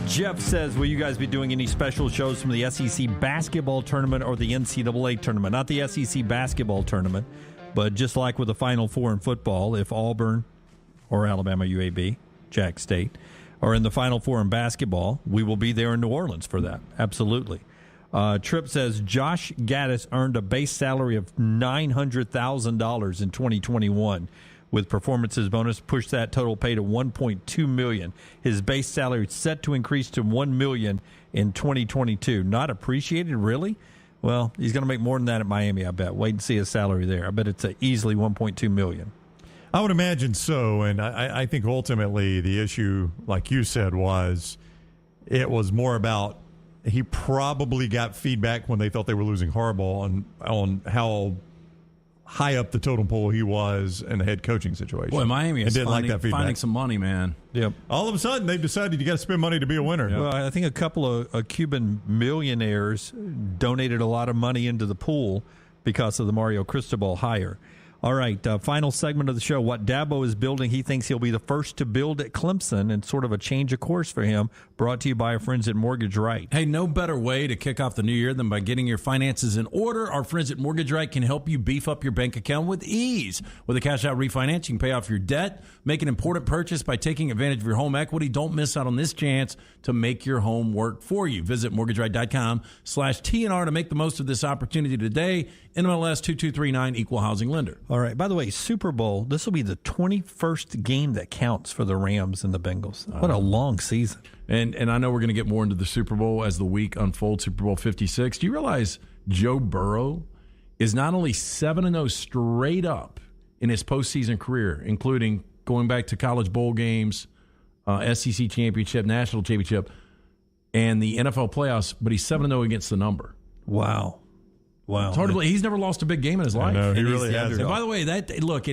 Jeff says, will you guys be doing any special shows from the SEC basketball tournament or the NCAA tournament? Not the SEC basketball tournament, but just like with the Final Four in football, if Auburn or Alabama, UAB, Jack State, are in the Final Four in basketball, we will be there in New Orleans for that. Absolutely. Tripp says, Josh Gaddis earned a base salary of $900,000 in 2021. With performances bonus, pushed that total pay to $1.2 million. His base salary is set to increase to $1 million in 2022. Not appreciated, really? Well, he's going to make more than that at Miami, I bet. Wait and see his salary there. I bet it's easily $1.2 million. I would imagine so, and I think ultimately the issue, like you said, it was more about he probably got feedback when they thought they were losing Harbaugh on how high up the totem pole he was in the head coaching situation. Boy, Miami is finding some money, man. Yep. All of a sudden, they've decided you got to spend money to be a winner. Well, I think a couple of Cuban millionaires donated a lot of money into the pool because of the Mario Cristobal hire. All right, final segment of the show. What Dabo is building, he thinks he'll be the first to build at Clemson, and sort of a change of course for him, brought to you by our friends at Mortgage Right. Hey, no better way to kick off the new year than by getting your finances in order. Our friends at Mortgage Right can help you beef up your bank account with ease. With a cash-out refinance, you can pay off your debt, make an important purchase by taking advantage of your home equity. Don't miss out on this chance to make your home work for you. Visit mortgageright.com/TNR to make the most of this opportunity today. NMLS 2239, Equal Housing Lender. All right. By the way, Super Bowl, this will be the 21st game that counts for the Rams and the Bengals. What a long season. And I know we're going to get more into the Super Bowl as the week unfolds, Super Bowl 56. Do you realize Joe Burrow is not only 7-0 straight up in his postseason career, including going back to college bowl games, SEC championship, national championship, and the NFL playoffs, but he's 7-0 against the number. Wow. It's hard to believe. He's never lost a big game in his life. No, he really hasn't. And by the way, look,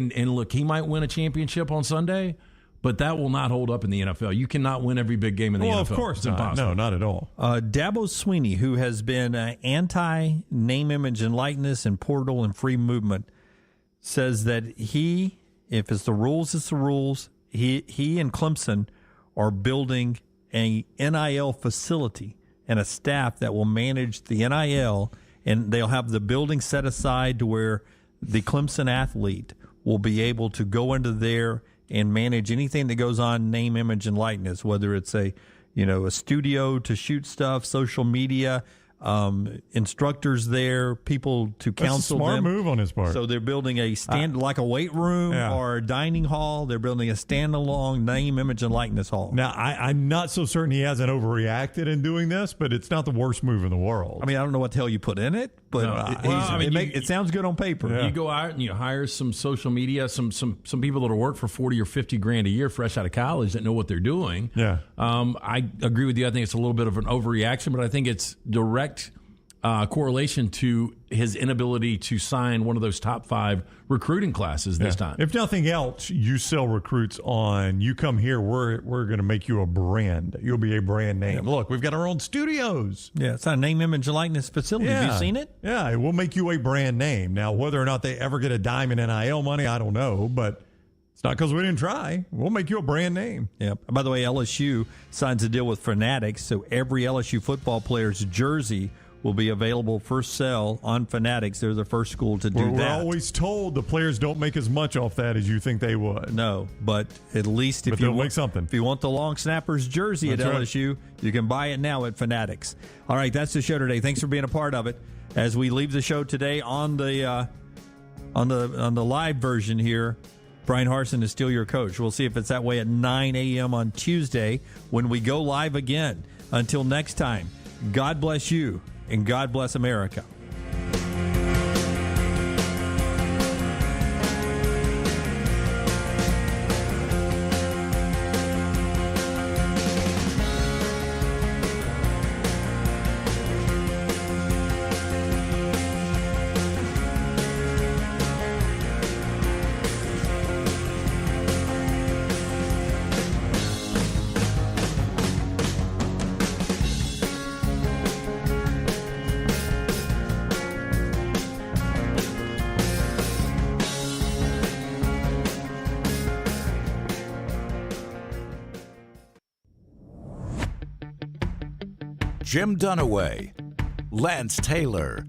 he might win a championship on Sunday, but that will not hold up in the NFL. You cannot win every big game in the NFL. Well, of course it's not. impossible. No, not at all. Dabo Swinney, who has been anti-name, image, and likeness and portal and free movement, says that if it's the rules, it's the rules. He and Clemson are building a NIL facility and a staff that will manage the NIL, and they'll have the building set aside to where the Clemson athlete will be able to go into there and manage anything that goes on, name, image, and likeness, whether it's a studio to shoot stuff, social media, instructors there, people to counsel them. That's a smart move on his part. So they're building a like a weight room or a dining hall. They're building a standalone name, image, and likeness hall. Now, I'm not so certain he hasn't overreacted in doing this, but it's not the worst move in the world. I mean, I don't know what the hell you put in it, but it sounds good on paper. Yeah. You go out and you hire some social media, some people that'll work for $40 or $50 a year, fresh out of college, that know what they're doing. Yeah, I agree with you. I think it's a little bit of an overreaction, but I think it's direct correlation to his inability to sign one of those top 5 recruiting classes this time. If nothing else, you sell recruits on, you come here, we're going to make you a brand. You'll be a brand name. Look, we've got our own studios. Yeah, it's a name, image, and likeness facility. Yeah. Have you seen it? Yeah, we'll make you a brand name. Now, whether or not they ever get a dime in NIL money, I don't know, but it's not because we didn't try. We'll make you a brand name. Yeah. By the way, LSU signs a deal with Fanatics, so every LSU football player's jersey will be available for sale on Fanatics. They're the first school to do that. We're always told the players don't make as much off that as you think they would. No, but at least if you make something. If you want the long snapper's jersey at LSU, you can buy it now at Fanatics. All right, that's the show today. Thanks for being a part of it. As we leave the show today on the live version here, Brian Harsin is still your coach. We'll see if it's that way at 9 a.m. on Tuesday when we go live again. Until next time, God bless you. And God bless America. Jim Dunaway, Lance Taylor,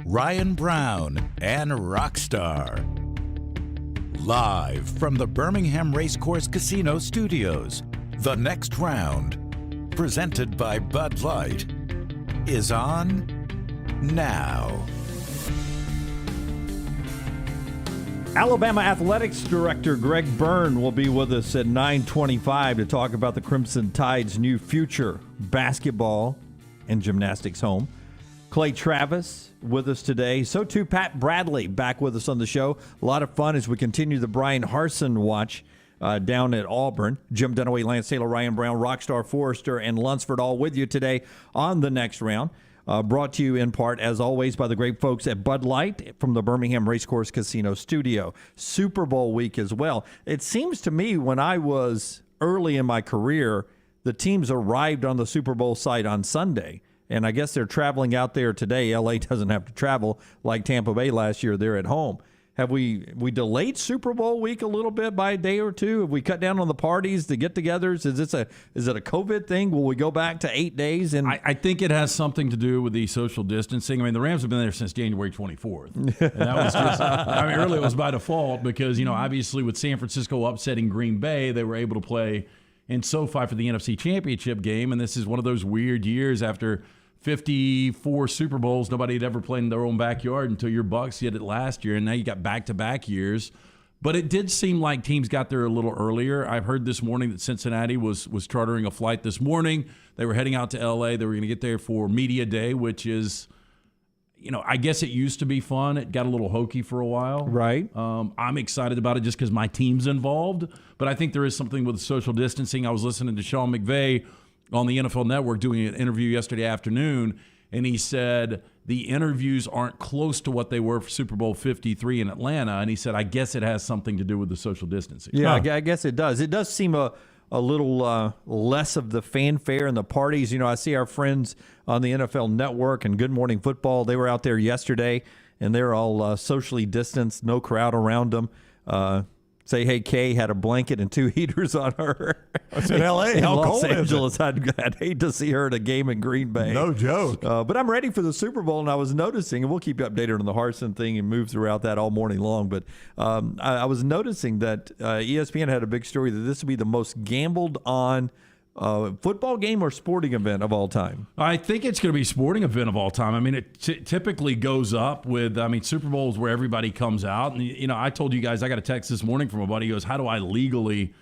Ryan Brown, and Rockstar. Live from the Birmingham Racecourse Casino Studios, the next round, presented by Bud Light, is on now. Alabama Athletics Director Greg Byrne will be with us at 9:25 to talk about the Crimson Tide's new future, basketball and gymnastics home. Clay Travis with us today. So too Pat Bradley back with us on the show. A lot of fun as we continue the Brian Harsin watch down at Auburn. Jim Dunaway, Lance Taylor, Ryan Brown, Rockstar Forrester, and Lunsford all with you today on the next round. Brought to you in part, as always, by the great folks at Bud Light from the Birmingham Racecourse Casino Studio. Super Bowl week as well. It seems to me when I was early in my career, the teams arrived on the Super Bowl site on Sunday. And I guess they're traveling out there today. L.A. doesn't have to travel like Tampa Bay last year. They're at home. Have we delayed Super Bowl week a little bit by a day or two? Have we cut down on the parties, the get-togethers? Is it a COVID thing? Will we go back to 8 days? And I think it has something to do with the social distancing. I mean, the Rams have been there since January 24th. And that was just, I mean, really it was by default because, obviously with San Francisco upsetting Green Bay, they were able to play in SoFi for the NFC Championship game. And this is one of those weird years after 54 Super Bowls, nobody had ever played in their own backyard until your Bucs did it last year, and now you got back-to-back years. But it did seem like teams got there a little earlier. I've heard this morning that Cincinnati was chartering a flight this morning. They were heading out to L.A. They were going to get there for Media Day, which is, I guess it used to be fun. It got a little hokey for a while. Right. I'm excited about it just because my team's involved. But I think there is something with the social distancing. I was listening to Sean McVay on the NFL Network doing an interview yesterday afternoon, and he said the interviews aren't close to what they were for Super Bowl 53 in Atlanta, and he said, I guess it has something to do with the social distancing. Yeah, I guess it does. It does seem a little less of the fanfare and the parties. I see our friends on the NFL Network and Good Morning Football. They were out there yesterday, and they're all socially distanced, no crowd around them. Say, hey, Kay had a blanket and 2 heaters on her. It's in L.A. In How Los cold Angeles. is it? I'd hate to see her at a game in Green Bay. No joke. But I'm ready for the Super Bowl, and I was noticing, and we'll keep you updated on the Harsin thing and move throughout that all morning long, but I was noticing that ESPN had a big story that this would be the most gambled on football game or sporting event of all time. I think it's going to be sporting event of all time. I mean, it typically goes up with, Super Bowls where everybody comes out. And, I told you guys, I got a text this morning from a buddy who goes, how do I legally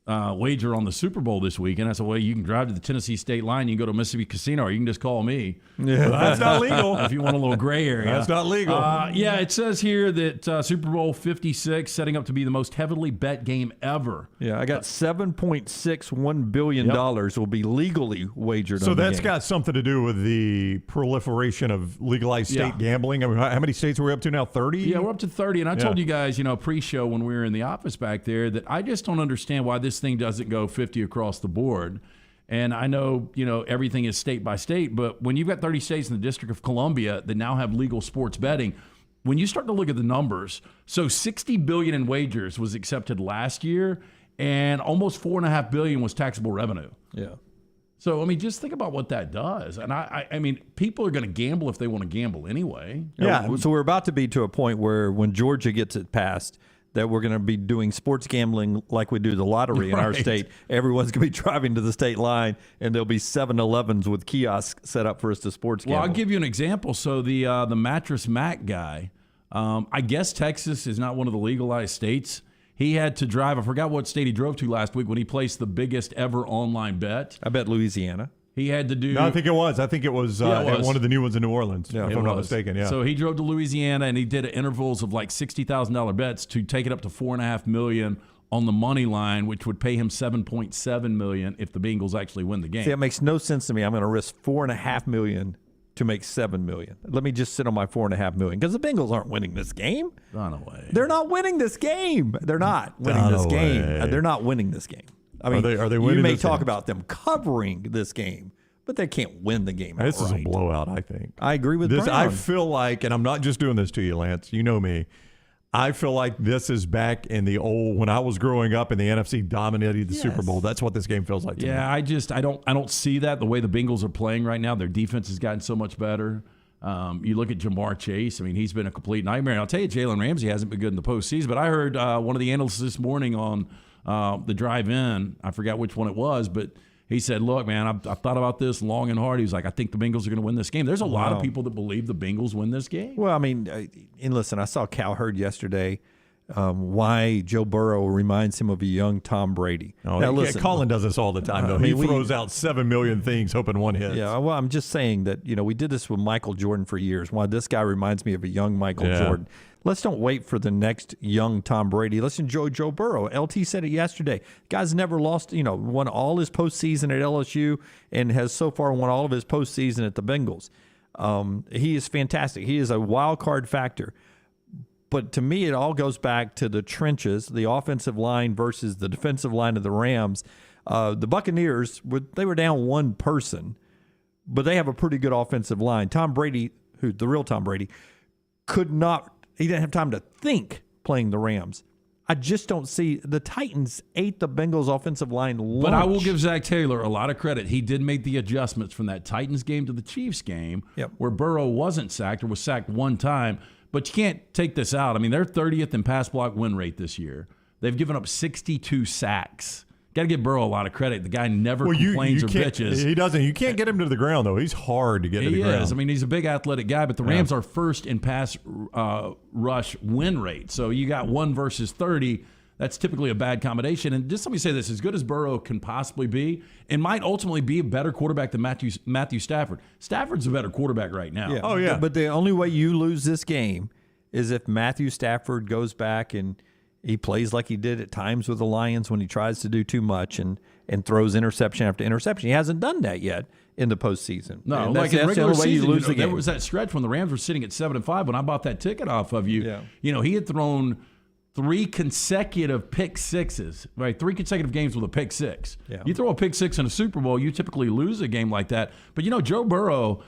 wager on the Super Bowl this week? And I said, well, you can drive to the Tennessee state line, you can go to Mississippi Casino, or you can just call me. Yeah, that's not legal. If you want a little gray area. That's not legal. Yeah, it says here that Super Bowl 56 setting up to be the most heavily bet game ever. Yeah, I got $7.61 billion will be legally wagered so on the that's game. got something to do with the proliferation of legalized state gambling. I mean, how many states are we up to now? 30? Yeah, we're up to 30. And I told you guys, pre-show when we were in the office back there, that I just don't understand why this thing doesn't go 50 across the board. And I know, everything is state by state, but when you've got 30 states in the District of Columbia that now have legal sports betting, when you start to look at the numbers, so $60 billion in wagers was accepted last year, and almost $4.5 billion was taxable revenue. Yeah. So, just think about what that does. And I mean, people are going to gamble if they want to gamble anyway. Yeah, so we're about to be to a point where when Georgia gets it passed, that we're going to be doing sports gambling like we do the lottery in our state. Everyone's going to be driving to the state line, and there'll be 7-Elevens with kiosks set up for us to sports gamble. Well, I'll give you an example. So the Mattress Mac guy, I guess Texas is not one of the legalized states. He had to drive, I forgot what state he drove to last week when he placed the biggest ever online bet. I bet Louisiana. He had to do... No, I think it was one of the new ones in New Orleans, if I'm not mistaken. Yeah. So he drove to Louisiana, and he did intervals of like $60,000 bets to take it up to $4.5 million on the money line, which would pay him $7.7 million if the Bengals actually win the game. See, that makes no sense to me. I'm going to risk $4.5 million to make $7 million. Let me just sit on my $4.5 million because the Bengals aren't winning this game. Dunaway. They're not winning this game. They're not winning this game. They're not winning this game. I mean, are they winning you may this talk game? about them covering this game, but they can't win the game. This is a outright. blowout, I think. I agree with this. Brown. I feel like, and I'm not just doing this to you, Lance. You know me. I feel like this is back in the old, when I was growing up and the NFC dominated the Super Bowl. That's what this game feels like to me. I don't see that the way the Bengals are playing right now. Their defense has gotten so much better. You look at Jamar Chase. I mean, he's been a complete nightmare. And I'll tell you, Jalen Ramsey hasn't been good in the postseason. But I heard one of the analysts this morning on the drive-in, I forgot which one it was, but he said, look, man, I thought about this long and hard. He was like, I think the Bengals are going to win this game. There's a lot of people that believe the Bengals win this game. Well, I mean, and listen, I saw Cal Hurd yesterday. Why Joe Burrow reminds him of a young Tom Brady. Now, listen, Colin does this all the time, though. He throws out 7 million things hoping one hits. Yeah, well, I'm just saying that, we did this with Michael Jordan for years. Why this guy reminds me of a young Michael Jordan. Let's don't wait for the next young Tom Brady. Let's enjoy Joe Burrow. LT said it yesterday. Guy's never lost, won all his postseason at LSU and has so far won all of his postseason at the Bengals. He is fantastic. He is a wild card factor. But to me, it all goes back to the trenches, the offensive line versus the defensive line of the Rams. The Buccaneers, they were down one person, but they have a pretty good offensive line. Tom Brady, the real Tom Brady, he didn't have time to think playing the Rams. I just don't see the Titans ate the Bengals offensive line lunch. But I will give Zach Taylor a lot of credit. He did make the adjustments from that Titans game to the Chiefs game where Burrow wasn't sacked or was sacked one time. But you can't take this out. I mean, they're 30th in pass block win rate this year. They've given up 62 sacks. Got to give Burrow a lot of credit. The guy never complains or bitches. He doesn't. You can't get him to the ground, though. He's hard to get to the ground. He is. I mean, he's a big athletic guy, but the Rams are first in pass rush win rate. So you got 1 versus 30. That's typically a bad combination. And just let me say this, as good as Burrow can possibly be, and might ultimately be a better quarterback than Matthew Stafford. Stafford's a better quarterback right now. Yeah. Oh, yeah. But the only way you lose this game is if Matthew Stafford goes back and he plays like he did at times with the Lions when he tries to do too much and throws interception after interception. He hasn't done that yet in the postseason. No, and like in regular season, you lose the game. There was that stretch when the Rams were sitting at 7-5 when I bought that ticket off of you. Yeah. He had thrown 3 consecutive pick sixes, right? 3 consecutive games with a pick six. Yeah. You throw a pick six in a Super Bowl, you typically lose a game like that. But, Joe Burrow,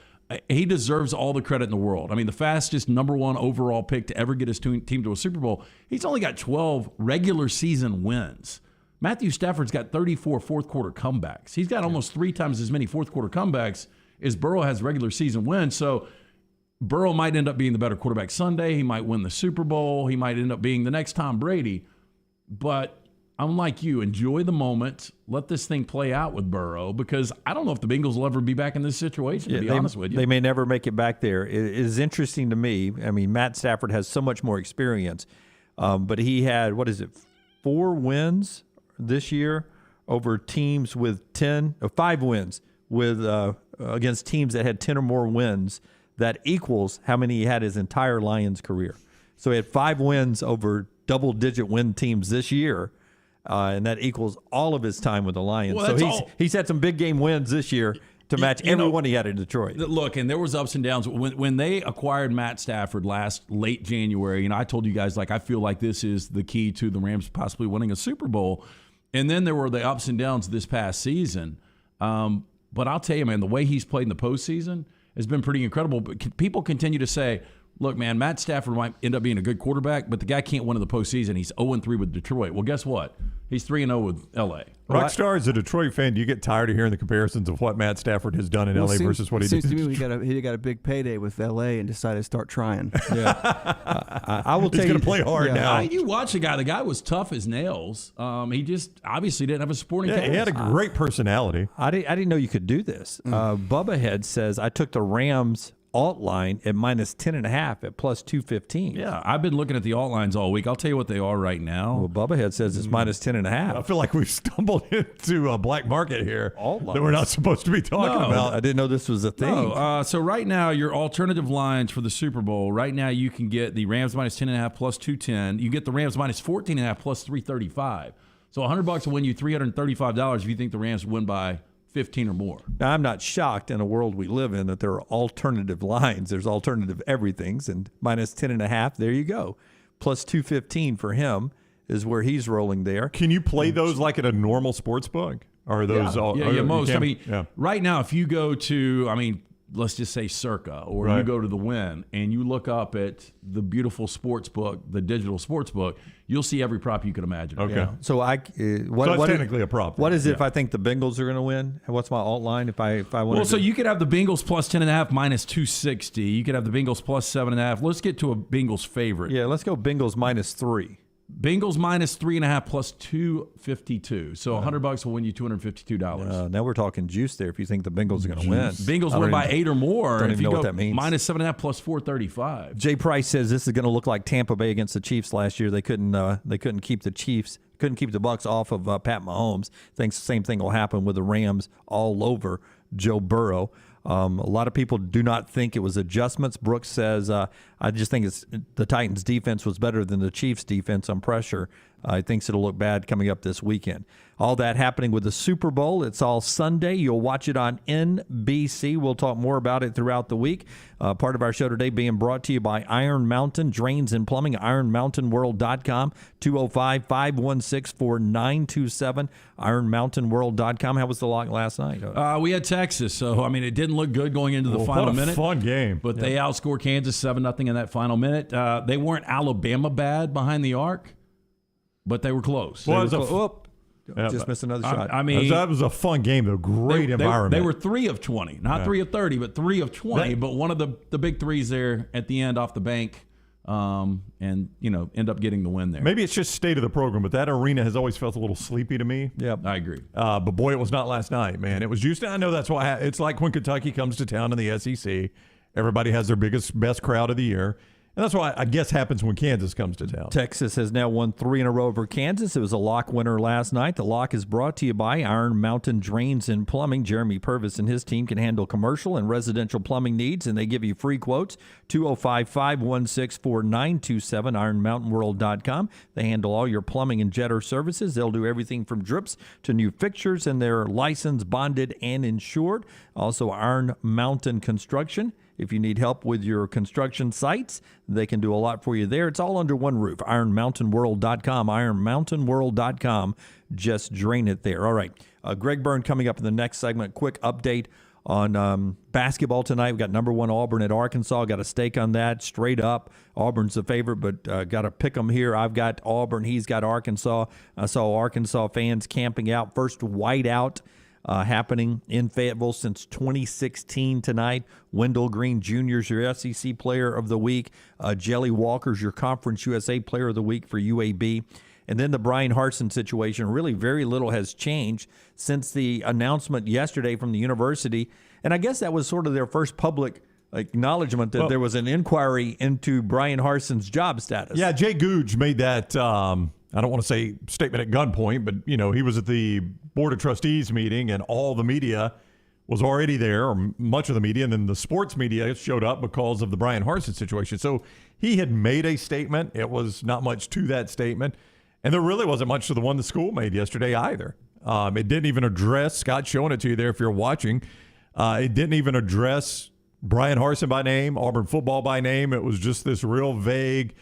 he deserves all the credit in the world. I mean, the fastest number 1 overall pick to ever get his team to a Super Bowl. He's only got 12 regular season wins. Matthew Stafford's got 34 fourth-quarter comebacks. He's got almost 3 times as many fourth-quarter comebacks as Burrow has regular season wins. So Burrow might end up being the better quarterback Sunday. He might win the Super Bowl. He might end up being the next Tom Brady. But I'm like you. Enjoy the moment. Let this thing play out with Burrow because I don't know if the Bengals will ever be back in this situation, to be honest with you. They may never make it back there. It is interesting to me. I mean, Matt Stafford has so much more experience, but he had, 4 wins this year over teams with 5 wins with against teams that had 10 or more wins. That equals how many he had his entire Lions career. So he had 5 wins over double-digit win teams this year. And that equals all of his time with the Lions. Well, so he's had some big game wins this year to match everyone he had in Detroit. Look, and there was ups and downs. When they acquired Matt Stafford late January, I told you guys, I feel like this is the key to the Rams possibly winning a Super Bowl. And then there were the ups and downs this past season. But I'll tell you, man, the way he's played in the postseason has been pretty incredible. But people continue to say, look, man, Matt Stafford might end up being a good quarterback, but the guy can't win in the postseason. He's 0-3 with Detroit. Well, guess what? He's 3-0 with L.A. Rockstar, as a Detroit fan, do you get tired of hearing the comparisons of what Matt Stafford has done in L.A. versus what he did? Seems to me he got a big payday with L.A. and decided to start trying. Yeah, I will tell you. He's going to play hard now. You watch the guy. The guy was tough as nails. He just obviously didn't have a supporting cast. He had a great personality. I didn't know you could do this. Bubba Head says, I took the Rams alt line at minus 10.5 at plus 215. Yeah, I've been looking at the alt lines all week. I'll tell you what they are right now. Well, Bubba Head says it's minus 10.5. I feel like we've stumbled into a black market here that we're not supposed to be talking about. I didn't know this was a thing. No, so right now, your alternative lines for the Super Bowl, right now you can get the Rams minus 10.5 plus 210. You get the Rams minus 14.5 plus 335. So $100 will win you $335 if you think the Rams win by 15 or more. Now, I'm not shocked in a world we live in that there are alternative lines. There's alternative everythings, and minus 10.5, there you go. Plus 215 for him is where he's rolling there. Can you play those like at a normal sports book? Or are those most. Right now, if you go to, let's just say Circa, or Right. you go to the Wynn and you look up at the beautiful sports book, the digital sports book, you'll see every prop you could imagine. Okay. Yeah. So So that's technically a prop. What is it if I think the Bengals are going to win? What's my alt line if I want? Well, so you could have the Bengals plus 10.5 minus 260. You could have the Bengals plus 7.5. Let's get to a Bengals favorite. Yeah, let's go Bengals -3. Bengals minus 3.5 plus 252. So $100 will win you $252. Now we're talking juice there. If you think the Bengals are going to win, Bengals win by 8 or more. Don't If even you know go what that means. minus 7.5 plus 435. Jay Price says this is going to look like Tampa Bay against the Chiefs last year. They couldn't keep the Chiefs, couldn't keep the Bucs off of Pat Mahomes. Thinks the same thing will happen with the Rams all over Joe Burrow. A lot of people do not think it was adjustments. Brooks says, I just think it's the Titans' defense was better than the Chiefs' defense on pressure. He thinks it'll look bad coming up this weekend. All that happening with the Super Bowl. It's all Sunday. You'll watch it on NBC. We'll talk more about it throughout the week. Part of our show today being brought to you by Iron Mountain Drains and Plumbing, ironmountainworld.com, 205-516-4927, ironmountainworld.com. How was the lock last night? We had Texas, so, I mean, it didn't look good going into the final what a minute. fun game. But they outscored Kansas 7-0 in that final minute. They weren't Alabama bad behind the arc, but they were close. Well, They it were was a close. Just missed another shot. I mean, that was a fun game, though. Great environment. They were 3 of 20, not 3 of 30, but 3 of 20. But one of the big threes there at the end off the bank, and end up getting the win there. Maybe it's just state of the program, but that arena has always felt a little sleepy to me. Yeah, I agree. But boy, it was not last night, man. It was Houston. I know that's why it's like when Kentucky comes to town in the SEC. Everybody has their best crowd of the year. And that's what I guess happens when Kansas comes to town. Texas has now won 3 in a row over Kansas. It was a lock winner last night. The lock is brought to you by Iron Mountain Drains and Plumbing. Jeremy Purvis and his team can handle commercial and residential plumbing needs, and they give you free quotes. 205-516-4927, ironmountainworld.com. They handle all your plumbing and jetter services. They'll do everything from drips to new fixtures, and they're licensed, bonded, and insured. Also, Iron Mountain Construction. If you need help with your construction sites, they can do a lot for you there. It's all under one roof. ironmountainworld.com, ironmountainworld.com. Just drain it there. All right. Greg Byrne coming up in the next segment. Quick update on basketball tonight. We've got #1 Auburn at Arkansas. Got a stake on that straight up. Auburn's the favorite, but got to pick them here. I've got Auburn. He's got Arkansas. I saw Arkansas fans camping out. First whiteout happening in Fayetteville since 2016 tonight. Wendell Green Jr. is your SEC Player of the Week. Jelly Walker's your Conference USA Player of the Week for UAB. And then the Brian Harsin situation, really very little has changed since the announcement yesterday from the university. And I guess that was sort of their first public acknowledgement that there was an inquiry into Brian Harsin's job status. Yeah, Jay Googe made that, I don't want to say statement at gunpoint, but, he was at the Board of Trustees meeting and all the media was already there, or much of the media, and then the sports media showed up because of the Brian Harsin situation. So he had made a statement. It was not much to that statement. And there really wasn't much to the one the school made yesterday either. It didn't even address, Scott's showing it to you there if you're watching, it didn't even address Brian Harsin by name, Auburn football by name. It was just this real vague,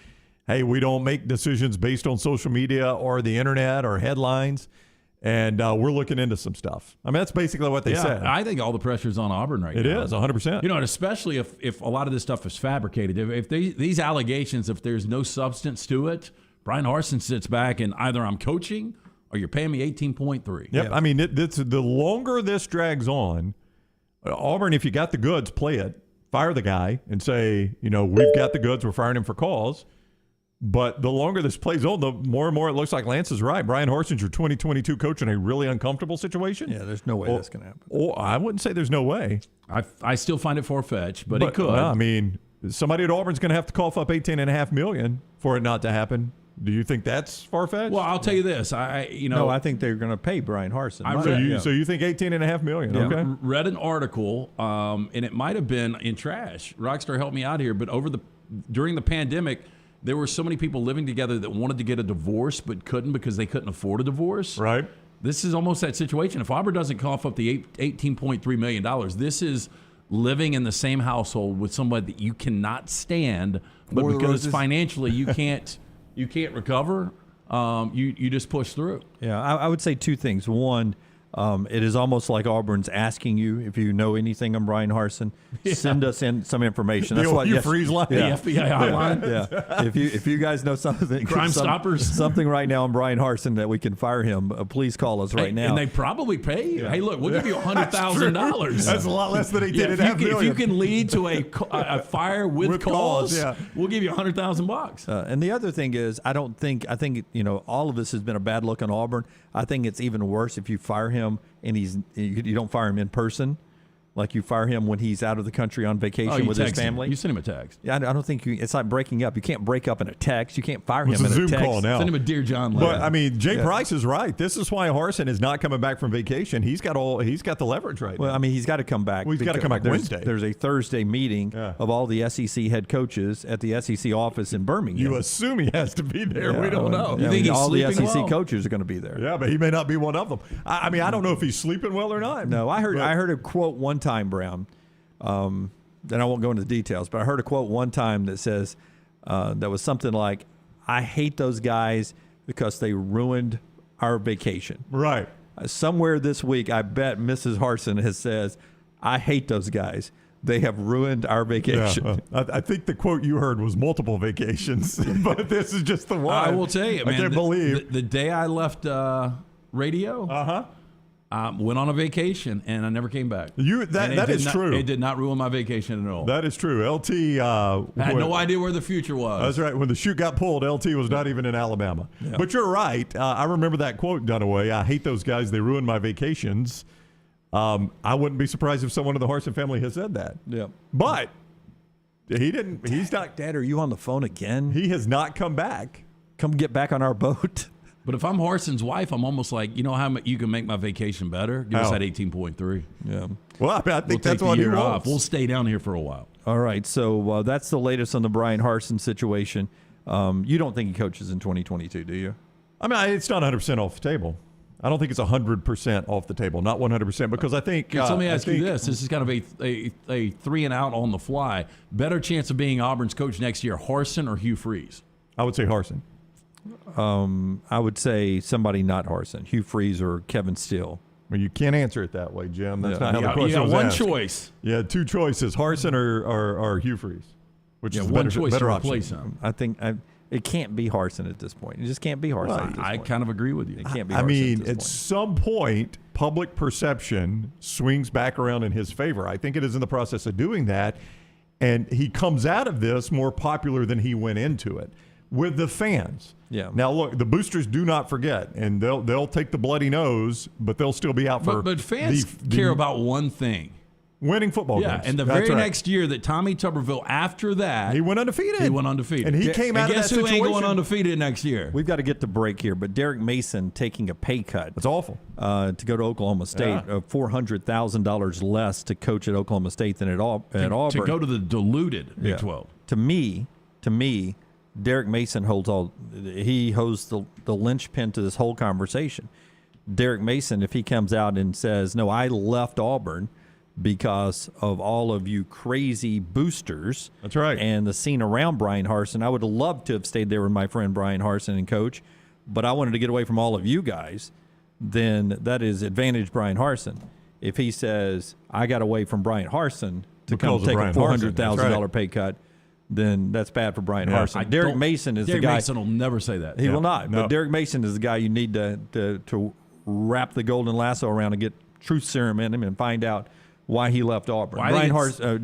hey, we don't make decisions based on social media or the internet or headlines, and we're looking into some stuff. I mean, that's basically what they said. I think all the pressure's on Auburn right now. It is, 100%. And especially if a lot of this stuff is fabricated. If these allegations, if there's no substance to it, Brian Harsin sits back and either I'm coaching or you're paying me $18.3. Yep. I mean, the longer this drags on, Auburn, if you got the goods, play it. Fire the guy and say, we've got the goods. We're firing him for cause. But the longer this plays on, the more and more it looks like Lance is right. Brian Harsin's your 2022 coach in a really uncomfortable situation. Yeah, there's no way that's going to happen. I wouldn't say there's no way. I still find it far-fetched, but it could. I mean, somebody at Auburn's going to have to cough up $18.5 million for it not to happen. Do you think that's far-fetched? Well, I'll tell you this. No, I think they're going to pay Brian Harsin. So you think $18.5 million? Yeah. Okay. Read an article, and it might have been in Trash. Rockstar helped me out here, but during the pandemic, there were so many people living together that wanted to get a divorce but couldn't because they couldn't afford a divorce. Right. This is almost that situation. If Auburn doesn't cough up the $18.3 million, this is living in the same household with somebody that you cannot stand, but because financially you can't recover, you just push through. Yeah, I would say two things. One, It is almost like Auburn's asking you if you know anything on Brian Harsin, send us in some information. That's what you freeze line. The FBI hotline. Yeah. If you guys know something, Stoppers, something right now on Brian Harsin that we can fire him, please call us right now. And they probably pay you. Hey, look, we'll give you $100,000. That's a lot less than if you can lead to a fire with cause, we'll give you $100,000. And the other thing is, I think all of this has been a bad look on Auburn. I think it's even worse if you fire him and you don't fire him in person. Like you fire him when he's out of the country on vacation with his family. You send him a text. Yeah, I don't think it's like breaking up. You can't break up in a text. You can't fire him in a Zoom text. call now. Send him a Dear John letter. But I mean, Jay Price is right. This is why Harsin is not coming back from vacation. He's got the leverage right now. Well, I mean, he's got to come back. Well, he's got to come back Wednesday. There's a Thursday meeting of all the SEC head coaches at the SEC office in Birmingham. You assume he has to be there. We don't know. You think he's all the sleeping SEC well? coaches are going to be there. Yeah, but he may not be one of them. I mean, I don't know if he's sleeping well or not. No, I heard a quote one time, Brown. Then I won't go into the details, but I heard a quote one time that says that was something like, "I hate those guys because they ruined our vacation." Right. Somewhere this week, I bet Mrs. Harsin has says, "I hate those guys. They have ruined our vacation." Yeah, I think the quote you heard was multiple vacations, but this is just the one. I will tell you, man. I can't believe the day I left radio. Went on a vacation and I never came back. That is true. It did not ruin my vacation at all. That is true. LT I had no idea where the future was. That's right. When the chute got pulled, LT was not even in Alabama. Yeah. But you're right. I remember that quote, Dunaway. I hate those guys. They ruin my vacations. I wouldn't be surprised if someone in the Harsin family has said that. Yeah. But he didn't. He's not. Dad, are you on the phone again? He has not come back. Come get back on our boat. But if I'm Harsin's wife, I'm almost like, you know how you can make my vacation better? Give us that 18.3. Yeah. Well, I think we'll that's take what the he year wants. off. We'll stay down here for a while. All right. So that's the latest on the Brian Harsin situation. You don't think he coaches in 2022, do you? I mean, it's not 100% off the table. I don't think it's 100% off the table. Not 100%, because I think. So let me ask you this. This is kind of a 3 and out on the fly. Better chance of being Auburn's coach next year, Harsin or Hugh Freeze? I would say Harsin. I would say somebody not Harsin, Hugh Freeze or Kevin Steele. Well, you can't answer it that way, Jim. That's not how the question was one asked. choice. Yeah, two choices: Harsin or Hugh Freeze, which is one better, choice better to option. replace him. I think it can't be Harsin at this point. It just can't be Harsin. At this I point. kind of agree with you. It can't be. I Harsin mean, at at this some point, public perception swings back around in his favor. I think it is in the process of doing that, and he comes out of this more popular than he went into it with the fans. Yeah. Now look, the boosters do not forget, and they'll take the bloody nose, but they'll still be out for. But fans care about one thing: winning football games. Yeah, and the That's very right. next year that Tommy Tuberville, after that, he went undefeated. And he came out of that guess who situation. ain't going undefeated next year? We've got to get to break here, but Derek Mason taking a pay cut. That's awful. To go to Oklahoma State, $400,000 less to coach at Oklahoma State than at Auburn. To go to the diluted Big 12. To me, Derek Mason holds the linchpin to this whole conversation. Derek Mason, if he comes out and says, "No, I left Auburn because of all of you crazy boosters," That's right, and the scene around Brian Harsin, I would have loved to have stayed there with my friend Brian Harsin and coach, but I wanted to get away from all of you guys. Then that is advantage Brian Harsin. If he says, "I got away from Brian Harsin to come take a $400,000 pay cut," then that's bad for Brian Harsin. Derek Mason is the guy. Derek Mason will never say that. He will not. No. But Derek Mason is the guy you need to wrap the golden lasso around and get truth serum in him and find out why he left Auburn.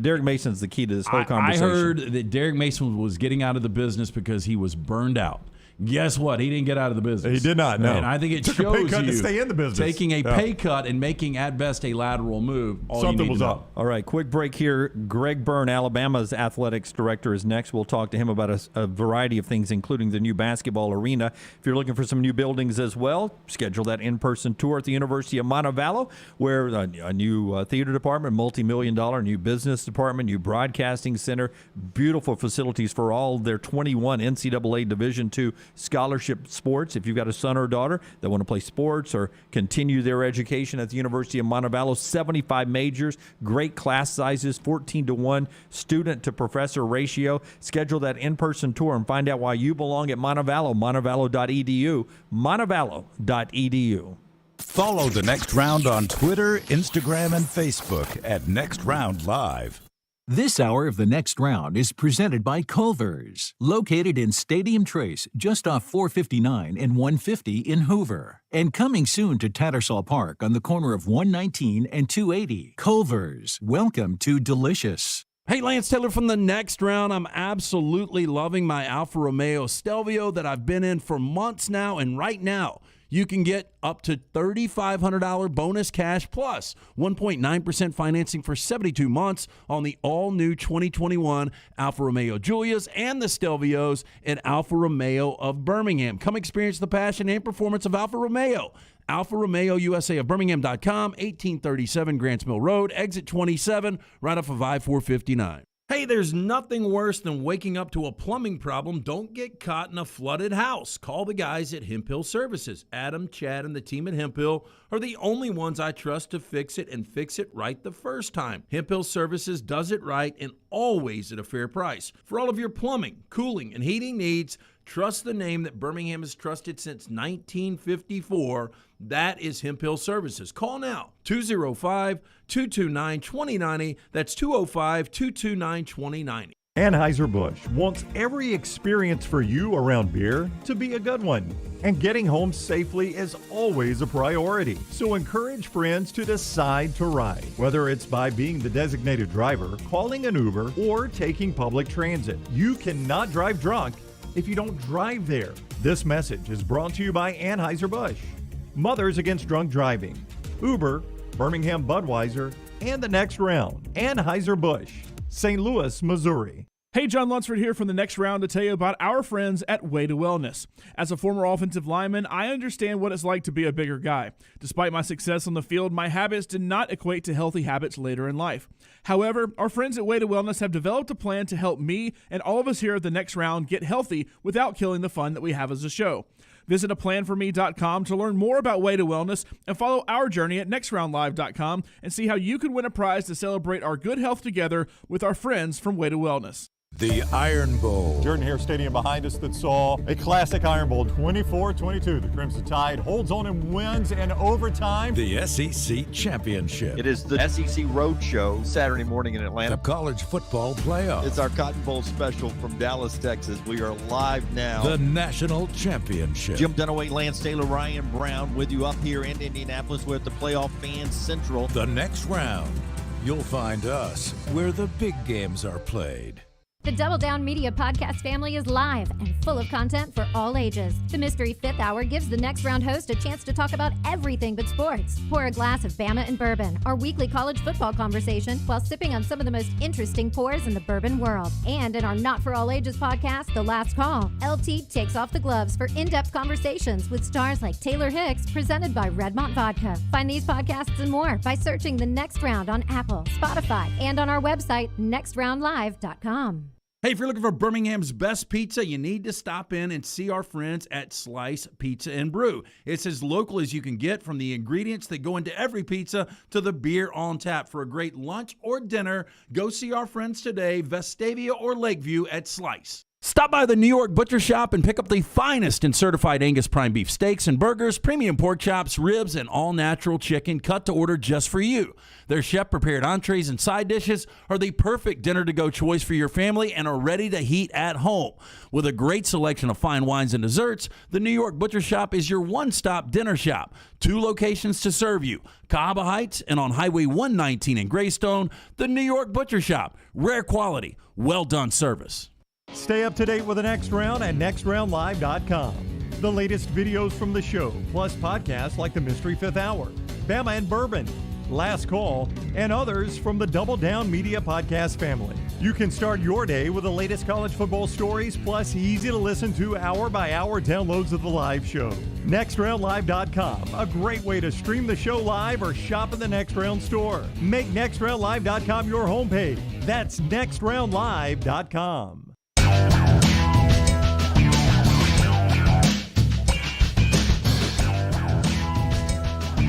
Derek Mason is the key to this whole conversation. I heard that Derek Mason was getting out of the business because he was burned out. Guess what? He didn't get out of the business. He did not, no. And I think it Took shows a pay cut you to stay in the business. Taking a pay cut and making, at best, a lateral move. Something was up. All right, quick break here. Greg Byrne, Alabama's athletics director, is next. We'll talk to him about a variety of things, including the new basketball arena. If you're looking for some new buildings as well, schedule that in-person tour at the University of Montevallo, where a new theater department, multi-million-dollar new business department, new broadcasting center, beautiful facilities for all their 21 NCAA Division II scholarship sports. If you've got a son or daughter that want to play sports or continue their education at the University of Montevallo, 75 majors, great class sizes, 14-to-1 student to professor ratio. Schedule that in-person tour and find out why you belong at Montevallo. Montevallo.edu. Montevallo.edu. Follow The Next Round on Twitter, Instagram, and Facebook at Next Round Live. This hour of The Next Round is presented by Culver's, located in Stadium Trace, just off 459 and 150 in Hoover. And coming soon to Tattersall Park on the corner of 119 and 280. Culver's, welcome to delicious. Hey, Lance Taylor from The Next Round. I'm absolutely loving my Alfa Romeo Stelvio that I've been in for months now, and right now, you can get up to $3,500 bonus cash plus 1.9% financing for 72 months on the all-new 2021 Alfa Romeo Giulias and the Stelvios at Alfa Romeo of Birmingham. Come experience the passion and performance of Alfa Romeo. Alfa Romeo USA of Birmingham.com, 1837 Grants Mill Road, exit 27, right off of I-459. Hey, there's nothing worse than waking up to a plumbing problem. Don't get caught in a flooded house. Call the guys at Hemphill Services. Adam, Chad, and the team at Hemphill are the only ones I trust to fix it and fix it right the first time. Hemphill Services does it right and always at a fair price. For all of your plumbing, cooling, and heating needs, trust the name that Birmingham has trusted since 1954. That is Hemphill Services. Call now, 205-229-2090. That's 205-229-2090. Anheuser-Busch wants every experience for you around beer to be a good one. And getting home safely is always a priority. So encourage friends to decide to ride, whether it's by being the designated driver, calling an Uber, or taking public transit. You cannot drive drunk if you don't drive there. This message is brought to you by Anheuser-Busch, Mothers Against Drunk Driving, Uber, Birmingham Budweiser, and The Next Round. Anheuser-Busch, St. Louis, Missouri. Hey, John Lunsford here from The Next Round to tell you about our friends at Way to Wellness. As a former offensive lineman, I understand what it's like to be a bigger guy. Despite my success on the field, my habits did not equate to healthy habits later in life. However, our friends at Way to Wellness have developed a plan to help me and all of us here at The Next Round get healthy without killing the fun that we have as a show. Visit aplanforme.com to learn more about Way to Wellness and follow our journey at nextroundlive.com and see how you can win a prize to celebrate our good health together with our friends from Way to Wellness. The Iron Bowl. Jordan Hare Stadium behind us that saw a classic Iron Bowl 24-22. The Crimson Tide holds on and wins in overtime. The SEC Championship. It is the SEC Road Show Saturday morning in Atlanta. The College Football Playoff. It's our Cotton Bowl special from Dallas, Texas. We are live now. The National Championship. Jim Dunaway, Lance Taylor, Ryan Brown with you up here in Indianapolis. We're at the Playoff Fan Central. The Next Round. You'll find us where the big games are played. The Double Down Media podcast family is live and full of content for all ages. The Mystery Fifth Hour gives the Next Round host a chance to talk about everything but sports. Pour a glass of Bama and Bourbon, our weekly college football conversation, while sipping on some of the most interesting pours in the bourbon world. And in our Not For All Ages podcast, The Last Call, LT takes off the gloves for in-depth conversations with stars like Taylor Hicks, presented by Redmont Vodka. Find these podcasts and more by searching The Next Round on Apple, Spotify, and on our website, nextroundlive.com. Hey, if you're looking for Birmingham's best pizza, you need to stop in and see our friends at Slice Pizza and Brew. It's as local as you can get, from the ingredients that go into every pizza to the beer on tap. For a great lunch or dinner, go see our friends today, Vestavia or Lakeview at Slice. Stop by the New York Butcher Shop and pick up the finest in certified Angus prime beef steaks and burgers, premium pork chops, ribs, and all-natural chicken cut to order just for you. Their chef-prepared entrees and side dishes are the perfect dinner-to-go choice for your family and are ready to heat at home. With a great selection of fine wines and desserts, the New York Butcher Shop is your one-stop dinner shop. 2 locations to serve you, Cahaba Heights and on Highway 119 in Greystone. The New York Butcher Shop. Rare quality, well-done service. Stay up to date with The Next Round at nextroundlive.com. The latest videos from the show, plus podcasts like The Mystery Fifth Hour, Bama and Bourbon, Last Call, and others from the Double Down Media podcast family. You can start your day with the latest college football stories, plus easy-to-listen to hour-by-hour downloads of the live show. NextRoundLive.com, a great way to stream the show live or shop in the Next Round store. Make NextRoundLive.com your homepage. That's NextRoundLive.com.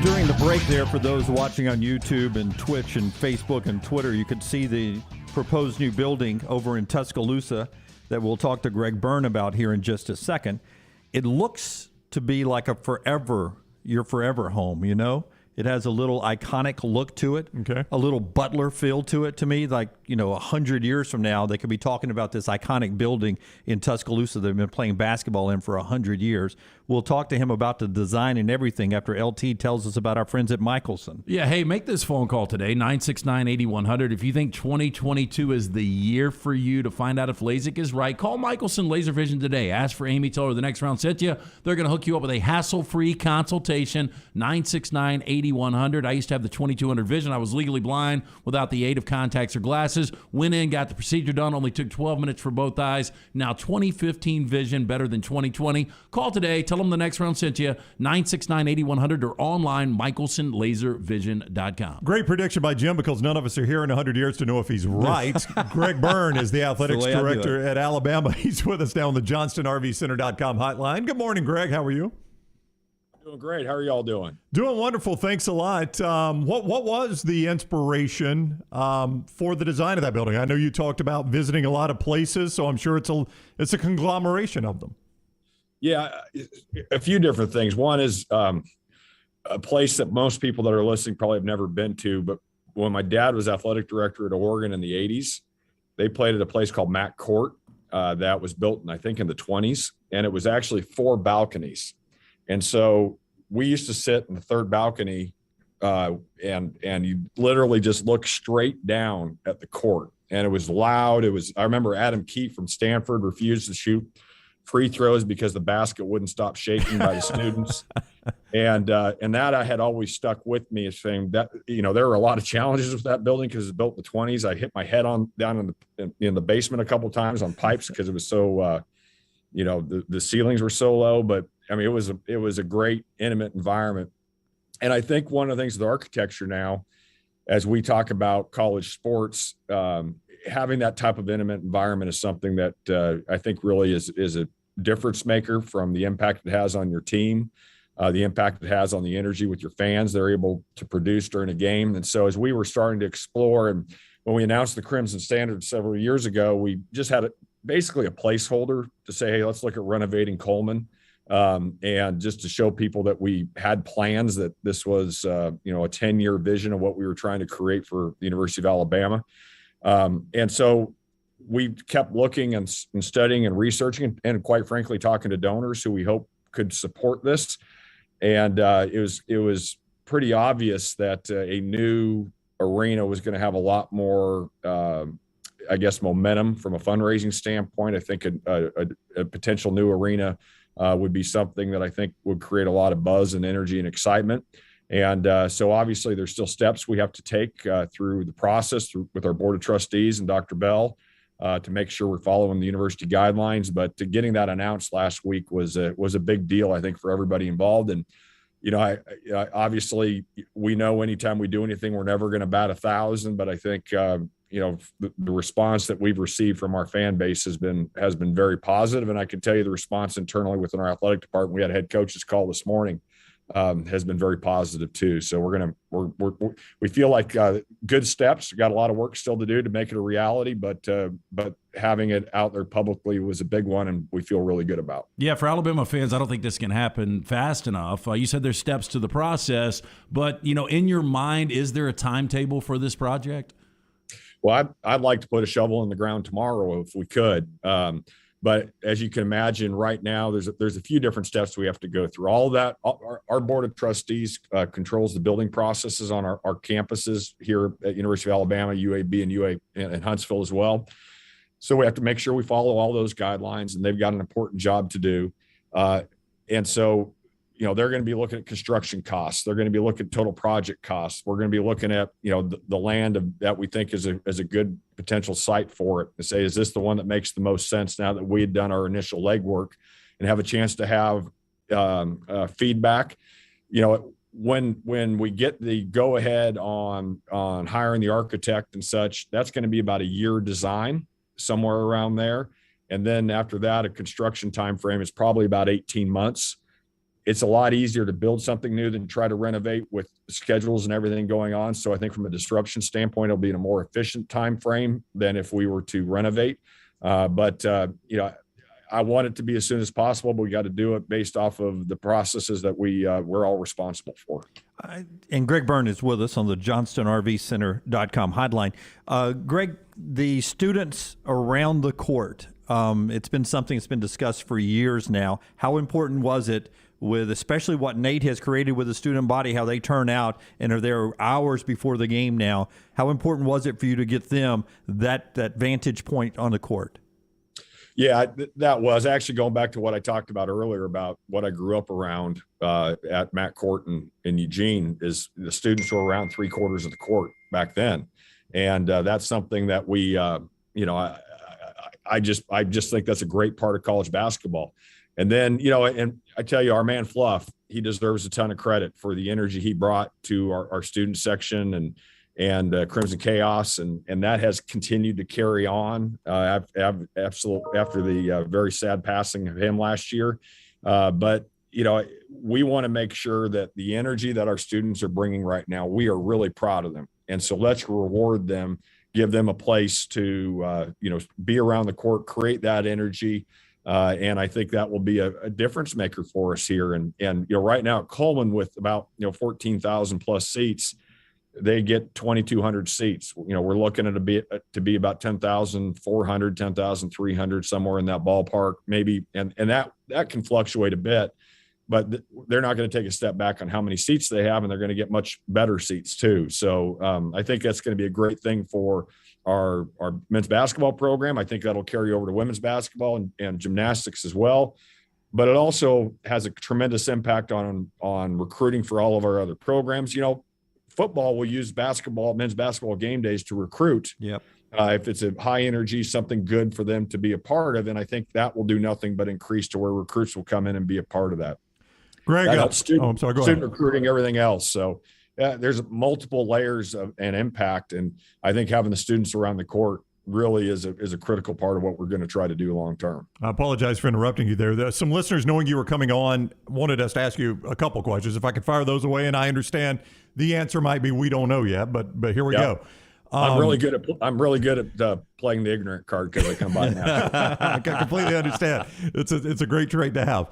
During the break there, for those watching on YouTube and Twitch and Facebook and Twitter, you could see the proposed new building over in Tuscaloosa that we'll talk to Greg Byrne about here in just a second. It looks to be like a forever you're forever home, you know? It has a little iconic look to it, Okay. a little Butler feel to it to me. Like, 100 years from now, they could be talking about this iconic building in Tuscaloosa they've been playing basketball in for 100 years. We'll talk to him about the design and everything after LT tells us about our friends at Michelson. Yeah, hey, make this phone call today, 969-8100. If you think 2022 is the year for you to find out if LASIK is right, call Michelson Laser Vision today. Ask for Amy, tell her the next round sent you. They're going to hook you up with a hassle-free consultation, 969-8100. I used to have the 2200 vision. I was legally blind without the aid of contacts or glasses. Went in, got the procedure done, only took 12 minutes for both eyes. Now 2015 vision, better than 2020. Call today, tell them the next round sent you, 969-8100 or online, michelsonlaservision.com. Great prediction by Jim, because none of us are here in 100 years to know if he's right. Greg Byrne is the athletics That's the way I do director at Alabama. He's with us now on the JohnstonRVCenter.com hotline. Good morning, Greg. How are you? Doing great. How are y'all doing? Doing wonderful. Thanks a lot. What was the inspiration for the design of that building? I know you talked about visiting a lot of places, so I'm sure it's a conglomeration of them. Yeah, a few different things. One is a place that most people that are listening probably have never been to, but when my dad was athletic director at Oregon in the 80s, they played at a place called Mack Court that was built, I think, in the 20s, and it was actually 4 balconies. And so we used to sit in the third balcony and you literally just look straight down at the court, and it was loud. I remember Adam Keefe from Stanford refused to shoot free throws because the basket wouldn't stop shaking by the students. And that I had always stuck with me, as saying that, there were a lot of challenges with that building because it was down in the 20s. I hit my head down in the basement a couple of times on pipes because it was so, the ceilings were so low, but I mean, it was a great intimate environment. And I think one of the things with architecture now, as we talk about college sports, having that type of intimate environment is something that I think really is a difference maker from the impact it has on your team, the impact it has on the energy with your fans they're able to produce during a game. And so as we were starting to explore, and when we announced the Crimson Standard several years ago, we just had basically a placeholder to say, hey, let's look at renovating Coleman. And just to show people that we had plans, that this was, a 10-year vision of what we were trying to create for the University of Alabama. And so we kept looking and studying and researching and quite frankly, talking to donors who we hope could support this. And it was pretty obvious that a new arena was going to have a lot more, momentum from a fundraising standpoint. I think a potential new arena would be something that I think would create a lot of buzz and energy and excitement. And so obviously there's still steps we have to take through the process with our board of trustees and Dr. Bell to make sure we're following the university guidelines. But getting that announced last week was a big deal, I think, for everybody involved. And, I obviously we know anytime we do anything, we're never going to bat 1,000, but I think, the response that we've received from our fan base has been very positive. And I can tell you the response internally within our athletic department, we had a head coach's call this morning, has been very positive too. So we feel like good steps. We've got a lot of work still to do to make it a reality, but having it out there publicly was a big one, and we feel really good about. Yeah, for Alabama fans, I don't think this can happen fast enough. You said there's steps to the process, but in your mind, is there a timetable for this project? Well, I'd like to put a shovel in the ground tomorrow if we could. But as you can imagine, right now, there's a few different steps we have to go through. All of that, our board of trustees controls the building processes on our campuses here at University of Alabama, UAB, and UA and Huntsville as well. So we have to make sure we follow all those guidelines, and they've got an important job to do. And so, they're going to be looking at construction costs. They're going to be looking at total project costs. We're going to be looking at, the land that we think is a good potential site for it, to say, is this the one that makes the most sense now that we had done our initial legwork and have a chance to have feedback. When we get the go ahead on hiring the architect and such, that's going to be about a year design, somewhere around there. And then after that, a construction time frame is probably about 18 months. It's a lot easier to build something new than try to renovate with schedules and everything going on. So I think from a disruption standpoint, it'll be in a more efficient time frame than if we were to renovate. But I want it to be as soon as possible, but we got to do it based off of the processes that we're all responsible for. And Greg Byrne is with us on the JohnstonRVCenter.com hotline. Greg, the students around the court, it's been something that's been discussed for years now. How important was it with especially what Nate has created with the student body, how they turn out and are there hours before the game now? How important was it for you to get them that vantage point on the court? Yeah, that was actually going back to what I talked about earlier about what I grew up around at Matt Court in Eugene is the students were around 3/4 of the court back then. And that's something that we, I just think that's a great part of college basketball. And then, and I tell you, our man Fluff, he deserves a ton of credit for the energy he brought to our student section and Crimson Chaos, and that has continued to carry on absolutely after the very sad passing of him last year. But we want to make sure that the energy that our students are bringing right now, we are really proud of them, and so let's reward them, give them a place to be around the court, create that energy. And I think that will be a difference maker for us here. And right now at Coleman with about 14,000 plus seats, they get 2,200 seats. We're looking at to be about 10,400, 10,300, somewhere in that ballpark, maybe. And that can fluctuate a bit, but they're not going to take a step back on how many seats they have, and they're going to get much better seats too. So I think that's going to be a great thing for our men's basketball program. I think that'll carry over to women's basketball and gymnastics as well. But it also has a tremendous impact on recruiting for all of our other programs. Football will use men's basketball game days to recruit. Yep. If it's a high energy, something good for them to be a part of. And I think that will do nothing but increase to where recruits will come in and be a part of that. Greg, I'm sorry, go student ahead. recruiting, everything else. So there's multiple layers and impact. And I think having the students around the court really is a critical part of what we're going to try to do long term. I apologize for interrupting you there. Some listeners, knowing you were coming on, wanted us to ask you a couple questions. If I could fire those away, and I understand the answer might be we don't know yet, but here we go. I'm really good at playing the ignorant card because I come by now. I completely understand. It's a great trait to have.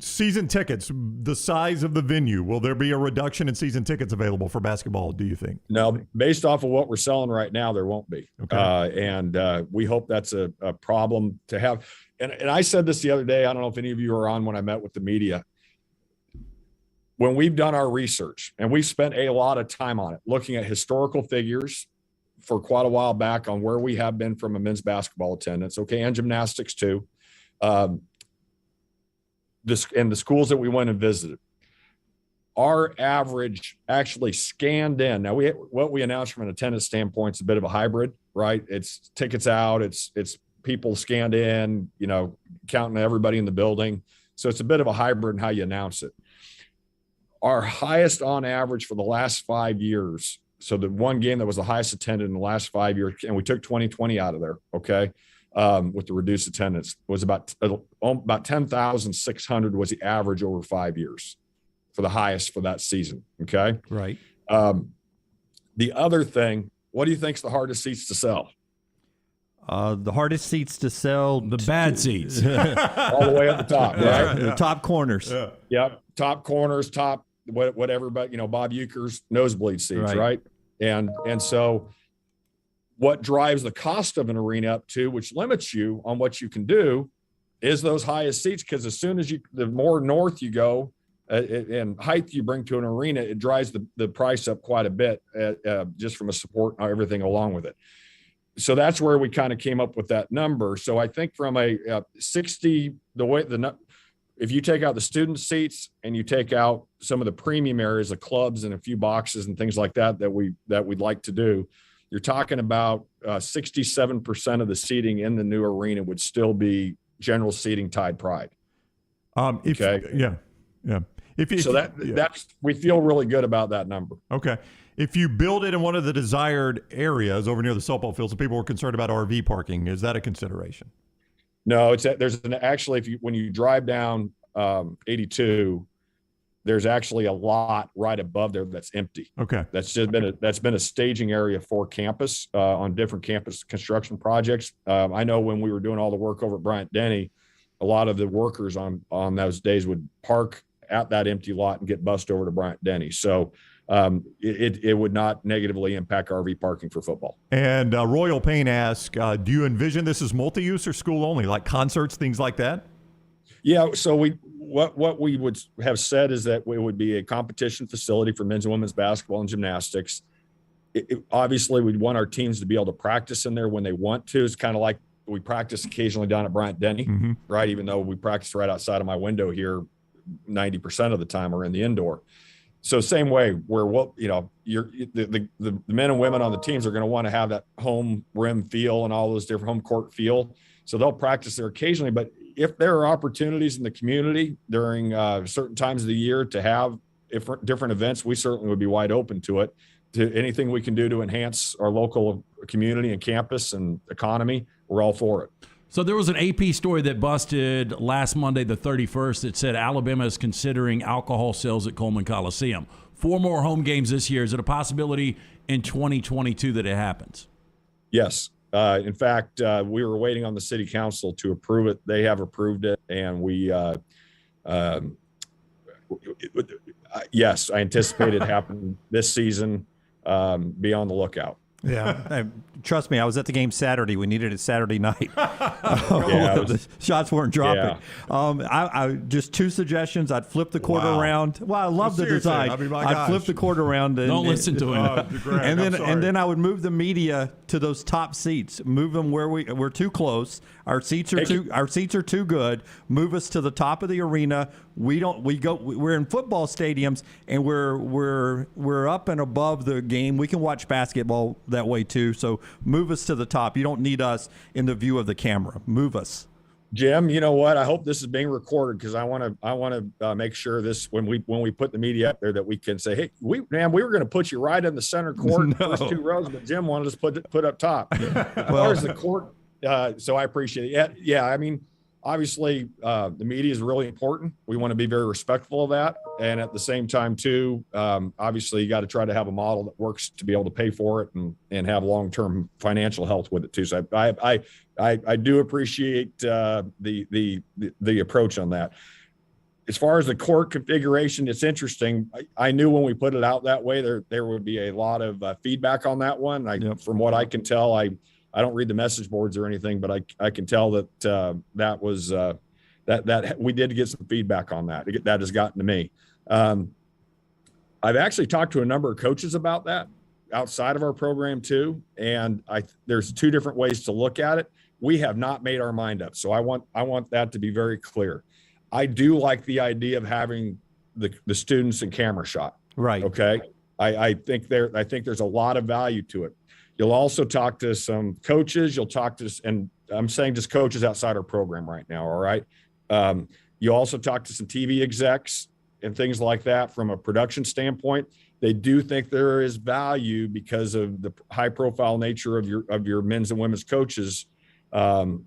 Season tickets, the size of the venue. Will there be a reduction in season tickets available for basketball, do you think? No, based off of what we're selling right now, there won't be. Okay. And we hope that's a problem to have. And I said this the other day. I don't know if any of you were on when I met with the media. When we've done our research, and we've spent a lot of time on it, looking at historical figures for quite a while back on where we have been from a men's basketball attendance, and gymnastics too. And the schools that we went and visited, our average actually scanned in. Now, what we announced from an attendance standpoint is a bit of a hybrid, right? It's tickets out, it's people scanned in, counting everybody in the building. So it's a bit of a hybrid in how you announce it. Our highest on average for the last 5 years. So the one game that was the highest attended in the last 5 years, and we took 2020 out of there, with the reduced attendance, was about 10,600 was the average over 5 years for the highest for that season. Okay. Right. The other thing, what do you think is the hardest seats to sell? The hardest seats to sell, The bad seats. All the way at the top, right? The top corners. Yeah. Yep. Top corners, whatever, but Bob Euchre's nosebleed seats, right? And so what drives the cost of an arena up to, which limits you on what you can do, is those highest seats. Because as soon as the more north you go and height you bring to an arena, it drives the price up quite a bit, just from a support and everything along with it. So that's where we kind of came up with that number. So I think from a 60, if you take out the student seats and you take out some of the premium areas, the clubs and a few boxes and things like that we'd like to do, you're talking about 67% of the seating in the new arena would still be general seating Tide Pride. Yeah. That's we feel really good about that number. Okay. If you build it in one of the desired areas over near the softball fields, and people were concerned about RV parking, is that a consideration? No, actually, when you drive down 82, there's actually a lot right above there that's empty. Okay. That's been a staging area for campus on different campus construction projects. I know when we were doing all the work over at Bryant-Denny, a lot of the workers on those days would park at that empty lot and get bussed over to Bryant-Denny. So it would not negatively impact RV parking for football. And Royal Payne asks, do you envision this as multi-use or school only, like concerts, things like that? Yeah. So what we would have said is that it would be a competition facility for men's and women's basketball and gymnastics. Obviously, we'd want our teams to be able to practice in there when they want to. It's kind of like we practice occasionally down at Bryant-Denny, right? Even though we practice right outside of my window here, 90% of the time are in the indoor. So same way where the men and women on the teams are going to want to have that home rim feel and all those different home court feel. So they'll practice there occasionally. But if there are opportunities in the community during certain times of the year to have different events, we certainly would be wide open to it. To anything we can do to enhance our local community and campus and economy, we're all for it. So there was an AP story that busted last Monday, the 31st, that said Alabama is considering alcohol sales at Coleman Coliseum. 4 more home games this year. Is it a possibility in 2022 that it happens? Yes. In fact, we were waiting on the city council to approve it. They have approved it, and yes, I anticipate it happening this season. Be on the lookout. Yeah. Trust me, I was at the game Saturday. We needed it Saturday night. The shots weren't dropping. Yeah. I just 2 suggestions. I'd flip the court around. Well, I love the design. I'd flip the court around. Don't listen to him. And then I would move the media to those top seats. Move them where we're too close. Our seats are too good. Move us to the top of the arena. We're in football stadiums, and we're up and above the game. We can watch basketball that way too. So move us to the top. You don't need us in the view of the camera. Move us. Jim, you know what? I hope this is being recorded because I want to make sure this when we put the media up there that we can say, hey, we were going to put you right in the center court, first 2 rows, but Jim wanted us to put up top. As far as the court, so I appreciate it. Yeah, I mean, obviously, the media is really important. We want to be very respectful of that, and at the same time, too, obviously, you got to try to have a model that works to be able to pay for it and have long-term financial health with it too. So I do appreciate the approach on that. As far as the court configuration, it's interesting. I knew when we put it out that way, there would be a lot of feedback on that one. From what I can tell, I don't read the message boards or anything, but I can tell that that was that we did get some feedback on that. That has gotten to me. I've actually talked to a number of coaches about that outside of our program too, and there's 2 different ways to look at it. We have not made our mind up, so I want that to be very clear. I do like the idea of having the students in camera shot. Right. Okay. I think there's a lot of value to it. You'll also talk to some coaches. You'll talk to, and I'm saying just coaches outside our program right now. All right. You also talk to some TV execs and things like that from a production standpoint. They do think there is value because of the high profile nature of your men's and women's coaches. And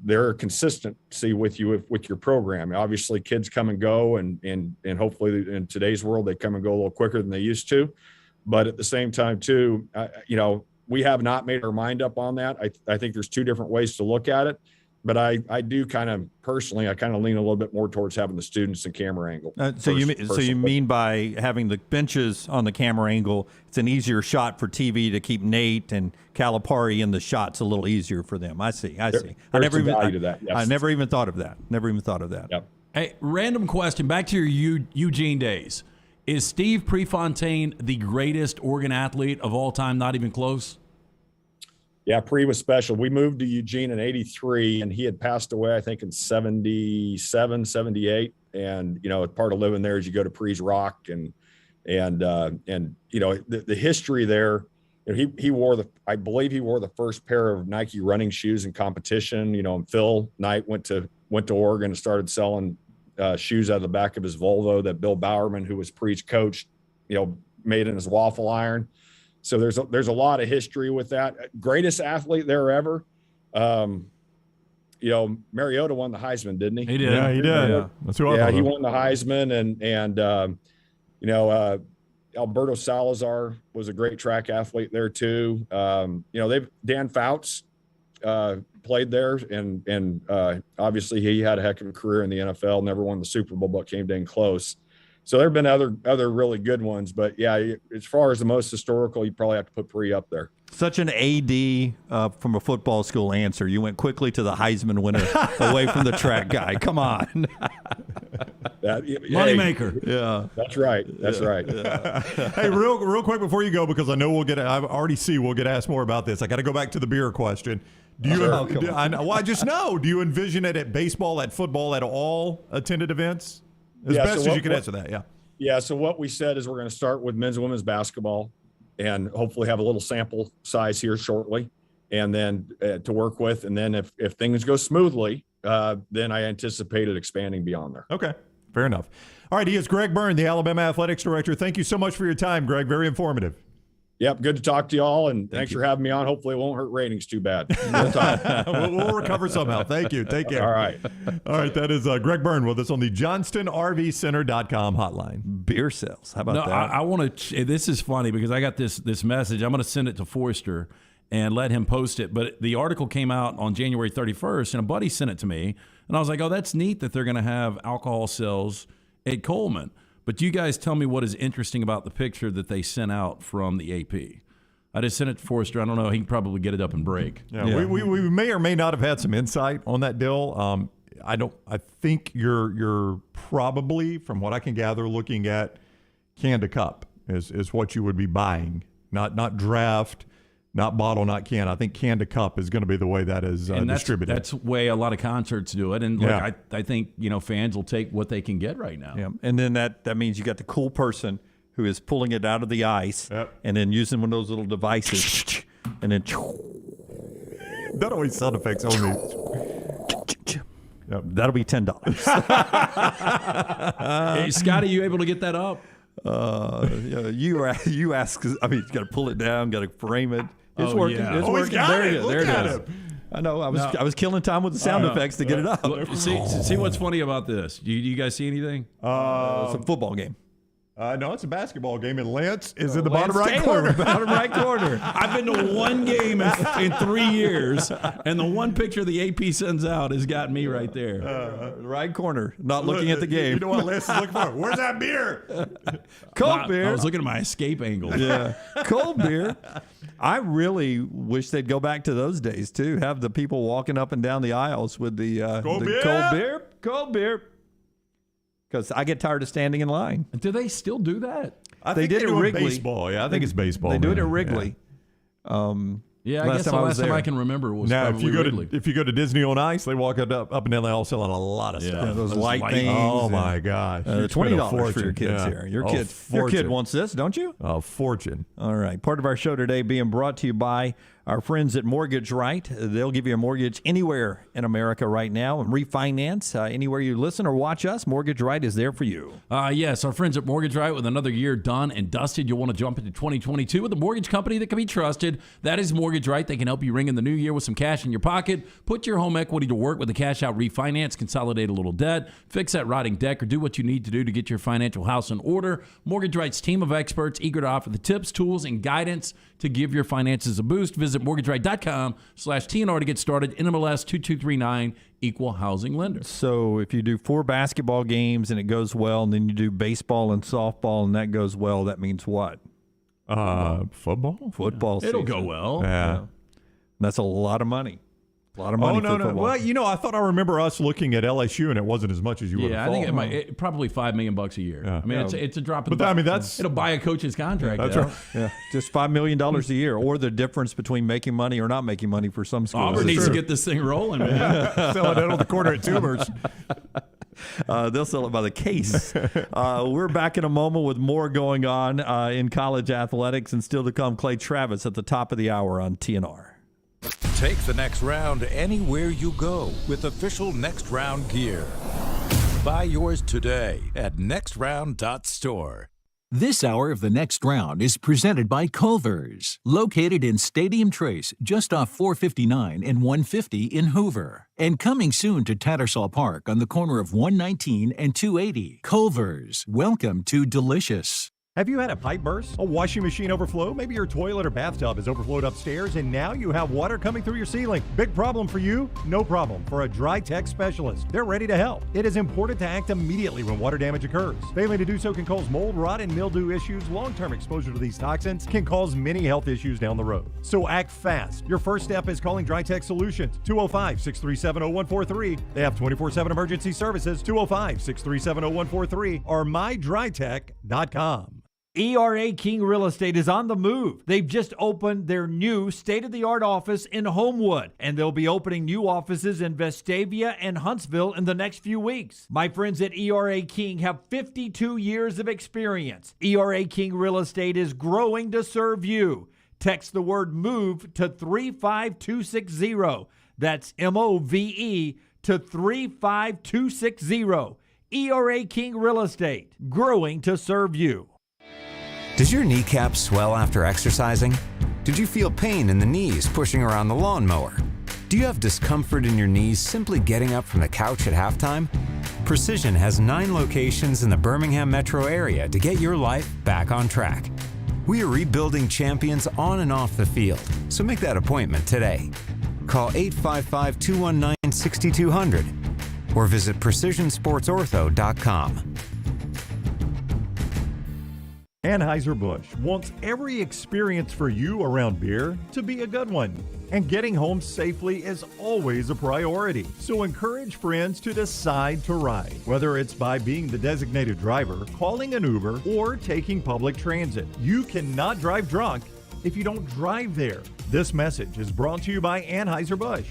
their consistency with you with your program. Obviously kids come and go and hopefully in today's world, they come and go a little quicker than they used to. But at the same time, too, we have not made our mind up on that. I think there's 2 different ways to look at it. But I do kind of personally, I kind of lean a little bit more towards having the students and camera angle. So you mean by having the benches on the camera angle, it's an easier shot for TV to keep Nate and Calipari in the shots a little easier for them. I see. I never even thought of that. Yep. Hey, random question. Back to your Eugene days. Is Steve Prefontaine the greatest Oregon athlete of all time? Not even close? Yeah, Pre was special. We moved to Eugene in 83, and he had passed away, I think, in 77, 78. And, part of living there is you go to Pre's Rock and the history there. I believe he wore the first pair of Nike running shoes in competition. And Phil Knight went to Oregon and started selling shoes out of the back of his Volvo that Bill Bowerman, who was Pre's coach, made in his waffle iron. So there's a lot of history with that. Greatest athlete there ever. Mariota won the Heisman, didn't he? He did. Yeah, he did. Yeah. That's who I Yeah, thought he of. won the Heisman, and Alberto Salazar was a great track athlete there too. Dan Fouts played there, and obviously he had a heck of a career in the NFL. Never won the Super Bowl, but came in close. So there have been other really good ones, but yeah, as far as the most historical, you probably have to put Bree up there. Such an AD from a football school answer. You went quickly to the Heisman winner away from the track guy. Come on. Moneymaker. Yeah. That's right. That's right. Hey, real quick before you go, because I know we'll get asked more about this. I got to go back to the beer question. Do you? I just know. Do you envision it at baseball, at football, at all attended events? As best as you can answer that. Yeah. Yeah. So what we said is we're going to start with men's and women's basketball, and hopefully have a little sample size here shortly, and then to work with. And then if things go smoothly, then I anticipate it expanding beyond there. Okay. Fair enough. All right. He is Greg Byrne, the Alabama Athletics Director. Thank you so much for your time, Greg. Very informative. Yep. Good to talk to y'all, and thanks for having me on. Hopefully it won't hurt ratings too bad. We'll recover somehow. Thank you. Take care. All right. All right. That is Greg Byrne with us on the JohnstonRVCenter.com hotline. Beer sales. How about No, that? I want to. This is funny because I got this message. I'm going to send it to Forrester and let him post it. But the article came out on January 31st, and a buddy sent it to me, and I was like, "Oh, that's neat that they're going to have alcohol sales at Coleman." But you guys tell me what is interesting about the picture that they sent out from the AP. I just sent it to Forrester. I don't know. He can probably get it up and break. Yeah. We may or may not have had some insight on that deal. I think you're probably, from what I can gather, looking at can to cup is what you would be buying, not draft, not bottle, not can. I think can to cup is going to be the way that is distributed. That's the way a lot of concerts do it. And look, I think fans will take what they can get right now. Yeah, and then that means you got the cool person who is pulling it out of the ice and then using one of those little devices, and then that always sound effects on me. That'll be $10. Hey, Scotty, you able to get that up? You ask. I mean, you got to pull it down, got to frame it. It's working. Yeah. It's he's working. got There it. it is. Look There it at is. him. I know. I was killing time with the sound effects to get it up. Look, see what's funny about this? Do you guys see anything? It's a football game. No, it's a basketball game, and Lance is in the bottom Lance right Taylor, corner. bottom right corner. I've been to one game in 3 years, and the one picture the AP sends out has got me right there. Right corner, not looking at the game. You know what Lance is looking for? Where's that beer? Cold beer. I was looking at my escape angle. Yeah, cold beer. I really wish they'd go back to those days too. Have the people walking up and down the aisles with the cold beer. Because I get tired of standing in line. Do they still do that? I They think did they're it doing Wrigley. baseball. Yeah, I think it's baseball. They do it man. at Wrigley. Yeah, I guess the last time I can remember was Now, probably Wrigley. if you go to Disney on Ice, they walk up and down the aisle selling a lot of stuff. Yeah, those light light- things. Oh my gosh! $20 for your kids Yeah. here. Your Oh, kid fortune. wants this, don't you? A fortune. All right. Part of our show today being brought to you by our friends at Mortgage Right. They'll give you a mortgage anywhere in America right now and refinance anywhere you listen or watch us. Mortgage Right is there for you. Yes, our friends at Mortgage Right, with another year done and dusted, you'll want to jump into 2022 with a mortgage company that can be trusted. That is Mortgage Right. They can help you ring in the new year with some cash in your pocket, put your home equity to work with a cash out refinance, consolidate a little debt, fix that rotting deck, or do what you need to do to get your financial house in order. Mortgage Right's team of experts eager to offer the tips, tools, and guidance to give your finances a boost. Visit mortgageright.com/TNR to get started. NMLS 2239, equal housing lender. So if you do 4 basketball games and it goes well, and then you do baseball and softball and that goes well, that means what? Football. Football It'll season. go well. Yeah. That's a lot of money. A lot of money for football. Well, I thought I remember us looking at LSU, and it wasn't as much as you would Yeah, have I thought. think it might probably $5 million a year. Yeah. I mean, it's a drop in the But I mean, bucket. that's it'll buy a coach's contract. that's though. right. Yeah, just $5 million a year, or the difference between making money or not making money for some schools. Auburn needs to true. get this thing rolling, man. selling it on the corner at Tumors. They'll sell it by the case. We're back in a moment with more going on in college athletics, and still to come, Clay Travis at the top of the hour on TNR. Take the next round anywhere you go with official Next Round gear. Buy yours today at nextround.store. This hour of The Next Round is presented by Culver's, located in Stadium Trace, just off 459 and 150 in Hoover. And coming soon to Tattersall Park on the corner of 119 and 280. Culver's, welcome to delicious. Have you had a pipe burst? A washing machine overflow? Maybe your toilet or bathtub has overflowed upstairs and now you have water coming through your ceiling. Big problem for you? No problem for a Dry Tech specialist. They're ready to help. It is important to act immediately when water damage occurs. Failing to do so can cause mold, rot, and mildew issues. Long-term exposure to these toxins can cause many health issues down the road. So act fast. Your first step is calling Dry Tech Solutions, 205-637-0143. They have 24/7 emergency services, 205-637-0143 or mydrytech.com. ERA King Real Estate is on the move. They've just opened their new state-of-the-art office in Homewood, and they'll be opening new offices in Vestavia and Huntsville in the next few weeks. My friends at ERA King have 52 years of experience. ERA King Real Estate is growing to serve you. Text the word MOVE to 35260. That's MOVE to 35260. ERA King Real Estate, growing to serve you. Does your kneecap swell after exercising? Did you feel pain in the knees pushing around the lawnmower? Do you have discomfort in your knees simply getting up from the couch at halftime? Precision has 9 locations in the Birmingham metro area to get your life back on track. We are rebuilding champions on and off the field, so make that appointment today. Call 855-219-6200 or visit precisionsportsortho.com. Anheuser-Busch wants every experience for you around beer to be a good one. And getting home safely is always a priority. So encourage friends to decide to ride, whether it's by being the designated driver, calling an Uber, or taking public transit. You cannot drive drunk if you don't drive there. This message is brought to you by Anheuser-Busch,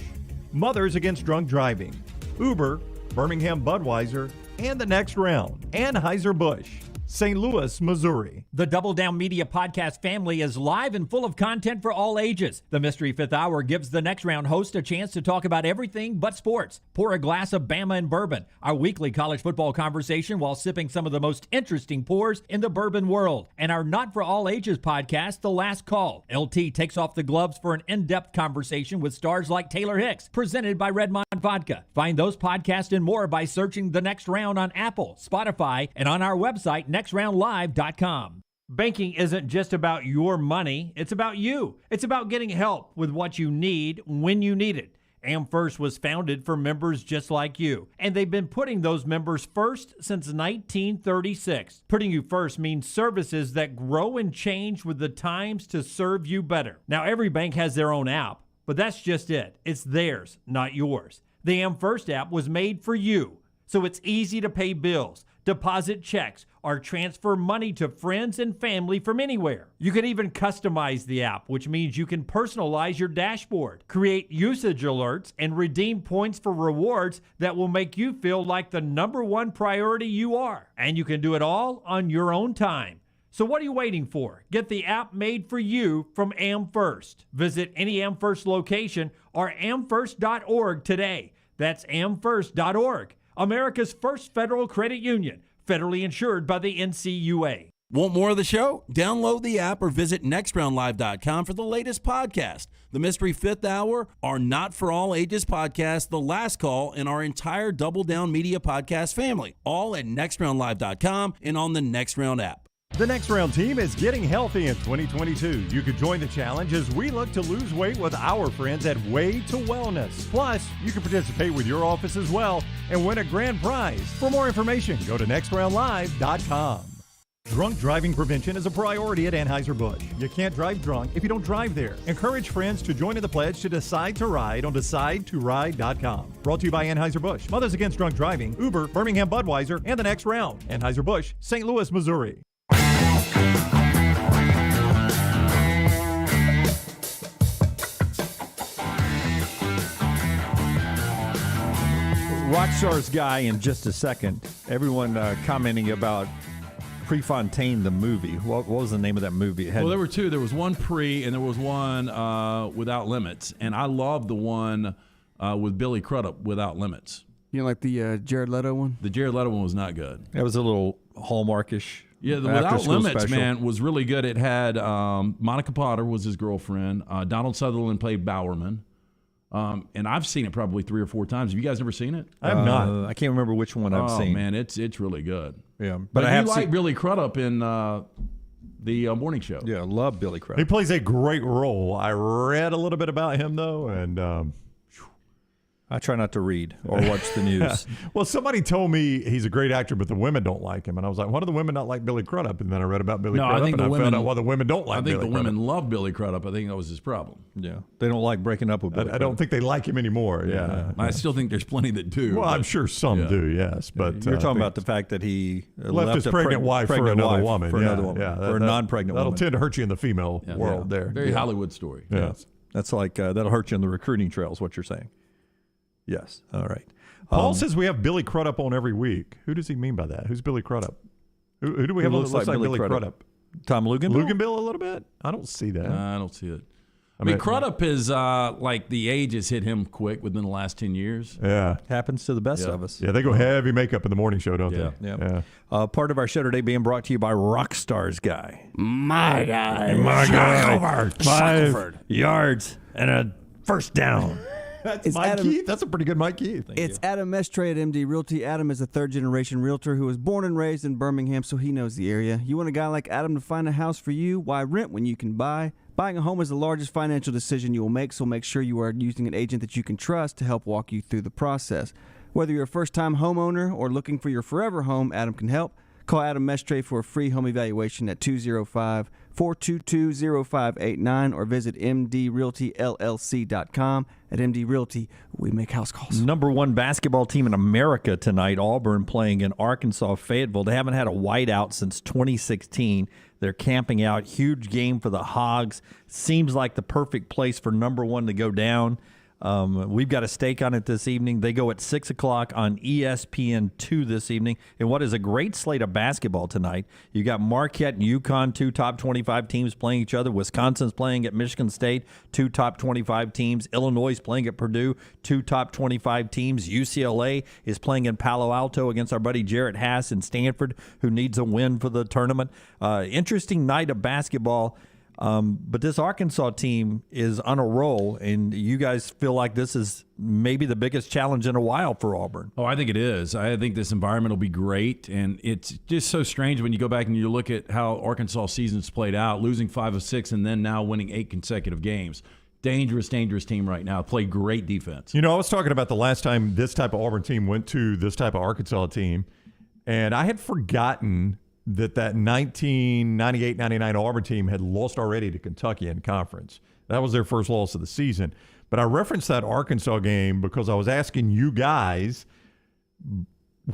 Mothers Against Drunk Driving, Uber, Birmingham Budweiser, and The Next Round. Anheuser-Busch, St. Louis, Missouri. The Double Down Media podcast family is live and full of content for all ages. The Mystery Fifth Hour gives the Next Round host a chance to talk about everything but sports. Pour a glass of Bama and bourbon, our weekly college football conversation while sipping some of the most interesting pours in the bourbon world. And our Not For All Ages podcast, The Last Call. LT takes off the gloves for an in-depth conversation with stars like Taylor Hicks, presented by Redmond Vodka. Find those podcasts and more by searching The Next Round on Apple, Spotify, and on our website, nextroundlive.com. Banking isn't just about your money, it's about you. It's about getting help with what you need when you need it. AmFirst was founded for members just like you, and they've been putting those members first since 1936. Putting you first means services that grow and change with the times to serve you better. Now, every bank has their own app, but that's just it. It's theirs, not yours. The AmFirst app was made for you, so it's easy to pay bills, deposit checks, or transfer money to friends and family from anywhere. You can even customize the app, which means you can personalize your dashboard, create usage alerts, and redeem points for rewards that will make you feel like the #1 priority you are. And you can do it all on your own time. So what are you waiting for? Get the app made for you from AmFirst. Visit any AmFirst location or amfirst.org today. That's amfirst.org. America's first federal credit union, federally insured by the NCUA. Want more of the show? Download the app or visit nextroundlive.com for the latest podcast. The Mystery Fifth Hour, our Not For All Ages podcast, The Last Call, and our entire Double Down Media podcast family, all at nextroundlive.com and on the Next Round app. The Next Round team is getting healthy in 2022. You could join the challenge as we look to lose weight with our friends at Way to Wellness. Plus, you can participate with your office as well and win a grand prize. For more information, go to nextroundlive.com. Drunk driving prevention is a priority at Anheuser-Busch. You can't drive drunk if you don't drive there. Encourage friends to join in the pledge to decide to ride on decidetoride.com. Brought to you by Anheuser-Busch, Mothers Against Drunk Driving, Uber, Birmingham Budweiser, and The Next Round. Anheuser-Busch, St. Louis, Missouri. Rockstars guy in just a second. Everyone commenting about Prefontaine, the movie. What was the name of that movie? Well, there were two. There was one pre, and there was one Without Limits. And I loved the one with Billy Crudup, Without Limits. You know, like the Jared Leto one? The Jared Leto one was not good. That was a little Hallmarkish. Yeah, the after Without school Limits, special. man, was really good. It had Monica Potter was his girlfriend. Donald Sutherland played Bowerman. And I've seen it probably 3 or 4 times. Have you guys ever seen it? I have not. I can't remember which one I've seen. Oh, man, it's really good. Yeah. But I you have like seen. Billy Crudup in the morning show. Yeah, I love Billy He Crudup. plays a great role. I read a little bit about him, though, and I try not to read or watch the news. well, somebody told me he's a great actor, but the women don't like him. And I was like, why do the women not like Billy Crudup? And then I read about Billy No, I Crudup, think and the I found women- out why the women don't like I think Billy the Crudup. women love Billy Crudup. I think that was his problem. Yeah, they don't like breaking up with Billy I don't think they like him anymore. Yeah. I still think there's plenty that do. Well, I'm but- sure some yeah. do, yes. But You're I talking think about the fact that he left his a pregnant wife for pregnant another wife woman. For yeah, another woman. yeah, For a non-pregnant that'll woman. tend to hurt you in the female Yeah. world there. Very Yeah. Hollywood story. Yeah. That's like that'll hurt you in the recruiting trail, is what you're saying. Yes. All right. Paul says we have Billy Crudup on every week. Who does he mean by that? Who's Billy Crudup? Who do we have? Who Looks like Billy Crudup. Tom Luganville? Luganville a little bit. I don't see that. I don't see it. I mean, Crudup is like the age has hit him quick within the last 10 years. Yeah. Happens to the best Yeah. of us. Yeah, they go heavy makeup in the morning show, don't Yeah. they? Yeah. Part of our show today being brought to you by Rockstars Guy. My guy. My guy. 5 yards and a first down. That's It's Mike Adam- Keith. That's a pretty good Mike Keith. It's Adam Mestre at MD Realty. Adam is a third-generation realtor who was born and raised in Birmingham, so he knows the area. You want a guy like Adam to find a house for you? Why rent when you can buy? Buying a home is the largest financial decision you will make, so make sure you are using an agent that you can trust to help walk you through the process. Whether you're a first-time homeowner or looking for your forever home, Adam can help. Call Adam Mestre for a free home evaluation at 205-422-0589 or visit mdrealtyllc.com. At MD Realty, we make house calls. Number 1 basketball team in America tonight, Auburn playing in Arkansas, Fayetteville. They haven't had a whiteout since 2016. They're camping out. Huge game for the Hogs. Seems like the perfect place for number 1 to go down. We've got a stake on it this evening. They go at 6 o'clock on ESPN2 this evening. And what is a great slate of basketball tonight. You got Marquette and UConn, 2 top 25 teams playing each other. Wisconsin's playing at Michigan State, 2 top 25 teams. Illinois is playing at Purdue, 2 top 25 teams. UCLA is playing in Palo Alto against our buddy Jarrett Hass in Stanford, who needs a win for the tournament. Interesting night of basketball. But this Arkansas team is on a roll, and you guys feel like this is maybe the biggest challenge in a while for Auburn. Oh, I think it is. I think this environment will be great, and it's just so strange when you go back and you look at how Arkansas season's played out, losing 5 of 6 and then now winning 8 consecutive games. Dangerous team right now. Play great defense. You know, I was talking about the last time this type of Auburn team went to this type of Arkansas team, and I had forgotten that 1998-99 Auburn team had lost already to Kentucky in conference. That was their first loss of the season. But I referenced that Arkansas game because I was asking you guys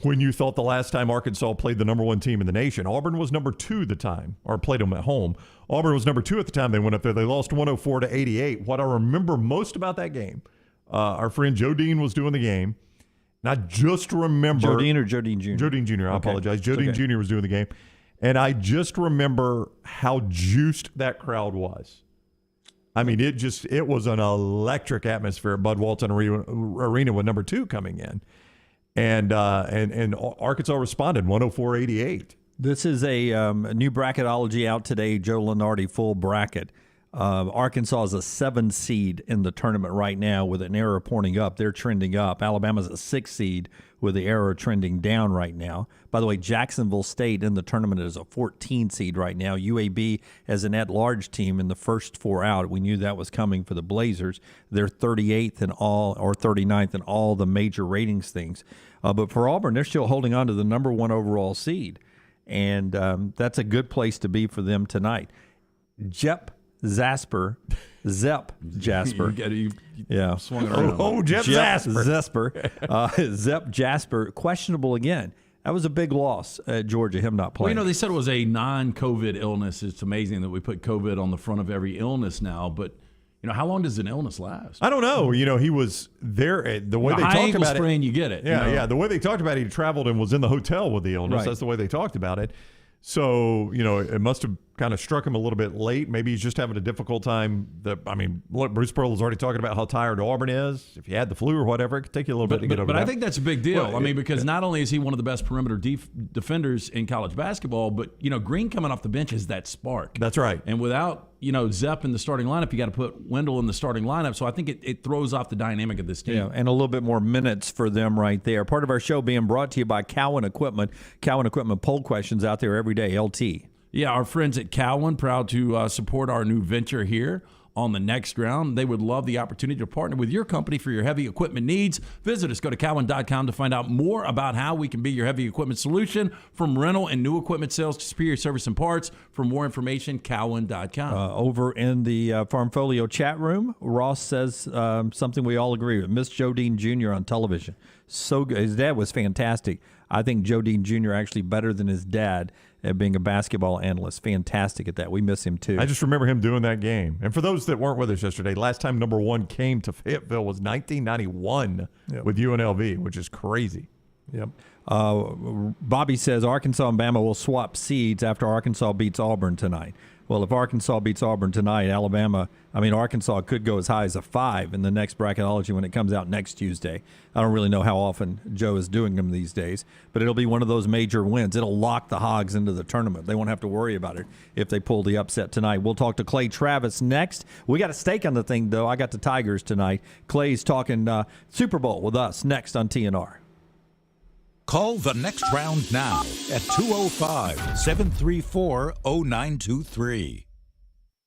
when you thought the last time Arkansas played the number 1 team in the nation. Auburn was number 2 at the time, or played them at home. Auburn was number 2 at the time they went up there. They lost 104-88. What I remember most about that game, our friend Joe Dean was doing the game. And I just remember... Joe Dean or Joe Dean Jr.? Joe Dean Jr., I apologize. Joe Dean okay. Jr. was doing the game. And I just remember how juiced that crowd was. I mean, it was an electric atmosphere at Bud Walton Arena with number 2 coming in. And Arkansas responded 104-88. This is a new bracketology out today, Joe Lenardi, full bracket. Arkansas is a 7 seed in the tournament right now with an arrow pointing up. They're trending up. Alabama's a 6 seed with the arrow trending down right now. By the way, Jacksonville State in the tournament is a 14 seed right now. UAB as an at-large team in the first 4 out. We knew that was coming for the Blazers. They're 38th in all, or 39th in all the major ratings things. But for Auburn, they're still holding on to the number 1 overall seed. And that's a good place to be for them tonight. Zep Jasper. Yeah. Swung it around. Jeff Zasper. Zep Jasper, questionable again. That was a big loss at Georgia, him not Well, playing. they said it was a non-COVID illness. It's amazing that we put COVID on the front of every illness now, but how long does an illness last? I don't know. He was there. The way they high talked ankle about sprain, it. you get it. Yeah. The way they talked about it, he traveled and was in the hotel with the illness. Right. That's the way they talked about it. So, it must have kind of struck him a little bit late. Maybe he's just having a difficult time. Look, Bruce Pearl's already talking about how tired Auburn is. If you had the flu or whatever, it could take you a little bit to get over that. But I think that's a big deal. Because not only is he one of the best perimeter defenders in college basketball, but, Green coming off the bench is that spark. That's right. And without, Zepp in the starting lineup, you got to put Wendell in the starting lineup. So I think it throws off the dynamic of this team. Yeah, and a little bit more minutes for them right there. Part of our show being brought to you by Cowan Equipment. Cowan Equipment poll questions out there every day, LT. Yeah, our friends at Cowan, proud to support our new venture here on the next round. They would love the opportunity to partner with your company for your heavy equipment needs. Visit us. Go to cowan.com to find out more about how we can be your heavy equipment solution, from rental and new equipment sales to superior service and parts. For more information, cowan.com. Over in the Farmfolio chat room, Ross says something we all agree with. Miss Joe Dean Jr. on television. So good. His dad was fantastic. I think Joe Dean Jr. actually better than his dad at being a basketball analyst. Fantastic at that. We miss him too. I just remember him doing that game. And for those that weren't with us yesterday, last time number 1 came to Fayetteville was 1991 with UNLV, which is crazy. Yep. Bobby says Arkansas and Bama will swap seeds after Arkansas beats Auburn tonight. Well, if Arkansas beats Auburn tonight, Arkansas could go as high as a 5 in the next bracketology when it comes out next Tuesday. I don't really know how often Joe is doing them these days, but it'll be one of those major wins. It'll lock the Hogs into the tournament. They won't have to worry about it if they pull the upset tonight. We'll talk to Clay Travis next. We got a stake on the thing, though. I got the Tigers tonight. Clay's talking Super Bowl with us next on TNR. Call the next round now at 205-734-0923.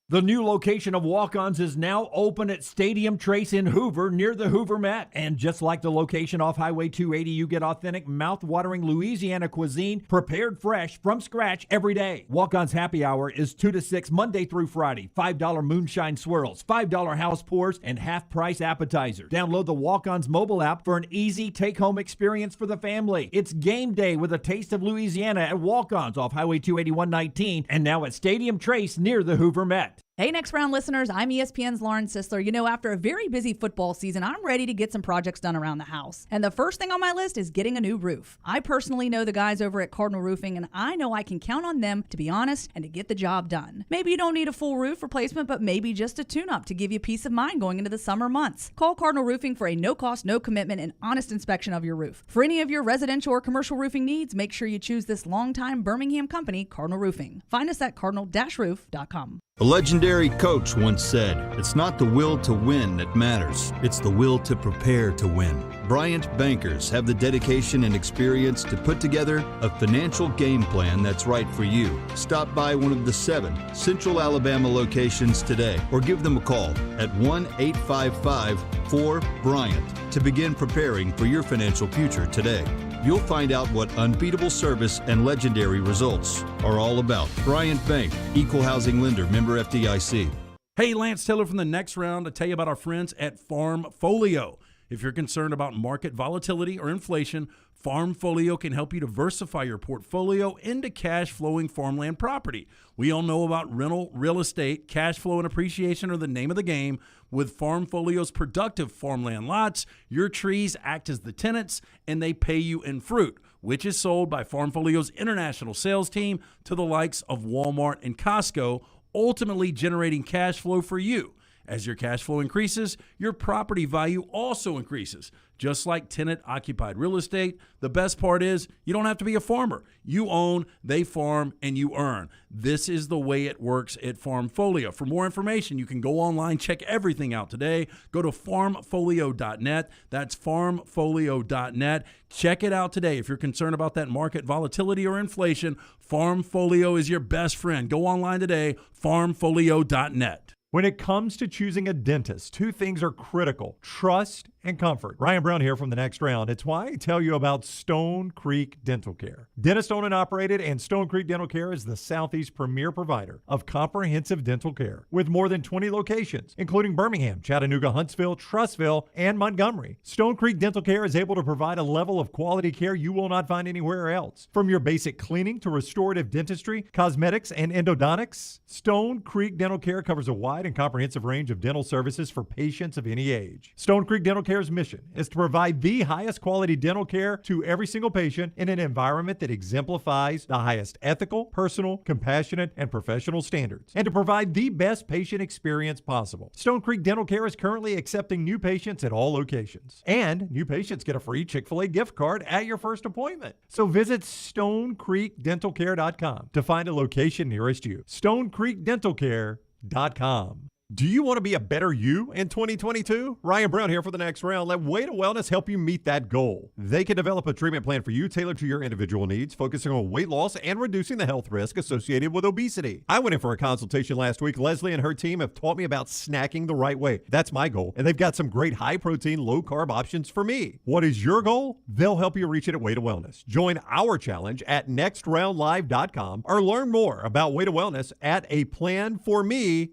The new location of Walk-Ons is now open at Stadium Trace in Hoover, near the Hoover Met. And just like the location off Highway 280, you get authentic, mouth-watering Louisiana cuisine prepared fresh from scratch every day. Walk-Ons Happy Hour is 2 to 6 Monday through Friday. $5 moonshine swirls, $5 house pours, and half-price appetizers. Download the Walk-Ons mobile app for an easy take-home experience for the family. It's game day with a taste of Louisiana at Walk-Ons off Highway 281-19 and now at Stadium Trace near the Hoover Met. Hey, Next Round listeners, I'm ESPN's Lauren Sisler. After a very busy football season, I'm ready to get some projects done around the house. And the first thing on my list is getting a new roof. I personally know the guys over at Cardinal Roofing, and I know I can count on them to be honest and to get the job done. Maybe you don't need a full roof replacement, but maybe just a tune-up to give you peace of mind going into the summer months. Call Cardinal Roofing for a no-cost, no-commitment, and honest inspection of your roof. For any of your residential or commercial roofing needs, make sure you choose this longtime Birmingham company, Cardinal Roofing. Find us at cardinal-roof.com. A legendary coach once said, "It's not the will to win that matters, it's the will to prepare to win." Bryant bankers have the dedication and experience to put together a financial game plan that's right for you. Stop by one of the 7 Central Alabama locations today or give them a call at 1-855-4-BRYANT to begin preparing for your financial future today. You'll find out what unbeatable service and legendary results are all about. Bryant Bank, Equal Housing Lender, member FDIC. Hey, Lance Taylor from the Next Round to tell you about our friends at Farmfolio. If you're concerned about market volatility or inflation, Farmfolio can help you diversify your portfolio into cash-flowing farmland property. We all know about rental real estate. Cash flow and appreciation are the name of the game. With Farmfolio's productive farmland lots, your trees act as the tenants, and they pay you in fruit, which is sold by Farmfolio's international sales team to the likes of Walmart and Costco, ultimately generating cash flow for you. As your cash flow increases, your property value also increases. Just like tenant-occupied real estate, the best part is you don't have to be a farmer. You own, they farm, and you earn. This is the way it works at Farmfolio. For more information, you can go online, check everything out today. Go to farmfolio.net. That's farmfolio.net. Check it out today. If you're concerned about that market volatility or inflation, Farmfolio is your best friend. Go online today, farmfolio.net. When it comes to choosing a dentist, 2 things are critical: trust and comfort. Ryan Brown here from the Next Round. It's why I tell you about Stone Creek Dental Care. Dentist owned and operated, and Stone Creek Dental Care is the Southeast premier provider of comprehensive dental care with more than 20 locations, including Birmingham, Chattanooga, Huntsville, Trussville, and Montgomery. Stone Creek Dental Care is able to provide a level of quality care you will not find anywhere else. From your basic cleaning to restorative dentistry, cosmetics, and endodontics, Stone Creek Dental Care covers a wide and comprehensive range of dental services for patients of any age. Stone Creek Dental Care Care's mission is to provide the highest quality dental care to every single patient in an environment that exemplifies the highest ethical, personal, compassionate, and professional standards, and to provide the best patient experience possible. Stone Creek Dental Care is currently accepting new patients at all locations, and new patients get a free Chick-fil-A gift card at your first appointment. So visit StoneCreekDentalCare.com to find a location nearest you. StoneCreekDentalCare.com. Do you want to be a better you in 2022? Ryan Brown here for the next round. Let Way to Wellness help you meet that goal. They can develop a treatment plan for you tailored to your individual needs, focusing on weight loss and reducing the health risk associated with obesity. I went in for a consultation last week. Leslie and her team have taught me about snacking the right way. That's my goal. And they've got some great high-protein, low-carb options for me. What is your goal? They'll help you reach it at Way to Wellness. Join our challenge at nextroundlive.com or learn more about Way to Wellness at aplanforme.com.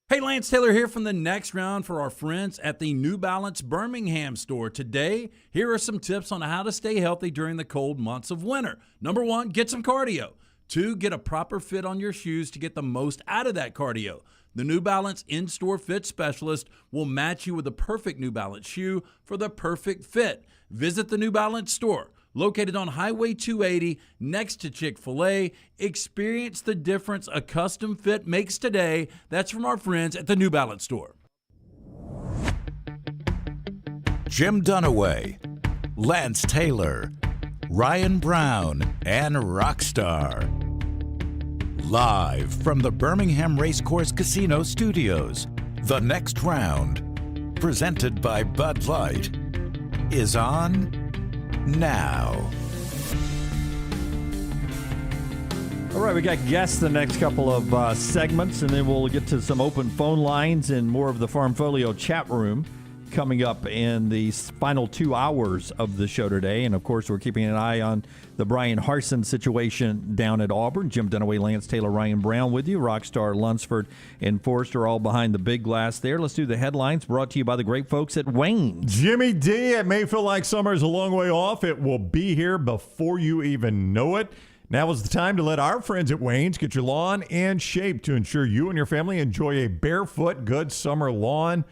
Hey, Lance Taylor here from the next round for our friends at the New Balance Birmingham store. Today, here are some tips on how to stay healthy during the cold months of winter. Number 1, get some cardio. 2, get a proper fit on your shoes to get the most out of that cardio. The New Balance in-store fit specialist will match you with the perfect New Balance shoe for the perfect fit. Visit the New Balance store, located on Highway 280 next to Chick-fil-A. Experience the difference a custom fit makes today. That's from our friends at the New Balance store. Jim Dunaway, Lance Taylor, Ryan Brown, and Rockstar. Live from the Birmingham Racecourse Casino Studios, the next round, presented by Bud Light, is on now. All right, we got guests the next couple of segments, and then we'll get to some open phone lines and more of the Farmfolio chat room coming up in the final 2 hours of the show today. And, of course, we're keeping an eye on the Brian Harsin situation down at Auburn. Jim Dunaway, Lance Taylor, Ryan Brown with you. Rockstar, Lunsford, and Forrester all behind the big glass there. Let's do the headlines brought to you by the great folks at Wayne's. Jimmy D, it may feel like summer's a long way off. It will be here before you even know it. Now is the time to let our friends at Wayne's get your lawn in shape to ensure you and your family enjoy a barefoot, good summer lawn.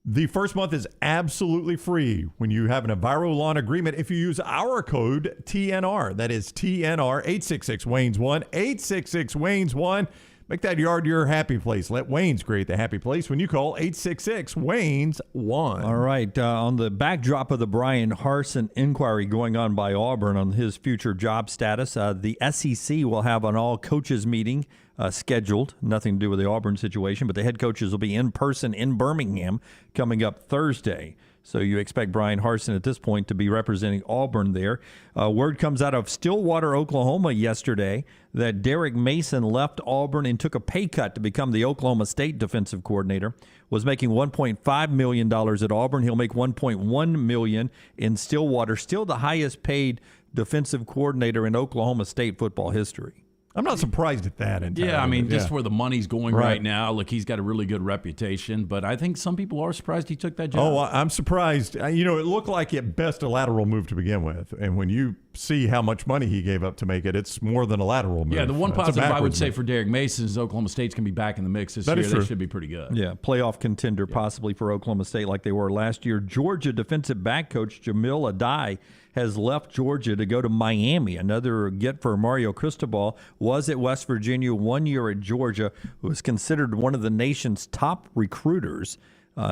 The first month is absolutely free when you have an Enviro Lawn agreement if you use our code TNR. That is TNR, 866-WAYNES-1, 866-WAYNES-1. Make that yard your happy place. Let Wayne's create the happy place when you call 866-WAYNES-1. All right. On the backdrop of the Brian Harsin inquiry going on by Auburn on his future job status, the SEC will have an all-coaches meeting scheduled. Nothing to do with the Auburn situation, but the head coaches will be in person in Birmingham coming up Thursday. So you expect Brian Harsin at this point to be representing Auburn there. Word comes out of Stillwater, Oklahoma yesterday that Derek Mason left Auburn and took a pay cut to become the Oklahoma State defensive coordinator. Was making $1.5 million at Auburn. He'll make $1.1 million in Stillwater. Still the highest paid defensive coordinator in Oklahoma State football history. I'm not surprised at that. Yeah, I mean, just where the money's going right now. Look, he's got a really good reputation, but I think some people are surprised he took that job. Oh, I'm surprised. It looked like at best a lateral move to begin with. And when you see how much money he gave up to make it, it's more than a lateral move. Yeah, the one positive I would say for Derek Mason is Oklahoma State's going to be back in the mix this year. They should be pretty good. Yeah, playoff contender possibly for Oklahoma State like they were last year. Georgia defensive back coach Jamil Adai has left Georgia to go to Miami. Another get for Mario Cristobal. Was at West Virginia, 1 year at Georgia, who was considered one of the nation's top recruiters.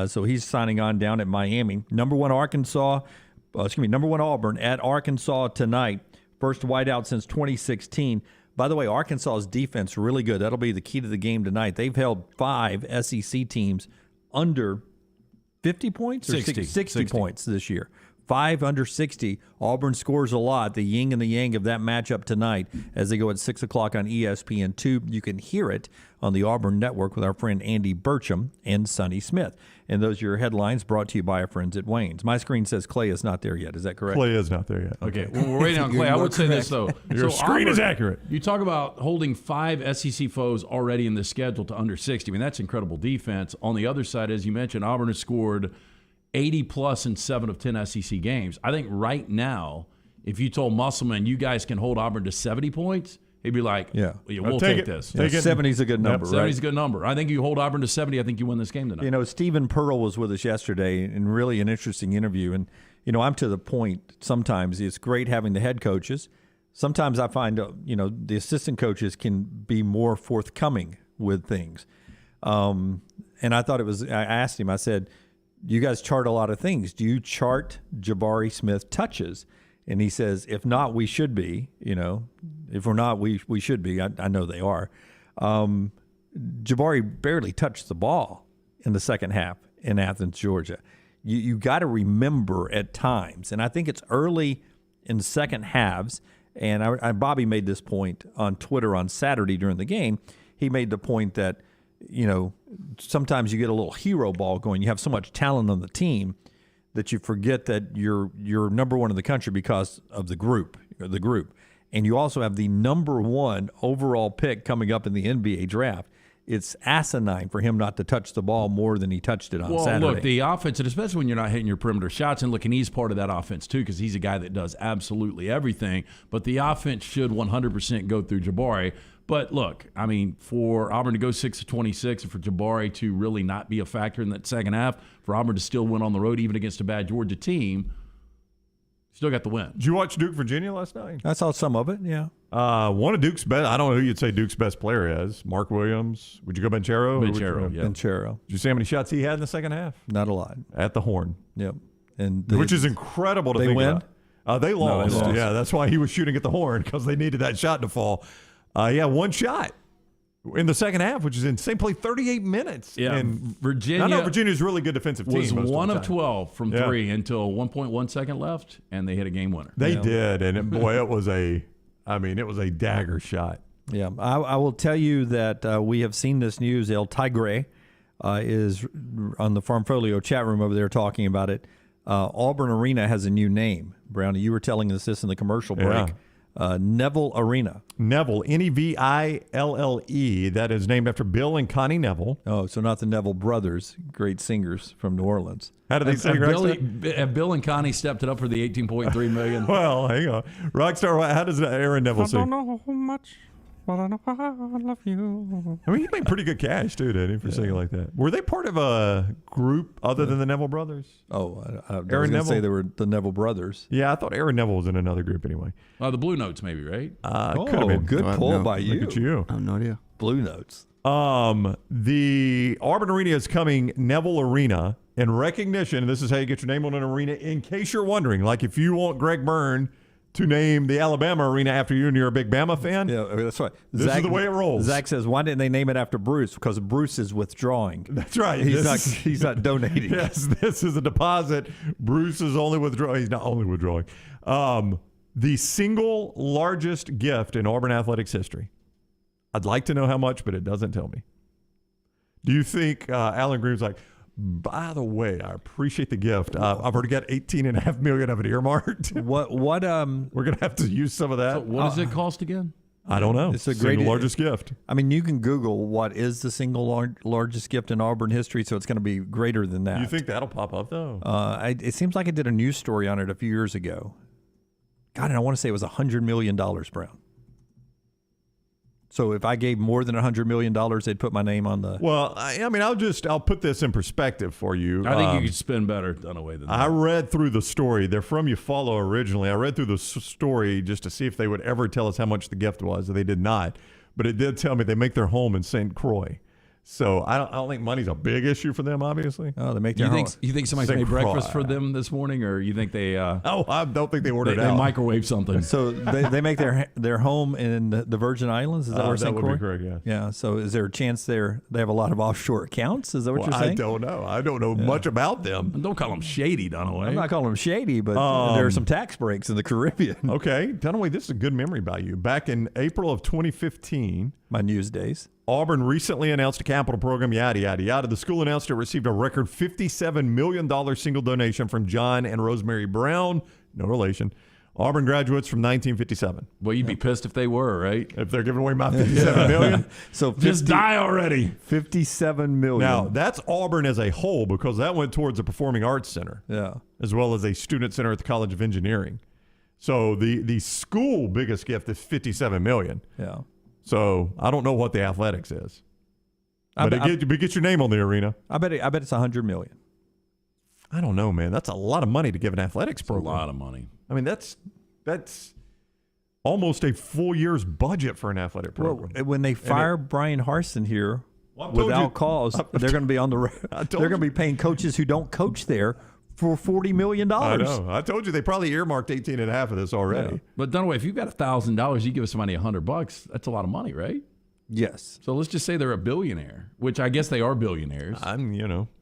So he's signing on down at Miami. Number one Auburn at Arkansas tonight. First whiteout since 2016. By the way, Arkansas's defense really good. That'll be the key to the game tonight. They've held 5 SEC teams under 50 points or 60 points this year. 5 under 60. Auburn scores a lot. The yin and the yang of that matchup tonight as they go at 6 o'clock on ESPN2. You can hear it on the Auburn Network with our friend Andy Burcham and Sonny Smith. And those are your headlines brought to you by our friends at Wayne's. My screen says Clay is not there yet. Is that correct? Clay is not there yet. Okay. Well, we're waiting on Clay. I would say this, though. Your screen is accurate. You talk about holding 5 SEC foes already in the schedule to under 60. I mean, that's incredible defense. On the other side, as you mentioned, Auburn has scored 80-plus in 7 of 10 SEC games. I think right now, if you told Musselman you guys can hold Auburn to 70 points, he'd be like, Yeah. we'll take this. Yeah, 70's a good number, right? 70's a good number. I think you hold Auburn to 70, I think you win this game tonight. You know, Stephen Pearl was with us yesterday in really an interesting interview. And, you know, I'm to the point sometimes it's great having the head coaches. Sometimes I find, you know, the assistant coaches can be more forthcoming with things. And I thought I asked him, I said, you guys chart a lot of things. Do you chart Jabari Smith touches? And he says, if not, we should be. You know, if we're not, we should be. I know they are. Jabari barely touched the ball in the second half in Athens, Georgia. You got to remember at times, and I think it's early in the second halves, and Bobby made this point on Twitter on Saturday during the game. He made the point that, you know, sometimes you get a little hero ball going. You have so much talent on the team that you forget that you're number one in the country because of the group. And you also have the number one overall pick coming up in the NBA draft. It's asinine for him not to touch the ball more than he touched it on Saturday. Look, the offense, and especially when you're not hitting your perimeter shots, and look, and he's part of that offense too because he's a guy that does absolutely everything, but the offense should 100% go through Jabari. But look, I mean, for Auburn to go 6 of 26 and for Jabari to really not be a factor in that second half, for Auburn to still win on the road even against a bad Georgia team, still got the win. Did you watch Duke, Virginia last night? I saw some of it, yeah. One of Duke's best, I don't know who you'd say Duke's best player is. Mark Williams. Would you go Banchero? Banchero. Did you see how many shots he had in the second half? Not a lot. At the horn. Yep. And which is incredible to think about. They lost. Yeah, that's why he was shooting at the horn because they needed that shot to fall. One shot in the second half, which is insane. Played 38 minutes. Yeah, and Virginia. I know Virginia's a really good defensive team. Was 1 of 12 12 from three until 1.1 second left, and they hit a game winner. They did, and boy, it was a dagger shot. Yeah, I will tell you that we have seen this news. El Tigre is on the Farmfolio chat room over there talking about it. Auburn Arena has a new name. Brownie, you were telling us this in the commercial break. Yeah. Neville Arena. Neville, Neville. That is named after Bill and Connie Neville. Oh, so not the Neville brothers, great singers from New Orleans. How do they sing? Have Bill and Connie stepped it up for the $18.3 million? Well, hang on. Rockstar, how does Aaron Neville sing? I don't know how much, but I know I love you. I mean, he made pretty good cash, too, didn't he, for singing like that? Were they part of a group other than the Neville brothers? Oh, I was going to say they were the Neville brothers. Yeah, I thought Aaron Neville was in another group anyway. The Blue Notes maybe, right? Could have been. Good pull by you. Look at you. I have no idea. Blue Notes. The Auburn Arena is coming Neville Arena in recognition, and this is how you get your name on an arena, in case you're wondering, like if you want Greg Byrne to name the Alabama Arena after you and you're a big Bama fan. Yeah, that's right. This is the way it rolls. Zach says, why didn't they name it after Bruce? Because Bruce is withdrawing. That's right. He's not donating. Yes, this is a deposit. Bruce is only withdrawing. He's not only withdrawing. The single largest gift in Auburn athletics history. I'd like to know how much, but it doesn't tell me. Do you think Alan Green's like, by the way, I appreciate the gift. I've already got $18.5 million of it earmarked. What? We're gonna have to use some of that. So what does it cost again? I don't know. It's a single largest gift. I mean, you can Google what is the single largest gift in Auburn history, so it's going to be greater than that. You think that'll pop up though? It seems like I did a news story on it a few years ago. God, and I want to say it was $100 million, Brown. So if I gave more than $100 million, they'd put my name on the... Well, I mean, I'll put this in perspective for you. I think you could spend better Dunaway than that. I read through the story. They're from UFollow originally. I read through the story just to see if they would ever tell us how much the gift was. They did not. But it did tell me they make their home in St. Croix. So I don't think money's a big issue for them, obviously. Oh, they make their home. You think somebody's made breakfast for them this morning, or you think they... I don't think they ordered They microwave something. So they make their home in the Virgin Islands? Is that where St. Croix? That would be correct, yes. Yeah, so is there a chance they have a lot of offshore accounts? Is that what you're saying? I don't know. I don't know much about them. Don't call them shady, Dunaway. I'm not calling them shady, but there are some tax breaks in the Caribbean. Okay. Dunaway, this is a good memory by you. Back in April of 2015... My news days. Auburn recently announced a capital program, yada, yada, yada. The school announced it received a record $57 million single donation from John and Rosemary Brown, no relation, Auburn graduates from 1957. Well, you'd be pissed if they were, right? If they're giving away my $57 million. So just die already. $57 million. Now, that's Auburn as a whole because that went towards a performing arts center. Yeah. As well as a student center at the College of Engineering. So the school biggest gift is $57 million. Yeah. So I don't know what the athletics is. But it gets your name on the arena. I bet it's $100 million. I don't know, man. That's a lot of money to give an athletics program. A lot of money. I mean, that's almost a full year's budget for an athletic program. Well, when they fire Brian Harsin here without cause, they're going to be on the road. They're going to be paying coaches who don't coach there for $40 million. I know. I told you they probably earmarked 18.5 of this already. Yeah. But Dunaway, if you've got $1,000, you give somebody $100. That's a lot of money, right? Yes. So let's just say they're a billionaire, which I guess they are billionaires. They're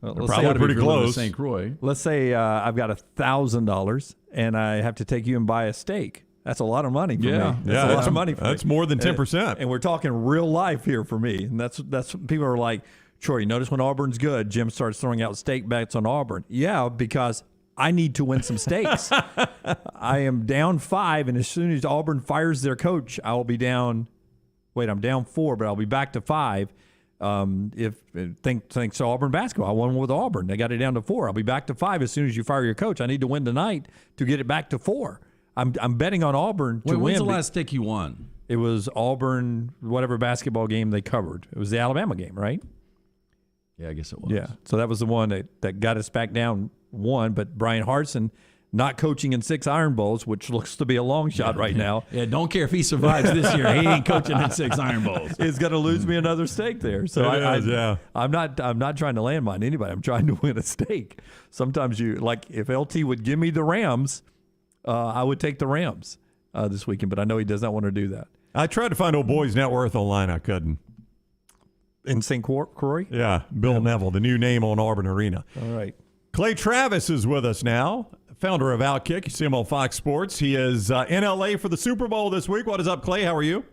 let's probably pretty close. St. Croix. Let's say I've got $1,000 and I have to take you and buy a steak. That's a lot of money for me. That's a lot of money for me. That's more than 10%. And we're talking real life here for me. And that's people are like, Troy, notice when Auburn's good, Jim starts throwing out steak bets on Auburn. Yeah, because I need to win some steaks. I am down 5, and as soon as Auburn fires their coach, I will be down. Wait, I'm down 4, but I'll be back to 5. Thanks to Auburn basketball, I won with Auburn. They got it down to 4. I'll be back to 5 as soon as you fire your coach. I need to win tonight to get it back to 4. I'm betting on Auburn to win. When's the last steak you won? It was Auburn, whatever basketball game they covered. It was the Alabama game, right? Yeah, I guess it was. Yeah, so that was the one that got us back down 1. But Brian Harsin not coaching in 6 Iron Bowls, which looks to be a long shot right now. Yeah, don't care if he survives this year. He ain't coaching in 6 Iron Bowls. Is going to lose me another steak there. So I'm not trying to landmine anybody. I'm trying to win a steak. Sometimes if LT would give me the Rams, I would take the Rams this weekend, but I know he does not want to do that. I tried to find old boy's net worth online. I couldn't. In St. Croix? Yeah, Bill Neville, the new name on Auburn Arena. All right. Clay Travis is with us now, founder of Outkick. You see him on Fox Sports. He is in L.A. for the Super Bowl this week. What is up, Clay? How are you?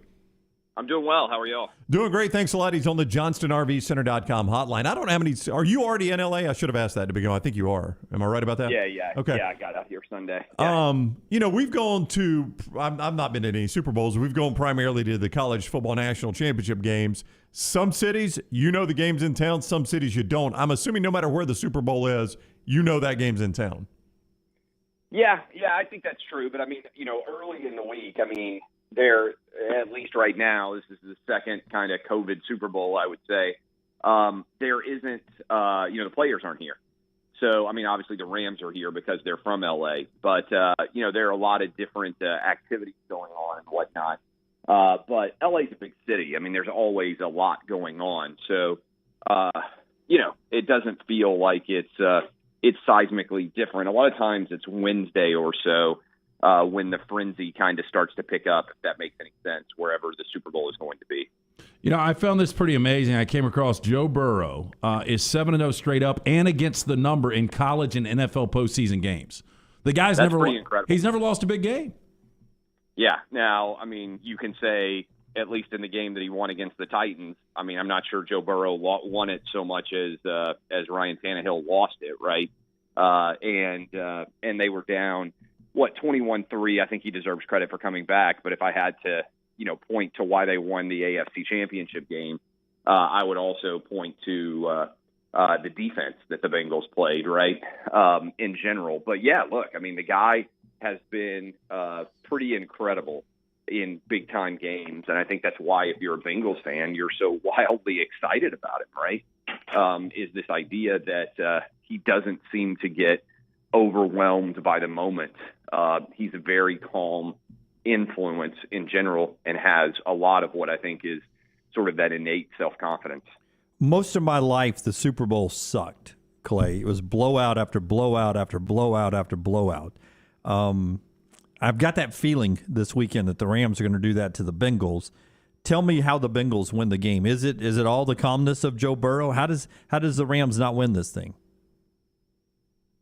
I'm doing well. How are y'all? Doing great. Thanks a lot. He's on the JohnstonRVCenter.com hotline. I don't know how many. Are you already in L.A.? I should have asked that to begin with. I think you are. Am I right about that? Yeah. Okay. Yeah, I got out here Sunday. Yeah. We've gone to. I've not been to any Super Bowls. We've gone primarily to the College Football National Championship games. Some cities, the game's in town. Some cities, you don't. I'm assuming no matter where the Super Bowl is, that game's in town. Yeah, I think that's true. But, early in the week, there, at least right now, this is the second kind of COVID Super Bowl, I would say. There isn't, the players aren't here. So, obviously the Rams are here because they're from L.A. But, there are a lot of different activities going on and whatnot. But LA's a big city. There's always a lot going on. So, it doesn't feel like it's seismically different. A lot of times it's Wednesday or so when the frenzy kind of starts to pick up, if that makes any sense, wherever the Super Bowl is going to be. I found this pretty amazing. I came across Joe Burrow is 7-0 straight up and against the number in college and NFL postseason games. The guy's pretty incredible. He's never lost a big game. Yeah. Now, you can say, at least in the game that he won against the Titans, I'm not sure Joe Burrow won it so much as Ryan Tannehill lost it, right? And they were down, 21-3. I think he deserves credit for coming back. But if I had to, point to why they won the AFC Championship game, I would also point to the defense that the Bengals played, right, in general. But, yeah, look, the guy has been pretty incredible in big-time games, and I think that's why, if you're a Bengals fan, you're so wildly excited about him, right, is this idea that he doesn't seem to get overwhelmed by the moment. He's a very calm influence in general and has a lot of what I think is sort of that innate self-confidence. Most of my life, the Super Bowl sucked, Clay. It was blowout after blowout after blowout after blowout. I've got that feeling this weekend that the Rams are going to do that to the Bengals. Tell me how the Bengals win the game. Is it all the calmness of Joe Burrow? How does the Rams not win this thing?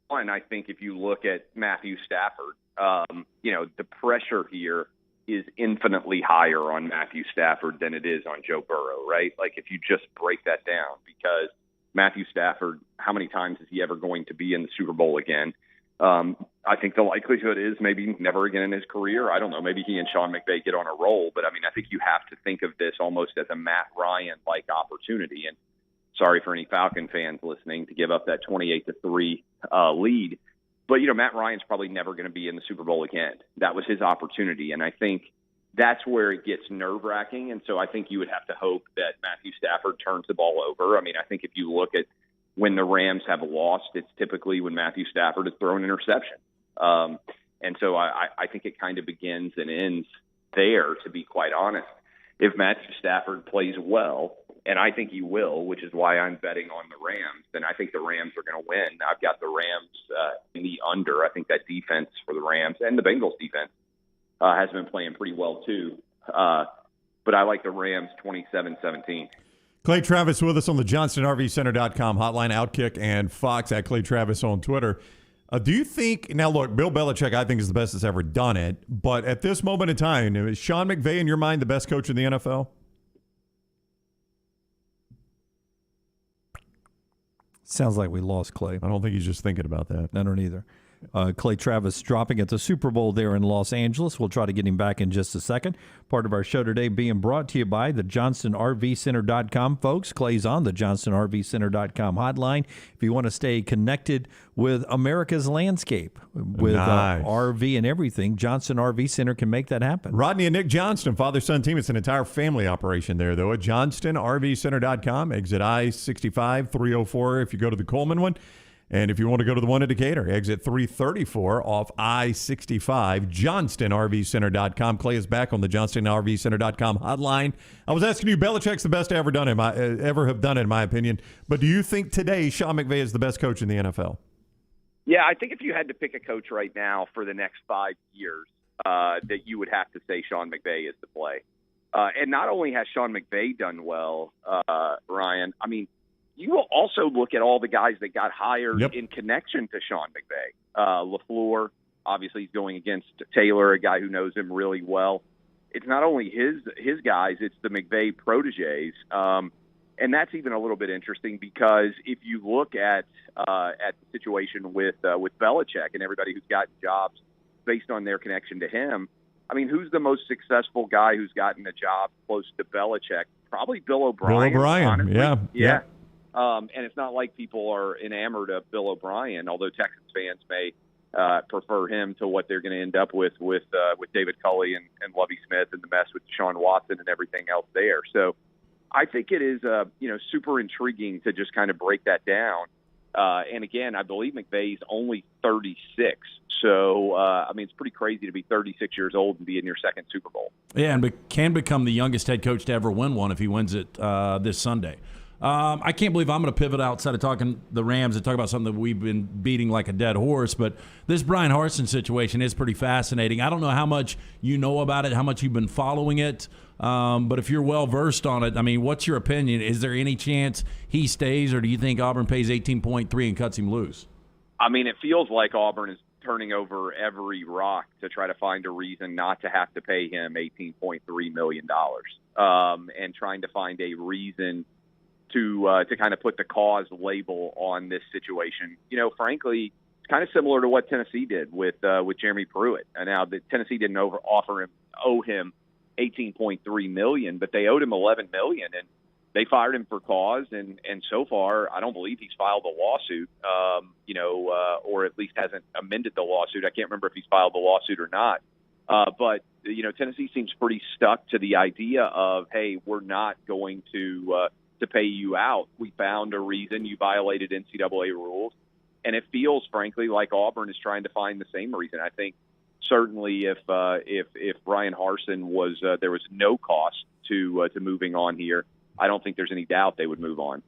And I think if you look at Matthew Stafford, the pressure here is infinitely higher on Matthew Stafford than it is on Joe Burrow, right? Like if you just break that down, because Matthew Stafford, how many times is he ever going to be in the Super Bowl again? I think the likelihood is maybe never again in his career. I don't know. Maybe he and Sean McVay get on a roll. But, I think you have to think of this almost as a Matt Ryan-like opportunity. And sorry for any Falcon fans listening to give up that 28-3 lead. But, Matt Ryan's probably never going to be in the Super Bowl again. That was his opportunity. And I think that's where it gets nerve-wracking. And so I think you would have to hope that Matthew Stafford turns the ball over. I mean, I think if you look at when the Rams have lost, it's typically when Matthew Stafford has thrown an interception. And so I think it kind of begins and ends there, to be quite honest. If Matthew Stafford plays well, and I think he will, which is why I'm betting on the Rams, then I think the Rams are going to win. I've got the Rams in the under. I think that defense for the Rams and the Bengals defense has been playing pretty well too. But I like the Rams 27-17. Clay Travis with us on the JohnstonRVCenter.com hotline, Outkick, and Fox at Clay Travis on Twitter. Do you think, now look, Bill Belichick I think is the best that's ever done it, but at this moment in time, is Sean McVay in your mind the best coach in the NFL? Sounds like we lost Clay. I don't think he's just thinking about that. I don't either. Clay Travis dropping at the Super Bowl there in Los Angeles. We'll try to get him back in just a second. Part of our show today being brought to you by the JohnstonRVCenter.com folks. Clay's on the JohnstonRVCenter.com hotline. If you want to stay connected with America's landscape, with Nice. RV and everything, Johnston RV Center can make that happen. Rodney and Nick Johnston, father-son team. It's an entire family operation there, though, at JohnstonRVCenter.com. Exit I-65, 304 if you go to the Coleman one. And if you want to go to the one in Decatur, exit 334 off I-65, JohnstonRVCenter.com. Clay is back on the JohnstonRVCenter.com hotline. I was asking you, Belichick's the best to ever have done it, in my opinion. But do you think today Sean McVay is the best coach in the NFL? Yeah, I think if you had to pick a coach right now for the next 5 years, that you would have to say Sean McVay is the play. And not only has Sean McVay done well, Ryan, I mean, you will also look at all the guys that got hired in connection to Sean McVay. LaFleur, obviously he's going against Taylor, a guy who knows him really well. It's not only his guys, it's the McVay proteges. And that's even a little bit interesting because if you look at the situation with Belichick and everybody who's gotten jobs based on their connection to him, I mean, who's the most successful guy who's gotten a job close to Belichick? Probably Bill O'Brien. Bill O'Brien, honestly. yeah. And it's not like people are enamored of Bill O'Brien, although Texans fans may prefer him to what they're going to end up with David Culley and Lovie Smith and the mess with Deshaun Watson and everything else there. So I think it is super intriguing to just kind of break that down. And again, I believe McVay's only 36. So, I mean, it's pretty crazy to be 36 years old and be in your second Super Bowl. Yeah, and can become the youngest head coach to ever win one if he wins it this Sunday. I can't believe I'm going to pivot outside of talking the Rams and talk about something that we've been beating like a dead horse, but this Brian Harsin situation is pretty fascinating. I don't know how much you know about it, how much you've been following it, but if you're well-versed on it, I mean, what's your opinion? Is there any chance he stays, or do you think Auburn pays $18.3 and cuts him loose? I mean, it feels like Auburn is turning over every rock to try to find a reason not to have to pay him $18.3 million and trying to find a reason to kind of put the cause label on this situation. You know, frankly, it's kind of similar to what Tennessee did with Jeremy Pruitt. And now the Tennessee didn't owe him $18.3 million, but they owed him $11 million, and they fired him for cause. And so far, I don't believe he's filed a lawsuit, or at least hasn't amended the lawsuit. I can't remember if he's filed the lawsuit or not. But Tennessee seems pretty stuck to the idea of, hey, we're not going to pay you out. We found a reason you violated NCAA rules. And it feels, frankly, like Auburn is trying to find the same reason. I think certainly if Brian Harsin was there was no cost to moving on here, I don't think there's any doubt they would move on.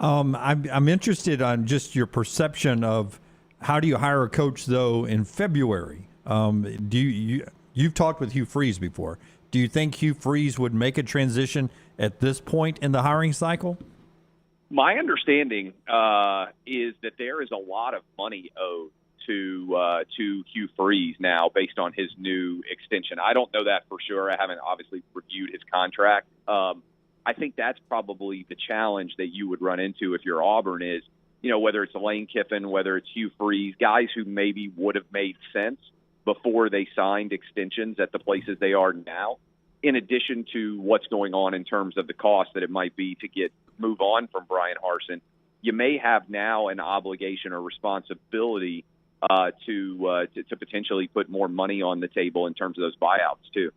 I'm interested on just your perception of how do you hire a coach, though, in February? You've talked with Hugh Freeze before. Do you think Hugh Freeze would make a transition at this point in the hiring cycle? My understanding is that there is a lot of money owed to Hugh Freeze now based on his new extension. I don't know that for sure. I haven't obviously reviewed his contract. I think that's probably the challenge that you would run into if you're Auburn is, whether it's Lane Kiffin, whether it's Hugh Freeze, guys who maybe would have made sense before they signed extensions at the places they are now, in addition to what's going on in terms of the cost that it might be to move on from Brian Harsin. You may have now an obligation or responsibility to potentially put more money on the table in terms of those buyouts too.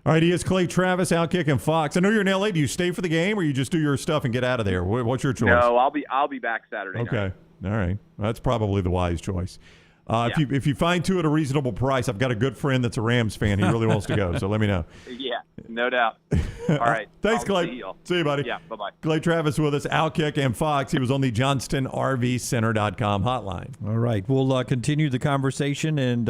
All right, he is Clay Travis, Outkick, and Fox. I know you're in L.A. Do you stay for the game, or you just do your stuff and get out of there? What's your choice? No, I'll be back Saturday night. Okay, all right. Well, that's probably the wise choice. If you find two at a reasonable price, I've got a good friend that's a Rams fan. He really wants to go, so let me know. Yeah, no doubt. All right. Thanks, Clay. See you, buddy. Yeah, bye-bye. Clay Travis with us, Outkick and Fox. He was on the JohnstonRVCenter.com hotline. All right, we'll continue the conversation and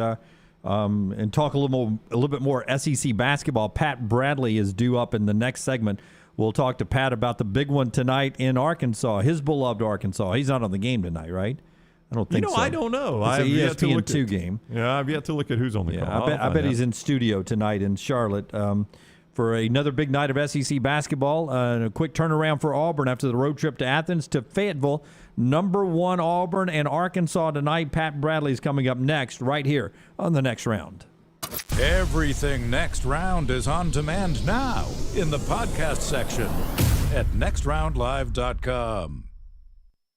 talk a little bit more SEC basketball. Pat Bradley is due up in the next segment. We'll talk to Pat about the big one tonight in Arkansas, his beloved Arkansas. He's not on the game tonight, right? I don't think so. I don't know. It's an ESPN2 game. Yeah, I've yet to look at who's on the call. I bet he's in studio tonight in Charlotte for another big night of SEC basketball. A quick turnaround for Auburn after the road trip to Athens to Fayetteville. Number 1 Auburn and Arkansas tonight. Pat Bradley's coming up next right here on The Next Round. Everything Next Round is on demand now in the podcast section at nextroundlive.com.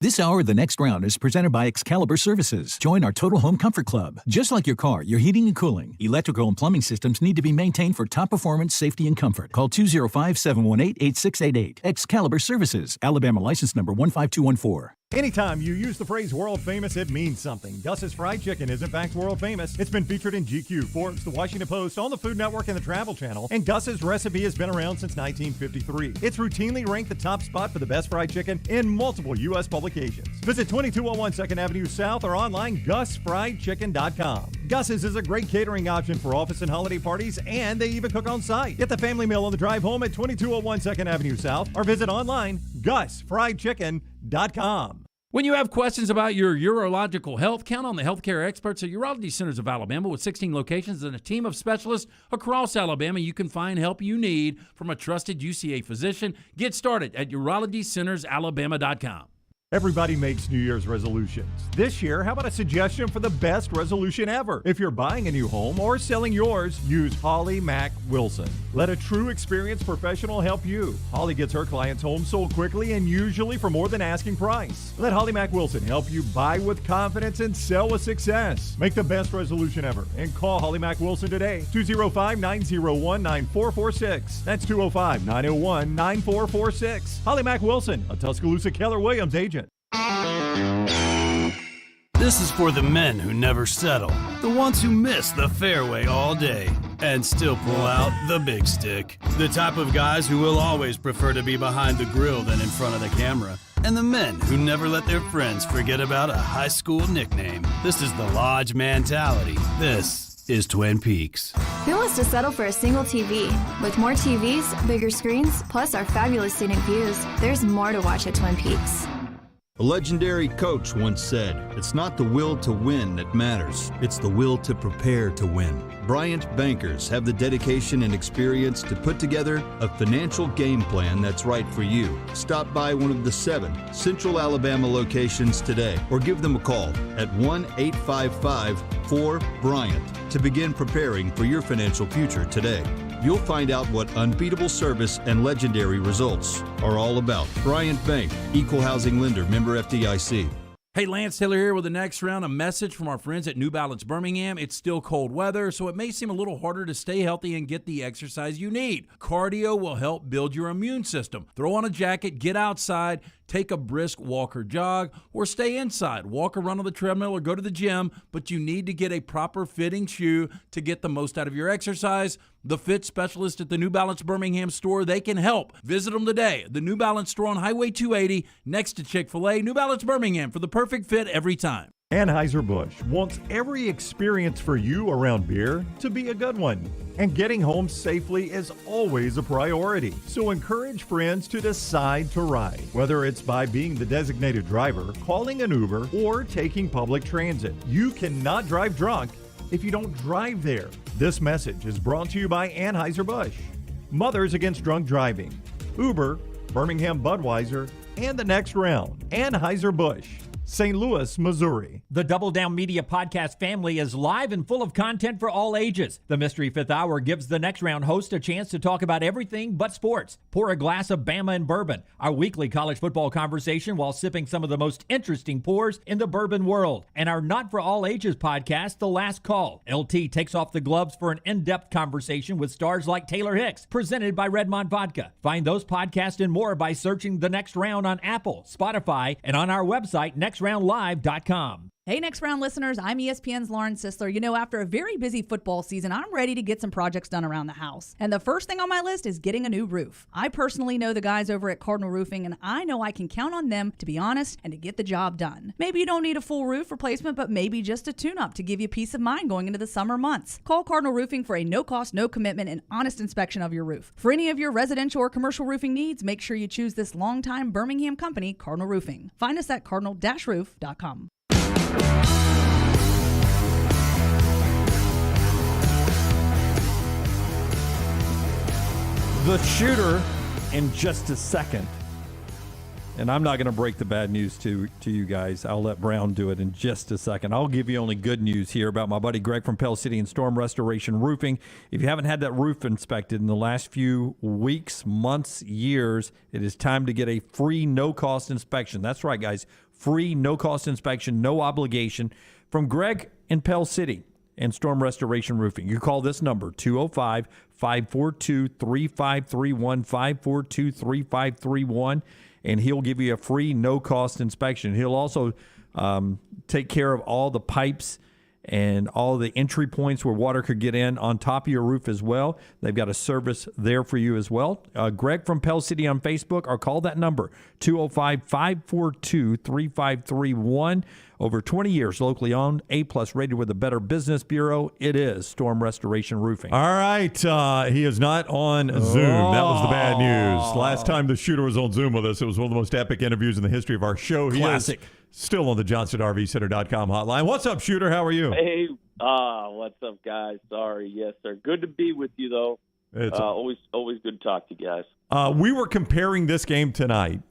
This hour of The Next Round is presented by Excalibur Services. Join our Total Home Comfort Club. Just like your car, your heating and cooling, electrical and plumbing systems need to be maintained for top performance, safety, and comfort. Call 205-718-8688. Excalibur Services. Alabama license number 15214. Anytime you use the phrase world famous, it means something. Gus's Fried Chicken is in fact world famous. It's been featured in GQ, Forbes, The Washington Post, on the Food Network, and the Travel Channel. And Gus's recipe has been around since 1953. It's routinely ranked the top spot for the best fried chicken in multiple U.S. publications. Visit 2201 2nd Avenue South or online GusFriedChicken.com. Gus's is a great catering option for office and holiday parties, and they even cook on site. Get the family meal on the drive home at 2201 2nd Avenue South or visit online GusFriedChicken.com. When you have questions about your urological health, count on the healthcare experts at Urology Centers of Alabama. With 16 locations and a team of specialists across Alabama, you can find help you need from a trusted UCA physician. Get started at UrologyCentersAlabama.com. Everybody makes New Year's resolutions. This year, how about a suggestion for the best resolution ever? If you're buying a new home or selling yours, use Holly Mack Wilson. Let a true experienced professional help you. Holly gets her clients' homes sold quickly and usually for more than asking price. Let Holly Mack Wilson help you buy with confidence and sell with success. Make the best resolution ever and call Holly Mack Wilson today. 205-901-9446. That's 205-901-9446. Holly Mack Wilson, a Tuscaloosa Keller Williams agent. This is for the men who never settle, the ones who miss the fairway all day and still pull out the big stick, the type of guys who will always prefer to be behind the grill than in front of the camera, and the men who never let their friends forget about a high school nickname. This is the Lodge mentality. This is Twin Peaks. Who wants to settle for a single TV? With more TVs, bigger screens, plus our fabulous scenic views, there's more to watch at Twin Peaks. A legendary coach once said, "It's not the will to win that matters, it's the will to prepare to win." Bryant bankers have the dedication and experience to put together a financial game plan that's right for you. Stop by one of the 7 Central Alabama locations today or give them a call at 1-855-4-BRYANT to begin preparing for your financial future today. You'll find out what unbeatable service and legendary results are all about. Bryant Bank, Equal Housing Lender, member FDIC. Hey, Lance Taylor here with the Next Round. A message from our friends at New Balance Birmingham. It's still cold weather, so it may seem a little harder to stay healthy and get the exercise you need. Cardio will help build your immune system. Throw on a jacket, get outside, take a brisk walk or jog, or stay inside. Walk or run on the treadmill or go to the gym, but you need to get a proper fitting shoe to get the most out of your exercise. The fit specialist at the New Balance Birmingham store, they can help. Visit them today. The New Balance store on Highway 280 next to Chick-fil-A. New Balance Birmingham for the perfect fit every time. Anheuser-Busch wants every experience for you around beer to be a good one. And getting home safely is always a priority. So encourage friends to decide to ride. Whether it's by being the designated driver, calling an Uber, or taking public transit. You cannot drive drunk if you don't drive there. This message is brought to you by Anheuser-Busch, Mothers Against Drunk Driving, Uber, Birmingham Budweiser, and the Next Round. Anheuser-Busch. St. Louis, Missouri. The Double Down Media podcast family is live and full of content for all ages. The Mystery Fifth Hour gives the Next Round host a chance to talk about everything but sports. Pour a glass of Bama and bourbon, our weekly college football conversation while sipping some of the most interesting pours in the bourbon world. And our Not For All Ages podcast, The Last Call. LT takes off the gloves for an in-depth conversation with stars like Taylor Hicks, presented by Redmond Vodka. Find those podcasts and more by searching The Next Round on Apple, Spotify, and on our website, nextroundlive.com. Hey, Next Round listeners, I'm ESPN's Lauren Sisler. You know, after a very busy football season, I'm ready to get some projects done around the house. And the first thing on my list is getting a new roof. I personally know the guys over at Cardinal Roofing, and I know I can count on them to be honest and to get the job done. Maybe you don't need a full roof replacement, but maybe just a tune-up to give you peace of mind going into the summer months. Call Cardinal Roofing for a no-cost, no-commitment, and honest inspection of your roof. For any of your residential or commercial roofing needs, make sure you choose this longtime Birmingham company, Cardinal Roofing. Find us at cardinal-roof.com. The shooter in just a second. And I'm not going to break the bad news to you guys. I'll let Brown do it in just a second. I'll give you only good news here about my buddy Greg from Pell City and Storm Restoration Roofing. If you haven't had that roof inspected in the last few weeks, months, years, it is time to get a free no-cost inspection. That's right, guys. Free no-cost inspection, no obligation from Greg in Pell City and Storm Restoration Roofing. You call this number, 205-542-3531, 542-3531, and he'll give you a free no-cost inspection. He'll also take care of all the pipes and all the entry points where water could get in on top of your roof as well. They've got a service there for you as well. Greg from Pell City on Facebook, or call that number, 205-542-3531. Over 20 years, locally owned, A-plus rated with the Better Business Bureau. It is Storm Restoration Roofing. All right. He is not on Zoom. That was the bad news. Last time the shooter was on Zoom with us, it was one of the most epic interviews in the history of our show. Classic. He is still on the JohnsonRVCenter.com hotline. What's up, shooter? How are you? Hey, what's up, guys? Sorry. Yes, sir. Good to be with you, though. It's always good to talk to you guys. We were comparing this game tonight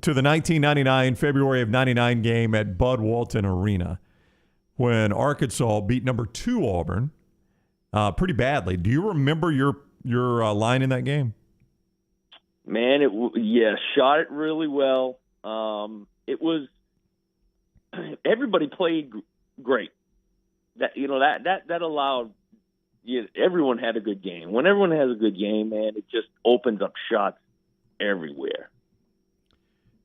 to the 1999, February of 99 game at Bud Walton Arena when Arkansas beat number 2 Auburn pretty badly. Do you remember your line in that game? Man, shot it really well. It was everybody played great. That allowed everyone had a good game. When everyone has a good game, man, it just opens up shots everywhere.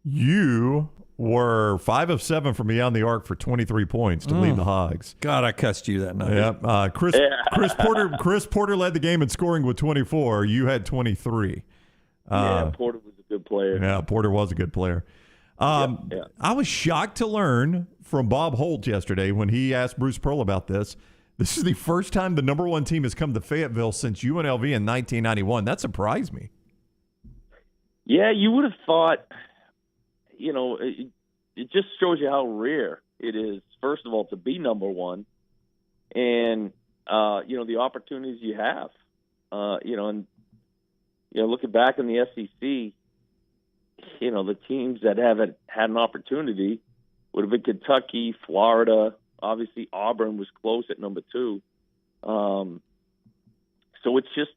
You were 5 of 7 from beyond the arc for 23 points to lead the Hogs. God, I cussed you that night. Yep. Chris Porter led the game in scoring with 24. You had 23. Porter was a good player. Yeah, Porter was a good player. I was shocked to learn from Bob Holt yesterday when he asked Bruce Pearl about this. This is the first time the number 1 team has come to Fayetteville since UNLV in 1991. That surprised me. Yeah, you would have thought, it just shows you how rare it is, first of all, to be number 1 and, the opportunities you have. Looking back in the SEC, the teams that haven't had an opportunity would have been Kentucky, Florida. Obviously, Auburn was close at number 2. So it's just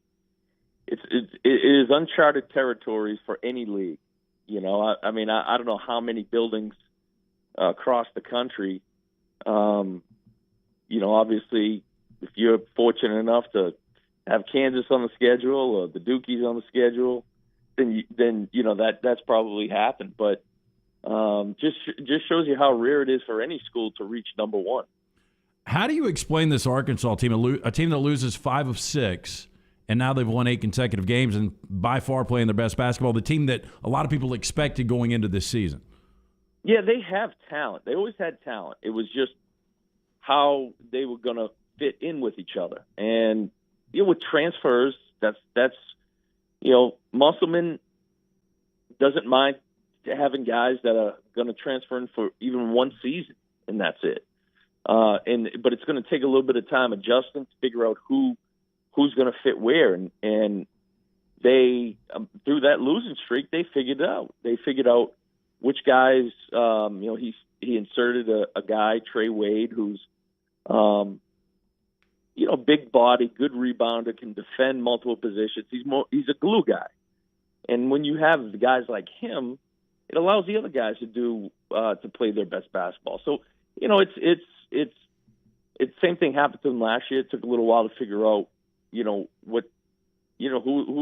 it is uncharted territories for any league. I don't know how many buildings across the country. Obviously, if you're fortunate enough to have Kansas on the schedule or the Dukies on the schedule, then that's probably happened. But just shows you how rare it is for any school to reach number 1. How do you explain this Arkansas team, a team that loses 5 of 6, and now they've won 8 consecutive games and by far playing their best basketball, the team that a lot of people expected going into this season? Yeah, they have talent. They always had talent. It was just how they were going to fit in with each other. And with transfers, that's Musselman doesn't mind having guys that are going to transfer in for even 1 season, and that's it. But it's going to take a little bit of time adjusting to figure out who's going to fit where. And they through that losing streak, they figured out which guys. he inserted a guy, Trey Wade, who's big body, good rebounder, can defend multiple positions. He's a glue guy, and when you have guys like him, it allows the other guys to play their best basketball. So it's same thing happened to them last year. It took a little while to figure out who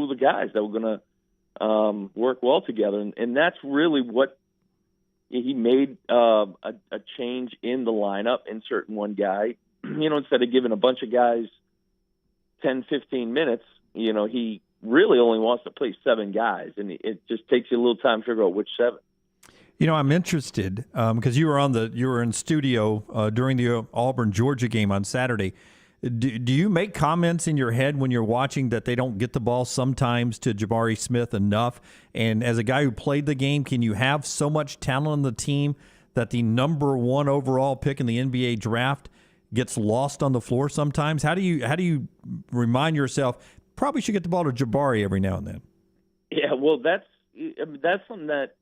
the guys that were going to work well together, and that's really what he made a change in the lineup, inserting one guy. Instead of giving a bunch of guys 10, 15 minutes, he really only wants to play 7 guys, and it just takes you a little time to figure out which 7. I'm interested because you were in studio during the Auburn Georgia game on Saturday. Do you make comments in your head when you're watching that they don't get the ball sometimes to Jabari Smith enough? And as a guy who played the game, can you have so much talent on the team that the number 1 overall pick in the NBA draft gets lost on the floor sometimes? How do you remind yourself probably should get the ball to Jabari every now and then? Yeah, well, that's something that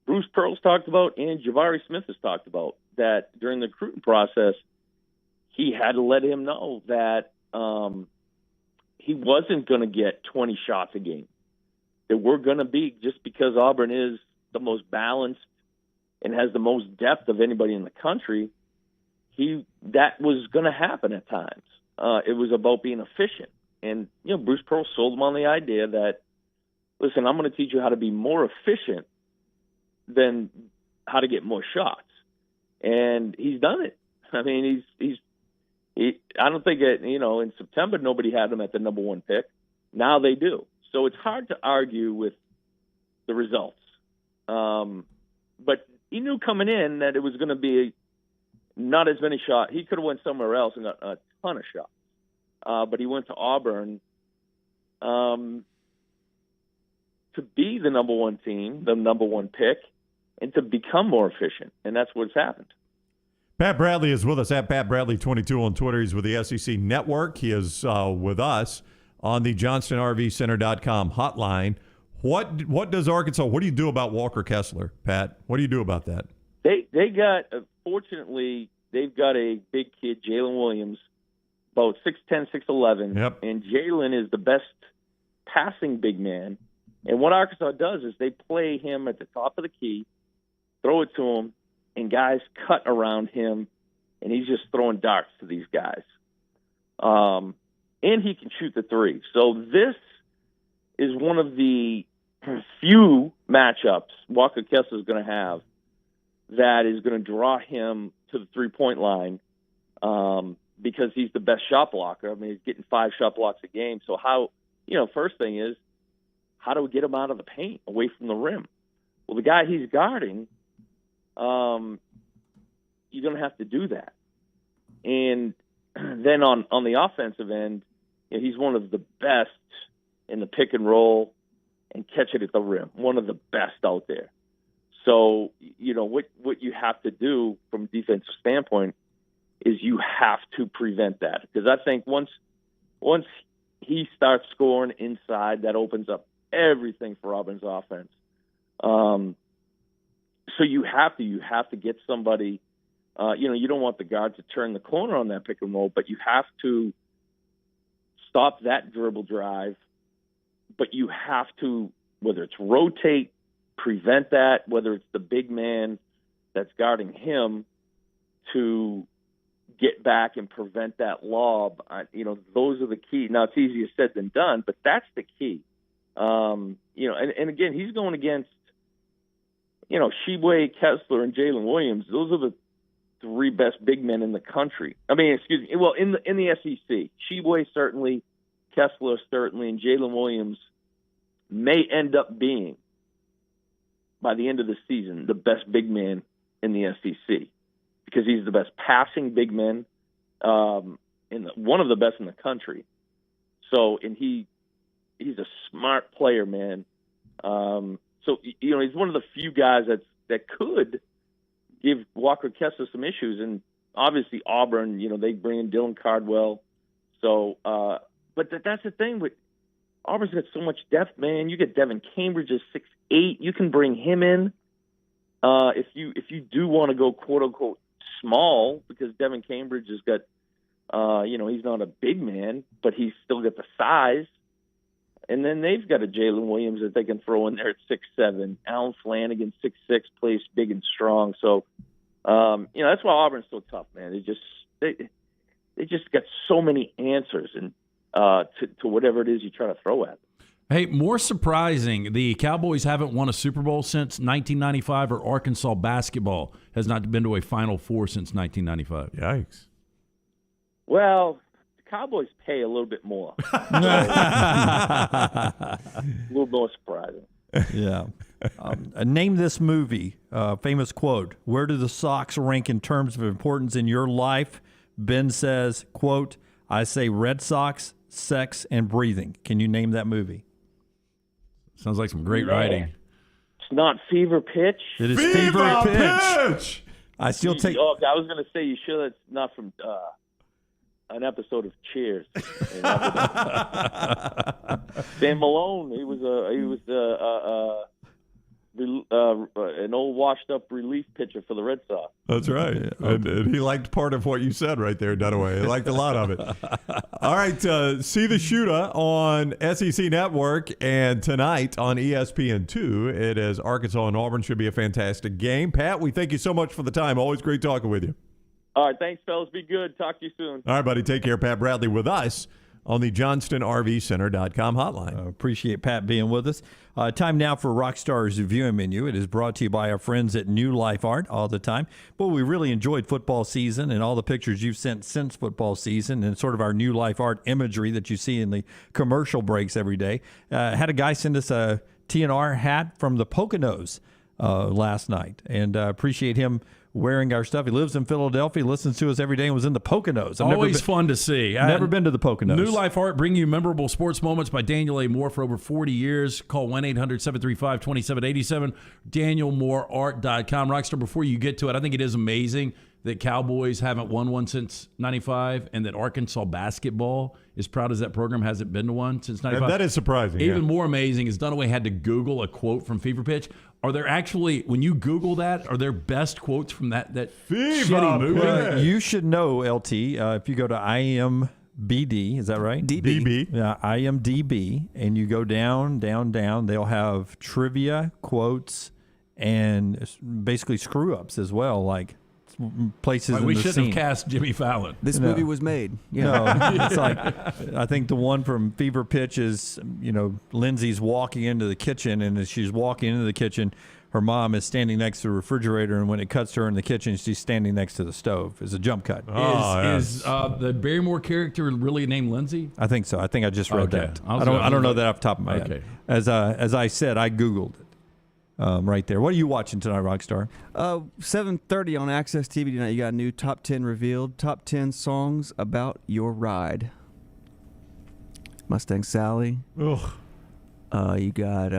Bruce Pearl's talked about and Jabari Smith has talked about, that during the recruiting process, he had to let him know that he wasn't going to get 20 shots a game. That we're going to be, just because Auburn is the most balanced and has the most depth of anybody in the country, that was going to happen at times. It was about being efficient. And, Bruce Pearl sold him on the idea that, listen, I'm going to teach you how to be more efficient than how to get more shots. And he's done it. I mean, I don't think in September nobody had him at the number 1 pick. Now they do. So it's hard to argue with the results. But he knew coming in that it was going to be not as many shots. He could have went somewhere else and got a ton of shots. But he went to Auburn to be the number 1 team, the number 1 pick, and to become more efficient. And that's what's happened. Pat Bradley is with us at Pat Bradley22 on Twitter. He's with the SEC Network. He is with us on the JohnstonRVCenter.com hotline. What does Arkansas? What do you do about Walker Kessler, Pat? What do you do about that? They got fortunately they've got a big kid, Jalen Williams, about 6'10", 6'11", Yep. And Jalen is the best passing big man. And what Arkansas does is they play him at the top of the key, throw it to him, and guys cut around him, and he's just throwing darts to these guys. And he can shoot the 3. So this is one of the few matchups Walker Kessler is going to have that is going to draw him to the 3-point line because he's the best shot blocker. I mean, he's getting 5 shot blocks a game. So first thing is, how do we get him out of the paint, away from the rim? Well, the guy he's guarding, you're going to have to do that. And then on the offensive end, he's one of the best in the pick and roll and catch it at the rim, one of the best out there. So, what you have to do from a defensive standpoint is you have to prevent that. Because I think once he starts scoring inside, that opens up everything for Auburn's offense. So you have to get somebody, you don't want the guard to turn the corner on that pick and roll, but you have to stop that dribble drive. But you have to, whether it's rotate, prevent that, whether it's the big man that's guarding him to get back and prevent that lob. Those are the key. Now, it's easier said than done, but that's the key. And again, he's going against, Sheboy, Kessler, and Jalen Williams. Those are the 3 best big men in the country. I mean, excuse me. Well, in the SEC, Sheboy certainly, Kessler certainly, and Jalen Williams may end up being, by the end of the season, the best big man in the SEC because he's the best passing big man, one of the best in the country. So, and he's a smart player, man. So, he's one of the few guys that could give Walker Kessler some issues. And obviously Auburn, they bring in Dylan Cardwell. So, but that's the thing with Auburn's got so much depth, man. You get Devin Cambridge is 6'8". You can bring him in. if you do want to go quote unquote small, because Devin Cambridge has got, he's not a big man, but he's still got the size. And then they've got a Jalen Williams that they can throw in there at 6'7". Alan Flanagan, 6'6", plays big and strong. So, that's why Auburn's so tough, man. They just got so many answers and to whatever it is you try to throw at them. Hey, more surprising, the Cowboys haven't won a Super Bowl since 1995, or Arkansas basketball has not been to a Final Four since 1995. Yikes. Well, the Cowboys pay a little bit more. A little more surprising. Yeah. Name this movie. Famous quote. Where do the Sox rank in terms of importance in your life? Ben says, quote, I say Red Sox, sex, and breathing. Can you name that movie? Sounds like some great writing. It's not Fever Pitch. It is Fever Pitch. I still take. Oh, I was going to say, you sure that's not from an episode of Cheers? Dan Malone. He was an old washed-up relief pitcher for the Red Sox. That's right. And he liked part of what you said right there, Dunaway. He liked a lot of it. All right, see the shooter on SEC Network, and tonight on ESPN2, it is Arkansas and Auburn. Should be a fantastic game. Pat, we thank you so much for the time. Always great talking with you. All right, thanks, fellas. Be good. Talk to you soon. All right, buddy. Take care. Pat Bradley with us on the JohnstonRVCenter.com hotline. Appreciate Pat being with us. Time now for Rockstar's viewing menu. It is brought to you by our friends at New Life Art all the time. But we really enjoyed football season and all the pictures you've sent since football season and sort of our New Life Art imagery that you see in the commercial breaks every day. Had a guy send us a TNR hat from the Poconos last night, and appreciate him wearing our stuff. He lives in Philadelphia, listens to us every day, and was in the Poconos. Always fun to see. Never been to the Poconos. New Life Art, bring you memorable sports moments by Daniel A. Moore for over 40 years. Call 1-800-735-2787, DanielMooreArt.com. Rockstar, before you get to it, I think it is amazing that Cowboys haven't won one since 95, and that Arkansas basketball, as proud as that program, hasn't been to one since 95. That is surprising. Even more amazing is Dunaway had to Google a quote from Fever Pitch. Are there actually, when you Google that, are there best quotes from that shitty movie? You should know, LT, if you go to IMBD, is that right? DB. Yeah, IMDb, and you go down, they'll have trivia, quotes, and basically screw-ups as well, like places in we the shouldn't scene. have cast Jimmy Fallon. This movie was made. Yeah. No, it's like, I think the one from Fever Pitch is, Lindsay's walking into the kitchen, and as she's walking into the kitchen, her mom is standing next to the refrigerator, and when it cuts to her in the kitchen, she's standing next to the stove. It's a jump cut. Is the Barrymore character really named Lindsay? I think so. I think I just read that. I don't know that off the top of my head. As I said, I Googled it. Right there. What are you watching tonight, Rockstar? 7:30 on Access TV tonight. You got a new top 10 revealed. Top 10 songs about your ride. Mustang Sally. Ugh. You got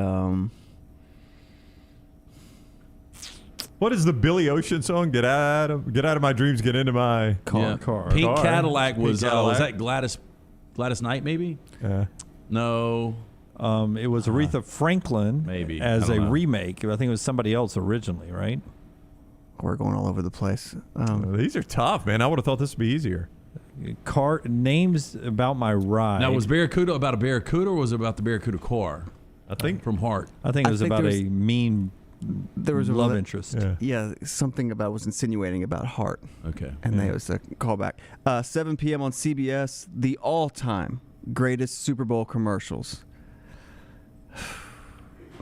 what is the Billy Ocean song? Get out of my dreams, get into my car. Pink Cadillac was that Gladys Knight maybe? Yeah. No. It was Aretha Franklin, maybe as a remake. I think it was somebody else originally, right? We're going all over the place. These are tough, man. I would have thought this would be easier. Car names about my ride. Now, was Barracuda about a Barracuda, or was it about the Barracuda car? I think from Heart. I think it was about a mean. There was love interest. Yeah, something about was insinuating about Heart. Okay, and it was a callback. 7 p.m. on CBS. The all-time greatest Super Bowl commercials.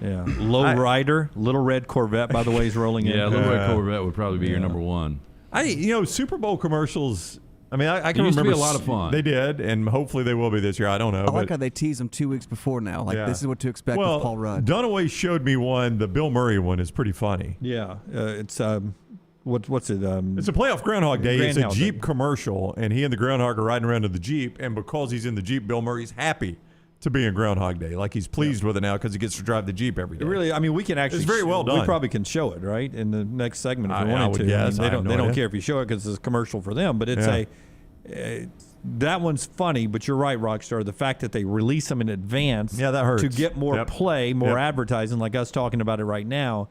Yeah, Low Rider, Little Red Corvette, by the way, is rolling in. Yeah, Little Red Corvette would probably be your number one. Super Bowl commercials. I mean, I can used remember to be a lot of fun. They did, and hopefully they will be this year. I don't know. I like how they tease them 2 weeks before now. Like, this is what to expect with Paul Rudd. Dunaway showed me one. The Bill Murray one is pretty funny. Yeah, it's what's it? It's a playoff Groundhog Day. It's a Jeep commercial, and he and the Groundhog are riding around in the Jeep, and because he's in the Jeep, Bill Murray's happy to be in Groundhog Day. Like, he's pleased with it now because he gets to drive the Jeep every day. Really, I mean, we can actually. It's very well done. We probably can show it, right, in the next segment if we I wanted would to. guess. I mean, they don't care if you show it because it's a commercial for them. But it's that one's funny. But you're right, Rockstar. The fact that they release them in advance, that hurts to get more play, more advertising, like us talking about it right now.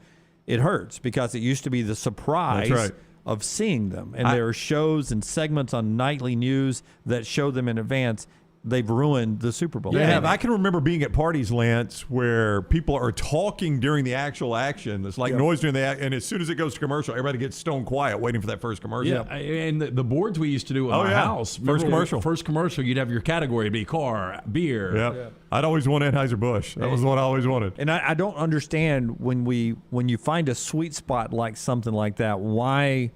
it hurts because it used to be the surprise That's right. of seeing them. And there are shows and segments on nightly news that show them in advance. They've ruined the Super Bowl. Yeah, I can remember being at parties, Lance, where people are talking during the actual action. It's like noise during the act, and as soon as it goes to commercial, everybody gets stone quiet waiting for that first commercial. Yeah, and the boards we used to do at my house. First commercial, you'd have your category. It'd be car, beer. Yeah. I'd always want Anheuser-Busch. That was what I always wanted. And I don't understand when you find a sweet spot like something like that, why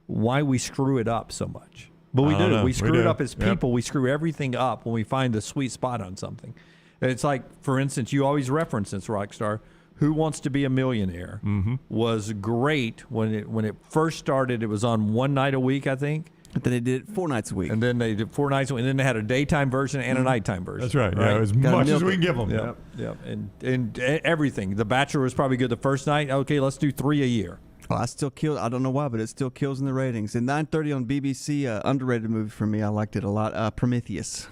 we screw it up so much. But we do. We screw it up as people. We screw everything up when we find the sweet spot on something. It's like, for instance, you always reference this, Rockstar. Who Wants to Be a Millionaire was great when it first started. It was on one night a week, I think. But then they did it 4 nights a week. And then they did 4 nights a week. And then they had a daytime version and a nighttime version. That's right. Yeah, as much as we can give them. Yeah. And everything. The Bachelor was probably good the first night. Okay, let's do 3 a year. Oh, I still kill. I don't know why, but it still kills in the ratings. And 9:30 on BBC, underrated movie for me. I liked it a lot. Prometheus.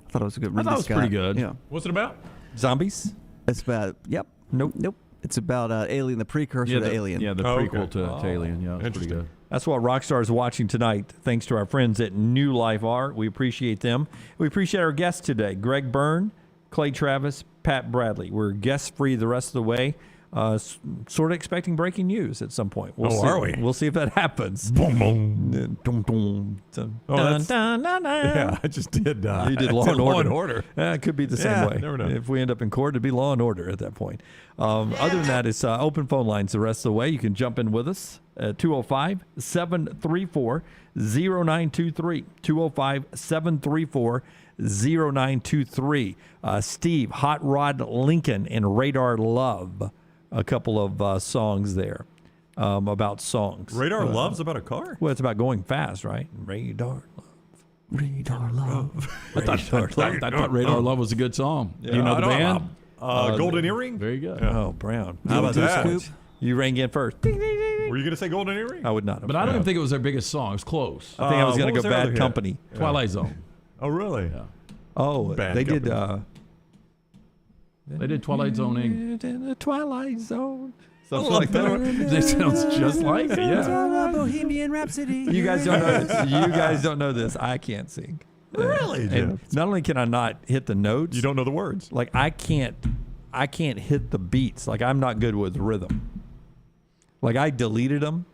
I thought it was a good. I thought it was pretty good. Yeah. What's it about? Zombies? It's about. Yep. Nope. It's about Alien, the precursor to Alien. Yeah, the prequel to Alien. Yeah, it's pretty good. That's what Rockstar is watching tonight, thanks to our friends at New Life Art. We appreciate them. We appreciate our guests today, Greg Byrne, Clay Travis, Pat Bradley. We're guest-free the rest of the way. Sort of expecting breaking news at some point. Are we? We'll see if that happens. Boom, boom. Yeah, I just did. You did Law and Order. It could be the same way. Never know. If we end up in court, it'd be Law and Order at that point. Other than that, it's open phone lines the rest of the way. You can jump in with us at 205-734-0923. 205-734-0923. Steve, Hot Rod Lincoln, and Radar Love. A couple of songs there about songs. Radar Love's about a car? Well, it's about going fast, right? Radar Love. I thought Radar Love was a good song. Yeah. Do you know the band? Golden Earring? Very good. Yeah. Oh, Brown. How about that? You rang in first. Were you going to say Golden Earring? I would not have. But I don't even think it was their biggest song. It was close. I think I was going to go Bad Company. Twilight Zone. Oh, really? Yeah. Oh, they did. They did Twilight Zoning. In the Twilight Zone. Something like that. It sounds just like it. Yeah. Bohemian Rhapsody. You guys don't know this. You guys don't know this. I can't sing. Really, Jim? And not only can I not hit the notes, You don't know the words. like I can't hit the beats. Like I'm not good with rhythm. Like I deleted them,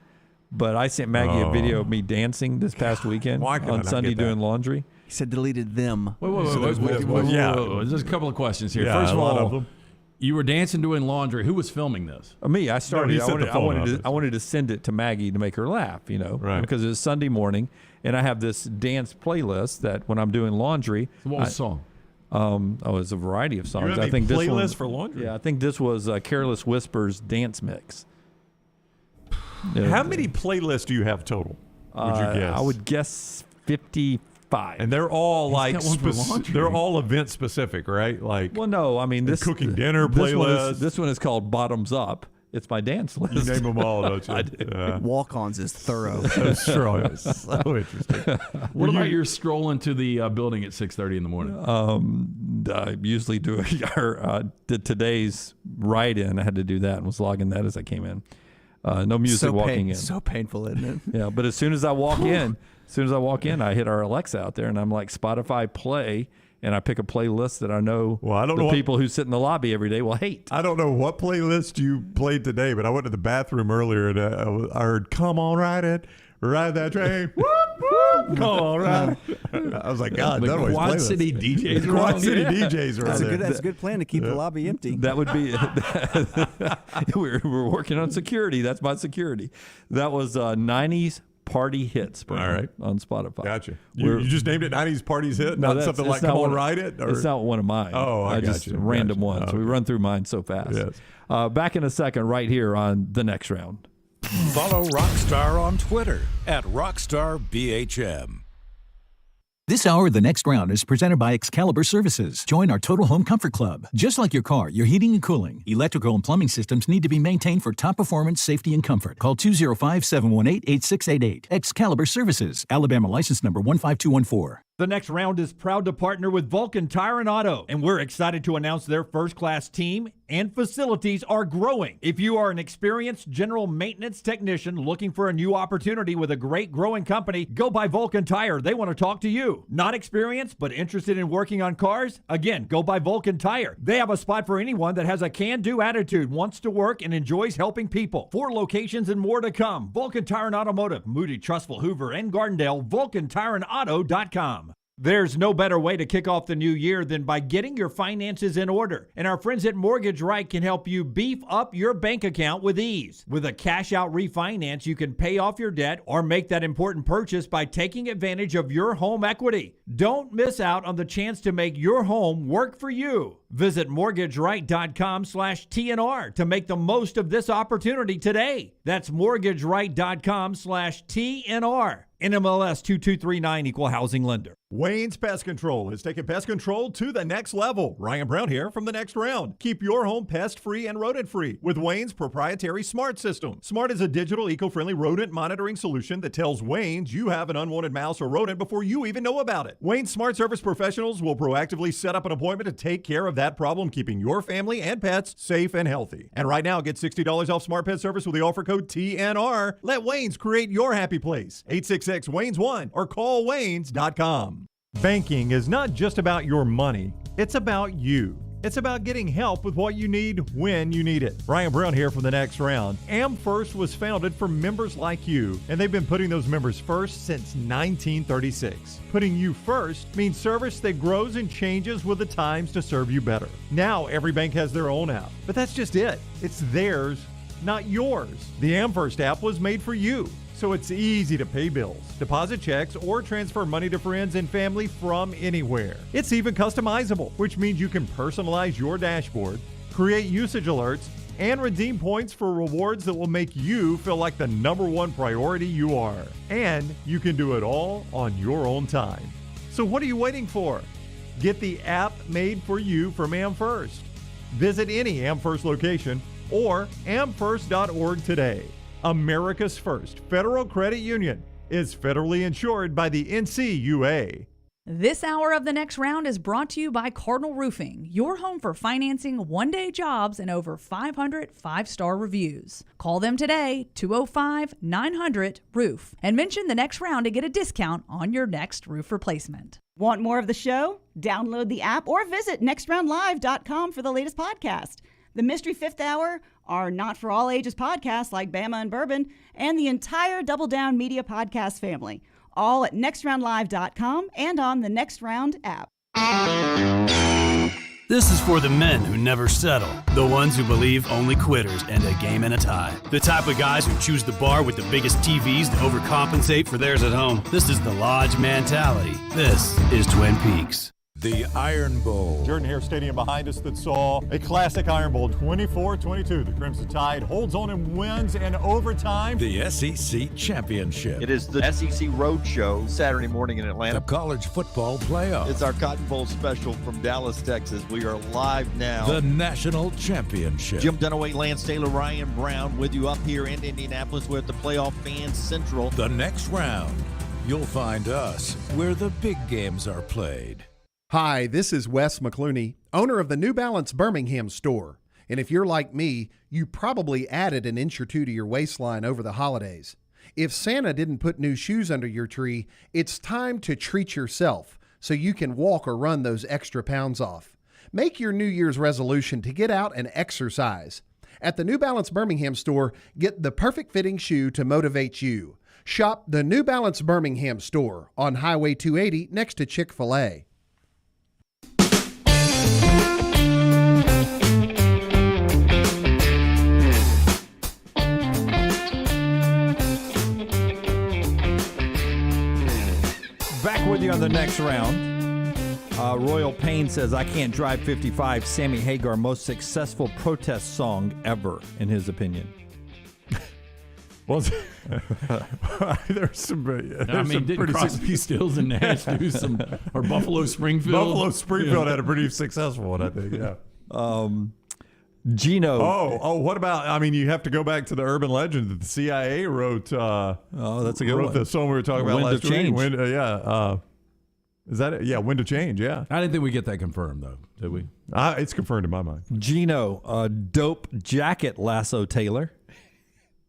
but I sent Maggie a video of me dancing this past weekend Why can I on not Sunday get that? doing laundry. He said deleted them. Wait. Yeah. There's a couple of questions here. Yeah, First of a lot all, of them. you were dancing doing laundry. Who was filming this? Me, I started. he I set the phone up. wanted to send it to Maggie to make her laugh, Right. because it was Sunday morning, and I have this dance playlist that when I'm doing laundry. What was the song? It's a variety of songs. have I a think this one playlist for laundry? Yeah, I think this was Careless Whisper's dance mix. How many playlists do you have total? Would you guess? I would guess 55. And they're all like got one for laundry. they're all event specific, right? Like Well, no, I mean this cooking dinner playlist. This one is called Bottoms Up. It's my dance list. You name them all, don't you? I do. Yeah. Walk-ons is thorough. That's true. It's so interesting. What about your stroll into the building at 6:30 in the morning? I usually do today's write-in. I had to do that and was logging that as I came in. No music walking in. So painful, isn't it? Yeah, but as soon as I walk in, I hit our Alexa out there and I'm like, Spotify play, and I pick a playlist that I know people who sit in the lobby every day will hate. I don't know what playlist you played today, but I went to the bathroom earlier and I heard "Come on, ride that train." Whoop, whoop, come on, ride it. I was like, God, that was Quad City DJs. Quad City DJs are there. That's a good plan to keep the lobby empty. That would be. We're working on security. That's my security. That was 90s party hits. Brian, All right, on Spotify. Gotcha. You just named it 90s parties hit, No, not something like "Come on, ride it." Or? It's not one of mine. Oh, I got just you. random Gotcha. ones. Okay. We run through mine so fast. Yes. Back in a second, right here on the next round. Follow Rockstar on Twitter at RockstarBHM. This hour of The Next Round is presented by Excalibur Services. Join our Total Home Comfort Club. Just like your car, your heating and cooling, electrical and plumbing systems need to be maintained for top performance, safety, and comfort. Call 205-718-8688. Excalibur Services. Alabama license number 15214. The Next Round is proud to partner with Vulcan Tire and Auto, and we're excited to announce their first-class team and facilities are growing. If you are an experienced general maintenance technician looking for a new opportunity with a great growing company, go by Vulcan Tire. They want to talk to you. Not experienced, but interested in working on cars? Again, go by Vulcan Tire. They have a spot for anyone that has a can-do attitude, wants to work, and enjoys helping people. 4 locations and more to come. Vulcan Tire and Automotive, Moody, Trustful, Hoover, and Gardendale, VulcanTireandAuto.com. There's no better way to kick off the new year than by getting your finances in order. And our friends at Mortgage Right can help you beef up your bank account with ease. With a cash-out refinance, you can pay off your debt or make that important purchase by taking advantage of your home equity. Don't miss out on the chance to make your home work for you. Visit mortgageright.com/TNR to make the most of this opportunity today. That's mortgageright.com/TNR. NMLS 2239, Equal Housing Lender. Wayne's Pest Control has taken pest control to the next level. Ryan Brown here from The Next Round. Keep your home pest-free and rodent-free with Wayne's proprietary Smart System. Smart is a digital, eco-friendly rodent monitoring solution that tells Wayne's you have an unwanted mouse or rodent before you even know about it. Wayne's Smart Service professionals will proactively set up an appointment to take care of that problem, keeping your family and pets safe and healthy. And right now, get $60 off Smart Pet Service with the offer code TNR. Let Wayne's create your happy place. 866-WAYNES1 or call Waynes.com. Banking is not just about your money, it's about you. It's about getting help with what you need when you need it. Ryan Brown here from The Next Round. AmFirst was founded for members like you, and they've been putting those members first since 1936. Putting you first means service that grows and changes with the times to serve you better. Now every bank has their own app, but that's just it. It's theirs, not yours. The AmFirst app was made for you, so it's easy to pay bills, deposit checks, or transfer money to friends and family from anywhere. It's even customizable, which means you can personalize your dashboard, create usage alerts, and redeem points for rewards that will make you feel like the #1 priority you are. And you can do it all on your own time. So what are you waiting for? Get the app made for you from AmFirst. Visit any AmFirst location or amfirst.org today. America's first federal credit union is federally insured by the NCUA. This hour of The Next Round is brought to you by Cardinal Roofing, your home for financing one-day jobs and over 500 five-star reviews. Call them today, 205-900-ROOF, and mention The Next Round to get a discount on your next roof replacement. Want more of the show? Download the app or visit nextroundlive.com for the latest podcast. The Mystery Fifth Hour, our Not For All Ages podcasts like Bama and Bourbon, and the entire Double Down Media podcast family, all at nextroundlive.com and on the Next Round app. This is for the men who never settle, the ones who believe only quitters end a game in a tie, the type of guys who choose the bar with the biggest TVs to overcompensate for theirs at home. This is the Lodge mentality. This is Twin Peaks. The Iron Bowl. Jordan Hare Stadium behind us that saw a classic Iron Bowl, 24-22. The Crimson Tide holds on and wins in overtime. The SEC Championship. It is the SEC Road Show Saturday morning in Atlanta. The College Football Playoff. It's our Cotton Bowl special from Dallas, Texas. We are live now. The National Championship. Jim Dunaway, Lance Taylor, Ryan Brown with you up here in Indianapolis. We're at the Playoff Fan Central. The Next Round. You'll find us where the big games are played. Hi, this is Wes McClooney, owner of the New Balance Birmingham store. And if you're like me, you probably added an inch or two to your waistline over the holidays. If Santa didn't put new shoes under your tree, it's time to treat yourself so you can walk or run those extra pounds off. Make your New Year's resolution to get out and exercise. At the New Balance Birmingham store, get the perfect fitting shoe to motivate you. Shop the New Balance Birmingham store on Highway 280 next to Chick-fil-A. Back with you on The Next Round. Royal Payne says, I Can't Drive 55, Sammy Hagar, most successful protest song ever, in his opinion. Well, there's some. Didn't Crosby, Stills, and Nash do some, or Buffalo Springfield? Buffalo Springfield had a pretty successful one, I think. Yeah. Gino. Oh, what about? I mean, you have to go back to the urban legend that the CIA wrote. That's a good one. Wrote the song we were talking about last week. Is that it? Yeah, window change, yeah. I didn't think we get that confirmed, though, did we? It's confirmed in my mind. Gino, dope jacket lasso Taylor.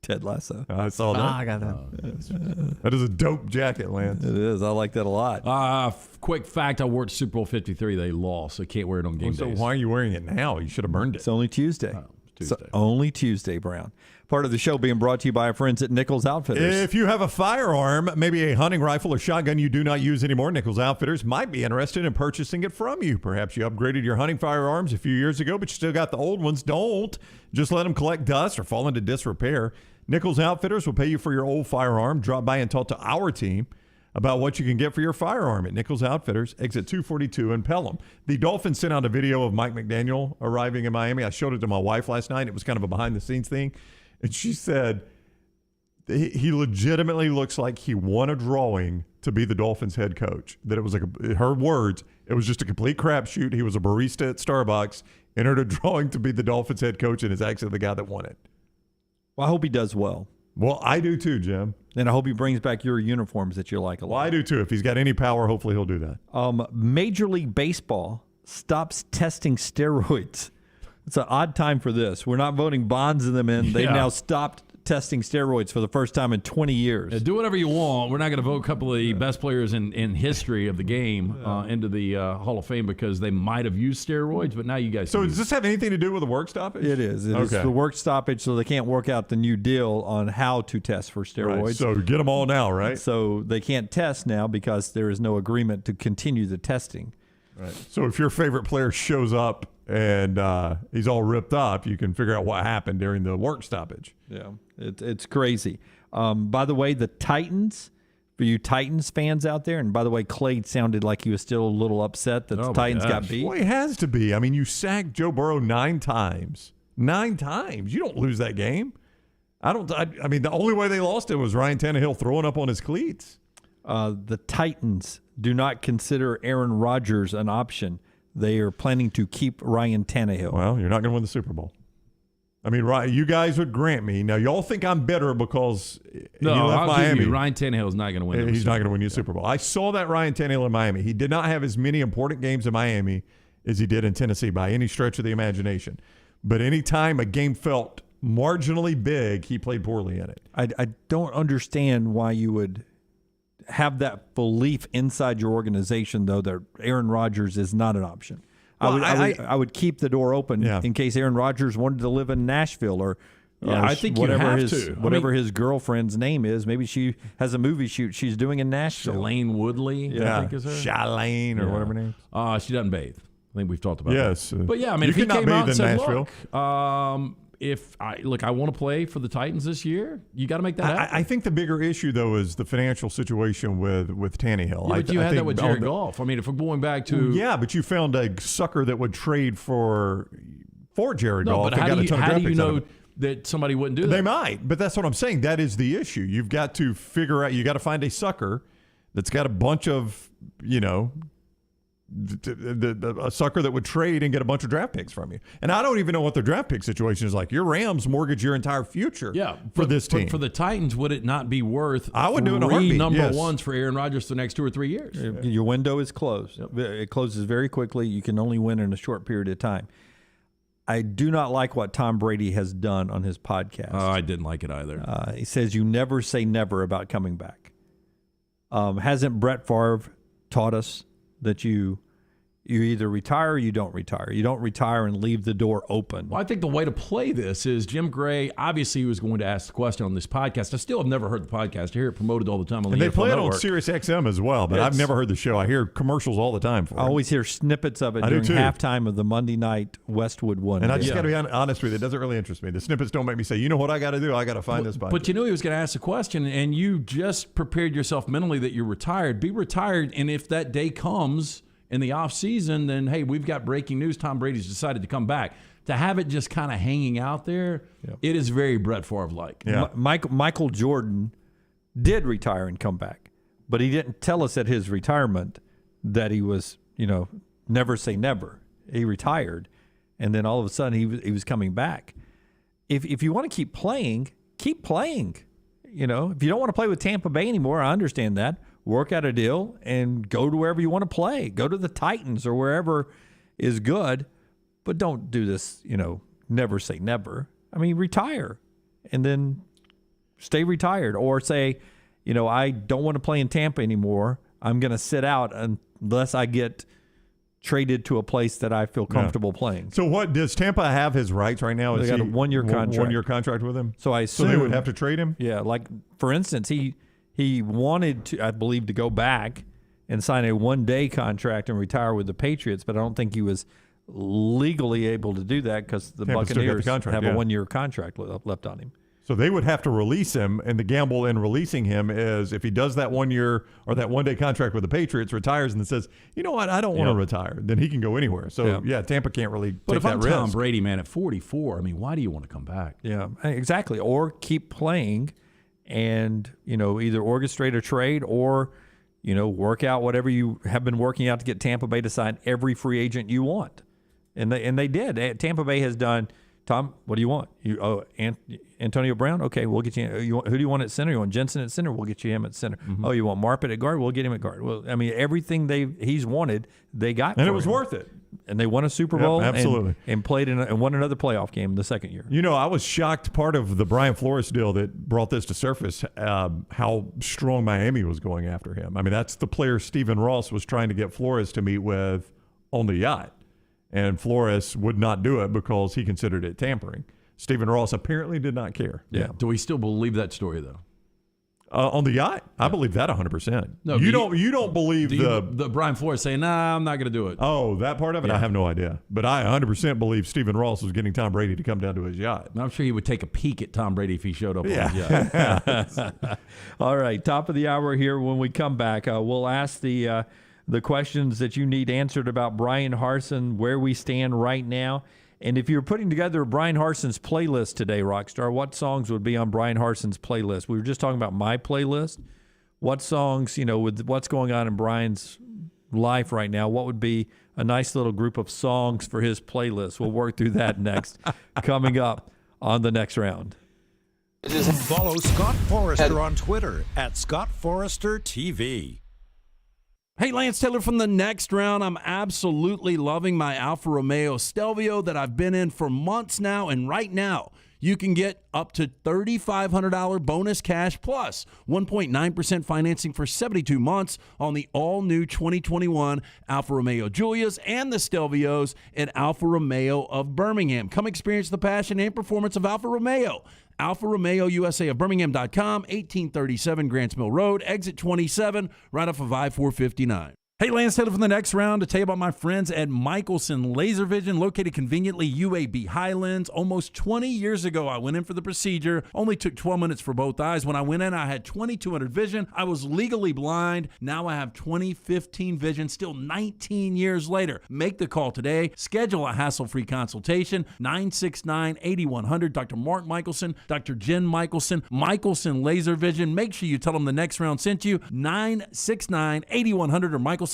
Ted Lasso. I saw that. I got that. That is a dope jacket, Lance. It is. I like that a lot. Quick fact, I wore it to Super Bowl 53. They lost, so can't wear it on game So days. why are you wearing it now? You should have burned it. It's only Tuesday. Tuesday. So only Tuesday, Brown. Part of the show being brought to you by our friends at Nichols Outfitters. If you have a firearm, maybe a hunting rifle or shotgun you do not use anymore, Nichols Outfitters might be interested in purchasing it from you. Perhaps you upgraded your hunting firearms a few years ago, but you still got the old ones. Don't just let them collect dust or fall into disrepair. Nichols Outfitters will pay you for your old firearm. Drop by and talk to our team about what you can get for your firearm at Nichols Outfitters, exit 242 in Pelham. The Dolphins sent out a video of Mike McDaniel arriving in Miami. I showed it to my wife last night. It was kind of a behind-the-scenes thing. And she said he legitimately looks like he won a drawing to be the Dolphins head coach. That it was like, her words, it was just a complete crapshoot. He was a barista at Starbucks, entered a drawing to be the Dolphins head coach, and is actually the guy that won it. Well, I hope he does well. Well, I do too, Jim. And I hope he brings back your uniforms that you like a lot. Well, I do too. If he's got any power, hopefully he'll do that. Major League Baseball stops testing steroids. It's an odd time for this. We're not voting Bonds in them in. They've now stopped testing steroids for the first time in 20 years. Yeah, do whatever you want. We're not going to vote a couple of the best players in history of the game into the Hall of Fame because they might have used steroids, but now you guys... So does this have anything to do with the work stoppage? It is. It is the work stoppage, so they can't work out the new deal on how to test for steroids. Right. So get them all now, right? So they can't test now because there is no agreement to continue the testing. Right. So if your favorite player shows up and he's all ripped up, you can figure out what happened during the work stoppage. Yeah, it's crazy. By the way, the Titans, for you Titans fans out there, and by the way, Clay sounded like he was still a little upset that the Titans got beat. Well, he has to be. I mean, you sacked Joe Burrow 9 times. 9 times. You don't lose that game. I mean, the only way they lost it was Ryan Tannehill throwing up on his cleats. The Titans do not consider Aaron Rodgers an option. They are planning to keep Ryan Tannehill. Well, you're not going to win the Super Bowl. I mean, you guys would grant me. Now, y'all think I'm better because he left I'll Miami. give you, Ryan Tannehill is not going to win. He's not going to win you a Super Bowl. I saw that Ryan Tannehill in Miami. He did not have as many important games in Miami as he did in Tennessee by any stretch of the imagination. But any time a game felt marginally big, he played poorly in it. I don't understand why you would have that belief inside your organization, though, that Aaron Rodgers is not an option. Well, I would keep the door open in case Aaron Rodgers wanted to live in Nashville or I think whatever his girlfriend's name is. Maybe she has a movie shoot she's doing in Nashville. Shailene Woodley, I think is her. Shailene or whatever her name. She doesn't bathe. I think we've talked about that. But yeah, I mean, you if he came out and said, Nashville. Look, I want to play for the Titans this year, you got to make that happen. I think the bigger issue, though, is the financial situation with Tannehill. Yeah, but you had that with Jared Goff. I mean, if we're going back to... Yeah, but you found a sucker that would trade for Jared Goff. But how do you know that somebody wouldn't do that? They might, but that's what I'm saying. That is the issue. You've got to figure out, you got to find a sucker that's got a bunch of, a sucker that would trade and get a bunch of draft picks from you. And I don't even know what their draft pick situation is like. Your Rams mortgage your entire future for this team. For the Titans, would it not be worth I would do it in a heartbeat, number ones for Aaron Rodgers the next 2 or 3 years? Your window is closed. Yep. It closes very quickly. You can only win in a short period of time. I do not like what Tom Brady has done on his podcast. I didn't like it either. He says you never say never about coming back. Hasn't Brett Favre taught us that you either retire or you don't retire. You don't retire and leave the door open. Well, I think the way to play this is Jim Gray, obviously he was going to ask the question on this podcast. I still have never heard the podcast. I hear it promoted all the time on the And they play it network. on Sirius XM as well, but I've never heard the show. I hear commercials all the time for it. I always hear snippets of it during halftime of the Monday night Westwood one. And I just got to be honest with you, it doesn't really interest me. The snippets don't make me say, you know what I got to do? I got to find this podcast. But you knew he was going to ask a question, and you just prepared yourself mentally that you're retired. Be retired, and if that day comes in the off season, then hey, we've got breaking news. Tom Brady's decided to come back. To have it just kind of hanging out there, it is very Brett Favre-like. Yeah. Michael Jordan did retire and come back, but he didn't tell us at his retirement that he was, never say never. He retired, and then all of a sudden he was coming back. If you want to keep playing, keep playing. If you don't want to play with Tampa Bay anymore, I understand that. work out a deal and go to wherever you want to play. Go to the Titans or wherever is good, but don't do this, never say never. I mean, retire and then stay retired, or say, I don't want to play in Tampa anymore. I'm going to sit out unless I get traded to a place that I feel comfortable playing. So what, does Tampa have his rights right now? They got a 1-year contract. 1-year contract with him? So I assume. So they would have to trade him? Yeah, like, for instance, he wanted to, I believe, to go back and sign a 1-day contract and retire with the Patriots, but I don't think he was legally able to do that because the Buccaneers have a 1-year contract left on him. So they would have to release him, and the gamble in releasing him is if he does that 1 year or that 1-day contract with the Patriots, retires, and then says, you know what, I don't want to retire, then he can go anywhere. So, Tampa can't really take that risk. But if I'm Tom Brady, man, at 44, I mean, why do you want to come back? Yeah, exactly. Or keep playing and, either orchestrate a trade or, work out whatever you have been working out to get Tampa Bay to sign every free agent you want. And they did. Tampa Bay has done. Tom, what do you want? Antonio Brown? Okay, we'll get you. Who do you want at center? You want Jensen at center? We'll get you him at center. Mm-hmm. Oh, you want Marpet at guard? We'll get him at guard. Well, I mean, everything he's wanted, they got, and it was worth it. And they won a Super Bowl, absolutely, and played and won another playoff game the second year. I was shocked. Part of the Brian Flores deal that brought this to surface, how strong Miami was going after him. I mean, that's the player Stephen Ross was trying to get Flores to meet with on the yacht. And Flores would not do it because he considered it tampering. Stephen Ross apparently did not care. Yeah. Do we still believe that story, though? On the yacht? I believe that 100%. No, you don't believe the Brian Flores saying, nah, I'm not going to do it. Oh, that part of it? Yeah. I have no idea. But I 100% believe Stephen Ross was getting Tom Brady to come down to his yacht. I'm sure he would take a peek at Tom Brady if he showed up on his yacht. All right, top of the hour here. When we come back, we'll ask the questions that you need answered about Brian Harsin, where we stand right now. And if you're putting together Brian Harsin's playlist today, Rockstar, what songs would be on Brian Harsin's playlist? We were just talking about my playlist. What songs, with what's going on in Brian's life right now, what would be a nice little group of songs for his playlist? We'll work through that next, coming up on the next round. Follow Scott Forrester on Twitter at Scott Forrester TV. Hey, Lance Taylor from the next round. I'm absolutely loving my Alfa Romeo Stelvio that I've been in for months now, and right now you can get up to $3,500 bonus cash plus 1.9% financing for 72 months on the all-new 2021 Alfa Romeo Giulias and the Stelvios at Alfa Romeo of Birmingham. Come experience the passion and performance of Alfa Romeo. Alfa Romeo USA of Birmingham.com, 1837 Grants Mill Road, exit 27, right off of I-459. Hey, Lance Taylor from the next round to tell you about my friends at Michelson Laser Vision, located conveniently UAB Highlands. Almost 20 years ago, I went in for the procedure. Only took 12 minutes for both eyes. When I went in, I had 2200 vision. I was legally blind. Now I have 20/15 vision, still 19 years later. Make the call today. Schedule a hassle-free consultation, 969-8100. Dr. Mark Michelson, Dr. Jen Michelson, Michelson Laser Vision. Make sure you tell them the next round sent you, 969-8100 or MichelsonLaserVision.com.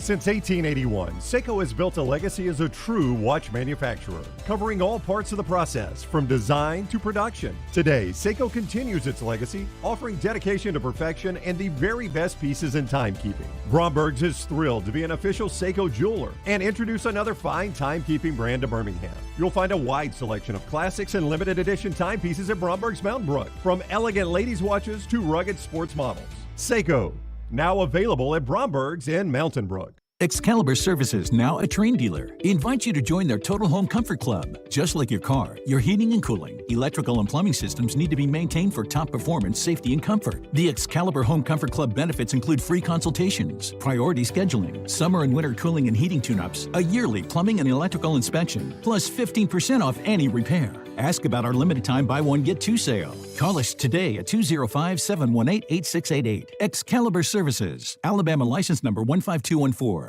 Since 1881, Seiko has built a legacy as a true watch manufacturer, covering all parts of the process, from design to production. Today, Seiko continues its legacy, offering dedication to perfection and the very best pieces in timekeeping. Bromberg's is thrilled to be an official Seiko jeweler and introduce another fine timekeeping brand to Birmingham. You'll find a wide selection of classics and limited edition timepieces at Bromberg's Mountain Brook, from elegant ladies' watches to rugged sports models. Seiko, now available at Bromberg's in Mountain Brook. Excalibur Services, now a Train dealer, invites you to join their Total Home Comfort Club. Just like your car, your heating and cooling, electrical and plumbing systems need to be maintained for top performance, safety, and comfort. The Excalibur Home Comfort Club benefits include free consultations, priority scheduling, summer and winter cooling and heating tune-ups, a yearly plumbing and electrical inspection, plus 15% off any repair. Ask about our limited time buy one, get two sale. Call us today at 205-718-8688. Excalibur Services, Alabama license number 15214.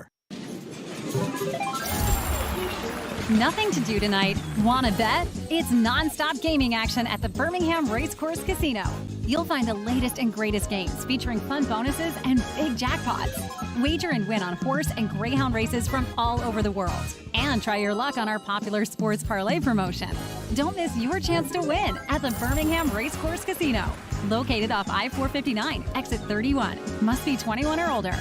Nothing to do tonight? Wanna bet? It's non-stop gaming action at the Birmingham Racecourse Casino. You'll find the latest and greatest games featuring fun bonuses and big jackpots. Wager and win on horse and greyhound races from all over the world. And try your luck on our popular sports parlay promotion. Don't miss your chance to win at the Birmingham Racecourse Casino. Located off I-459, exit 31. Must be 21 or older.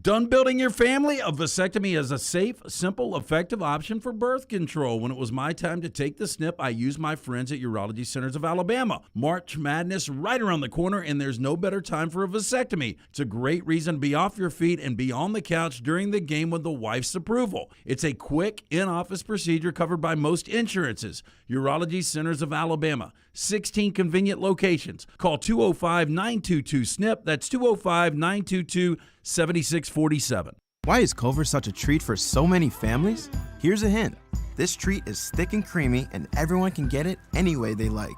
Done building your family? A vasectomy is a safe, simple, effective option for birth control. When it was my time to take the snip, I used my friends at Urology Centers of Alabama. March Madness right around the corner, and there's no better time for a vasectomy. It's a great reason to be off your feet and be on the couch during the game with the wife's approval. It's a quick, in-office procedure covered by most insurances. Urology Centers of Alabama. 16 convenient locations. Call 205-922-SNP. That's 205-922-7647. Why is Culver's such a treat for so many families? Here's a hint. This treat is thick and creamy, and everyone can get it any way they like.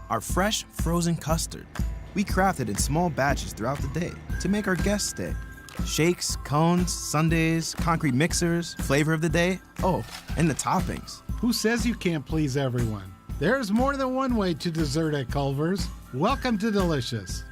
Our fresh, frozen custard. We craft it in small batches throughout the day to make our guests stay. Shakes, cones, sundaes, concrete mixers, flavor of the day, oh, and the toppings. Who says you can't please everyone? There's more than one way to dessert at Culver's. Welcome to Delicious.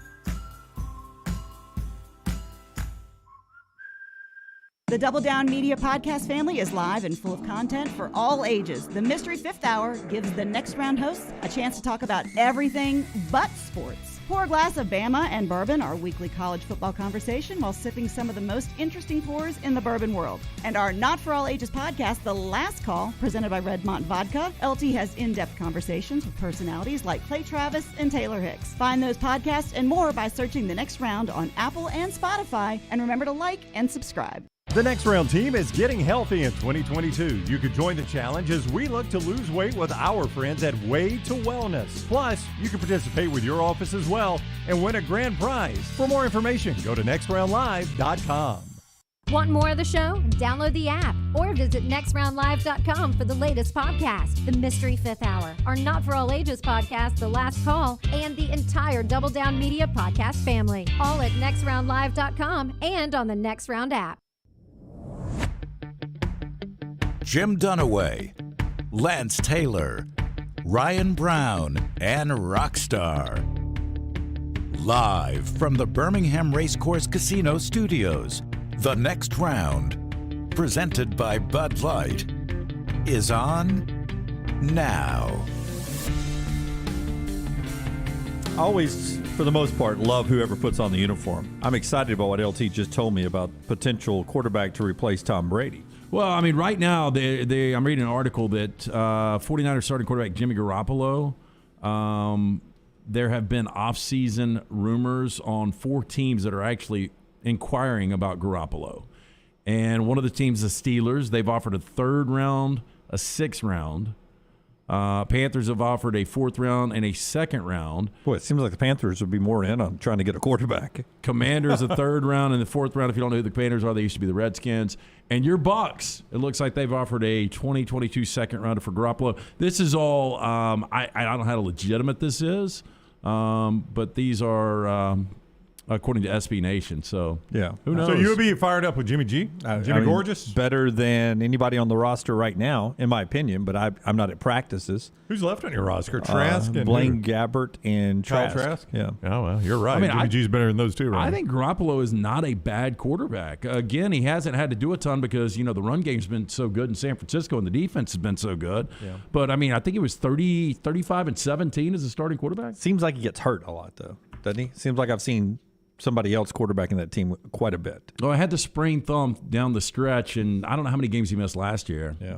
The Double Down Media podcast family is live and full of content for all ages. The Mystery Fifth Hour gives the next round hosts a chance to talk about everything but sports. Pour a glass of Bama and bourbon, our weekly college football conversation, while sipping some of the most interesting pours in the bourbon world. And our Not For All Ages podcast, The Last Call, presented by Redmont Vodka. LT has in-depth conversations with personalities like Clay Travis and Taylor Hicks. Find those podcasts and more by searching The Next Round on Apple and Spotify. And remember to like and subscribe. The Next Round team is getting healthy in 2022. You could join the challenge as we look to lose weight with our friends at Way to Wellness. Plus, you can participate with your office as well and win a grand prize. For more information, go to nextroundlive.com. Want more of the show? Download the app or visit nextroundlive.com for the latest podcast, The Mystery Fifth Hour, our Not For All Ages podcast, The Last Call, and the entire Double Down Media podcast family. All at nextroundlive.com and on the Next Round app. Jim Dunaway, Lance Taylor, Ryan Brown, and Rockstar. Live from the Birmingham Racecourse Casino Studios, The Next Round, presented by Bud Light, is on now. I always, for the most part, love whoever puts on the uniform. I'm excited about what LT just told me about potential quarterback to replace Tom Brady. Well, I mean, right now, I'm reading an article that 49ers starting quarterback Jimmy Garoppolo, there have been off-season rumors on 4 teams that are actually inquiring about Garoppolo. And one of the teams, the Steelers, they've offered a 3rd round, a 6th round. Panthers have offered a 4th round and a 2nd round. Boy, it seems like the Panthers would be more in on trying to get a quarterback. Commanders a 3rd round and the 4th round. If you don't know who the Commanders are, they used to be the Redskins. And your Bucks, it looks like they've offered a 2022 2nd rounder for Garoppolo. This is all, I don't know how legitimate this is, but these are according to SB Nation. So, yeah. Who knows? So you would be fired up with Jimmy G? Jimmy Gorgeous? Better than anybody on the roster right now, in my opinion, but I'm not at practices. Who's left on your roster? Trask and Blaine Gabbert and Kyle Trask. Yeah. Oh, well, you're right. I mean, Jimmy G's better than those two, right? I think Garoppolo is not a bad quarterback. Again, he hasn't had to do a ton because, the run game's been so good in San Francisco and the defense has been so good. Yeah. But, I mean, I think he was 35 and 17 as a starting quarterback. Seems like he gets hurt a lot, though, doesn't he? Seems like I've seen somebody else quarterbacking that team quite a bit. Oh, I had the sprained thumb down the stretch, and I don't know how many games he missed last year. Yeah.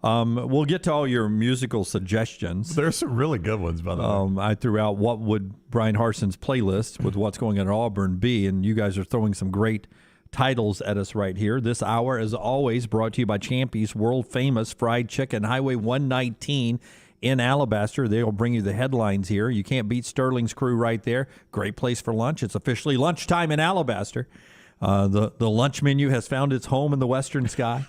We'll get to all your musical suggestions. There's some really good ones, by the way. I threw out what would Brian Harsin's playlist with what's going on at Auburn be, and you guys are throwing some great titles at us right here. This hour, as always, brought to you by Champy's world-famous fried chicken, Highway 119 in Alabaster. They'll bring you the headlines here. You can't beat Sterling's crew right there. Great place for lunch. It's officially lunchtime in Alabaster. The lunch menu has found its home in the western sky.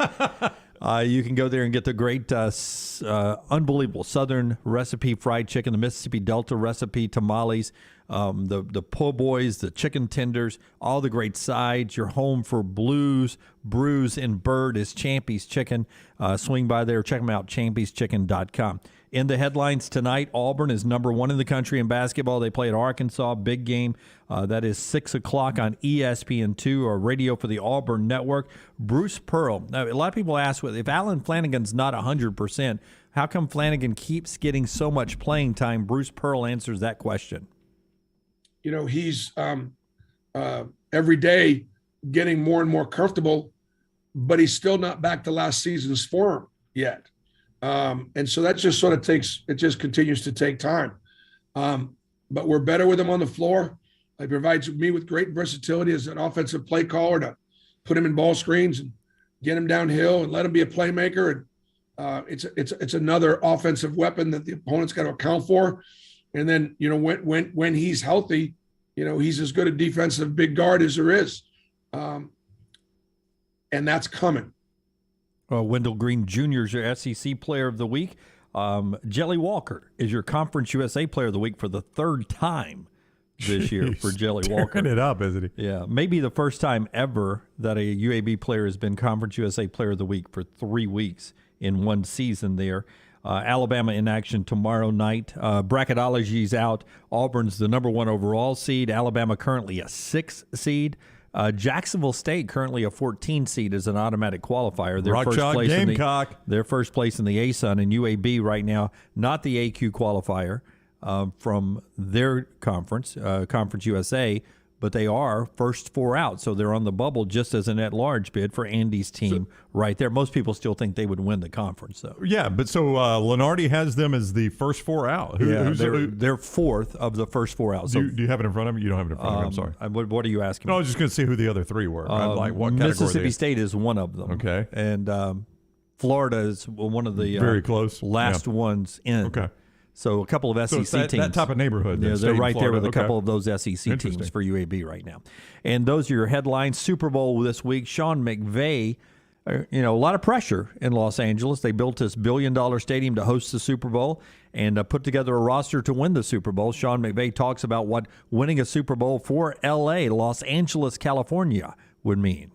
You can go there and get the great, unbelievable Southern recipe fried chicken, the Mississippi Delta recipe tamales, the po' boys, the chicken tenders, all the great sides. Your home for blues, brews, and bird is Champy's Chicken. Swing by there. Check them out, champyschicken.com. In the headlines tonight, Auburn is number 1 in the country in basketball. They play at Arkansas, big game. That is 6 o'clock on ESPN2 or radio for the Auburn Network. Bruce Pearl. Now, a lot of people ask, if Alan Flanagan's not 100%, how come Flanagan keeps getting so much playing time? Bruce Pearl answers that question. You know, he's every day getting more and more comfortable, but he's still not back to last season's form yet. And so that just sort of continues to take time. But we're better with him on the floor. He provides me with great versatility as an offensive play caller to put him in ball screens and get him downhill and let him be a playmaker. And it's another offensive weapon that the opponent's got to account for. And then, you know, when he's healthy, you know, he's as good a defensive big guard as there is. And that's coming. Wendell Green Jr. is your SEC Player of the Week. Jelly Walker is your Conference USA Player of the Week for the 3rd time this year for Jelly Walker. Tearing it up, isn't he? Yeah, maybe the first time ever that a UAB player has been Conference USA Player of the Week for 3 weeks in one season there. Alabama in action tomorrow night. Bracketology's out. Auburn's the number 1 overall seed. Alabama currently a 6th seed. Jacksonville State currently a 14 seed as an automatic qualifier. They're first place Gamecock. They're first place in the ASUN, and UAB right now not the AQ qualifier from their conference, Conference USA, but they are first 4 out, so they're on the bubble just as an at-large bid for Andy's team right there. Most people still think they would win the conference, though. Yeah, but so Lenardi has them as the first 4 out. They're 4th of the first 4 out. So, do you have it in front of you? You don't have it in front of you. I'm sorry. What are you asking? No, I was just going to see who the other 3 were. Like what Mississippi State is one of them. Okay. And Florida is one of the very close last ones in. Okay. So a couple of SEC teams. That type of neighborhood. Yeah, they're right there with a couple of those SEC teams for UAB right now. And those are your headlines. Super Bowl this week. Sean McVay, a lot of pressure in Los Angeles. They built this $1 billion stadium to host the Super Bowl and put together a roster to win the Super Bowl. Sean McVay talks about what winning a Super Bowl for L.A., Los Angeles, California, would mean.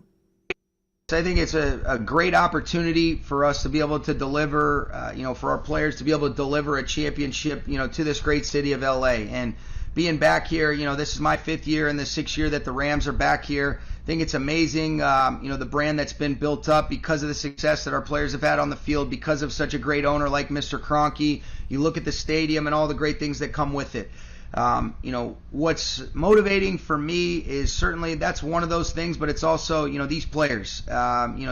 I think it's a great opportunity for us to be able to deliver, for our players to be able to deliver a championship, to this great city of LA. And being back here, this is my 5th year and the 6th year that the Rams are back here. I think it's amazing, the brand that's been built up because of the success that our players have had on the field, because of such a great owner like Mr. Kroenke. You look at the stadium and all the great things that come with it. What's motivating for me is certainly that's one of those things, but it's also, these players,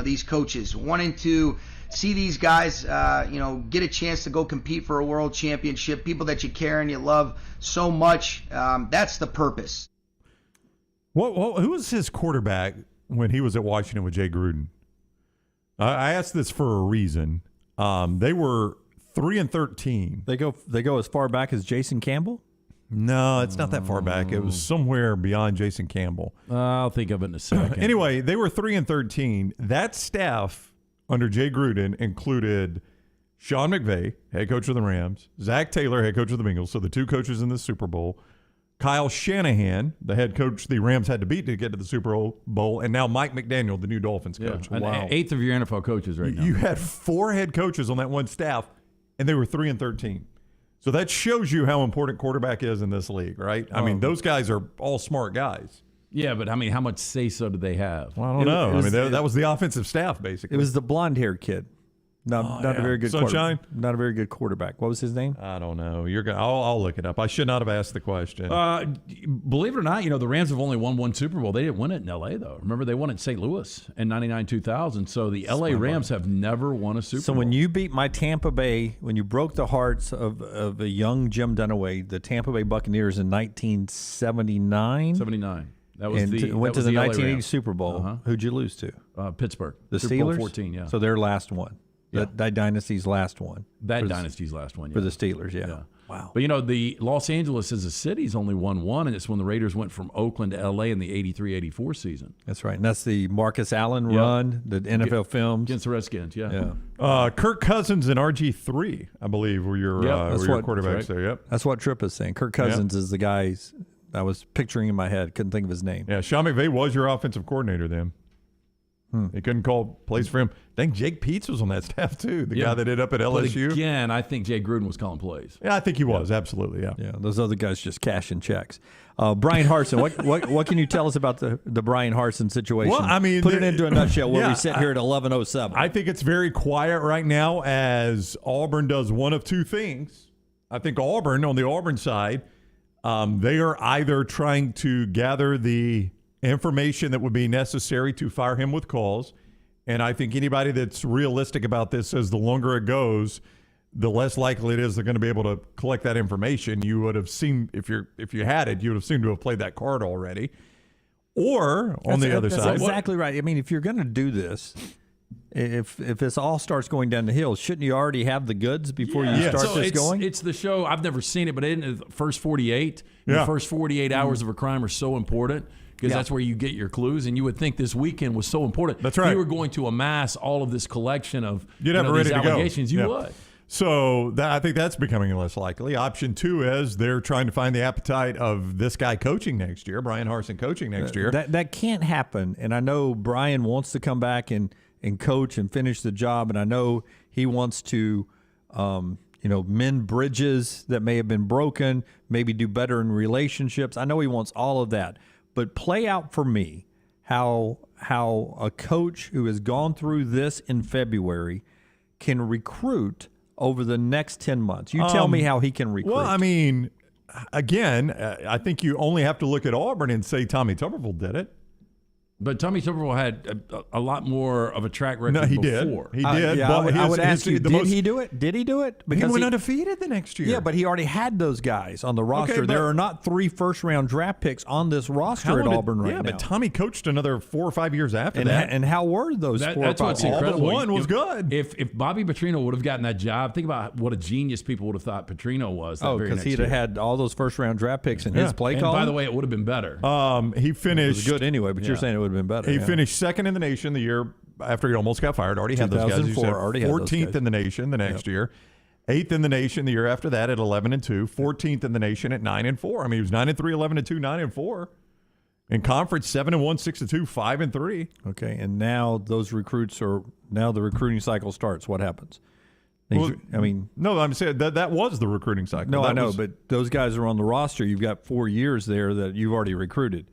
these coaches wanting to see these guys, get a chance to go compete for a world championship, people that you care and you love so much. That's the purpose. Who was his quarterback when he was at Washington with Jay Gruden? I asked this for a reason. They were 3-13. They go as far back as Jason Campbell? No, it's not that far back. It was somewhere beyond Jason Campbell. I'll think of it in a second. Anyway, they were 3-13. That staff under Jay Gruden included Sean McVay, head coach of the Rams, Zach Taylor, head coach of the Bengals, so the 2 coaches in the Super Bowl, Kyle Shanahan, the head coach the Rams had to beat to get to the Super Bowl, and now Mike McDaniel, the new Dolphins coach. An 8th of your NFL coaches right now. You had 4 head coaches on that one staff, and they were 3-13. So that shows you how important quarterback is in this league, right? I mean, those guys are all smart guys. Yeah, but I mean, how much say-so do they have? Well, I don't know. That was the offensive staff, basically. It was the blonde-haired kid. Not a very good Sunshine? Not a very good quarterback. What was his name? I don't know. I'll look it up. I should not have asked the question. Believe it or not, the Rams have only won 1 Super Bowl. They didn't win it in L.A., though. Remember, they won it in St. Louis in 99-2000. So the L.A. Rams have never won a Super Bowl. So when you beat my Tampa Bay, when you broke the hearts of a young Jim Dunaway, the Tampa Bay Buccaneers in 1979? 79. That was went to the 1980 Rams. Super Bowl. Who'd you lose to? Pittsburgh. The Super Steelers? Bowl 14, yeah. So their last one. Yeah. That dynasty's last one. That dynasty's last one, yeah. For the Steelers, yeah. Wow. But, the Los Angeles as a city's only won 1, and it's when the Raiders went from Oakland to L.A. in the 83-84 season. That's right. And that's the Marcus Allen run, the NFL films. Against the Redskins, Kirk Cousins and RG3, I believe, were your quarterbacks there. Yep. That's what Tripp is saying. Kirk Cousins is the guy I was picturing in my head. Couldn't think of his name. Yeah, Sean McVay was your offensive coordinator then. He couldn't call plays for him. I think Jake Peets was on that staff too, the guy that ended up at LSU. But again, I think Jay Gruden was calling plays. Yeah, I think he was, absolutely, yeah. Yeah, those other guys just cashing checks. Brian Harsin, what can you tell us about the Brian Harsin situation? Well, I mean, put it into a nutshell where we sit here at 11:07. I think it's very quiet right now as Auburn does one of two things. I think Auburn, on the Auburn side, they are either trying to gather the information that would be necessary to fire him with calls, and I think anybody that's realistic about this says the longer it goes, the less likely it is they're going to be able to collect that information. You would have seen, if you had it, you would have seemed to have played that card already. Or on the other side, that's exactly right. I mean, if you're going to do this, if this all starts going down the hill, shouldn't you already have the goods before you start this going? It's the show. I've never seen it, but in the first 48, the first 48 hours of a crime are so important. Because that's where you get your clues, and you would think this weekend was so important. That's right. You were going to amass all of this collection of You'd have it ready these to allegations. go. You would. So I think that's becoming less likely. Option 2 is they're trying to find the appetite of this guy coaching next year, Brian Harsin coaching next year. That can't happen, and I know Brian wants to come back and coach and finish the job, and I know he wants to mend bridges that may have been broken, maybe do better in relationships. I know he wants all of that. But play out for me how a coach who has gone through this in February can recruit over the next 10 months. You tell me how he can recruit. Well, I mean, again, I think you only have to look at Auburn and say Tommy Tuberville did it. But Tommy Tuberville had a lot more of a track record No, he before. did. He did. Yeah, but I would ask you, did he do it? Did he do it? Because he went undefeated the next year. Yeah, but he already had those guys on the roster. Okay, there are not 3 first-round draft picks on this roster at Auburn right now. Yeah, but Tommy coached another 4 or 5 years after that. And how were those 4 or 5 That's what's years? incredible. One was good. If Bobby Petrino would have gotten that job, think about what a genius people would have thought Petrino was. Because he'd have had all those first-round draft picks in his play call. And by the way, it would have been better. He finished. It was good anyway, but you're saying it would have been better. He finished second in the nation the year after he almost got fired. Already had those guys. 14th in the nation the next year. 8th in the nation the year after that at 11-2. 14th in the nation at 9-4. I mean, he was 9-3, 11-2, 9-4. In conference, 7-1, 6-2, 5-3. Okay, and now those recruits now the recruiting cycle starts. What happens? Well, no, I'm saying that was the recruiting cycle. No, I know, but those guys are on the roster. You've got 4 years there that you've already recruited.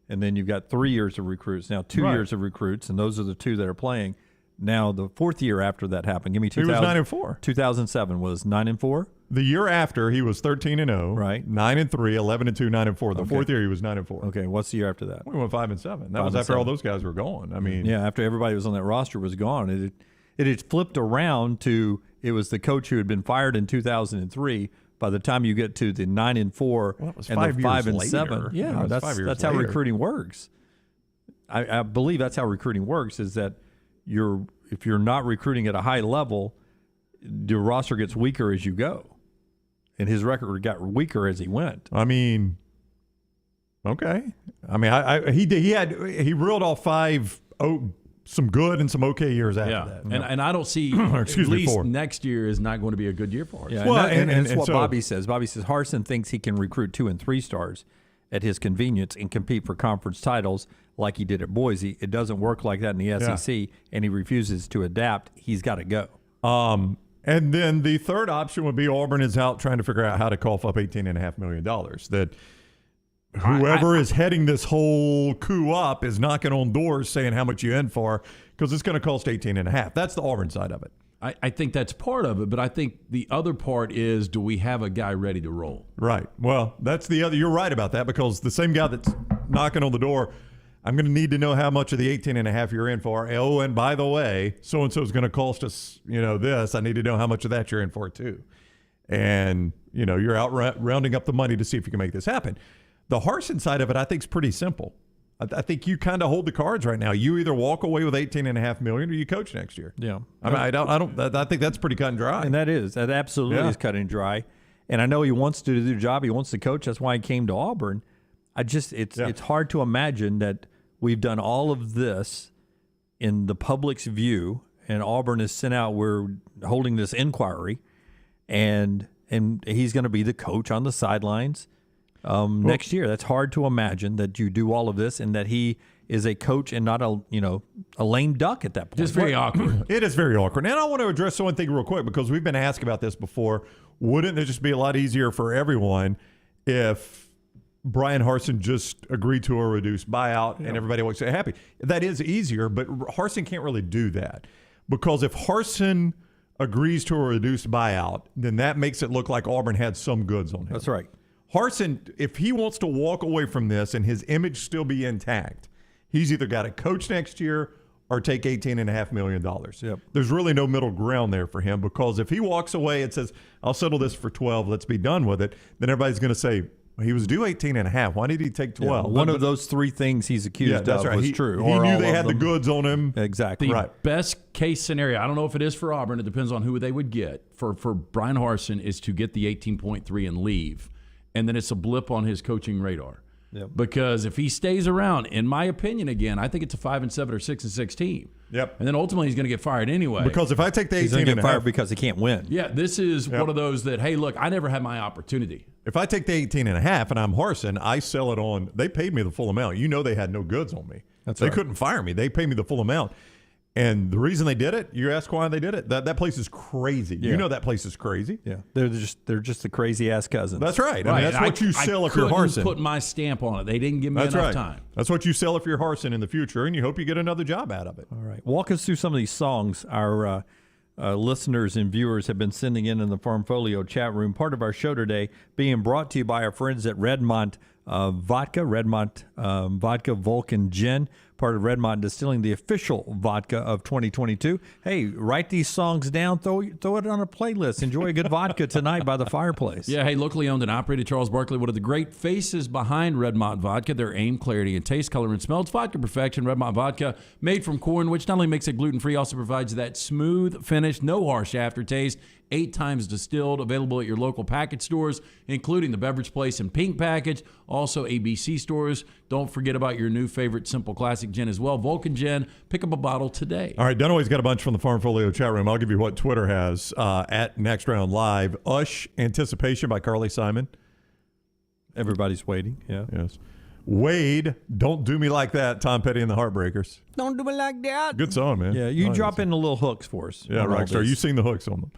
And then you've got 3 years of recruits. Now 2 years of recruits, and those are the 2 that are playing. Now the 4th year after that happened, give me 2000. He was 9-4. 2007 was 9-4. The year after he was 13-0. Right. 9-3, 11-2, 9-4. The 4th year he was 9-4. Okay, what's the year after that? We went 5-7. That was after all those guys were gone. I mean, yeah, after everybody was on that roster was gone. It had flipped around to it was the coach who had been fired in 2003. By the time you get to the 9-4 and the 5-7, yeah, that's how recruiting works. I believe that's how recruiting works. Is that if you're not recruiting at a high level, your roster gets weaker as you go, and his record got weaker as he went. I mean, okay. I mean, he reeled off 5 some good and some okay years after that. And I don't see at least next year is not going to be a good year for us. Yeah, well, and it's what Bobby says. Bobby says Harsin thinks he can recruit 2 and 3 stars at his convenience and compete for conference titles like he did at Boise. It doesn't work like that in the SEC, and he refuses to adapt. He's got to go. And then the third option would be Auburn is out trying to figure out how to cough up $18.5 million. That whoever is heading this whole coup up is knocking on doors saying how much you in for because it's going to cost $18.5. That's the Auburn side of it. I think that's part of it, but I think the other part is, do we have a guy ready to roll? Right. Well, that's the other. You're right about that because the same guy that's knocking on the door, I'm going to need to know how much of the $18.5 you're in for. Oh, and by the way, so-and-so is going to cost us, this. I need to know how much of that you're in for too. And, you're out rounding up the money to see if you can make this happen. The Harsin side of it, I think, is pretty simple. I think you kind of hold the cards right now. You either walk away with $18.5 million or you coach next year. Yeah, I think that's pretty cut and dry. And that absolutely is cut and dry. And I know he wants to do the job. He wants to coach. That's why he came to Auburn. It's hard to imagine that we've done all of this in the public's view, and Auburn is sent out. We're holding this inquiry, and he's going to be the coach on the sidelines. next year. That's hard to imagine that you do all of this and that he is a coach and not a lame duck at that point. Just very awkward. It is very awkward. And I want to address one thing real quick because we've been asked about this before. Wouldn't it just be a lot easier for everyone if Brian Harsin just agreed to a reduced buyout and everybody would say happy? That is easier, but Harsin can't really do that because if Harsin agrees to a reduced buyout, then that makes it look like Auburn had some goods on him. That's right. Harsin, if he wants to walk away from this and his image still be intact, he's either got to coach next year or take $18.5 million. Yep. There's really no middle ground there for him because if he walks away and says, I'll settle this for 12, let's be done with it, then everybody's going to say, well, he was due 18.5. Why did he take 12? One of those three things he's accused of was true. He knew they had the goods on him. Exactly. The best case scenario, I don't know if it is for Auburn, it depends on who they would get, for Brian Harsin is to get the 18.3 and leave, and then it's a blip on his coaching radar. Yep. Because if he stays around, in my opinion, again, I think it's a 5-7 or 6-6 team. Yep. And then ultimately he's going to get fired anyway. Because if I take the 18.5, he's going to get fired because he can't win. Yeah, this is one of those that, hey, look, I never had my opportunity. If I take the 18.5 and I'm Harsin, I sell it on. They paid me the full amount. You know they had no goods on me. They couldn't fire me. They paid me the full amount. And the reason they did it, you ask why they did it. That place is crazy. Yeah. You know that place is crazy. Yeah, they're just the crazy ass cousins. That's right. I mean, that's what you sell if you're Harsin. I put my stamp on it. They didn't give me enough time. That's what you sell if you're Harsin in the future, and you hope you get another job out of it. All right, walk us through some of these songs our listeners and viewers have been sending in the Farmfolio chat room. Part of our show today being brought to you by our friends at Redmont Vodka, Redmont Vodka Vulcan Gin, part of Redmont Distilling, the official vodka of 2022. Hey, write these songs down, throw it on a playlist. Enjoy a good vodka tonight by the fireplace. Yeah, hey, locally owned and operated, Charles Barkley, one of the great faces behind Redmont Vodka. Their aim, clarity, and taste, color, and smell. It's vodka perfection. Redmont Vodka, made from corn, which not only makes it gluten-free, also provides that smooth finish, no harsh aftertaste, 8 times distilled, available at your local package stores, including the Beverage Place and Pink Package, also ABC stores. Don't forget about your new favorite Simple Classic Gin as well, Vulcan Gin. Pick up a bottle today. All right, Dunaway's got a bunch from the Farmfolio chat room. I'll give you what Twitter has at Next Round Live. Ush, Anticipation by Carly Simon. Everybody's waiting, yeah. Yes. Wade, Don't Do Me Like That, Tom Petty and the Heartbreakers. Don't do me like that. Good song, man. Yeah, you drop in the little hooks for us. Yeah, Rockstar. You sing the hooks on them.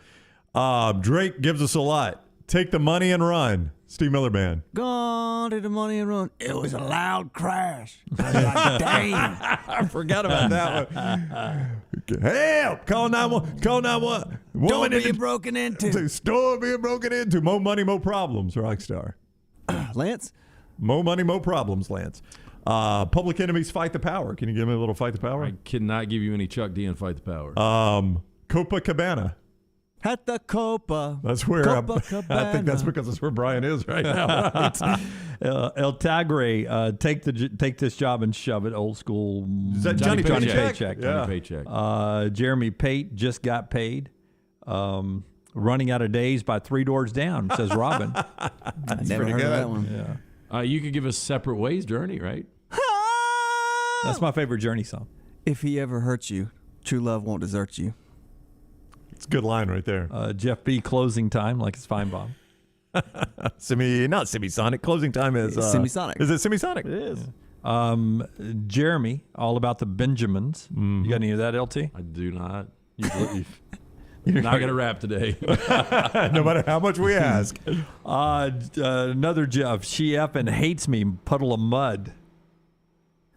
Drake gives us a lot. Take the Money and Run. Steve Miller Band. Gone to the money and run. It was a loud crash. I was like, dang. I forgot about that one. Help! Call 911. Call 911. Door being broken into. Store being broken into. More money, more problems, Rockstar. Lance? More money, more problems, Lance. Public Enemies, Fight the Power. Can you give me a little Fight the Power? I cannot give you any Chuck D and Fight the Power. Copacabana. At the Copa. That's where I think that's because that's where Brian is right now. Right? El Tagre, take this job and shove it. Old school. Is that Johnny Paycheck? Yeah. Johnny Paycheck. Jeremy Pate just got paid. Running out of days by Three Doors Down, says Robin. I never heard of that one. Yeah. You could give us Separate Ways Journey, right? That's my favorite Journey song. If he ever hurts you, true love won't desert you. It's a good line right there. Jeff B. Closing Time, like it's Feinbaum. Not Semisonic. Closing Time is Semisonic. Is it Semisonic? It is. Jeremy, All About the Benjamins. Mm-hmm. You got any of that, LT? I do not. You're not going to rap today. No matter how much we ask. Another Jeff. She effing hates me, Puddle of Mud.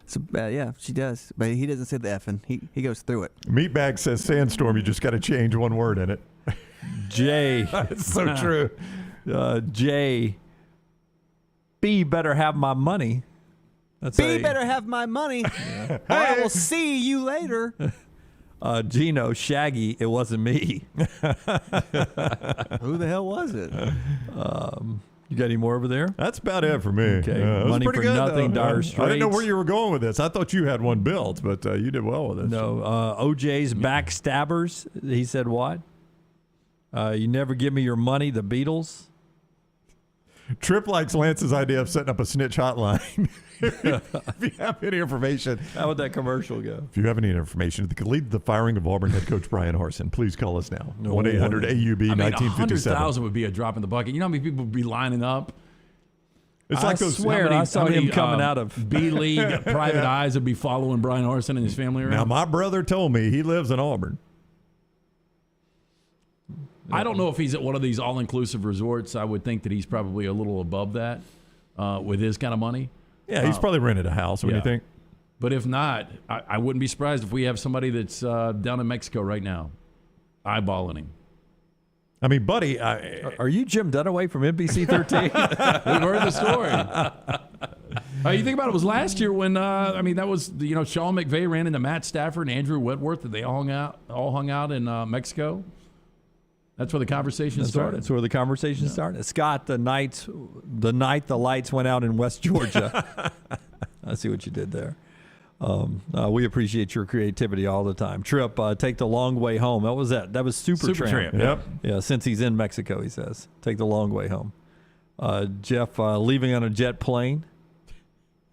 So, yeah, she does. But he doesn't say the effing. He goes through it. Meatbag says Sandstorm. You just got to change one word in it. Jay. It's so true. Jay. B better have my money. Better have my money. Or I will see you later. Gino, Shaggy, it wasn't me. Who the hell was it? You got any more over there? That's about it for me. Okay. Money for good, Nothing, Dire Straits. I didn't know where you were going with this. I thought you had one built, but you did well with it. No. OJ's Backstabbers. He said what? You never give me your money, the Beatles. Trip likes Lance's idea of setting up a snitch hotline. If you have any information. How would that commercial go? If you have any information that could lead to the firing of Auburn head coach Brian Harsin, please call us now. 1-800-AUB-1957. 100,000 would be a drop in the bucket. You know how many people would be lining up? It's like those. I saw him coming out of B-League private eyes would be following Brian Harsin and his family around. Now, my brother told me he lives in Auburn. I don't know if he's at one of these all-inclusive resorts. I would think that he's probably a little above that with his kind of money. Yeah, he's probably rented a house. What do you think? But if not, I wouldn't be surprised if we have somebody that's down in Mexico right now, eyeballing him. I mean, buddy, are you Jim Dunaway from NBC 13? We've heard the story. You think about it was last year when that was Sean McVay ran into Matt Stafford and Andrew Whitworth, and they all hung out in Mexico. That's where the conversation started. That's where the conversation started. Scott, the night the lights went out in West Georgia. I see what you did there. We appreciate your creativity all the time. Trip, take the long way home. What was that? That was Supertramp. Yep. Yeah, since he's in Mexico, he says. Take the long way home. Jeff, leaving on a jet plane.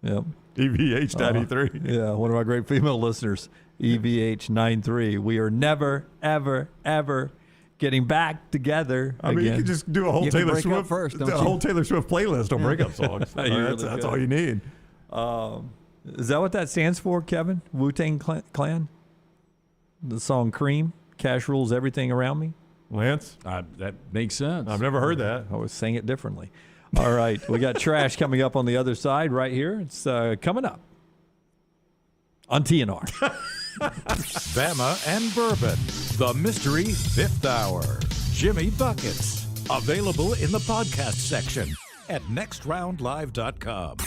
Yep. EVH 93. Yeah, one of our great female listeners, EVH 93. We are never, ever, ever getting back together I mean, again. you could just do a whole Taylor Swift whole Taylor Swift playlist on breakup songs. That's all you need. Is that what that stands for, Kevin? Wu-Tang Clan? The song Cream? Cash rules everything around me? Lance? That makes sense. I've never heard that. I was saying it differently. All right. We got trash coming up on the other side right here. It's coming up on TNR. Bama and Bourbon, the Mystery Fifth Hour. Jimmy Buckets, available in the podcast section at nextroundlive.com.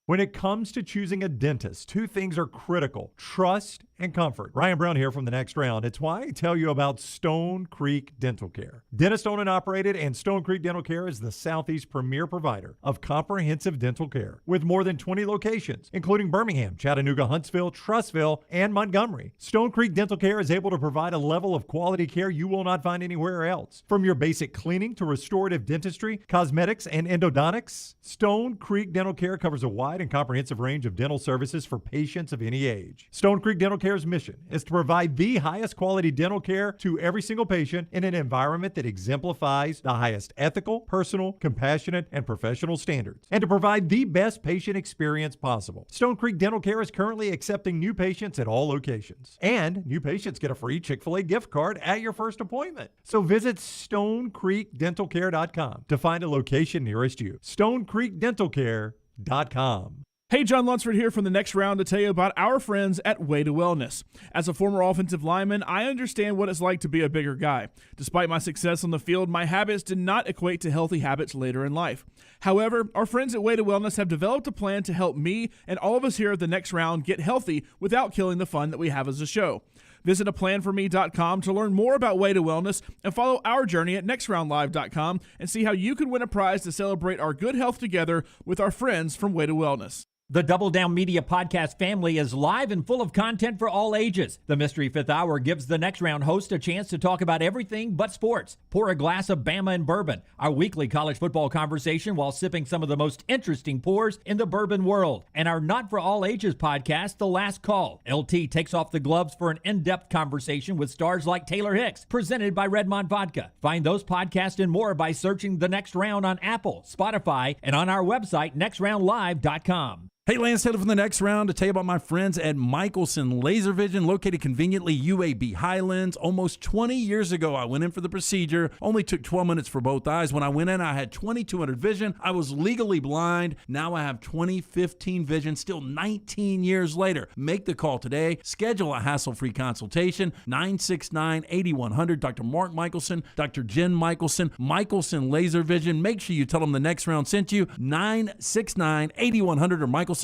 When it comes to choosing a dentist, two things are critical: trust and comfort. Ryan Brown here from The Next Round. It's why I tell you about Stone Creek Dental Care. Dentist owned and operated, and Stone Creek Dental Care is the Southeast premier provider of comprehensive dental care with more than 20 locations, including Birmingham, Chattanooga, Huntsville, Trussville, and Montgomery. Stone Creek Dental Care is able to provide a level of quality care you will not find anywhere else. From your basic cleaning to restorative dentistry, cosmetics, and endodontics, Stone Creek Dental Care covers a wide and comprehensive range of dental services for patients of any age. Stone Creek Dental Care's mission is to provide the highest quality dental care to every single patient in an environment that exemplifies the highest ethical, personal, compassionate, and professional standards, and to provide the best patient experience possible. Stone Creek Dental Care is currently accepting new patients at all locations, and new patients get a free Chick-fil-A gift card at your first appointment. So visit StoneCreekDentalCare.com to find a location nearest you. StoneCreekDentalCare.com. Hey, John Lunsford here from The Next Round to tell you about our friends at Way to Wellness. As a former offensive lineman, I understand what it's like to be a bigger guy. Despite my success on the field, my habits did not equate to healthy habits later in life. However, our friends at Way to Wellness have developed a plan to help me and all of us here at The Next Round get healthy without killing the fun that we have as a show. Visit aplanforme.com to learn more about Way to Wellness and follow our journey at nextroundlive.com and see how you can win a prize to celebrate our good health together with our friends from Way to Wellness. The Double Down Media podcast family is live and full of content for all ages. The Mystery Fifth Hour gives the Next Round host a chance to talk about everything but sports. Pour a glass of Bama and Bourbon, our weekly college football conversation while sipping some of the most interesting pours in the bourbon world. And our Not For All Ages podcast, The Last Call. LT takes off the gloves for an in-depth conversation with stars like Taylor Hicks, presented by Redmond Vodka. Find those podcasts and more by searching The Next Round on Apple, Spotify, and on our website, nextroundlive.com. Hey, Lance Taylor from The Next Round to tell you about my friends at Michelson Laser Vision, located conveniently UAB Highlands. Almost 20 years ago, I went in for the procedure. Only took 12 minutes for both eyes. When I went in, I had 2200 vision. I was legally blind. Now I have 20/15 vision, still 19 years later. Make the call today. Schedule a hassle-free consultation, 969-8100. Dr. Mark Michelson, Dr. Jen Michelson, Michelson Laser Vision. Make sure you tell them The Next Round sent you, 969-8100 or MichelsonLaserVision.com.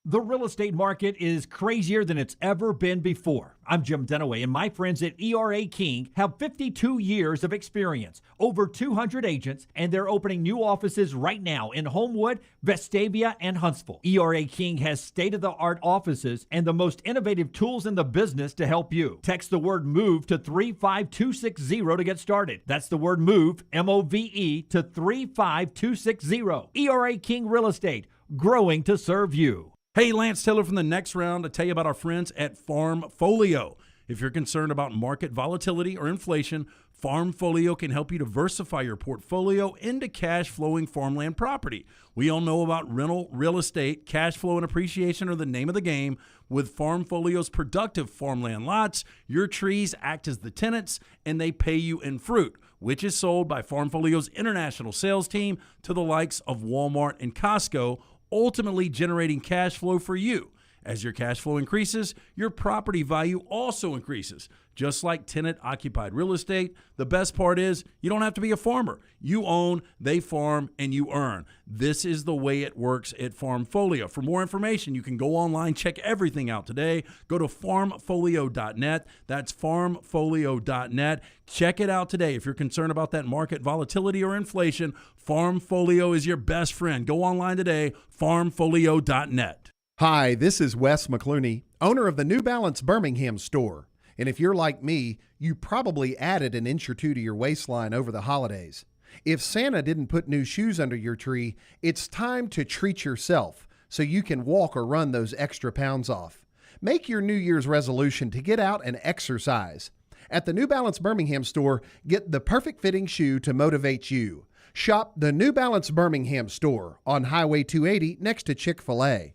The real estate market is crazier than it's ever been before. I'm Jim Dunaway, and my friends at ERA King have 52 years of experience, over 200 agents, and they're opening new offices right now in Homewood, Vestavia, and Huntsville. ERA King has state-of-the-art offices and the most innovative tools in the business to help you. Text the word MOVE to 35260 to get started. That's the word MOVE, M-O-V-E, to 35260. ERA King Real Estate, growing to serve you. Hey, Lance Taylor from The Next Round to tell you about our friends at Farm Folio. If you're concerned about market volatility or inflation, Farmfolio can help you diversify your portfolio into cash-flowing farmland property. We all know about rental real estate. Cash flow and appreciation are the name of the game. With Farmfolio's productive farmland lots, your trees act as the tenants, and they pay you in fruit, which is sold by Farmfolio's international sales team to the likes of Walmart and Costco, ultimately generating cash flow for you. As your cash flow increases, your property value also increases. Just like tenant-occupied real estate, the best part is you don't have to be a farmer. You own, they farm, and you earn. This is the way it works at Farmfolio. For more information, you can go online, check everything out today. Go to farmfolio.net. That's farmfolio.net. Check it out today. If you're concerned about that market volatility or inflation, Farmfolio is your best friend. Go online today, farmfolio.net. Hi, this is Wes McClooney, owner of the New Balance Birmingham store. And if you're like me, you probably added an inch or two to your waistline over the holidays. If Santa didn't put new shoes under your tree, it's time to treat yourself so you can walk or run those extra pounds off. Make your New Year's resolution to get out and exercise. At the New Balance Birmingham store, get the perfect fitting shoe to motivate you. Shop the New Balance Birmingham store on Highway 280 next to Chick-fil-A.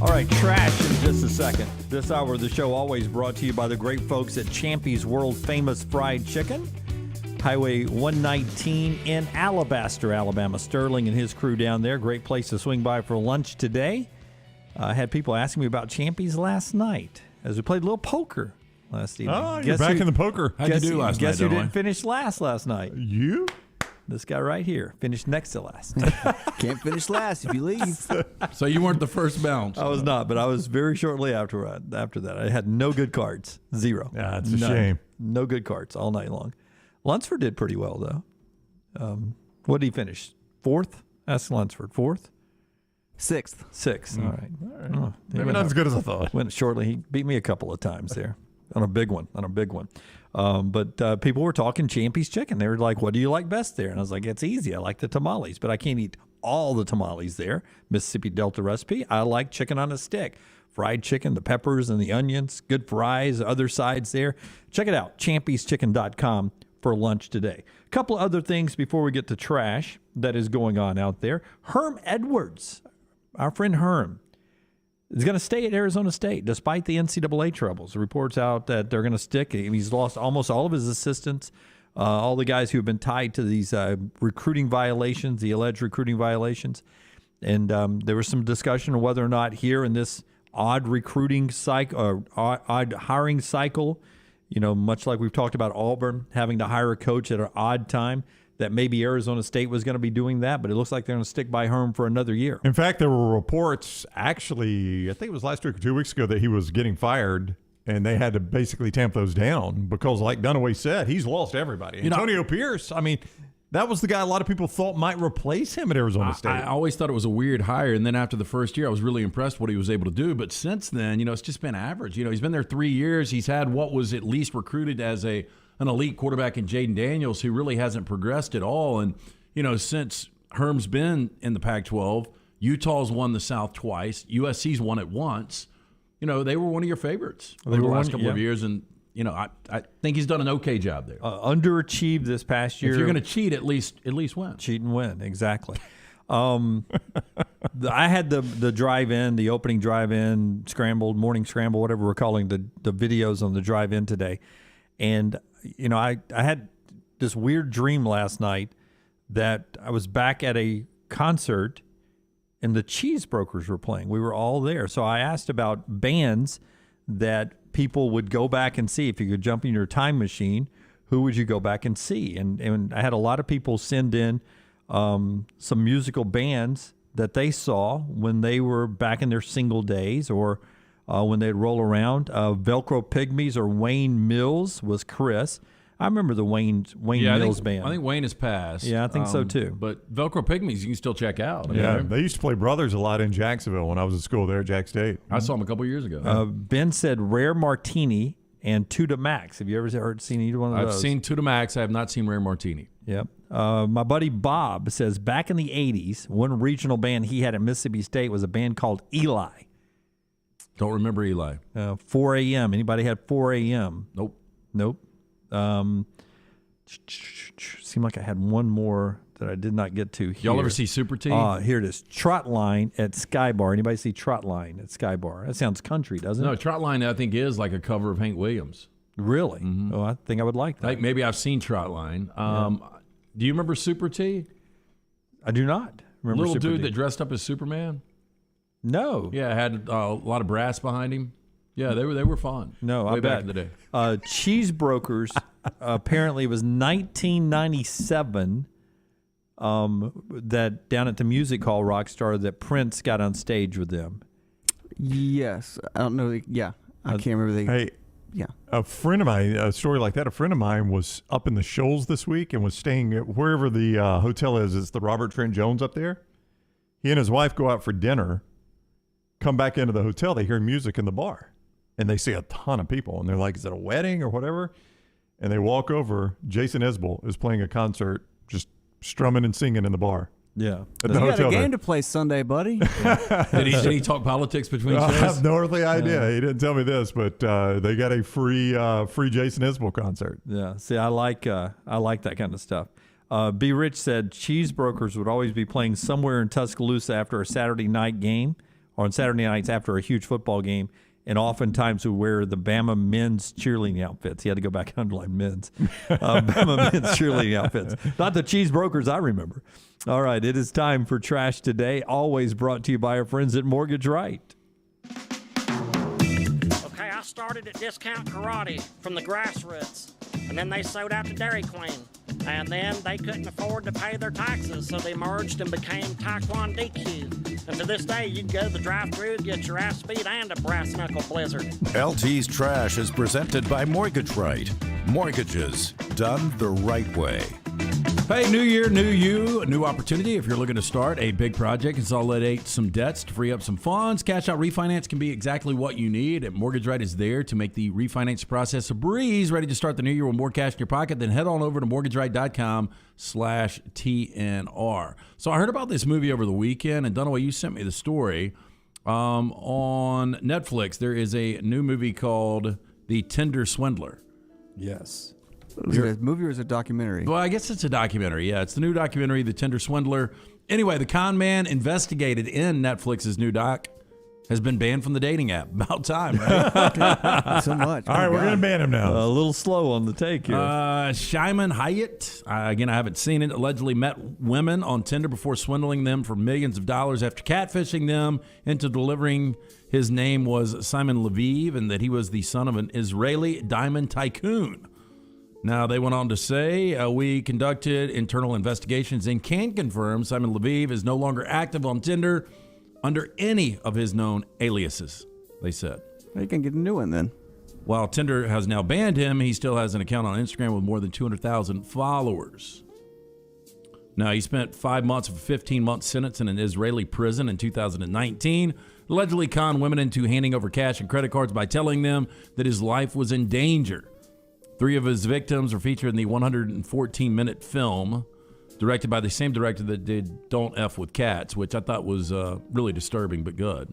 All right, trash in just a second. This hour of the show always brought to you by the great folks at Champy's World Famous Fried Chicken. Highway 119 in Alabaster, Alabama. Sterling and his crew down there. Great place to swing by for lunch today. I had people asking me about Champy's last night as we played a little poker last evening. Oh, you're back in the poker. How'd you do last night, Guess who didn't finish last night? You? This guy right here finished next to last. Can't finish last if you leave. So you weren't the first bounce. I was not, but I was very shortly after that. I had no good cards. Zero. Yeah, it's a shame. No good cards all night long. Lunsford did pretty well, though. What did he finish? Fourth? Ask Lunsford. Fourth? Sixth. All right. Oh, Maybe not as good as I thought. Went shortly. He beat me a couple of times there on a big one. But people were talking Champy's chicken. They were like, what do you like best there? And I was like, it's easy. I like the tamales, but I can't eat all the tamales there. Mississippi Delta recipe. I like chicken on a stick. Fried chicken, the peppers and the onions, good fries, other sides there. Check it out, champyschicken.com for lunch today. A couple of other things before we get to trash that is going on out there. Herm Edwards, our friend Herm, is going to stay at Arizona State despite the NCAA troubles. The reports out that they're going to stick. He's lost almost all of his assistants, all the guys who have been tied to these recruiting violations, the alleged recruiting violations. And there was some discussion of whether or not here in this odd recruiting cycle, or odd hiring cycle, much like we've talked about Auburn having to hire a coach at an odd time, that maybe Arizona State was going to be doing that, but it looks like they're going to stick by Herm for another year. In fact, there were reports, actually, I think it was last week or 2 weeks ago, that he was getting fired, and they had to basically tamp those down because, like Dunaway said, he's lost everybody. Antonio Pierce, that was the guy a lot of people thought might replace him at Arizona State. I always thought it was a weird hire, and then after the first year, I was really impressed what he was able to do. But since then, it's just been average. He's been there 3 years. He's had what was at least recruited as an elite quarterback in Jaden Daniels, who really hasn't progressed at all. And, since Herm's been in the Pac-12, Utah's won the South twice. USC's won it once. They were one of your favorites over the last couple of years, and I think he's done an okay job there. Underachieved this past year. If you're going to cheat, at least win. Cheat and win, exactly. I had the drive-in, the opening drive-in, morning scramble, whatever we're calling the videos on the drive-in today. And, I had this weird dream last night that I was back at a concert and the Cheesebrokers were playing. We were all there. So I asked about bands that people would go back and see. If you could jump in your time machine, who would you go back and see? And I had a lot of people send in some musical bands that they saw when they were back in their single days or when they'd roll around. Velcro Pygmies or Wayne Mills was Chris. I remember the Wayne Mills band. I think Wayne has passed. Yeah, I think so too. But Velcro Pygmies you can still check out. They used to play Brothers a lot in Jacksonville when I was at school there at Jack State. I saw them a couple years ago. Ben said Rare Martini and Tuda Max. Have you ever seen either one of those? I've seen Tuda Max. I have not seen Rare Martini. Yep. My buddy Bob says back in the 80s, one regional band he had at Mississippi State was a band called Eli. Don't remember Eli. 4 a.m. Anybody had 4 a.m.? Nope. Seemed like I had one more that I did not get to here. Y'all ever see Super T? Here it is. Trot Line at Sky Bar. Anybody see Trot Line at Sky Bar? That sounds country, doesn't No, it? Trot Line I think is like a cover of Hank Williams. Really? Mm-hmm. Oh, I think I would like that. Maybe I've seen Trot Line. Do you remember Super T? I do not remember Little Super dude T. that dressed up as Superman? No. Yeah, had a lot of brass behind him. Yeah, they were fun. No, way I back bet. in the day. Cheese Brokers, apparently it was 1997 that down at the Music Hall Rockstar that Prince got on stage with them. Yes. I don't know. Yeah. I can't remember the. Hey, yeah. A friend of mine, a story like that, a friend of mine was up in the Shoals this week and was staying at wherever the hotel is. It's the Robert Trent Jones up there. He and his wife go out for dinner, come back into the hotel. They hear music in the bar. And they see a ton of people, and they're like, is it a wedding or whatever? And they walk over. Jason Isbell is playing a concert, just strumming and singing in the bar. Yeah. You At the got hotel a game there. to play Sunday, buddy. Did he talk politics between shows? I have no earthly idea. He didn't tell me this, but they got a free Jason Isbell concert. Yeah. See, I like that kind of stuff. B. Rich said Cheese Brokers would always be playing somewhere in Tuscaloosa after a Saturday night game or on Saturday nights after a huge football game. And oftentimes would wear the Bama men's cheerleading outfits. He had to go back and underline men's. Bama men's cheerleading outfits. Not the Cheese Brokers I remember. All right, it is time for Trash Today, always brought to you by our friends at Mortgage Right. Okay, I started at Discount Karate from the grassroots, and then they sold out to Dairy Queen. And then they couldn't afford to pay their taxes, so they merged and became Taekwondo DQ. And to this day, you can go to the drive-thru, get your ass beat, and a brass knuckle blizzard. LT's Trash is presented by Mortgage Right. Mortgages done the right way. Hey, new year, new you, a new opportunity. If you're looking to start a big project, consolidate some debts to free up some funds, cash out refinance can be exactly what you need. And Mortgage Right is there to make the refinance process a breeze. Ready to start the new year with more cash in your pocket? Then head on over to mortgageright.com/TNR. So I heard about this movie over the weekend, and Dunaway, you sent me the story. On Netflix, there is a new movie called The Tinder Swindler. Yes. Is it a movie or is it a documentary? Well, I guess it's a documentary. Yeah, it's the new documentary, The Tinder Swindler. Anyway, the con man investigated in Netflix's new doc has been banned from the dating app. About time, right? So much. All right, we're going to ban him now. A little slow on the take here. Shimon Hyatt, again, I haven't seen it, allegedly met women on Tinder before swindling them for millions of dollars after catfishing them into delivering his name was Simon Lviv and that he was the son of an Israeli diamond tycoon. Now, they went on to say, we conducted internal investigations and can confirm Simon Lviv is no longer active on Tinder under any of his known aliases, they said. You can get a new one then. While Tinder has now banned him, he still has an account on Instagram with more than 200,000 followers. Now, he spent 5 months of a 15-month sentence in an Israeli prison in 2019, allegedly conned women into handing over cash and credit cards by telling them that his life was in danger. 3 of his victims were featured in the 114-minute film directed by the same director that did Don't F with Cats, which I thought was really disturbing but good.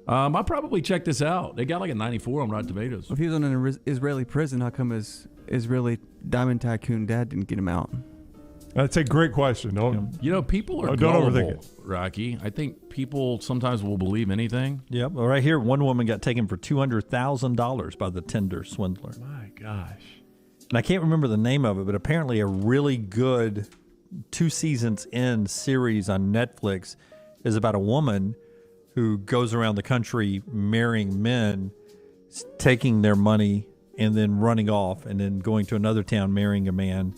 I'll probably check this out. They got like a 94 on Rotten Tomatoes. If he was in an Israeli prison, how come his Israeli diamond tycoon dad didn't get him out? That's a great question. People are don't gullible, overthink it. Rocky. I think people sometimes will believe anything. Yep. Well, right here, one woman got taken for $200,000 by the Tinder swindler. My gosh. And I can't remember the name of it, but apparently a really good 2 seasons in series on Netflix is about a woman who goes around the country marrying men, taking their money, and then running off, and then going to another town marrying a man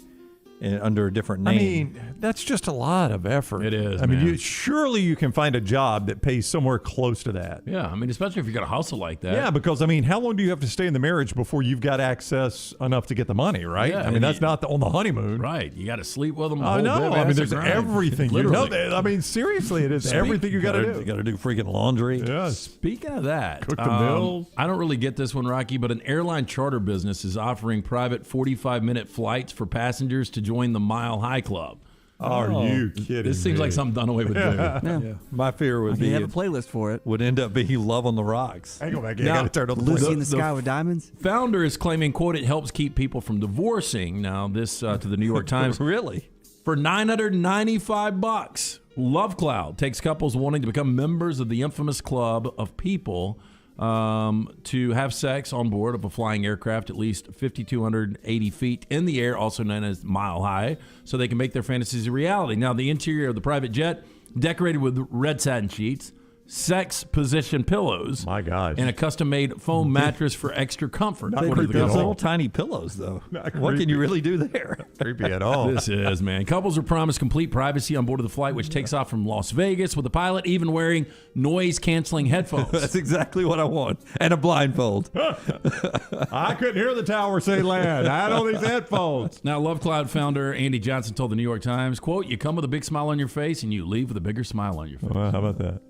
under a different name. I mean, that's just a lot of effort. It is, I mean, man. surely you can find a job that pays somewhere close to that. Yeah, I mean, especially if you got a hustle like that. Yeah, because, I mean, how long do you have to stay in the marriage before you've got access enough to get the money, right? Yeah, I mean, that's not on the honeymoon. Right. You got to sleep with them. I know. I mean, there's everything. Literally. I mean, seriously, it is everything you got to do. You got to do freaking laundry. Yes. Speaking of that, Cook the meals. I don't really get this one, Rocky, but an airline charter business is offering private 45-minute flights for passengers to join the Mile High Club. Are you kidding This seems me? like something done away with. Yeah. My fear would be have a playlist for it. Would end up being Love on the Rocks. Hang on back. I Now, got to turn on the Lucy playlist. in the Sky with Diamonds. Founder is claiming, quote, it helps keep people from divorcing. Now, this to the New York Times. Really? For $995, Love Cloud takes couples wanting to become members of the infamous club of people to have sex on board of a flying aircraft at least 5,280 feet in the air, also known as Mile High, so they can make their fantasies a reality. Now, the interior of the private jet, decorated with red satin sheets, sex position pillows, My gosh. and a custom-made foam mattress for extra comfort. Not According to creepy the at Those all. little tiny pillows, though. Not What can creepy. you really do there? Creepy at all. This is, man. Couples are promised complete privacy on board of the flight, which takes off from Las Vegas, with the pilot even wearing noise-canceling headphones. That's exactly what I want. And a blindfold. I couldn't hear the tower say land. I had all these headphones. Now, Love Cloud founder Andy Johnson told the New York Times, quote, you come with a big smile on your face and you leave with a bigger smile on your face. Well, how about that?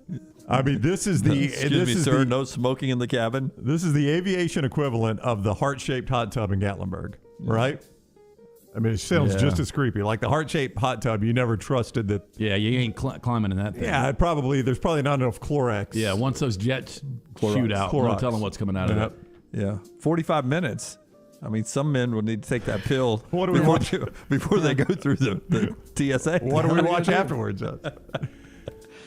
I mean, this is the Excuse me, sir. No smoking in the cabin. This is the aviation equivalent of the heart-shaped hot tub in Gatlinburg, right? I mean, it sounds just as creepy. Like the heart-shaped hot tub, you never trusted that. Yeah, you ain't climbing in that thing. Yeah, there's probably not enough Clorox. Yeah, once those jets shoot out, no telling what's coming out of it. Yeah. 45 minutes. I mean, some men would need to take that pill What do we watch? before they go through the TSA. What do we watch afterwards?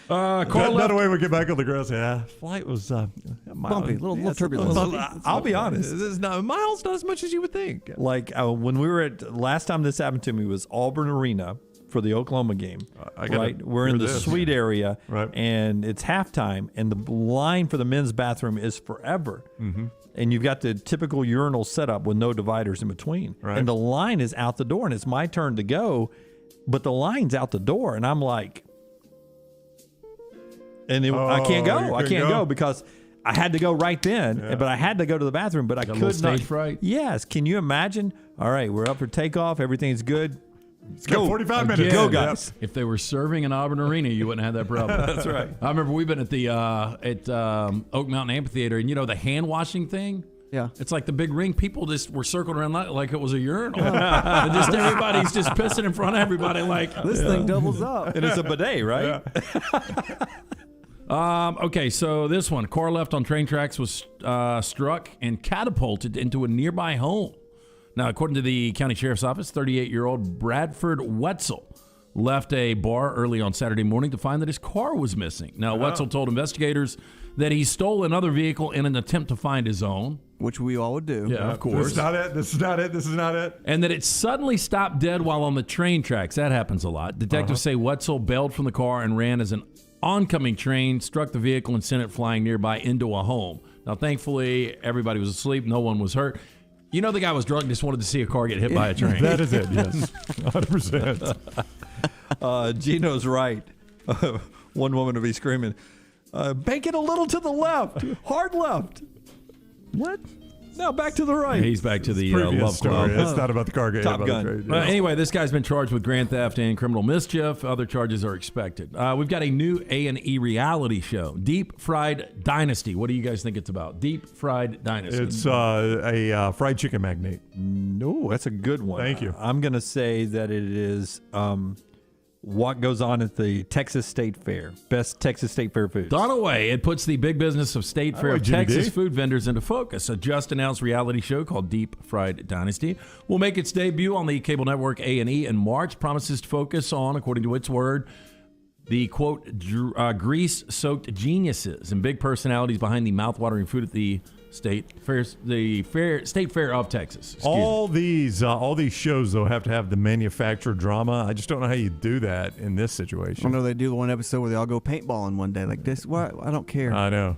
Another way we get back on the ground. Yeah, flight was Bumpy, little turbulence. I'll be honest. This is not miles, not as much as you would think. Like when we were last time this happened to me was Auburn Arena for the Oklahoma game. Right, we're in the suite area, right, and it's halftime, and the line for the men's bathroom is forever. Mm-hmm. And you've got the typical urinal setup with no dividers in between, right, and the line is out the door, and it's my turn to go, but the line's out the door, and I'm like. And I can't go. I can't go because I had to go right then. But I had to go to the bathroom, but I could not. Stage fright? Yes. Can you imagine? All right, we're up for takeoff. Everything's good. It's got 45 minutes. Go, guys. If they were serving in Auburn Arena, you wouldn't have that problem. That's right. I remember we've been at the Oak Mountain Amphitheater, and the hand washing thing. Yeah. It's like the big ring. People just were circling around like it was a urinal. And just everybody's just pissing in front of everybody like This thing doubles up. And it's a bidet, right? Okay, so this one. Car left on train tracks was struck and catapulted into a nearby home. Now, according to the county sheriff's office, 38-year-old Bradford Wetzel left a bar early on Saturday morning to find that his car was missing. Now, Wetzel told investigators that he stole another vehicle in an attempt to find his own. Which we all would do. Yeah, of course. This is not it. This is not it. This is not it. And that it suddenly stopped dead while on the train tracks. That happens a lot. Detectives say Wetzel bailed from the car and ran as an oncoming train, struck the vehicle, and sent it flying nearby into a home. Now, thankfully, everybody was asleep. No one was hurt. The guy was drunk, just wanted to see a car get hit by a train. That is it, yes. 100%. Gino's right. One woman will be screaming, bank it a little to the left. Hard left. What? Now back to the right. He's back to the Previous Love story. Club. It's not about the car getting Top hit by Gun. the train. Well, anyway, this guy's been charged with grand theft and criminal mischief. Other charges are expected. We've got a new A&E reality show, Deep Fried Dynasty. What do you guys think it's about? Deep Fried Dynasty. It's a fried chicken magnate. No, that's a good one. Thank you. I'm going to say that it is what goes on at the Texas State Fair. Best Texas State Fair foods. Dunaway, it puts the big business of State Fair like Jimmy Texas D. food vendors into focus. A just-announced reality show called Deep Fried Dynasty will make its debut on the cable network A&E in March. Promises to focus on, according to its word, the, quote, grease-soaked geniuses and big personalities behind the mouth-watering food at the State Fair of Texas. All these shows, though, have to have the manufacturer drama. I just don't know how you do that in this situation. I know they do one episode where they all go paintballing one day like this. What? I don't care. I know.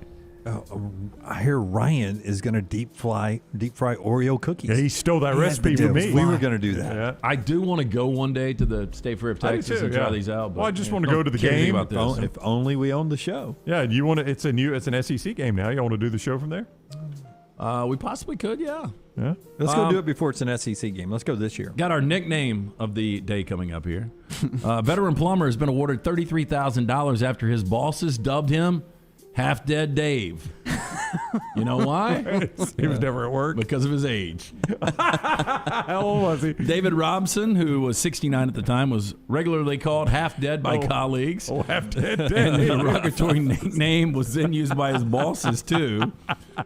I hear Ryan is going to deep fry Oreo cookies. Yeah, he stole that recipe from me. We were going to do that. Yeah. I do want to go one day to the State Fair of Texas and try these out. But Well, I just want to go to the can't think game. about this. If only we owned the show. Yeah, you want to? It's an SEC game now. You want to do the show from there? We possibly could, yeah. Yeah. Let's go do it before it's an SEC game. Let's go this year. Got our nickname of the day coming up here. Veteran plumber has been awarded $33,000 after his bosses dubbed him Half Dead Dave. You know why? He was never at work. Because of his age. How old was he? David Robson, who was 69 at the time, was regularly called half dead by colleagues. Oh, half dead. And the derogatory nickname was then used by his bosses, too.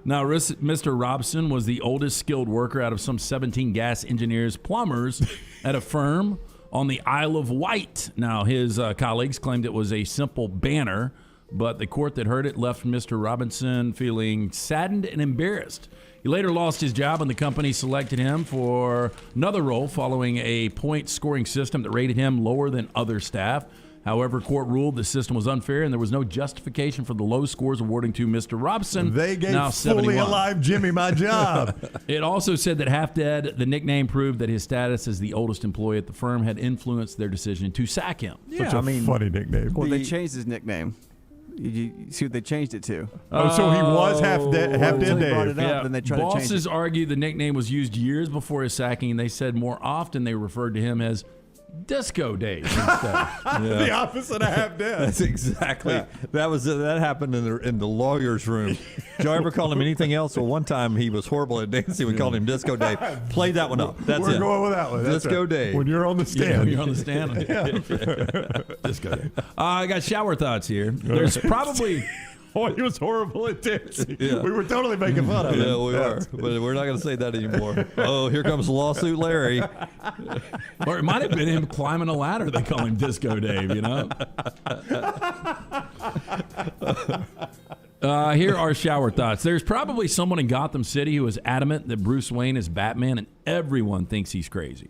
Now, Mr. Robson was the oldest skilled worker out of some 17 gas engineers, plumbers at a firm on the Isle of Wight. Now, his colleagues claimed it was a simple banter, but the court that heard it left Mr. Robinson feeling saddened and embarrassed. He later lost his job, and the company selected him for another role following a point-scoring system that rated him lower than other staff. However, court ruled the system was unfair, and there was no justification for the low scores awarding to Mr. Robson. They gave now fully 71. alive Jimmy my job. It also said that half dead, the nickname proved that his status as the oldest employee at the firm had influenced their decision to sack him. Such a funny nickname. Well, they changed his nickname. You see what they changed it to. Oh, so he was half dead Dave. Dave. Then they tried to change Bosses it. argue the nickname was used years before his sacking, and they said more often they referred to him as Disco Dave instead. The opposite of half dead. That's exactly. That happened in the lawyer's room. Did y'all ever call him anything else? Well, one time he was horrible at dancing. We called him Disco Dave. Play that one up. That's We're it. going with that one. That's Disco it. Dave. When you're on the stand. Yeah, when you're on the stand. Disco Dave. I got shower thoughts here. There's probably... Oh, he was horrible at dancing. Yeah. We were totally making fun of him. Yeah, we are. But we're not going to say that anymore. Oh, here comes Lawsuit Larry. Or it might have been him climbing a ladder. They call him Disco Dave, you know? Here are shower thoughts. There's probably someone in Gotham City who is adamant that Bruce Wayne is Batman, and everyone thinks he's crazy.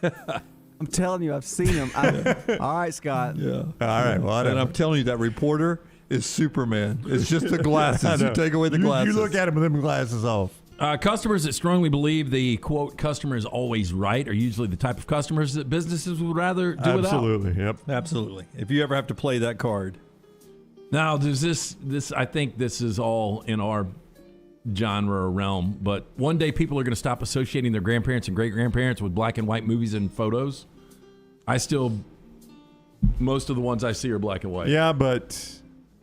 I'm telling you, I've seen him. All right, Scott. Yeah. All right. Well, And I'm telling you, that reporter is Superman. It's just the glasses. You take away the glasses. You look at him with them glasses off. Customers that strongly believe the, quote, customer is always right are usually the type of customers that businesses would rather do without. Absolutely. Yep. Absolutely. If you ever have to play that card. Now, does this I think this is all in our genre or realm, but one day people are going to stop associating their grandparents and great-grandparents with black and white movies and photos. Most of the ones I see are black and white. Yeah, but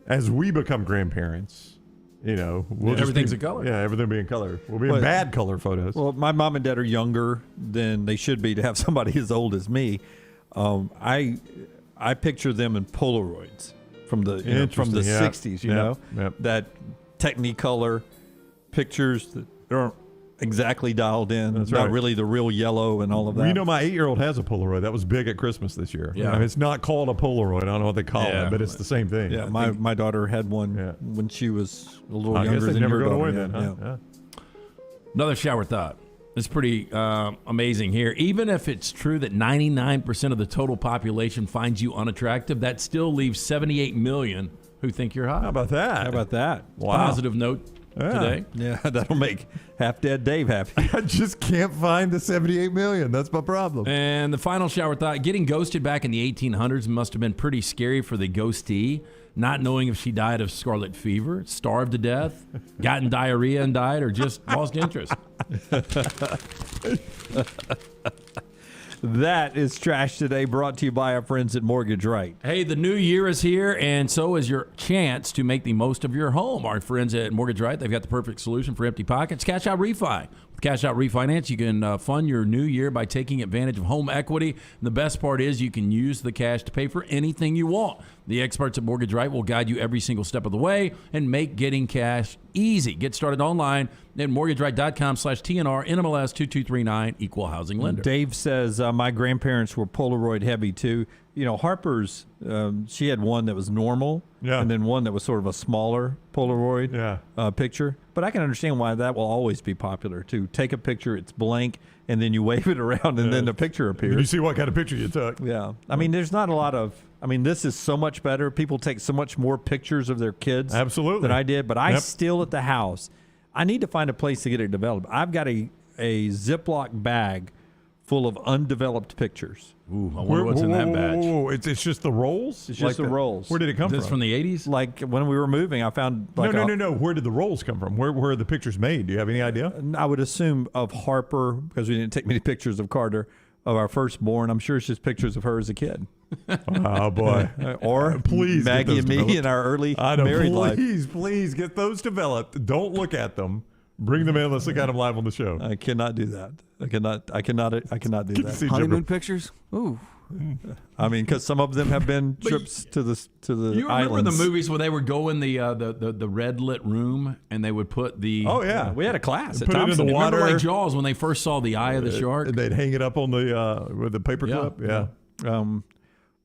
as we become grandparents, everything's in color. Yeah, everything will be in color. We'll be in bad color photos. Well, my mom and dad are younger than they should be to have somebody as old as me. I picture them in Polaroids from the 60s. You know, that Technicolor pictures that aren't exactly dialed in. That's not right. really the real yellow and all of that. Well, my 8-year-old has a Polaroid. That was big at Christmas this year. Yeah. It's not called a Polaroid. I don't know what they call it, but it's the same thing. Yeah, my daughter had one when she was a little I younger guess they than never your go daughter. away then, huh? Yeah. Another shower thought. It's pretty amazing here. Even if it's true that 99% of the total population finds you unattractive, that still leaves 78 million who think you're hot. How about that? How about that? Wow. Positive note today. Yeah, that'll make half-dead Dave happy. I just can't find the 78 million. That's my problem. And the final shower thought, getting ghosted back in the 1800s must have been pretty scary for the ghostee, not knowing if she died of scarlet fever, starved to death, gotten diarrhea and died, or just lost interest. That is Trash Today, brought to you by our friends at Mortgage Right. Hey, the new year is here, and so is your chance to make the most of your home. Our friends at Mortgage Right, they've got the perfect solution for empty pockets. Cash Out Refi. With Cash Out Refinance, you can fund your new year by taking advantage of home equity. And the best part is you can use the cash to pay for anything you want. The experts at Mortgage Right will guide you every single step of the way and make getting cash easy. Get started online at mortgageright.com/TNR, NMLS 2239, Equal Housing Lender. Dave says, my grandparents were Polaroid heavy too. Harper's, she had one that was normal, and then one that was sort of a smaller Polaroid picture. But I can understand why that will always be popular too. Take a picture, it's blank, and then you wave it around, and then the picture appears. And you see what kind of picture you took. Yeah. I mean, there's not a lot of... this is so much better. People take so much more pictures of their kids than I did. But I still, at the house, I need to find a place to get it developed. I've got a Ziploc bag full of undeveloped pictures. Ooh, I wonder what's in that batch. It's just the rolls? It's just the rolls. Where did it come from? Is this from the 80s? Like when we were moving, I found... No. Where did the rolls come from? Where are the pictures made? Do you have any idea? I would assume of Harper, because we didn't take many pictures of Carter, of our firstborn. I'm sure it's just pictures of her as a kid. Oh, boy. Or please Maggie and me developed. in our early I know, married life. Please get those developed. Don't look at them. Bring them in. Let's look at them live on the show. I cannot do that. I cannot do that. Honeymoon pictures? Ooh. I mean, because some of them have been trips to the You remember islands. the movies where they would go in the red lit room and they would put the we had a class at put it in Thompson. the water. Remember like Jaws when they first saw the eye of the shark? And they'd hang it up on the with the paper clip. Yeah.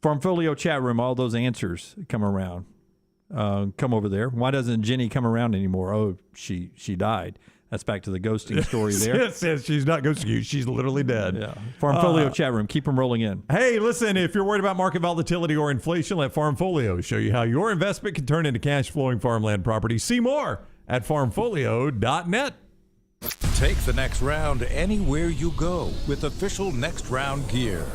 Farmfolio chat room, all those answers come around. Come over there. Why doesn't Jenny come around anymore? Oh, she died. That's back to the ghosting story there. It says she's not ghosting you. She's literally dead. Yeah. Farmfolio chat room. Keep them rolling in. Hey, listen, if you're worried about market volatility or inflation, let Farmfolio show you how your investment can turn into cash-flowing farmland property. See more at farmfolio.net. Take the next round anywhere you go with official Next Round gear.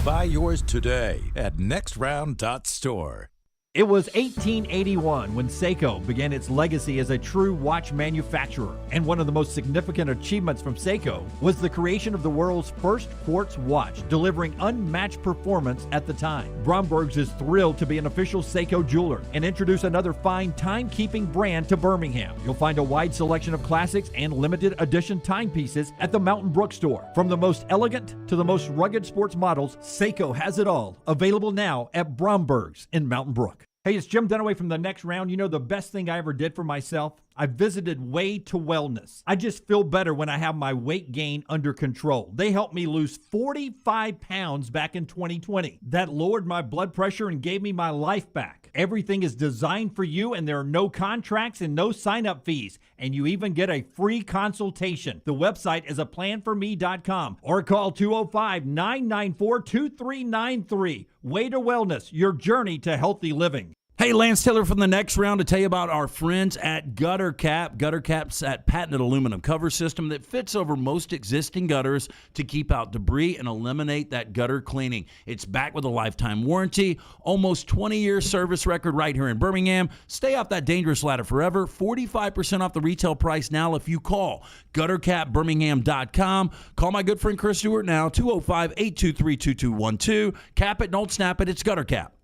Buy yours today at nextround.store. It was 1881 when Seiko began its legacy as a true watch manufacturer. And one of the most significant achievements from Seiko was the creation of the world's first quartz watch, delivering unmatched performance at the time. Bromberg's is thrilled to be an official Seiko jeweler and introduce another fine timekeeping brand to Birmingham. You'll find a wide selection of classics and limited edition timepieces at the Mountain Brook store. From the most elegant to the most rugged sports models, Seiko has it all. Available now at Bromberg's in Mountain Brook. Hey, it's Jim Dunaway from The Next Round. You know the best thing I ever did for myself? I visited Way to Wellness. I just feel better when I have my weight gain under control. They helped me lose 45 pounds back in 2020. That lowered my blood pressure and gave me my life back. Everything is designed for you, and there are no contracts and no sign-up fees. And you even get a free consultation. The website is aplanforme.com or call 205-994-2393. Way to Wellness, your journey to healthy living. Hey, Lance Taylor from The Next Round to tell you about our friends at Gutter Cap. Gutter Cap's that patented aluminum cover system that fits over most existing gutters to keep out debris and eliminate that gutter cleaning. It's backed with a lifetime warranty, almost 20-year service record right here in Birmingham. Stay off that dangerous ladder forever. 45% off the retail price now if you call guttercapbirmingham.com. Call my good friend Chris Stewart now, 205-823-2212. Cap it, don't snap it. It's Gutter Cap.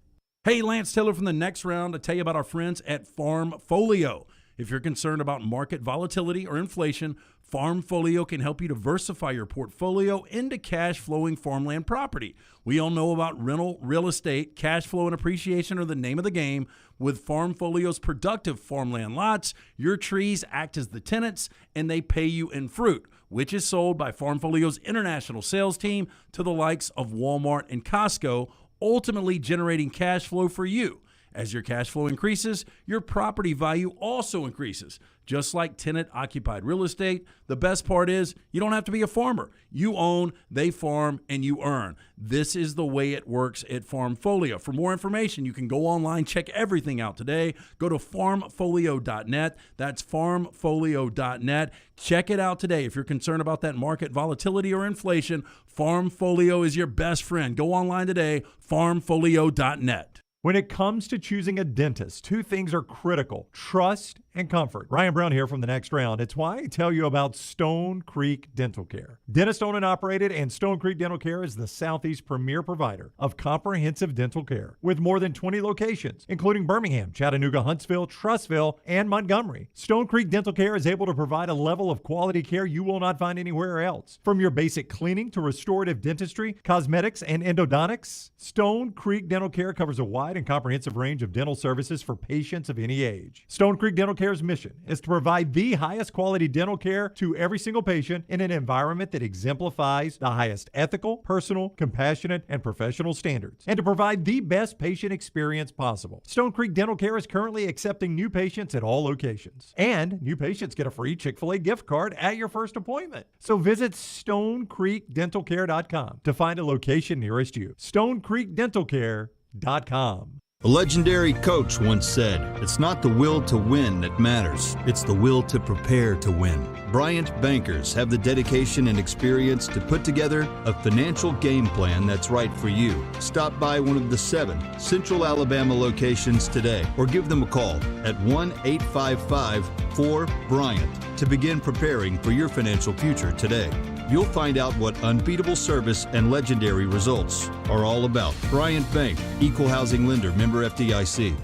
Hey, Lance Taylor from The Next Round to tell you about our friends at Farmfolio. If you're concerned about market volatility or inflation, Farmfolio can help you diversify your portfolio into cash-flowing farmland property. We all know about rental real estate. Cash flow and appreciation are the name of the game. With Farmfolio's productive farmland lots, your trees act as the tenants, and they pay you in fruit, which is sold by Farmfolio's international sales team to the likes of Walmart and Costco, ultimately generating cash flow for you. As your cash flow increases, your property value also increases. Just like tenant-occupied real estate, the best part is you don't have to be a farmer. You own, they farm, and you earn. This is the way it works at Farmfolio. For more information, you can go online, check everything out today. Go to farmfolio.net. That's farmfolio.net. Check it out today. If you're concerned about that market volatility or inflation, Farmfolio is your best friend. Go online today, farmfolio.net. When it comes to choosing a dentist, two things are critical: trust and comfort. Ryan Brown here from The Next Round. It's why I tell you about Stone Creek Dental Care. Dentist owned and operated, and Stone Creek Dental Care is the Southeast premier provider of comprehensive dental care with more than 20 locations, including Birmingham, Chattanooga, Huntsville, Trussville, and Montgomery. Stone Creek Dental Care is able to provide a level of quality care you will not find anywhere else. From your basic cleaning to restorative dentistry, cosmetics, and endodontics, Stone Creek Dental Care covers a wide and comprehensive range of dental services for patients of any age. Stone Creek Dental Care's mission is to provide the highest quality dental care to every single patient in an environment that exemplifies the highest ethical, personal, compassionate, and professional standards, and to provide the best patient experience possible. Stone Creek Dental Care is currently accepting new patients at all locations, and new patients get a free Chick-fil-A gift card at your first appointment. So visit StoneCreekDentalCare.com to find a location nearest you. StoneCreekDentalCare.com. A legendary coach once said, "It's not the will to win that matters, it's the will to prepare to win." Bryant bankers have the dedication and experience to put together a financial game plan that's right for you. Stop by one of the 7 Central Alabama locations today or give them a call at 1-855-4-BRYANT to begin preparing for your financial future today. you'll find out what unbeatable service and legendary results are all about. Bryant Bank, Equal Housing Lender, member FDIC.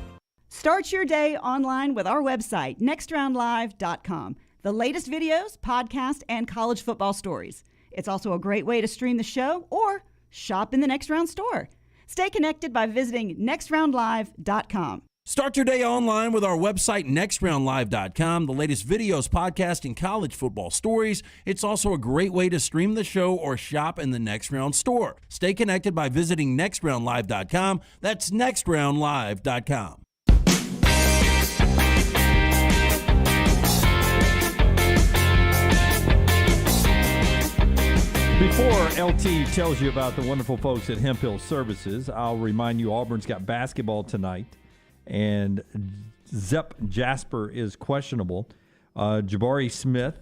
Start your day online with our website, nextroundlive.com. The latest videos, podcasts, and college football stories. It's also a great way to stream the show or shop in the Next Round store. Stay connected by visiting nextroundlive.com. Start your day online with our website, nextroundlive.com. The latest videos, podcasts, and college football stories. It's also a great way to stream the show or shop in the Next Round store. Stay connected by visiting nextroundlive.com. That's nextroundlive.com. Before LT tells you about the wonderful folks at Hemp Hill Services, I'll remind you Auburn's got basketball tonight, and Zep Jasper is questionable. Jabari Smith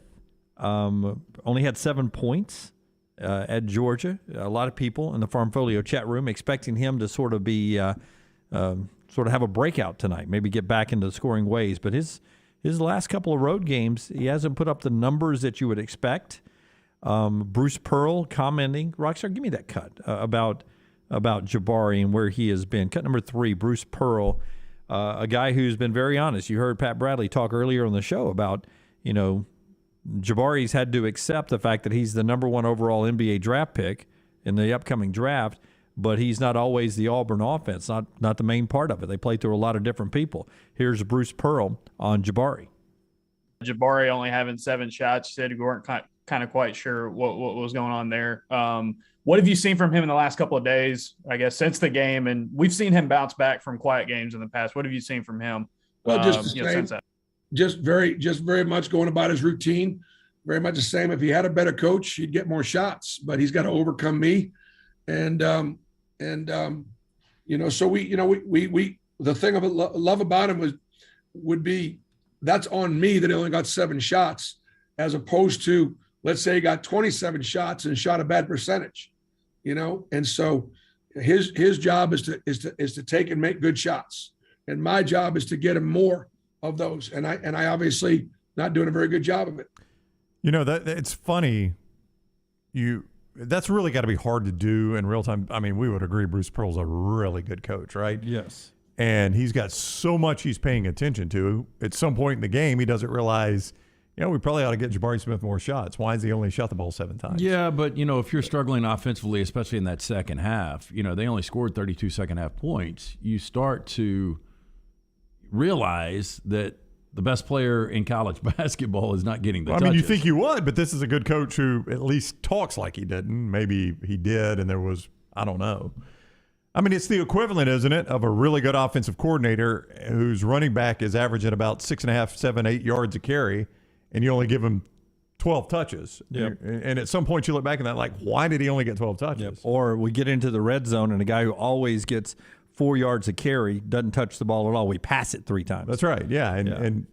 only had 7 points at Georgia. A lot of people in the Farmfolio chat room expecting him to sort of be sort of have a breakout tonight, maybe get back into scoring ways. But his last couple of road games, he hasn't put up the numbers that you would expect. Bruce Pearl commenting, Rockstar, give me that cut about Jabari and where he has been. Cut number 3, Bruce Pearl, a guy who's been very honest. You heard Pat Bradley talk earlier on the show about, Jabari's had to accept the fact that he's the number 1 overall NBA draft pick in the upcoming draft, but he's not always the Auburn offense, not the main part of it. They play through a lot of different people. Here's Bruce Pearl on Jabari. Jabari only having 7 shots. You said you weren't kind of quite sure what was going on there. What have you seen from him in the last couple of days, I guess, since the game? And we've seen him bounce back from quiet games in the past. What have you seen from him? Well, since that? Just very much going about his routine. Very much the same. If he had a better coach, he'd get more shots, but he's got to overcome me. So we the thing of love about him would be that's on me that he only got 7 shots, as opposed to, let's say he got 27 shots and shot a bad percentage, And so his job is to take and make good shots, and my job is to get him more of those. And I obviously not doing a very good job of it. That it's funny. That's really got to be hard to do in real time. I mean, we would agree Bruce Pearl's a really good coach, right? Yes. And he's got so much he's paying attention to. At some point in the game, he doesn't realize, we probably ought to get Jabari Smith more shots. Why has he only shot the ball 7 times? Yeah, but, if you're struggling offensively, especially in that second half, they only scored 32 second half points. You start to realize that the best player in college basketball is not getting the touches. You think you would, but this is a good coach who at least talks like he didn't. Maybe he did, and there was, I don't know. It's the equivalent, isn't it, of a really good offensive coordinator whose running back is averaging about 6.5, 7, 8 yards a carry, and you only give him 12 touches. Yep. And at some point you look back and that, why did he only get 12 touches? Yep. Or we get into the red zone and a guy who always gets 4 yards a carry doesn't touch the ball at all. We pass it 3 times. That's right. Yeah. And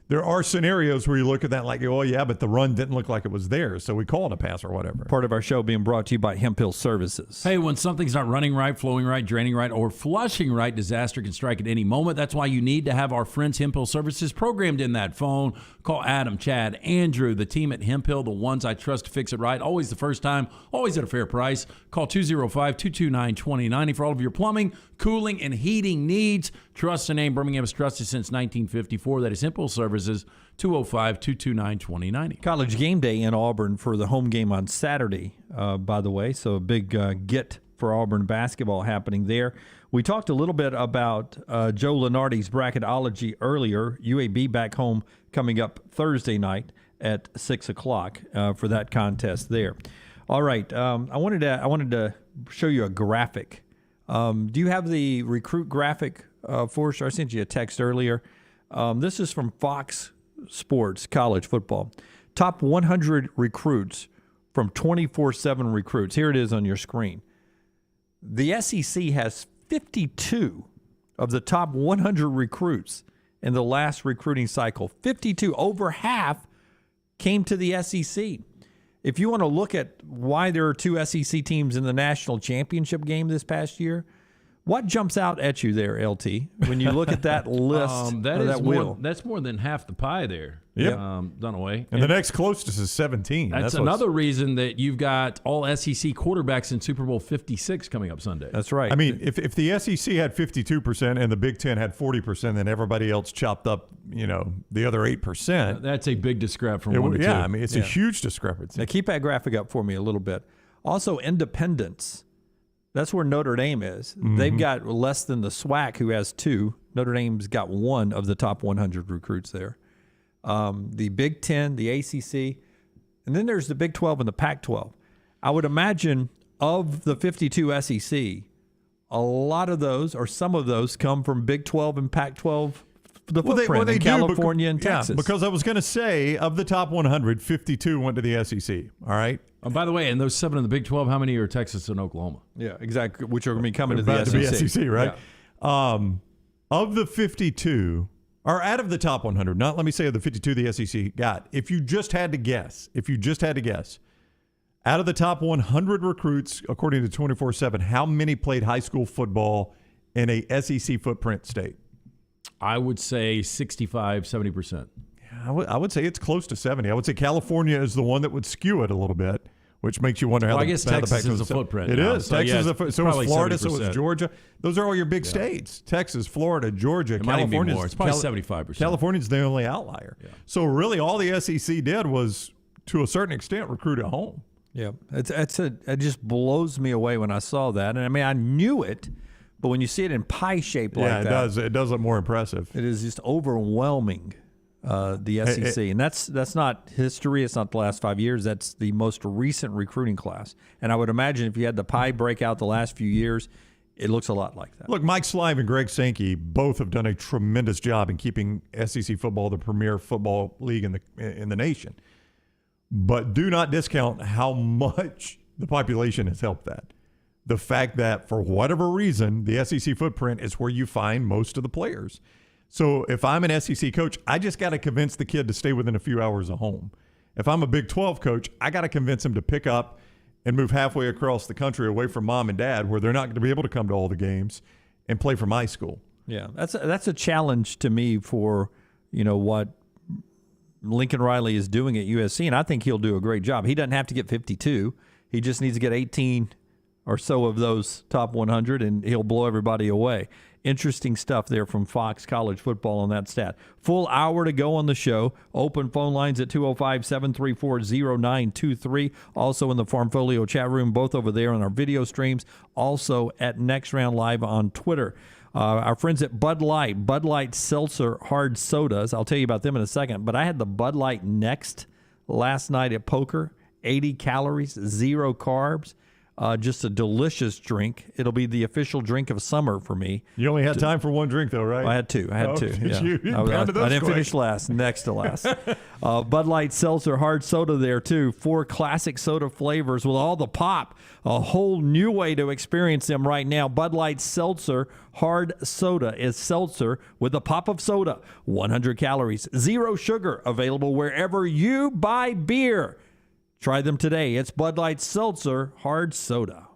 there are scenarios where you look at that but the run didn't look like it was there, so we call it a pass or whatever. Part of our show being brought to you by Hemp Hill Services. Hey, when something's not running right, flowing right, draining right, or flushing right, disaster can strike at any moment. That's why you need to have our friends Hemp Hill Services programmed in that phone. Call Adam, Chad, Andrew, the team at Hemp Hill, the ones I trust to fix it right. Always the first time, always at a fair price. Call 205-229-2090 for all of your plumbing, cooling, and heating needs. Trust the name. Birmingham has trusted since 1954. That is Hemp Hill Services, 205-229-2090. College game day in Auburn for the home game on Saturday, by the way. So a big get for Auburn basketball happening there. We talked a little bit about Joe Lunardi's bracketology earlier. UAB back home coming up Thursday night at 6 o'clock for that contest there. All right. I wanted to show you a graphic. Do you have the recruit graphic for us? I sent you a text earlier. This is from Fox Sports College Football. Top 100 recruits from 24/7 Recruits. Here it is on your screen. The SEC has 52 of the top 100 recruits in the last recruiting cycle. 52, over half came to the SEC. If you want to look at why there are 2 SEC teams in the national championship game this past year, What jumps out at you there, LT, when you look at that list? That's more than half the pie there. Yep. Dunaway. And the next closest is 17. That's another reason that you've got all SEC quarterbacks in Super Bowl 56 coming up Sunday. That's right. I mean, if the SEC had 52% and the Big Ten had 40%, then everybody else chopped up, the other 8%. That's a big discrepancy from 1 to 2. Yeah, I mean, it's a huge discrepancy. Now, keep that graphic up for me a little bit. Also, independence. That's where Notre Dame is. Mm-hmm. They've got less than the SWAC, who has 2. Notre Dame's got 1 of the top 100 recruits there. The Big Ten, the ACC, and then there's the Big 12 and the Pac-12. I would imagine of the 52 SEC, a lot of those or some of those come from Big 12 and Pac-12, the footprint in California and Texas. Because I was going to say, of the top 100, 52 went to the SEC, all right? By the way, and those 7 in the Big 12, how many are Texas and Oklahoma? Yeah, exactly, which are going to be coming to the SEC. Right? Yeah. Of the 52, or out of the top 100, not let me say of the 52 the SEC got, if you just had to guess, out of the top 100 recruits, according to 24/7, how many played high school football in a SEC footprint state? I would say 65, 70%. I would say it's close to 70. I would say California is the one that would skew it a little bit, which makes you wonder how I guess Texas is a footprint. It is. So Texas is a footprint. So is Florida, 70%. so is Georgia. Those are all your big states. Texas, Florida, Georgia, California. It's probably 75%. California's the only outlier. Yeah. So really all the SEC did was, to a certain extent, recruit at home. Yeah. It just blows me away when I saw that. And I mean, I knew it, but when you see it in pie shape like that. Yeah, it does. It does look more impressive. It is just overwhelming. The SEC, and that's not history. It's not the last 5 years. That's the most recent recruiting class. And I would imagine if you had the pie break out the last few years, it looks a lot like that. Look, Mike Slive and Greg Sankey both have done a tremendous job in keeping SEC football the premier football league in the nation. But do not discount how much the population has helped that. The fact that for whatever reason, the SEC footprint is where you find most of the players. So if I'm an SEC coach, I just got to convince the kid to stay within a few hours of home. If I'm a Big 12 coach, I got to convince him to pick up and move halfway across the country away from mom and dad, where they're not going to be able to come to all the games and play for my school. Yeah, that's a challenge to me for, what Lincoln Riley is doing at USC, and I think he'll do a great job. He doesn't have to get 52. He just needs to get 18 or so of those top 100, and he'll blow everybody away. Interesting stuff there from Fox College Football on that stat. Full hour to go on the show. Open phone lines at 205-734-0923. Also in the Farmfolio chat room, both over there on our video streams. Also at Next Round Live on Twitter. Our friends at Bud Light Seltzer Hard Sodas. I'll tell you about them in a second. But I had the Bud Light Next last night at poker. 80 calories, 0 carbs. Just a delicious drink. It'll be the official drink of summer for me. You only had time for one drink, though, right? I had two. Yeah. I didn't finish last. Next to last. Bud Light Seltzer Hard Soda there, too. 4 classic soda flavors with all the pop. A whole new way to experience them right now. Bud Light Seltzer Hard Soda is seltzer with a pop of soda. 100 calories, 0 sugar. Available wherever you buy beer. Try them today. It's Bud Light Seltzer Hard Soda.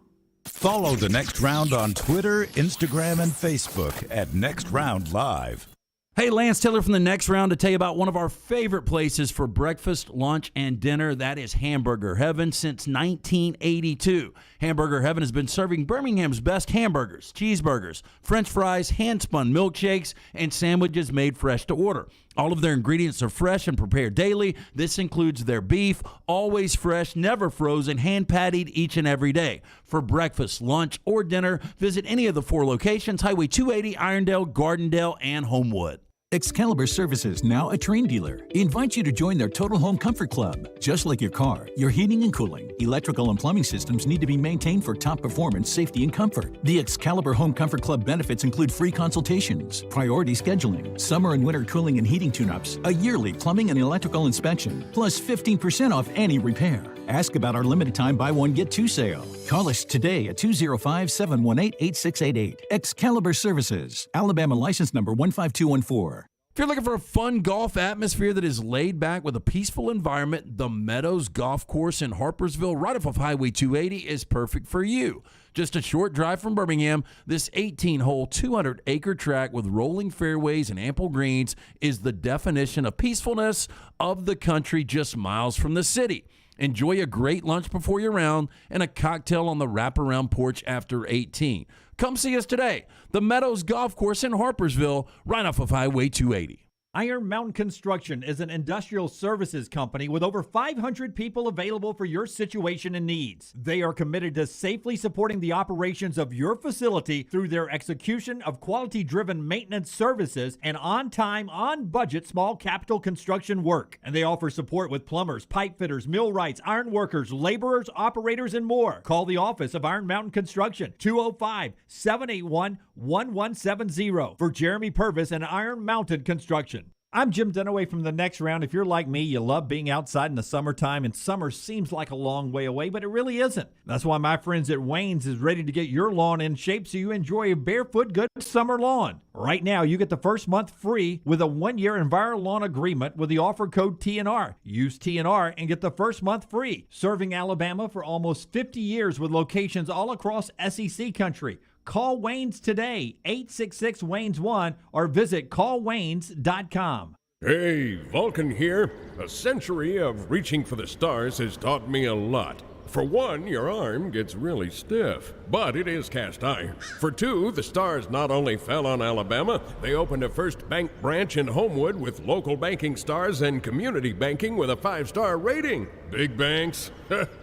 Follow The Next Round on Twitter, Instagram, and Facebook at Next Round Live. Hey, Lance Taylor from The Next Round to tell you about one of our favorite places for breakfast, lunch, and dinner. That is Hamburger Heaven since 1982. Hamburger Heaven has been serving Birmingham's best hamburgers, cheeseburgers, French fries, hand-spun milkshakes, and sandwiches made fresh to order. All of their ingredients are fresh and prepared daily. This includes their beef, always fresh, never frozen, hand-pattied each and every day. For breakfast, lunch, or dinner, visit any of the 4 locations, Highway 280, Irondale, Gardendale, and Homewood. Excalibur Services, now a Train dealer, invites you to join their Total Home Comfort Club. Just like your car, your heating and cooling, electrical and plumbing systems need to be maintained for top performance, safety, and comfort. The Excalibur Home Comfort Club benefits include free consultations, priority scheduling, summer and winter cooling and heating tune-ups, a yearly plumbing and electrical inspection, plus 15% off any repair. Ask about our limited time buy one, get 2 sale. Call us today at 205-718-8688. Excalibur Services, Alabama license number 15214. If you're looking for a fun golf atmosphere that is laid back with a peaceful environment, the Meadows Golf Course in Harpersville, right off of Highway 280, is perfect for you. Just a short drive from Birmingham, this 18-hole, 200-acre track with rolling fairways and ample greens is the definition of peacefulness of the country just miles from the city. Enjoy a great lunch before your round and a cocktail on the wraparound porch after 18. Come see us today. The Meadows Golf Course in Harpersville, right off of Highway 280. Iron Mountain Construction is an industrial services company with over 500 people available for your situation and needs. They are committed to safely supporting the operations of your facility through their execution of quality-driven maintenance services and on-time, on-budget small capital construction work. And they offer support with plumbers, pipe fitters, millwrights, iron workers, laborers, operators, and more. Call the office of Iron Mountain Construction, 205-781-1170 for Jeremy Purvis and Iron Mountain Construction. I'm Jim Dunaway from The Next Round. If you're like me, you love being outside in the summertime, and summer seems like a long way away, but it really isn't. That's why my friends at Wayne's is ready to get your lawn in shape so you enjoy a barefoot good summer lawn. Right now, you get the first month free with a 1-year EnviroLawn agreement with the offer code TNR. Use TNR and get the first month free. Serving Alabama for almost 50 years with locations all across SEC country. Call Wayne's today, 866-WAYNES-1, or visit callwaynes.com. Hey, Vulcan here. A century of reaching for the stars has taught me a lot. For one, your arm gets really stiff, but it is cast iron. For two, the stars not only fell on Alabama, they opened a First Bank branch in Homewood with local banking stars and community banking with a 5-star rating. Big banks?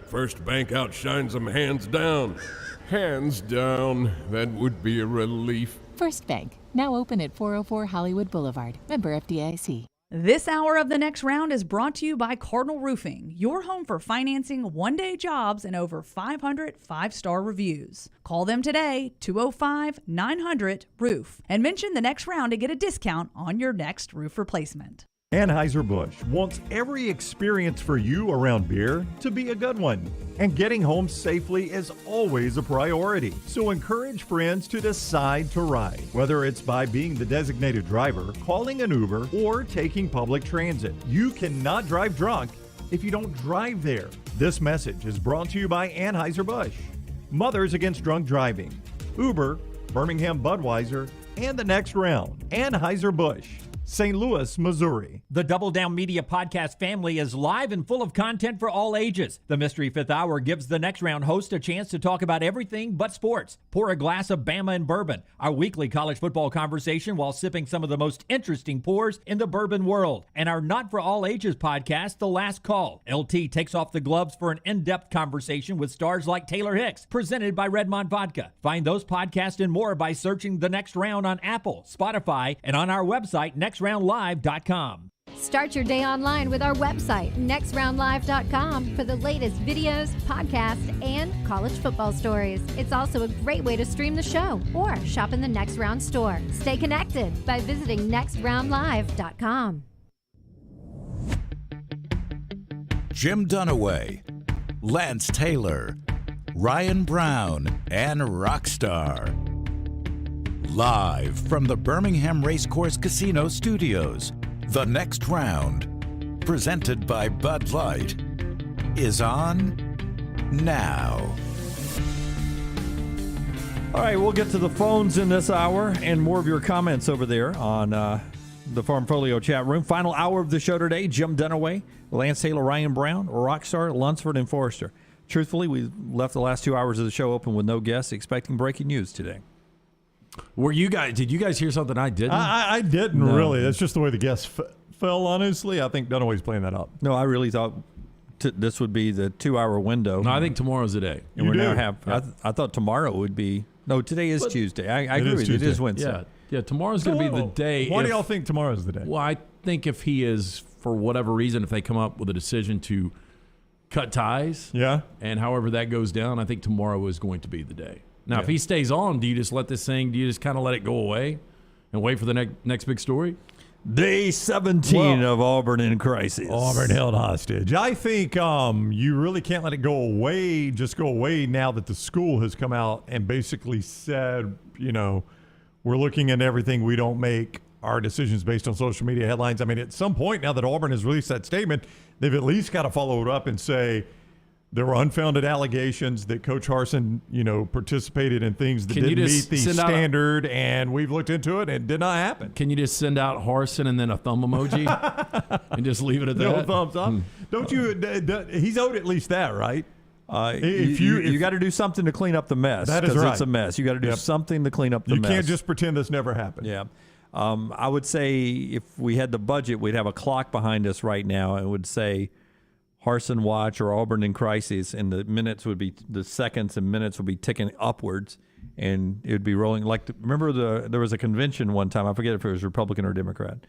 First Bank outshines them hands down. Hands down, that would be a relief. First Bank, now open at 404 Hollywood Boulevard. Member FDIC. This hour of The Next Round is brought to you by Cardinal Roofing, your home for financing one-day jobs and over 500 5-star reviews. Call them today, 205-900-ROOF, and mention The Next Round to get a discount on your next roof replacement. Anheuser-Busch wants every experience for you around beer to be a good one. And getting home safely is always a priority. So encourage friends to decide to ride, whether it's by being the designated driver, calling an Uber, or taking public transit. You cannot drive drunk if you don't drive there. This message is brought to you by Anheuser-Busch, Mothers Against Drunk Driving, Uber, Birmingham Budweiser, and The Next Round. Anheuser-Busch, St. Louis, Missouri. The Double Down Media podcast family is live and full of content for all ages. The Mystery Fifth Hour gives The Next Round host a chance to talk about everything but sports. Pour a glass of Bama and bourbon, our weekly college football conversation while sipping some of the most interesting pours in the bourbon world. And our Not For All Ages podcast, The Last Call. LT takes off the gloves for an in-depth conversation with stars like Taylor Hicks, presented by Redmond Vodka. Find those podcasts and more by searching The Next Round on Apple, Spotify, and on our website, nextroundlive.com. Start your day online with our website, nextroundlive.com, for the latest videos, podcasts, and college football stories. It's also a great way to stream the show or shop in the Next Round store. Stay connected by visiting nextroundlive.com. Jim Dunaway, Lance Taylor, Ryan Brown, and Rockstar. Live from the Birmingham Racecourse Casino Studios, The Next Round, presented by Bud Light, is on now. All right, we'll get to the phones in this hour and more of your comments over there on the Farmfolio chat room. Final hour of the show today, Jim Dunaway, Lance Taylor, Ryan Brown, Rockstar, Lunsford, and Forrester. Truthfully, we left the last 2 hours of the show open with no guests, expecting breaking news today. Did you guys hear something I didn't? I didn't really. That's just the way the guests fell, honestly. I think Dunaway's playing that up. No, I really thought this would be the 2-hour window. No, I think tomorrow's the day. And I thought tomorrow would be. No, today is Tuesday. I agree with you. It is Wednesday. Yeah, tomorrow's going to be the day. Why do y'all think tomorrow's the day? Well, I think if he is, for whatever reason, if they come up with a decision to cut ties, and however that goes down, I think tomorrow is going to be the day. Now, if he stays on, do you just kind of let it go away and wait for the next big story? Day 17 of Auburn in crisis. Auburn held hostage. I think you really can't let it go away, now that the school has come out and basically said, we're looking at everything. We don't make our decisions based on social media headlines. I mean, at some point now that Auburn has released that statement, they've at least got to follow it up and say there were unfounded allegations that Coach Harsin, participated in things that didn't meet the standard, and we've looked into it and it did not happen. Can you just send out Harsin and then a thumb emoji and just leave it at that? No thumbs up. Don't you? He's owed at least that, right? If you got to do something to clean up the mess. That is right. It's a mess. You got to do something to clean up the mess. You can't just pretend this never happened. Yeah. I would say if we had the budget, we'd have a clock behind us right now and would say Harsin watch or Auburn in crisis, and the seconds and minutes would be ticking upwards, and it would be rolling. Remember there was a convention one time. I forget if it was Republican or Democrat,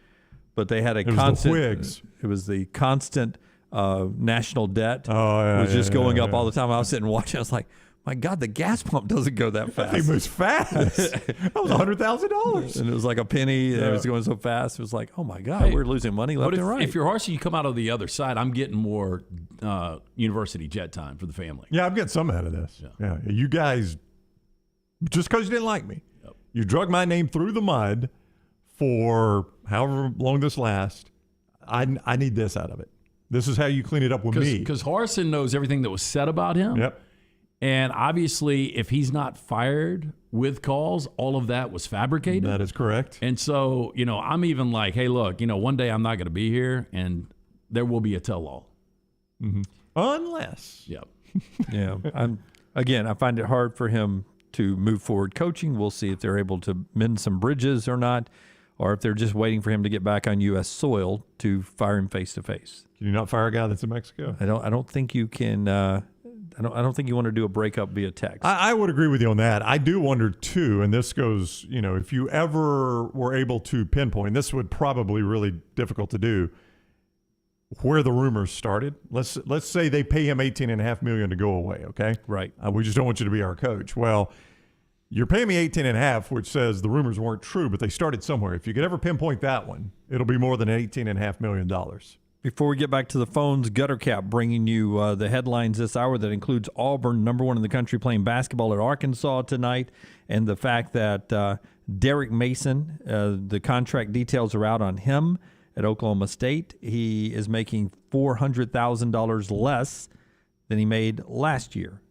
but they had constant. It was the constant national debt. Was just going up all the time. I was sitting watching. I was like, my God, the gas pump doesn't go that fast. It moves fast. That was $100,000. And it was like a penny. And it was going so fast. It was like, oh, my God, we're losing money left and right. If you're Harsin, you come out of the other side. I'm getting more university jet time for the family. Yeah, I'm getting some out of this. Yeah. You guys, just because you didn't like me, you drug my name through the mud for however long this lasts. I need this out of it. This is how you clean it up with me. Because Harsin knows everything that was said about him. Yep. And obviously, if he's not fired with calls, all of that was fabricated. That is correct. And so, I'm even like, hey, look, one day I'm not going to be here, and there will be a tell-all. Mm-hmm. Unless. Yep. Yeah. I find it hard for him to move forward coaching. We'll see if they're able to mend some bridges or not, or if they're just waiting for him to get back on U.S. soil to fire him face-to-face. Can you not fire a guy that's in Mexico? I don't think you can. I don't think you want to do a breakup via text. I would agree with you on that. I do wonder too, and this goes, if you ever were able to pinpoint, this would probably really difficult to do, where the rumors started. Let's say they pay him $18.5 million to go away. Okay, right. We just don't want you to be our coach. Well, you're paying me $18.5, which says the rumors weren't true, but they started somewhere. If you could ever pinpoint that one, it'll be more than $18.5 million. Before we get back to the phones, Gutter Cap bringing you the headlines this hour that includes Auburn, number one in the country, playing basketball at Arkansas tonight, and the fact that Derek Mason, the contract details are out on him at Oklahoma State. He is making $400,000 less than he made last year,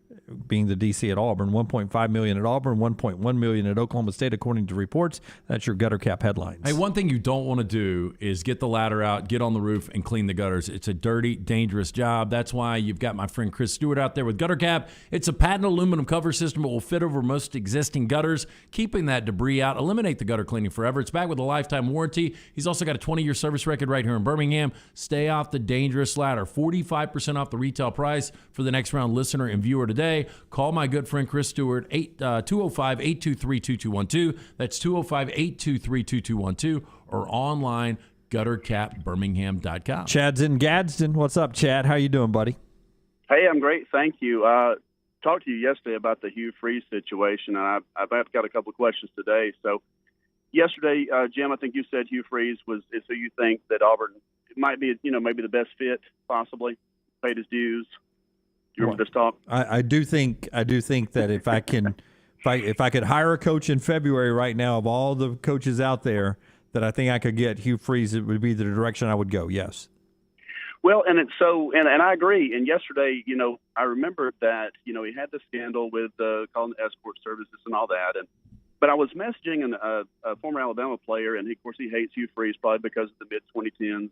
being the DC at Auburn. $1.5 million at Auburn, $1.1 million at Oklahoma State, according to reports. That's your Gutter Cap headlines. Hey, one thing you don't want to do is get the ladder out, get on the roof, and clean the gutters. It's a dirty, dangerous job. That's why you've got my friend Chris Stewart out there with Gutter Cap. It's a patented aluminum cover system that will fit over most existing gutters, keeping that debris out. Eliminate the gutter cleaning forever. It's back with a lifetime warranty. He's also got a 20-year service record right here in Birmingham. Stay off the dangerous ladder. 45% off the retail price for the next round listener and viewer today. Call my good friend Chris Stewart, 205-823-2212. That's 205-823-2212, or online, guttercapbirmingham.com. Chad's in Gadsden. What's up, Chad? How you doing, buddy? Hey, I'm great. Thank you. Talked to you yesterday about the Hugh Freeze situation, and I've got a couple of questions today. So yesterday, Jim, I think you said Hugh Freeze is who you think that Auburn might be, maybe the best fit, possibly, paid his dues. You remember this talk? I do think that if I could hire a coach in February right now of all the coaches out there, that I think I could get Hugh Freeze, it would be the direction I would go. Yes. Well, and it's so, and I agree. And yesterday, I remember that, he had the scandal with calling the escort services and all that. But I was messaging a former Alabama player, and of course he hates Hugh Freeze probably because of the mid-2010s,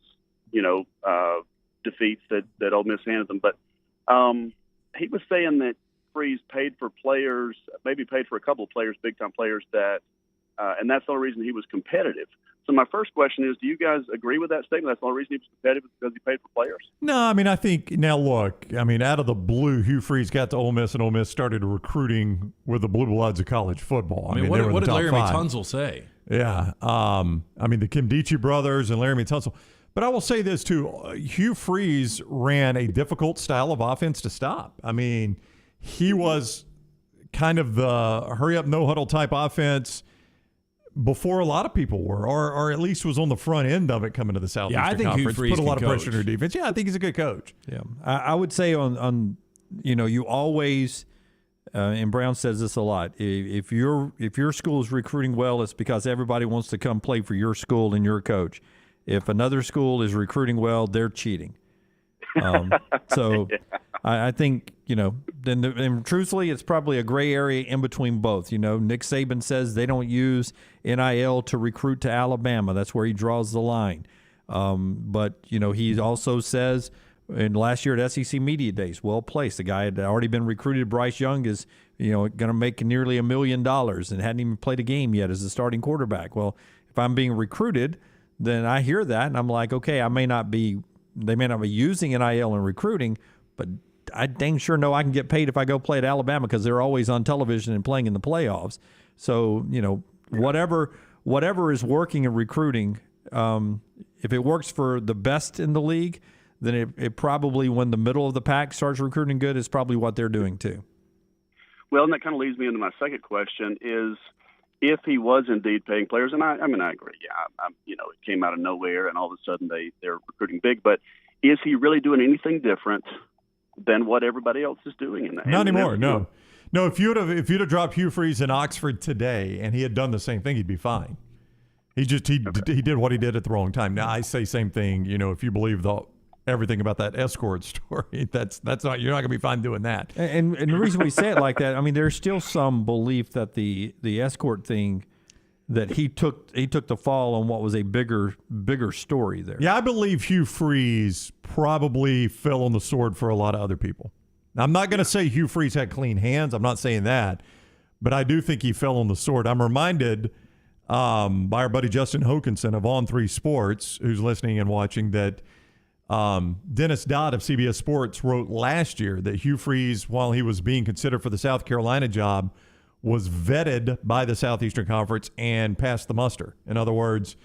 defeats that Ole Miss handed them. But he was saying that Freeze paid for players, maybe paid for a couple of players, big-time players, and that's the only reason he was competitive. So my first question is, do you guys agree with that statement? That's the only reason he was competitive, because he paid for players? No, I think, now look, out of the blue, Hugh Freeze got to Ole Miss, and Ole Miss started recruiting with the blue bloods of college football. What did Laramie Tunsil say? Yeah. The Kim Dichie brothers and Laramie Tunsil. But I will say this, too. Hugh Freeze ran a difficult style of offense to stop. He was kind of the hurry-up, no-huddle type offense before a lot of people were, or at least was on the front end of it coming to the Southeastern Conference. Hugh Freeze put a lot of coach. pressure on their defense. Yeah, I think he's a good coach. Yeah. I would say you always and Brown says this a lot. If your school is recruiting well, it's because everybody wants to come play for your school and your coach. If another school is recruiting well, they're cheating. So I think, and truthfully, it's probably a gray area in between both. Nick Saban says they don't use NIL to recruit to Alabama. That's where he draws the line. But he also says, and last year at SEC Media Days, well placed. The guy had already been recruited. Bryce Young is, going to make nearly $1 million and hadn't even played a game yet as a starting quarterback. Well, if I'm being recruited, then I hear that and I'm like, okay, they may not be using NIL in recruiting, but I dang sure know I can get paid if I go play at Alabama because they're always on television and playing in the playoffs. So, whatever is working in recruiting, if it works for the best in the league, then it probably, when the middle of the pack starts recruiting good, is probably what they're doing too. Well, and that kind of leads me into my second question is, if he was indeed paying players, and I agree, it came out of nowhere and all of a sudden they're recruiting big, but is he really doing anything different than what everybody else is doing in that? Not anymore, no. No, if you'd have dropped Hugh Freeze in Oxford today and he had done the same thing, he'd be fine. He did what he did at the wrong time. Now I say same thing, if you believe everything about that escort story, that's not, you're not gonna be fine doing that. And the reason we say it like that, I mean, there's still some belief that the escort thing, that he took the fall on what was a bigger story there. Yeah, I believe Hugh Freeze probably fell on the sword for a lot of other people. Now, I'm not going to say Hugh Freeze had clean hands. I'm not saying that, but I do think he fell on the sword. I'm reminded by our buddy Justin Hokanson of On 3 Sports, who's listening and watching, that Dennis Dodd of CBS Sports wrote last year that Hugh Freeze, while he was being considered for the South Carolina job, was vetted by the Southeastern Conference and passed the muster. In other words,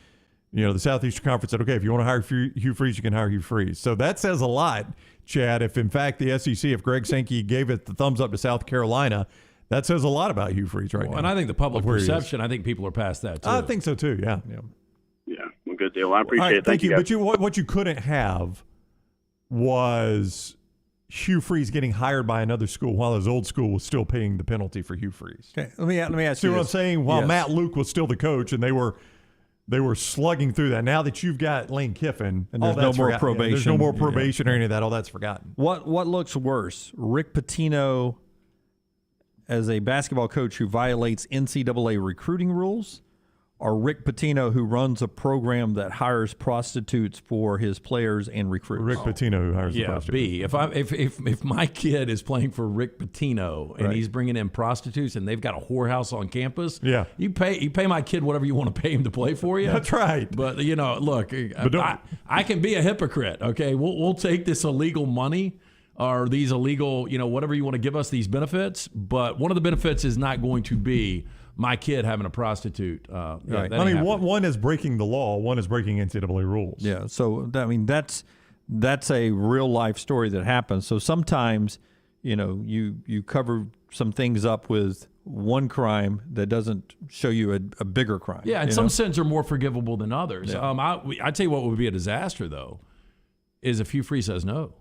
the Southeastern Conference said, okay, if you want to hire Hugh Freeze, you can hire Hugh Freeze. So that says a lot, Chad. If, in fact, the SEC, if Greg Sankey gave it the thumbs up to South Carolina, that says a lot about Hugh Freeze now. And I think the public perception, I think people are past that, too. I think so, too, yeah. Yeah, well, good deal. I appreciate it. Thank you. But what you couldn't have was Hugh Freeze getting hired by another school while his old school was still paying the penalty for Hugh Freeze. Okay, let me ask See you what I'm this. saying? While Yes. Matt Luke was still the coach, and they were slugging through that. Now that you've got Lane Kiffin, And there's all no that's more forgotten. probation. There's no more probation or any of that. All that's forgotten. What looks worse, Rick Pitino as a basketball coach who violates NCAA recruiting rules, or Rick Pitino who runs a program that hires prostitutes for his players and recruits? Rick Pitino who hires the prostitutes. B. If my kid is playing for Rick Pitino and he's bringing in prostitutes and they've got a whorehouse on campus, you pay my kid whatever you want to pay him to play for you. That's right. But look, I can be a hypocrite. Okay, we'll take this illegal money or these illegal, whatever you want to give us, these benefits. But one of the benefits is not going to be my kid having a prostitute. Right. I mean, one is breaking the law. One is breaking NCAA rules. Yeah. So that's a real life story that happens. So sometimes, you cover some things up with one crime that doesn't show you a bigger crime. Yeah, and some sins are more forgivable than others. Yeah. I tell you what would be a disaster though, is if Hugh Freeze says no.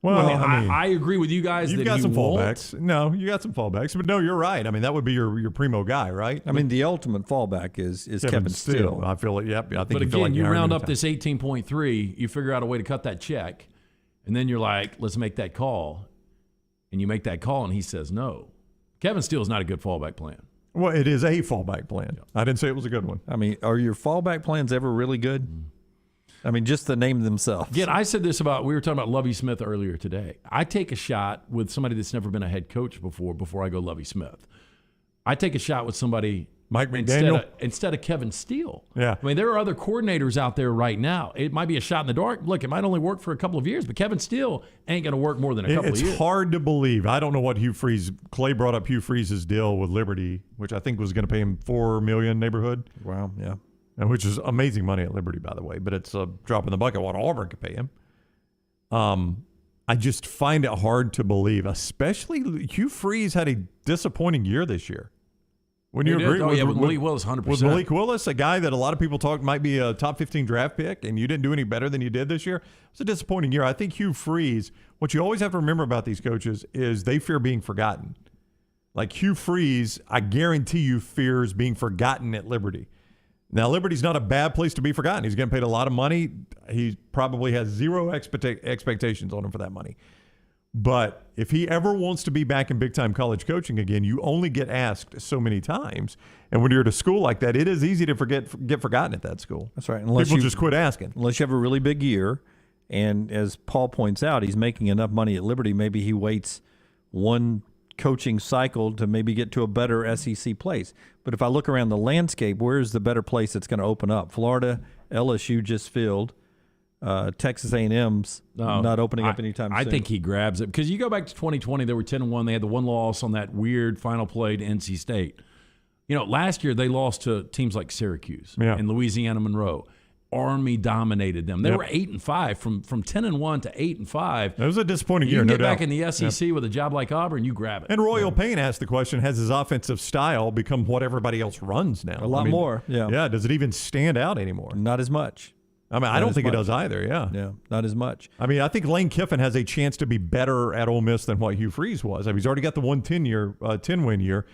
Well, I agree with you guys. You've that got he some won't. fallbacks. No, you got some fallbacks. But no, you're right. I mean, that would be your primo guy, right? I mean, the ultimate fallback is Kevin Steele. I feel it. Yep. I think. But you feel again, like you hired round him up this 18.3, you figure out a way to cut that check, and then you're like, let's make that call. And you make that call, and he says no. Kevin Steele is not a good fallback plan. Well, it is a fallback plan. Yeah. I didn't say it was a good one. I mean, are your fallback plans ever really good? I mean, just the name themselves. Again, I said this we were talking about Lovie Smith earlier today. I take a shot with somebody that's never been a head coach before I go Lovie Smith. I take a shot with somebody Mike McDaniel instead of Kevin Steele. Yeah. I mean, there are other coordinators out there right now. It might be a shot in the dark. Look, it might only work for a couple of years, but Kevin Steele ain't going to work more than a couple of years. It's hard to believe. I don't know what Hugh Freeze. Clay brought up Hugh Freeze's deal with Liberty, which I think was going to pay him $4 million neighborhood. Wow. Yeah. And which is amazing money at Liberty, by the way, but it's a drop in the bucket what Auburn could pay him. I just find it hard to believe, especially Hugh Freeze had a disappointing year this year. When you agree with Malik Willis, 100%. With Malik Willis, a guy that a lot of people talk might be a top 15 draft pick, and you didn't do any better than you did this year. It's a disappointing year. I think Hugh Freeze, what you always have to remember about these coaches is they fear being forgotten. Like Hugh Freeze, I guarantee you fears being forgotten at Liberty. Now, Liberty's not a bad place to be forgotten. He's getting paid a lot of money. He probably has zero expectations on him for that money. But if he ever wants to be back in big-time college coaching again, you only get asked so many times. And when you're at a school like that, it is easy to get forgotten at that school. That's right. People just quit asking. Unless you have a really big year, and as Paul points out, he's making enough money at Liberty. Maybe he waits one coaching cycle to maybe get to a better SEC place. But if I look around the landscape, where's the better place that's going to open up? Florida, LSU just filled. Texas A&M's not opening up anytime soon. I think he grabs it because you go back to 2020, they were 10-1. They had the one loss on that weird final play to NC State. Last year they lost to teams like Syracuse and Louisiana Monroe. Army dominated them. They were 8-5 from 10-1 to 8-5. That was a disappointing year. You No get doubt. back in the SEC with a job like Auburn, you grab it. And Royal Payne asked the question: has his offensive style become what everybody else runs now? A lot more. Yeah. Does it even stand out anymore? Not as much. I mean, I don't think it does either. Yeah, not as much. I mean, I think Lane Kiffin has a chance to be better at Ole Miss than what Hugh Freeze was. I mean, he's already got the 10-win year.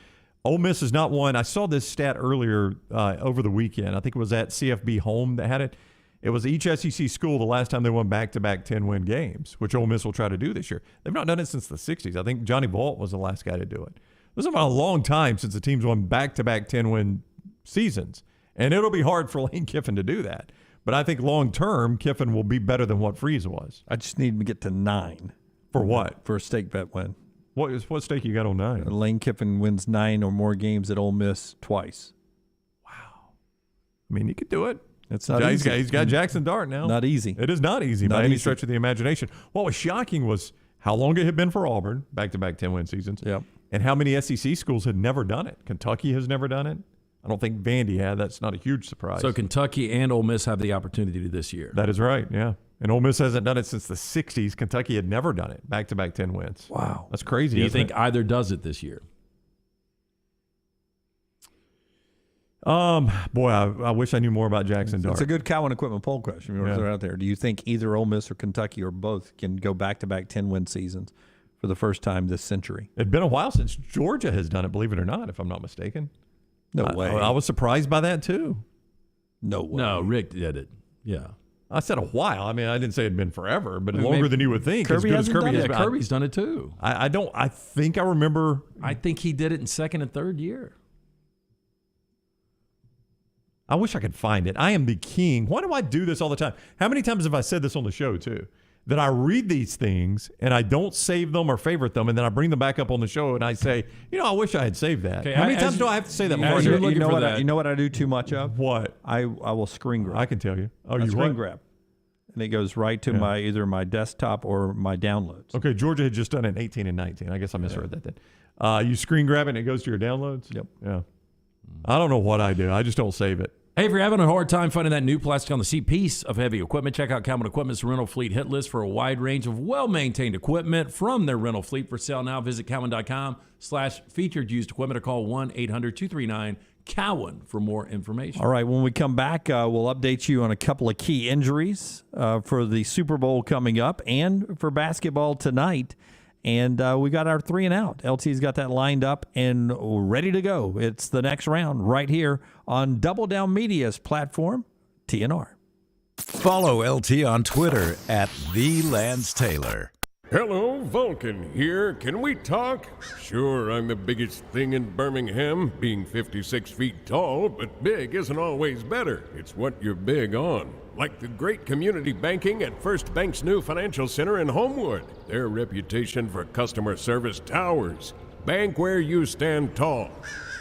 Ole Miss is not one. I saw this stat earlier over the weekend. I think it was at CFB Home that had it. It was each SEC school the last time they won back-to-back 10-win games, which Ole Miss will try to do this year. They've not done it since the 60s. I think Johnny Vault was the last guy to do it. This has been a long time since the teams won back-to-back 10-win seasons, and it'll be hard for Lane Kiffin to do that. But I think long-term, Kiffin will be better than what Freeze was. I just need him to get to 9. For what? For a stake bet win. What stake you got on 9? Lane Kiffin wins 9 or more games at Ole Miss twice. Wow. I mean, he could do it. It's not easy. He's got Jackson Dart now. Not easy. It is not easy by any stretch of the imagination. What was shocking was how long it had been for Auburn, back-to-back 10-win seasons, and how many SEC schools had never done it. Kentucky has never done it. I don't think Vandy had. That's not a huge surprise. So Kentucky and Ole Miss have the opportunity this year. That is right, yeah. And Ole Miss hasn't done it since the 60s. Kentucky had never done it, back-to-back 10 wins. Wow. That's crazy. Do you think either does it this year? Boy, I wish I knew more about Jackson Dart. It's a good Cowan Equipment poll question. You want to throw it out there. Do you think either Ole Miss or Kentucky or both can go back-to-back 10-win seasons for the first time this century? It's been a while since Georgia has done it, believe it or not, if I'm not mistaken. No way. I was surprised by that, too. No way. No, Rick did it. Yeah. I said a while. I mean, I didn't say it'd been forever, but longer than you would think. Kirby as good as Kirby hasn't has done it. Kirby's done it, too. I think I remember. I think he did it in second and third year. I wish I could find it. I am the king. Why do I do this all the time? How many times have I said this on the show, too? That I read these things and I don't save them or favorite them, and then I bring them back up on the show and I say, I wish I had saved that. Okay, How many times do I have to say that before? You know what I do too much of? What? I will screen grab. I can tell you. Oh, you screen what? grab. And it goes right to my either my desktop or my downloads. Okay, Georgia had just done it in 18 and 19. I guess I misread that then. You screen grab it and it goes to your downloads? Yep. Yeah. I don't know what I do. I just don't save it. Hey, if you're having a hard time finding that new plastic on the seat piece of heavy equipment, check out Coleman Equipment's rental fleet hit list for a wide range of well-maintained equipment from their rental fleet. For sale now, visit Cowan.com/featured used equipment or call 1-800-239-COWAN for more information. All right, when we come back, we'll update you on a couple of key injuries for the Super Bowl coming up and for basketball tonight. And we got our 3 and out. LT's got that lined up and ready to go. It's the next round right here on Double Down Media's platform, TNR. Follow LT on Twitter at @TheLanceTaylor. Hello, Vulcan here. Can we talk? Sure, I'm the biggest thing in Birmingham, being 56 feet tall, but big isn't always better. It's what you're big on. Like the great community banking at First Bank's new financial center in Homewood. Their reputation for customer service towers. Bank where you stand tall,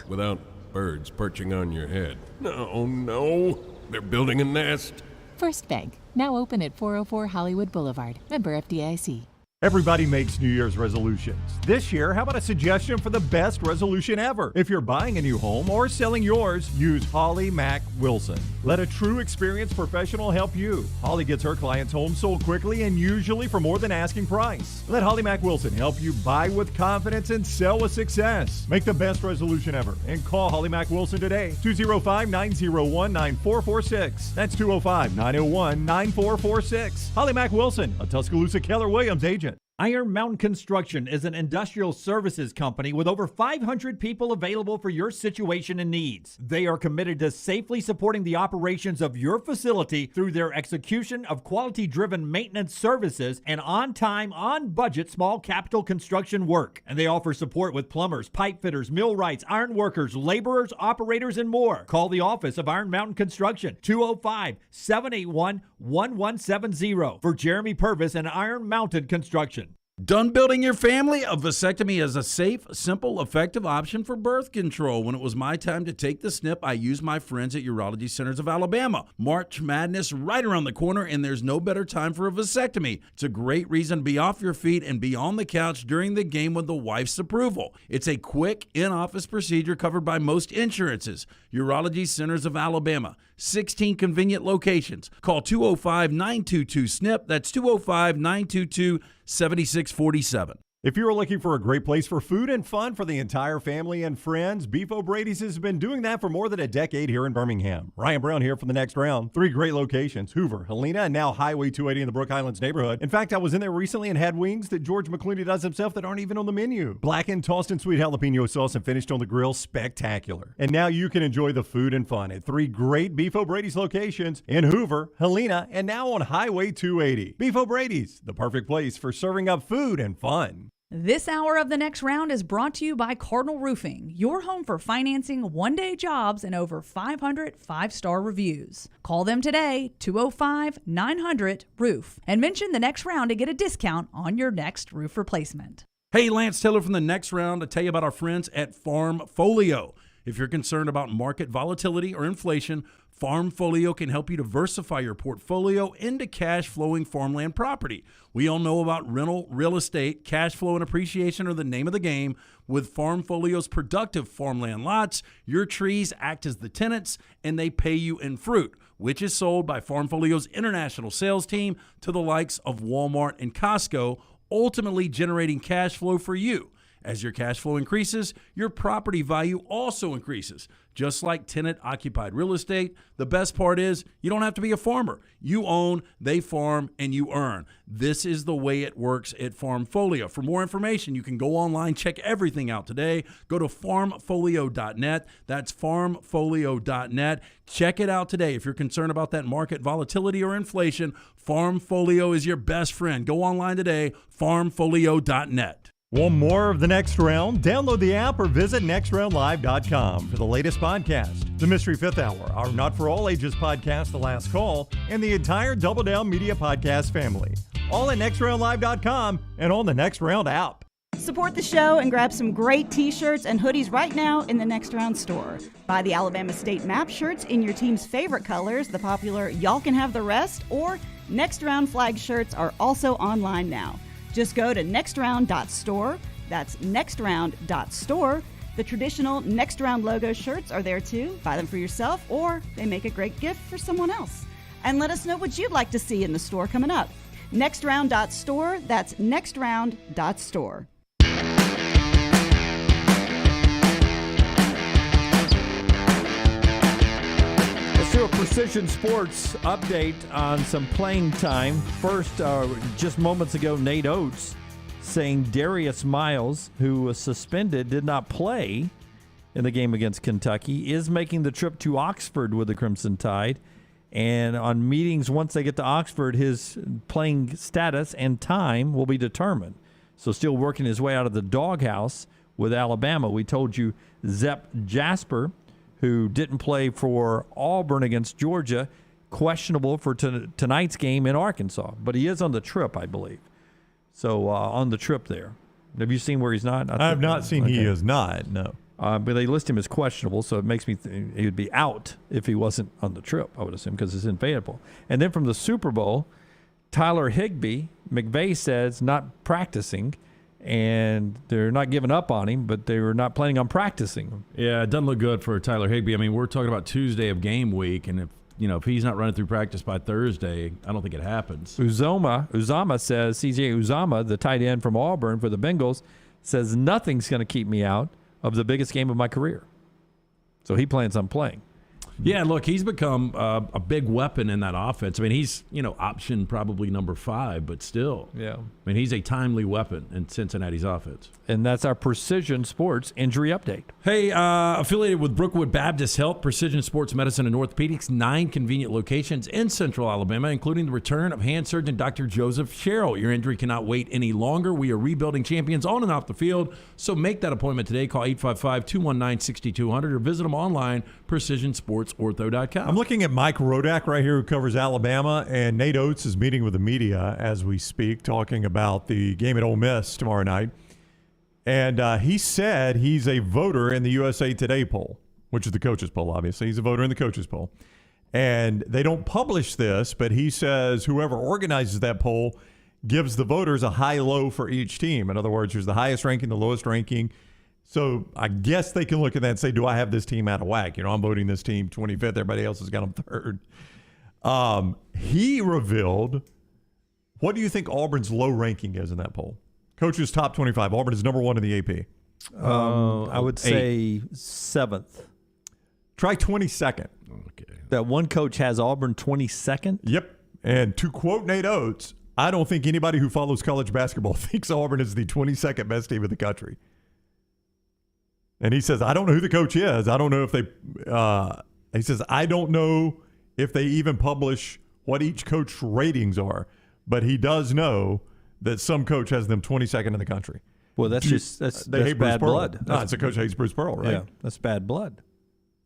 without birds perching on your head. No, they're building a nest. First Bank, now open at 404 Hollywood Boulevard. Member FDIC. Everybody makes New Year's resolutions. This year, how about a suggestion for the best resolution ever? If you're buying a new home or selling yours, use Holly Mack Wilson. Let a true experienced professional help you. Holly gets her clients' homes sold quickly and usually for more than asking price. Let Holly Mack Wilson help you buy with confidence and sell with success. Make the best resolution ever and call Holly Mack Wilson today. 205-901-9446. That's 205-901-9446. Holly Mack Wilson, a Tuscaloosa Keller Williams agent. Iron Mountain Construction is an industrial services company with over 500 people available for your situation and needs. They are committed to safely supporting the operations of your facility through their execution of quality-driven maintenance services and on-time, on-budget small capital construction work. And they offer support with plumbers, pipe fitters, millwrights, iron workers, laborers, operators, and more. Call the office of Iron Mountain Construction, 205-781-1170 for Jeremy Purvis and Iron Mountain Construction. Done building your family? A vasectomy is a safe, simple, effective option for birth control. When it was my time to take the snip, I used my friends at Urology Centers of Alabama. March Madness right around the corner, and there's no better time for a vasectomy. It's a great reason to be off your feet and be on the couch during the game with the wife's approval. It's a quick, in-office procedure covered by most insurances. Urology Centers of Alabama, 16 convenient locations. Call 205-922-SNP. That's 205-922-7647. If you're looking for a great place for food and fun for the entire family and friends, Beef O'Brady's has been doing that for more than a decade here in Birmingham. Ryan Brown here for the next round. 3 great locations, Hoover, Helena, and now Highway 280 in the Brook Highlands neighborhood. In fact, I was in there recently and had wings that George McClooney does himself that aren't even on the menu. Blackened, tossed in sweet jalapeno sauce and finished on the grill, spectacular. And now you can enjoy the food and fun at 3 great Beef O'Brady's locations in Hoover, Helena, and now on Highway 280. Beef O'Brady's, the perfect place for serving up food and fun. This hour of the next round is brought to you by Cardinal Roofing, your home for financing one-day jobs and over 500 five-star reviews. Call them today, 205-900-ROOF, and mention the next round to get a discount on your next roof replacement. Hey, Lance Taylor from the next round to tell you about our friends at Farmfolio. If you're concerned about market volatility or inflation, Farmfolio can help you diversify your portfolio into cash-flowing farmland property. We all know about rental real estate. Cash flow and appreciation are the name of the game. With Farmfolio's productive farmland lots, your trees act as the tenants, and they pay you in fruit, which is sold by Farmfolio's international sales team to the likes of Walmart and Costco, ultimately generating cash flow for you. As your cash flow increases, your property value also increases. Just like tenant-occupied real estate, the best part is you don't have to be a farmer. You own, they farm, and you earn. This is the way it works at Farmfolio. For more information, you can go online, check everything out today. Go to farmfolio.net. That's farmfolio.net. Check it out today. If you're concerned about that market volatility or inflation, Farmfolio is your best friend. Go online today, farmfolio.net. Want more of the Next Round? Download the app or visit nextroundlive.com for the latest podcast. The Mystery Fifth Hour, our Not For All Ages podcast, The Last Call, and the entire Double Down Media podcast family. All at nextroundlive.com and on the Next Round app. Support the show and grab some great t-shirts and hoodies right now in the Next Round store. Buy the Alabama State Map shirts in your team's favorite colors, the popular Y'all Can Have the Rest, or Next Round flag shirts are also online now. Just go to nextround.store. That's nextround.store. The traditional Next Round logo shirts are there too. Buy them for yourself, or they make a great gift for someone else. And let us know what you'd like to see in the store coming up. Nextround.store. That's nextround.store. Let's do a Precision Sports update on some playing time. First, just moments ago, Nate Oates saying Darius Miles, who was suspended, did not play in the game against Kentucky, is making the trip to Oxford with the Crimson Tide. And on meetings, once they get to Oxford, his playing status and time will be determined. So still working his way out of the doghouse with Alabama. We told you Zep Jasper, who didn't play for Auburn against Georgia, questionable for tonight's game in Arkansas. But he is on the trip, I believe. So on the trip there. Have you seen where he's not? I have not seen he is not, no. But they list him as questionable, so it makes me think he would be out if he wasn't on the trip, I would assume, because it's in Fayetteville. And then from the Super Bowl, Tyler Higbee McVay says not practicing, and they're not giving up on him, but they were not planning on practicing. Yeah, it doesn't look good for Tyler Higbee. I mean, we're talking about Tuesday of game week, and if he's not running through practice by Thursday, I don't think it happens. Uzama says, C.J. Uzama, the tight end from Auburn for the Bengals, says nothing's going to keep me out of the biggest game of my career. So he plans on playing. Yeah, look, he's become a big weapon in that offense. I mean, he's, option probably number 5, but still. Yeah. I mean, he's a timely weapon in Cincinnati's offense. And that's our Precision Sports injury update. Hey, affiliated with Brookwood Baptist Health, Precision Sports Medicine and Orthopedics, 9 convenient locations in Central Alabama, including the return of hand surgeon Dr. Joseph Sherrill. Your injury cannot wait any longer. We are rebuilding champions on and off the field, so make that appointment today. Call 855-219-6200 or visit them online, precisionsportsortho.com. I'm looking at Mike Rodak right here, who covers Alabama, and Nate Oates is meeting with the media as we speak, talking about the game at Ole Miss tomorrow night. And he said he's a voter in the USA Today poll, which is the coaches poll, obviously. He's a voter in the coaches poll. And they don't publish this, but he says whoever organizes that poll gives the voters a high-low for each team. In other words, there's the highest ranking, the lowest ranking. So I guess they can look at that and say, do I have this team out of whack? I'm voting this team 25th. Everybody else has got them 3rd. He revealed, what do you think Auburn's low ranking is in that poll? Coaches top 25. Auburn is number 1 in the AP. I would say 7th. Try 22nd. Okay. That one coach has Auburn 22nd? Yep. And to quote Nate Oates, I don't think anybody who follows college basketball thinks Auburn is the 22nd best team in the country. And he says, I don't know who the coach is. I don't know if they he says, I don't know if they even publish what each coach's ratings are. But he does know that some coach has them 22nd in the country. Well, that's bad blood. No, it's a coach hates Bruce Pearl, right? Yeah, that's bad blood.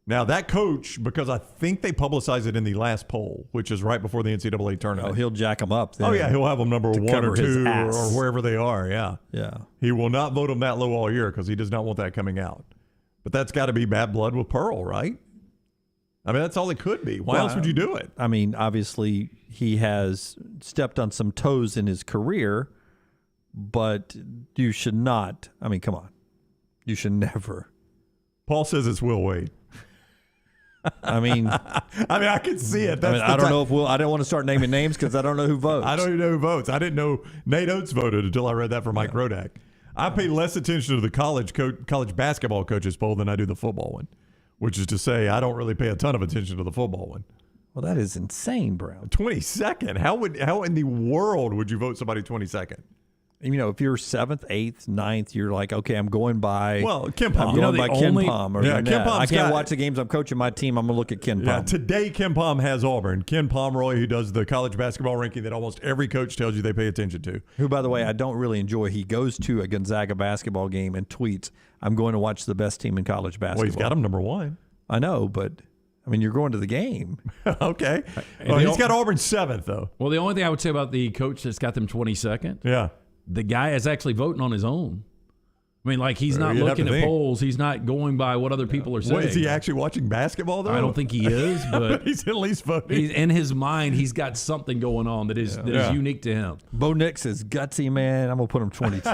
Now, that coach, because I think they publicize it in the last poll, which is right before the NCAA tournament. Oh, he'll jack them up then. Oh, yeah, he'll have them number 1 or 2 or ass. wherever they are, yeah. Yeah. He will not vote them that low all year because he does not want that coming out. But that's got to be bad blood with Pearl, right? I mean, that's all it could be. Why else would you do it? I mean, obviously, he has stepped on some toes in his career, but you should not. I mean, come on. You should never. Paul says it's Will Wade. I mean, I can see it. That's I don't know if I don't want to start naming names because I don't know who votes. I don't even know who votes. I didn't know Nate Oates voted until I read that from Mike Rodak. I pay less attention to the college basketball coaches poll than I do the football one, which is to say I don't really pay a ton of attention to the football one. Well, that is insane, Brown. 22nd. How in the world would you vote somebody 22nd? If you're 7th, 8th, 9th, you're like, okay, I'm going by. Well, Ken Pom. I'm going by Ken Pom. Ken Pom's I can't watch the games I'm coaching my team. I'm going to look at Ken Pom. Yeah, today Ken Pom has Auburn. Ken Pomeroy, who does the college basketball ranking that almost every coach tells you they pay attention to. Who, by the way, I don't really enjoy. He goes to a Gonzaga basketball game and tweets, I'm going to watch the best team in college basketball. Well, he's got him number 1. I know, but I mean, you're going to the game. Okay. Well, he's got Auburn 7th, though. Well, the only thing I would say about the coach that's got them 22nd, yeah, the guy is actually voting on his own. I mean, like, he's not looking at polls. He's not going by what other people are saying. What, is he actually watching basketball, though? I don't think he is, but he's at least voting. In his mind, he's got something going on that is unique to him. Bo Nix is gutsy, man. I'm going to put him 22.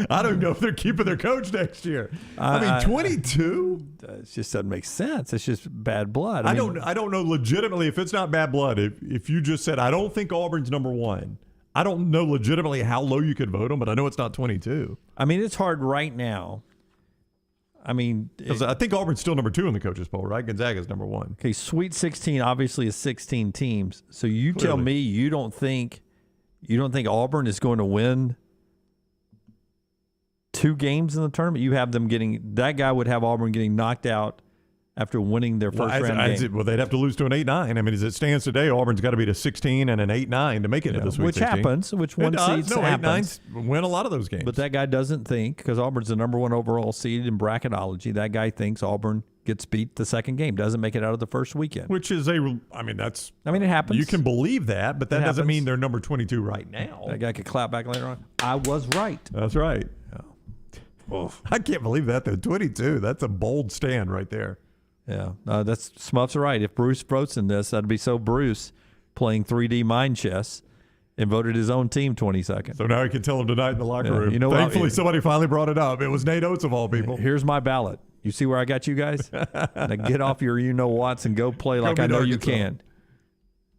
I don't know if they're keeping their coach next year. I mean, 22? It just doesn't make sense. It's just bad blood. I don't know legitimately if it's not bad blood. If you just said, I don't think Auburn's number 1. I don't know legitimately how low you could vote them, but I know it's not 22. I mean, it's hard right now. I mean, I think Auburn's still number 2 in the coaches poll, right? Gonzaga's number 1. Okay, Sweet 16 obviously is 16 teams. So you tell me you don't think Auburn is going to win 2 games in the tournament? You have them that guy would have Auburn getting knocked out after winning their first round game. Well, they'd have to lose to an 8-9. I mean, as it stands today, Auburn's got to beat a 16 and an 8-9 to make it into the Sweet 16. Which one seeds happens. 8-9s win a lot of those games. But that guy doesn't think, because Auburn's the number 1 overall seed in bracketology, that guy thinks Auburn gets beat the second game, doesn't make it out of the first weekend. Which is it happens. You can believe that, but that doesn't mean they're number 22 right now. That guy could clap back later on. I was right. That's right. Oh. I can't believe that, though. 22, that's a bold stand right there. Yeah, that's Smuff's right. If Bruce votes in this, that'd be so Bruce playing 3D mind chess and voted his own team 22nd. So now he can tell them tonight in the locker room. You know, Thankfully, somebody finally brought it up. It was Nate Oates of all people. Here's my ballot. You see where I got you guys? Now get off your you-know-whats and go play like I know you can.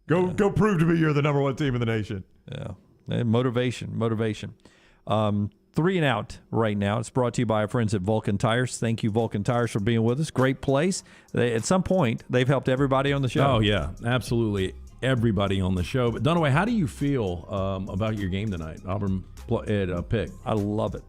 Go prove to me you're the number one team in the nation. Yeah. And motivation. 3 and out right now. It's brought to you by our friends at Vulcan Tires. Thank you, Vulcan Tires, for being with us. Great place. At some point, they've helped everybody on the show. Oh, yeah, absolutely. Everybody on the show. But Dunaway, how do you feel about your game tonight? Auburn at Pick. I love it.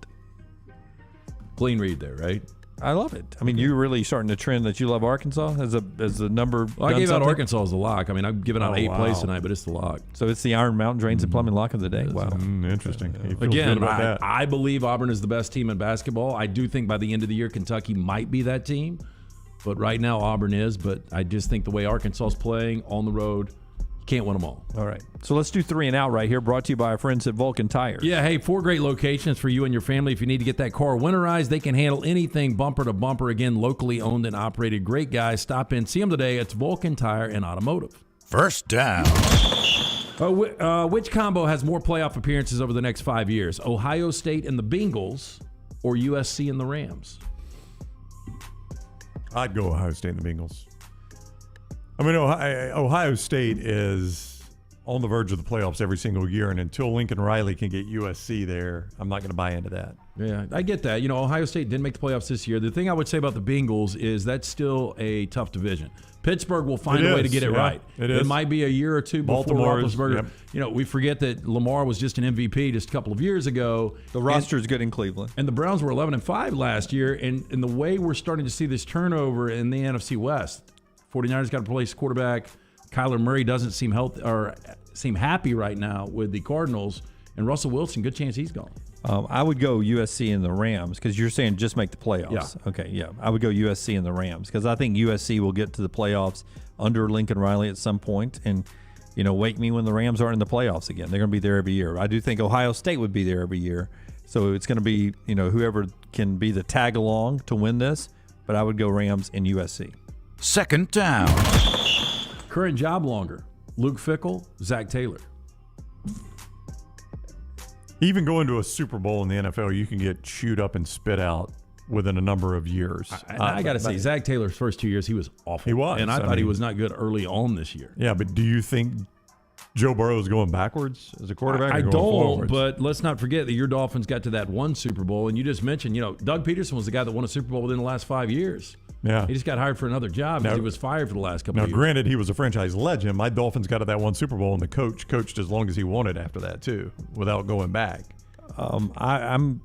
Clean read there, right? I love it. I mean, you're really starting to trend that you love Arkansas as a number. Well, I gave out Arkansas as the lock. I mean, I've given out 8 plays tonight, but it's the lock. So it's the Iron Mountain Drains and Plumbing lock of the day. Wow. Interesting. Again, I believe Auburn is the best team in basketball. I do think by the end of the year, Kentucky might be that team. But right now, Auburn is. But I just think the way Arkansas is playing on the road, you can't win them all. All right. So let's do 3 and out right here, brought to you by our friends at Vulcan Tires. Yeah, hey, 4 great locations for you and your family. If you need to get that car winterized, they can handle anything bumper to bumper. Again, locally owned and operated. Great guys. Stop in. See them today. It's Vulcan Tire and Automotive. First down. Which combo has more playoff appearances over the next 5 years? Ohio State and the Bengals or USC and the Rams? I'd go Ohio State and the Bengals. I mean, Ohio State is on the verge of the playoffs every single year, and until Lincoln Riley can get USC there, I'm not going to buy into that. Yeah, I get that. You know, Ohio State didn't make the playoffs this year. The thing I would say about the Bengals is that's still a tough division. Pittsburgh will find a way to get it right. It might be a year or two before Roethlisberger. Yep. You know, we forget that Lamar was just an MVP just a couple of years ago. The roster is good in Cleveland. And the Browns were 11-5 last year. And the way we're starting to see this turnover in the NFC West, 49ers got to replace quarterback. Kyler Murray doesn't seem healthy or seem happy right now with the Cardinals. And Russell Wilson, good chance he's gone. I would go USC and the Rams because you're saying just make the playoffs. Yeah. Okay, yeah. I would go USC and the Rams because I think USC will get to the playoffs under Lincoln Riley at some point. And, you know, wake me when the Rams are in the playoffs again. They're going to be there every year. I do think Ohio State would be there every year. So it's going to be, you know, whoever can be the tag along to win this. But I would go Rams and USC. Second down. Current job longer. Luke Fickell, Zach Taylor. Even going to a Super Bowl in the NFL, you can get chewed up and spit out within a number of years. I got to say, Zach Taylor's first 2 years, he was awful. He was. And I thought he was not good early on this year. Yeah, but do you think Joe Burrow is going backwards as a quarterback? I or going don't, forwards? but let's not forget that your Dolphins got to that one Super Bowl, and you just mentioned, you know, Doug Peterson was the guy that won a Super Bowl within the last 5 years. Yeah. He just got hired for another job because he was fired for the last couple of years. Now, granted, he was a franchise legend. My Dolphins got to that one Super Bowl, and the coach coached as long as he wanted after that, too, without going back. I'm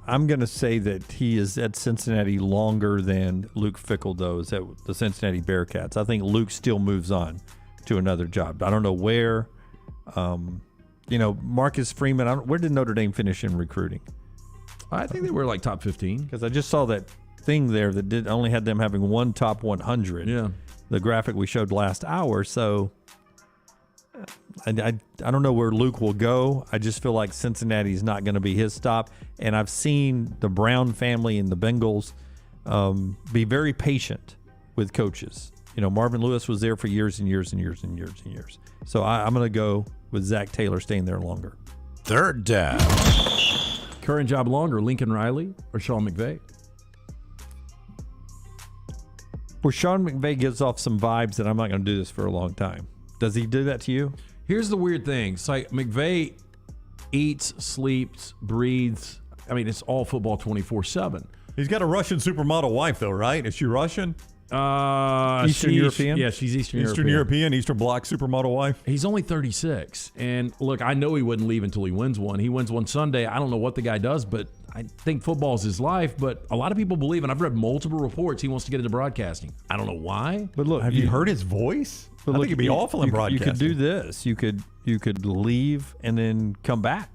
going to say that he is at Cincinnati longer than Luke Fickell does at the Cincinnati Bearcats. I think Luke still moves on to another job. I don't know where. You know, Marcus Freeman, where did Notre Dame finish in recruiting? I think they were like top 15. Because I just saw that thing there that only had them having one top 100. Yeah. The graphic we showed last hour. So I don't know where Luke will go. I just feel like Cincinnati's not going to be his stop. And I've seen the Brown family and the Bengals be very patient with coaches. You know, Marvin Lewis was there for years and years and years and years and years. So I'm going to go with Zach Taylor staying there longer. Third down. Current job longer, Lincoln Riley or Sean McVay? Well, Sean McVay gives off some vibes that I'm not going to do this for a long time. Does he do that to you? Here's the weird thing. It's like McVay eats, sleeps, breathes. I mean, it's all football 24/7. He's got a Russian supermodel wife, though, right? Is she Russian? Eastern European? Yeah, she's Eastern European, Eastern Bloc supermodel wife. He's only 36. And look, I know he wouldn't leave until he wins one. He wins one Sunday. I don't know what the guy does, but I think football is his life. But a lot of people believe, and I've read multiple reports, he wants to get into broadcasting. I don't know why. But look, have you heard his voice? I think it'd be awful in broadcasting. You could do this. You could leave and then come back.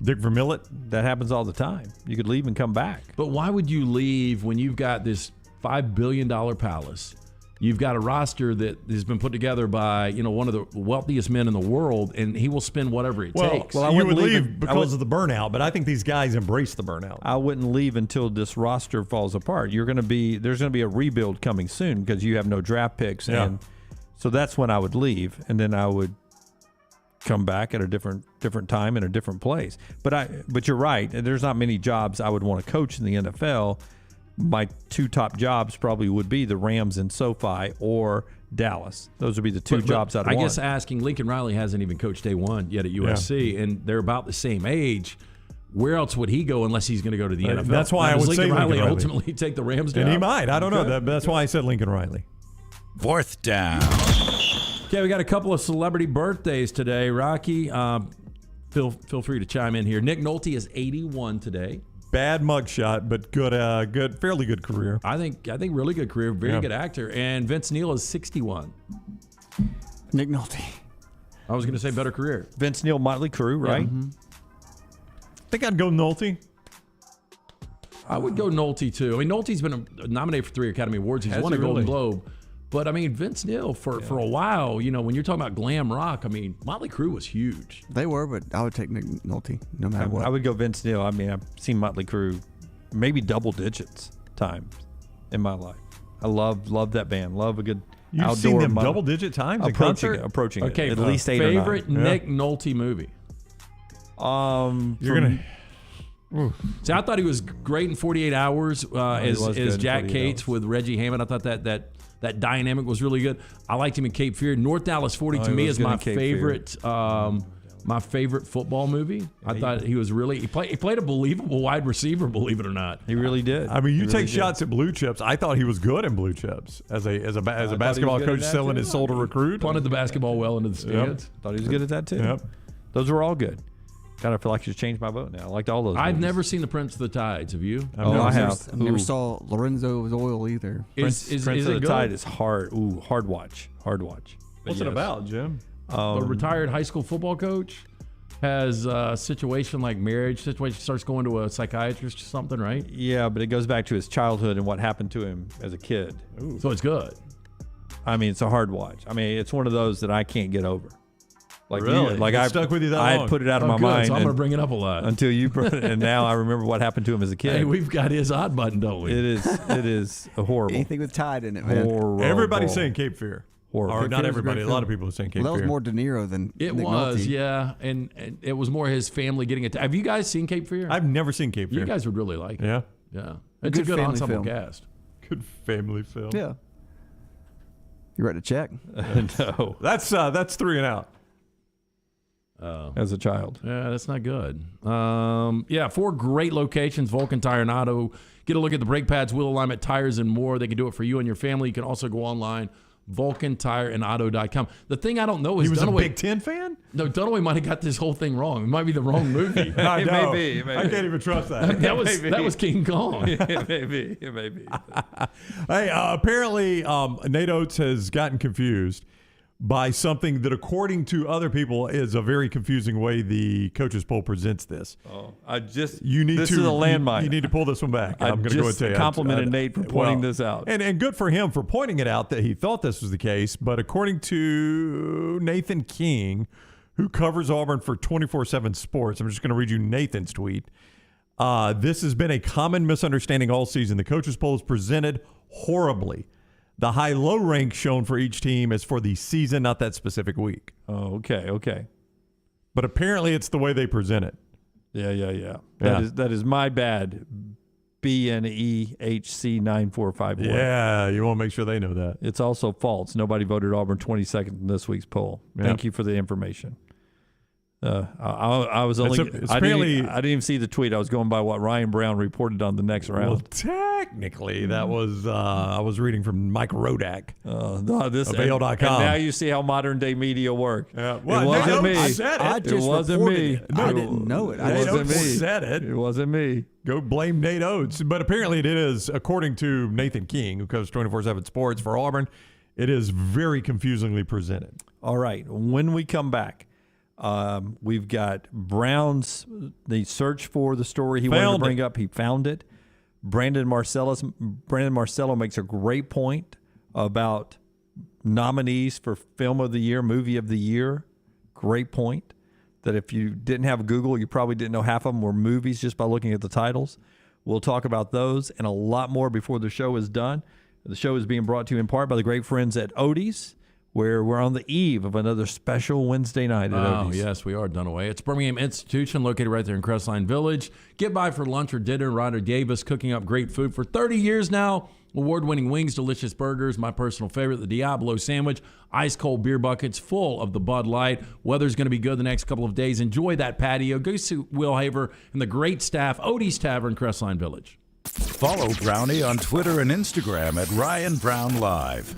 Dick Vermillet? That happens all the time. You could leave and come back. But why would you leave when you've got this $5 billion palace? You've got a roster that has been put together by, you know, one of the wealthiest men in the world, and he will spend whatever it takes. Well, you would leave because of the burnout, but I think these guys embrace the burnout. I wouldn't leave until this roster falls apart. There's going to be a rebuild coming soon because you have no draft picks, and so that's when I would leave, and then I would come back at a different time in a different place. But you're right. There's not many jobs I would want to coach in the NFL. My two top jobs probably would be the Rams in SoFi or Dallas. Those would be the two jobs I'd want. I guess asking, Lincoln Riley hasn't even coached day one yet at USC, and they're about the same age. Where else would he go unless he's going to go to the NFL? That's why I would say Lincoln Riley ultimately take the Rams job. And he might. I don't know. That's why I said Lincoln Riley. 4th down. Okay, we got a couple of celebrity birthdays today. Rocky, feel free to chime in here. Nick Nolte is 81 today. Bad mugshot, but good, fairly good career. I think really good career, very good actor. And Vince Neil is 61. Nick Nolte. I was going to say better career. Vince Neil, Motley Crue, right? Yeah. Mm-hmm. I think I'd go Nolte. I would go Nolte too. I mean, Nolte's been nominated for 3 Academy Awards. He's won a Golden Globe. But I mean, Vince Neil for a while, you know, when you're talking about glam rock, I mean, Motley Crue was huge. They were, but I would take Nick Nolte no matter what. I would go Vince Neil. I mean, I've seen Motley Crue maybe double digits times in my life. I love that band. Love a good You've outdoor. Seen them double-digit times in concert? Approaching okay, it. At least 8 or 9. Favorite Nick Nolte movie? You're going to... See, I thought he was great in 48 Hours as Jack Cates with Reggie Hammond. I thought that dynamic was really good. I liked him in Cape Fear. North Dallas 40 to me is my favorite. My favorite football movie. I thought he was really he played a believable wide receiver. Believe it or not, he really did. I mean, you take shots at Blue Chips. I thought he was good in Blue Chips as a basketball coach selling his soul to recruit. Punted the basketball well into the stands. Yep. Thought he was good at that too. Yep. Those were all good. Kind of feel like you should change my vote now. I liked all those. I've never seen The Prince of the Tides. Have you? I have. I never saw Lorenzo's Oil either. Is Prince it of the good? Tide is hard. Ooh, hard watch. What's it about, Jim? A retired high school football coach has a situation like marriage situation, starts going to a psychiatrist or something, right? Yeah, but it goes back to his childhood and what happened to him as a kid. Ooh. So it's good. I mean, it's a hard watch. I mean, it's one of those that I can't get over. Like really? I stuck with you that long? I had put it out of my good. mind. So I'm going to bring it up a lot until you put it, and now I remember what happened to him as a kid. Hey, we've got his odd button, don't we? It is horrible. Anything with Tide in it, man. Horrible. Everybody's saying Cape Fear. Horrible. Or not everybody. A lot of people are saying Cape Fear. That was more De Niro than it Nick was, Nolte. yeah, and it was more his family getting it. Have you guys seen Cape Fear? I've never seen Cape Fear. You guys would really like it. Yeah, yeah. It's a good ensemble cast. Good family film. Yeah. You write a check? No, that's 3 and out. As a child. Yeah, that's not good. 4 great locations, Vulcan Tire and Auto. Get a look at the brake pads, wheel alignment, tires, and more. They can do it for you and your family. You can also go online, VulcanTireandAuto.com. The thing I don't know is he was Dunaway, a Big Ten fan? No, Dunaway might have got this whole thing wrong. It might be the wrong movie. I know. It may be. I can't even trust that. that was King Kong. It may be. Hey, apparently Nate Oates has gotten confused by something that, according to other people, is a very confusing way the coaches poll presents this. Oh, this is a landmine. You need to pull this one back. I'm going to go and tell you. Complimented Nate for pointing this out, and good for him for pointing it out that he thought this was the case. But according to Nathan King, who covers Auburn for 24/7 Sports, I'm just going to read you Nathan's tweet. This has been a common misunderstanding all season. The coaches poll is presented horribly. The high-low rank shown for each team is for the season, not that specific week. Oh, okay. But apparently it's the way they present it. Yeah. That is my bad. BNEHC9451. Yeah, you want to make sure they know that. It's also false. Nobody voted Auburn 22nd in this week's poll. Thank you for the information. I was only. I didn't even see the tweet. I was going by what Ryan Brown reported on the next round. Well, technically, that was I was reading from Mike Rodak of AL.com. And now you see how modern day media work. Yeah. Well, it wasn't me. It wasn't me. I didn't know it. Nate Oates said it. It wasn't me. Go blame Nate Oates. But apparently, it is, according to Nathan King, who covers 24/7 Sports for Auburn. It is very confusingly presented. All right. When we come back. We've got Brown's the search for the story he wanted to bring up. He found it. Brandon Marcello makes a great point about nominees for Film of the Year, Movie of the Year. Great point. That if you didn't have Google, you probably didn't know half of them were movies just by looking at the titles. We'll talk about those and a lot more before the show is done. The show is being brought to you in part by the great friends at Odie's. where we're on the eve of another special Wednesday night at Oh, Odie's. yes, we are done away. It's Birmingham Institution, located right there in Crestline Village. Get by for lunch or dinner. Ryder Davis cooking up great food for 30 years now. Award-winning wings, delicious burgers, my personal favorite, the Diablo sandwich, ice-cold beer buckets full of the Bud Light. Weather's going to be good the next couple of days. Enjoy that patio. Go see Will Haver and the great staff, Odie's Tavern, Crestline Village. Follow Brownie on Twitter and Instagram at Ryan Brown Live.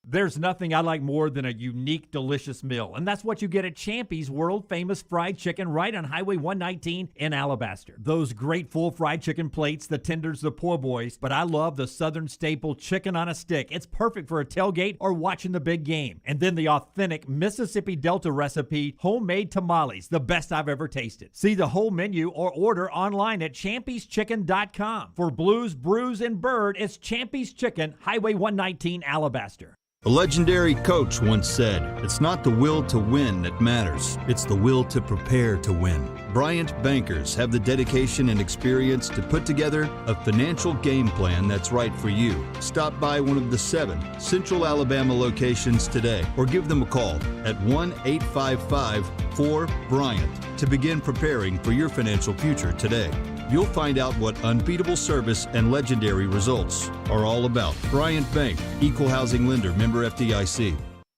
There's nothing I like more than a unique, delicious meal, and that's what you get at Champy's world-famous fried chicken right on Highway 119 in Alabaster. Those great full fried chicken plates, the tenders, the po' boys, but I love the Southern staple chicken on a stick. It's perfect for a tailgate or watching the big game. And then the authentic Mississippi Delta recipe, homemade tamales, the best I've ever tasted. See the whole menu or order online at champyschicken.com. For Blues, Brews, and Bird, it's Champy's Chicken, Highway 119, Alabaster. A legendary coach once said, "It's not the will to win that matters, it's the will to prepare to win." Bryant bankers have the dedication and experience to put together a financial game plan that's right for you. Stop by one of the 7 Central Alabama locations today or give them a call at 1-855-4-BRYANT to begin preparing for your financial future today. You'll find out what unbeatable service and legendary results are all about. Bryant Bank, Equal Housing Lender, member FDIC.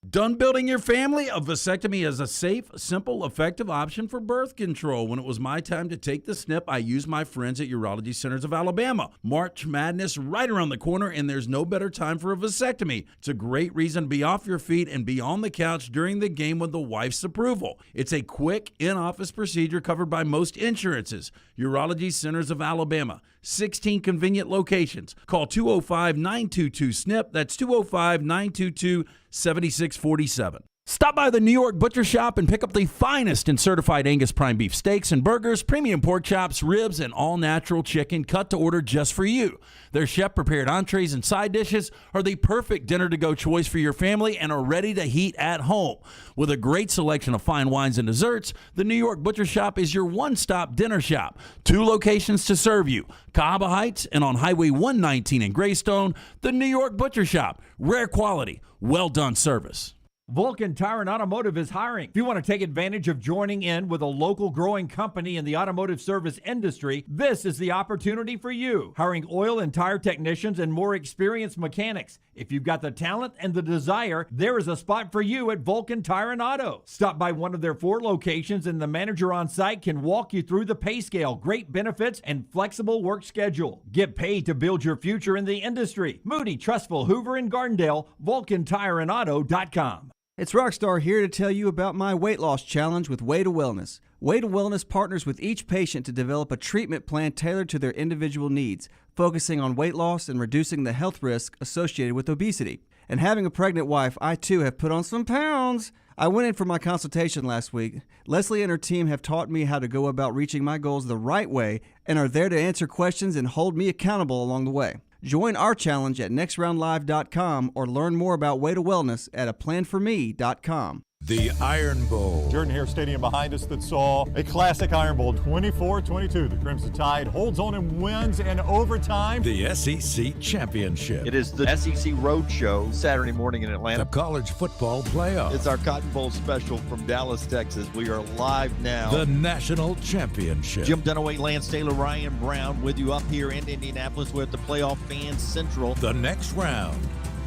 Done building your family? A vasectomy is a safe, simple, effective option for birth control. When it was my time to take the snip, I used my friends at Urology Centers of Alabama. March Madness right around the corner, and there's no better time for a vasectomy. It's a great reason to be off your feet and be on the couch during the game with the wife's approval. It's a quick, in-office procedure covered by most insurances. Urology Centers of Alabama. 16 convenient locations. Call 205-922-SNP. That's 205-922-7647. Stop by the New York Butcher Shop and pick up the finest in certified Angus prime beef steaks and burgers, premium pork chops, ribs, and all-natural chicken cut to order just for you. Their chef-prepared entrees and side dishes are the perfect dinner-to-go choice for your family and are ready to heat at home. With a great selection of fine wines and desserts, the New York Butcher Shop is your one-stop dinner shop. 2 locations to serve you, Cahaba Heights and on Highway 119 in Greystone. The New York Butcher Shop. Rare quality, well-done service. Vulcan Tire and Automotive is hiring. If you want to take advantage of joining in with a local growing company in the automotive service industry, this is the opportunity for you. Hiring oil and tire technicians and more experienced mechanics. If you've got the talent and the desire, there is a spot for you at Vulcan Tire and Auto. Stop by one of their 4 locations and the manager on site can walk you through the pay scale, great benefits, and flexible work schedule. Get paid to build your future in the industry. Moody, Trustful, Hoover, and Gardendale, VulcanTireandAuto.com. It's Rockstar here to tell you about my weight loss challenge with Way to Wellness. Way to Wellness partners with each patient to develop a treatment plan tailored to their individual needs, focusing on weight loss and reducing the health risk associated with obesity. And having a pregnant wife, I too have put on some pounds. I went in for my consultation last week. Leslie and her team have taught me how to go about reaching my goals the right way and are there to answer questions and hold me accountable along the way. Join our challenge at nextroundlive.com or learn more about Way to Wellness at aplanforme.com. The Iron Bowl. Jordan Hare Stadium behind us that saw a classic Iron Bowl, 24-22. The Crimson Tide holds on and wins in overtime. The SEC Championship. It is the SEC Road Show Saturday morning in Atlanta. The College Football Playoff. It's our Cotton Bowl special from Dallas, Texas. We are live now. The National Championship. Jim Dunaway, Lance Taylor, Ryan Brown with you up here in Indianapolis with the Playoff Fans Central. The next round,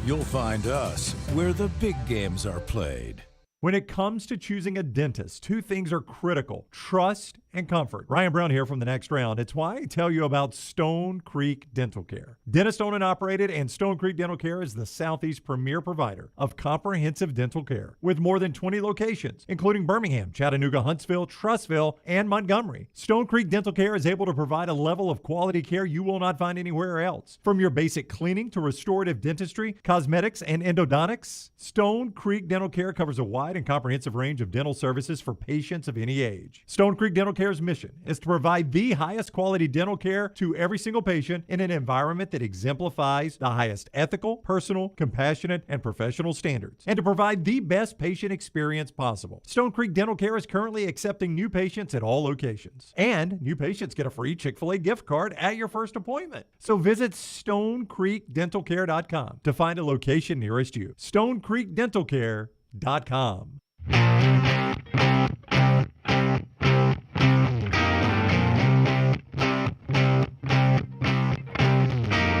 you'll find us where the big games are played. When it comes to choosing a dentist, 2 things are critical: trust and comfort. Ryan Brown here from The Next Round. It's why I tell you about Stone Creek Dental Care. Dentist owned and operated, and Stone Creek Dental Care is the Southeast's premier provider of comprehensive dental care with more than 20 locations, including Birmingham, Chattanooga, Huntsville, Trussville, and Montgomery. Stone Creek Dental Care is able to provide a level of quality care you will not find anywhere else. From your basic cleaning to restorative dentistry, cosmetics, and endodontics, Stone Creek Dental Care covers a wide and comprehensive range of dental services for patients of any age. Stone Creek Dental Care Care's mission is to provide the highest quality dental care to every single patient in an environment that exemplifies the highest ethical, personal, compassionate, and professional standards, and to provide the best patient experience possible. Stone Creek Dental Care is currently accepting new patients at all locations, and new patients get a free Chick-fil-A gift card at your first appointment. So visit StoneCreekDentalCare.com to find a location nearest you. StoneCreekDentalCare.com.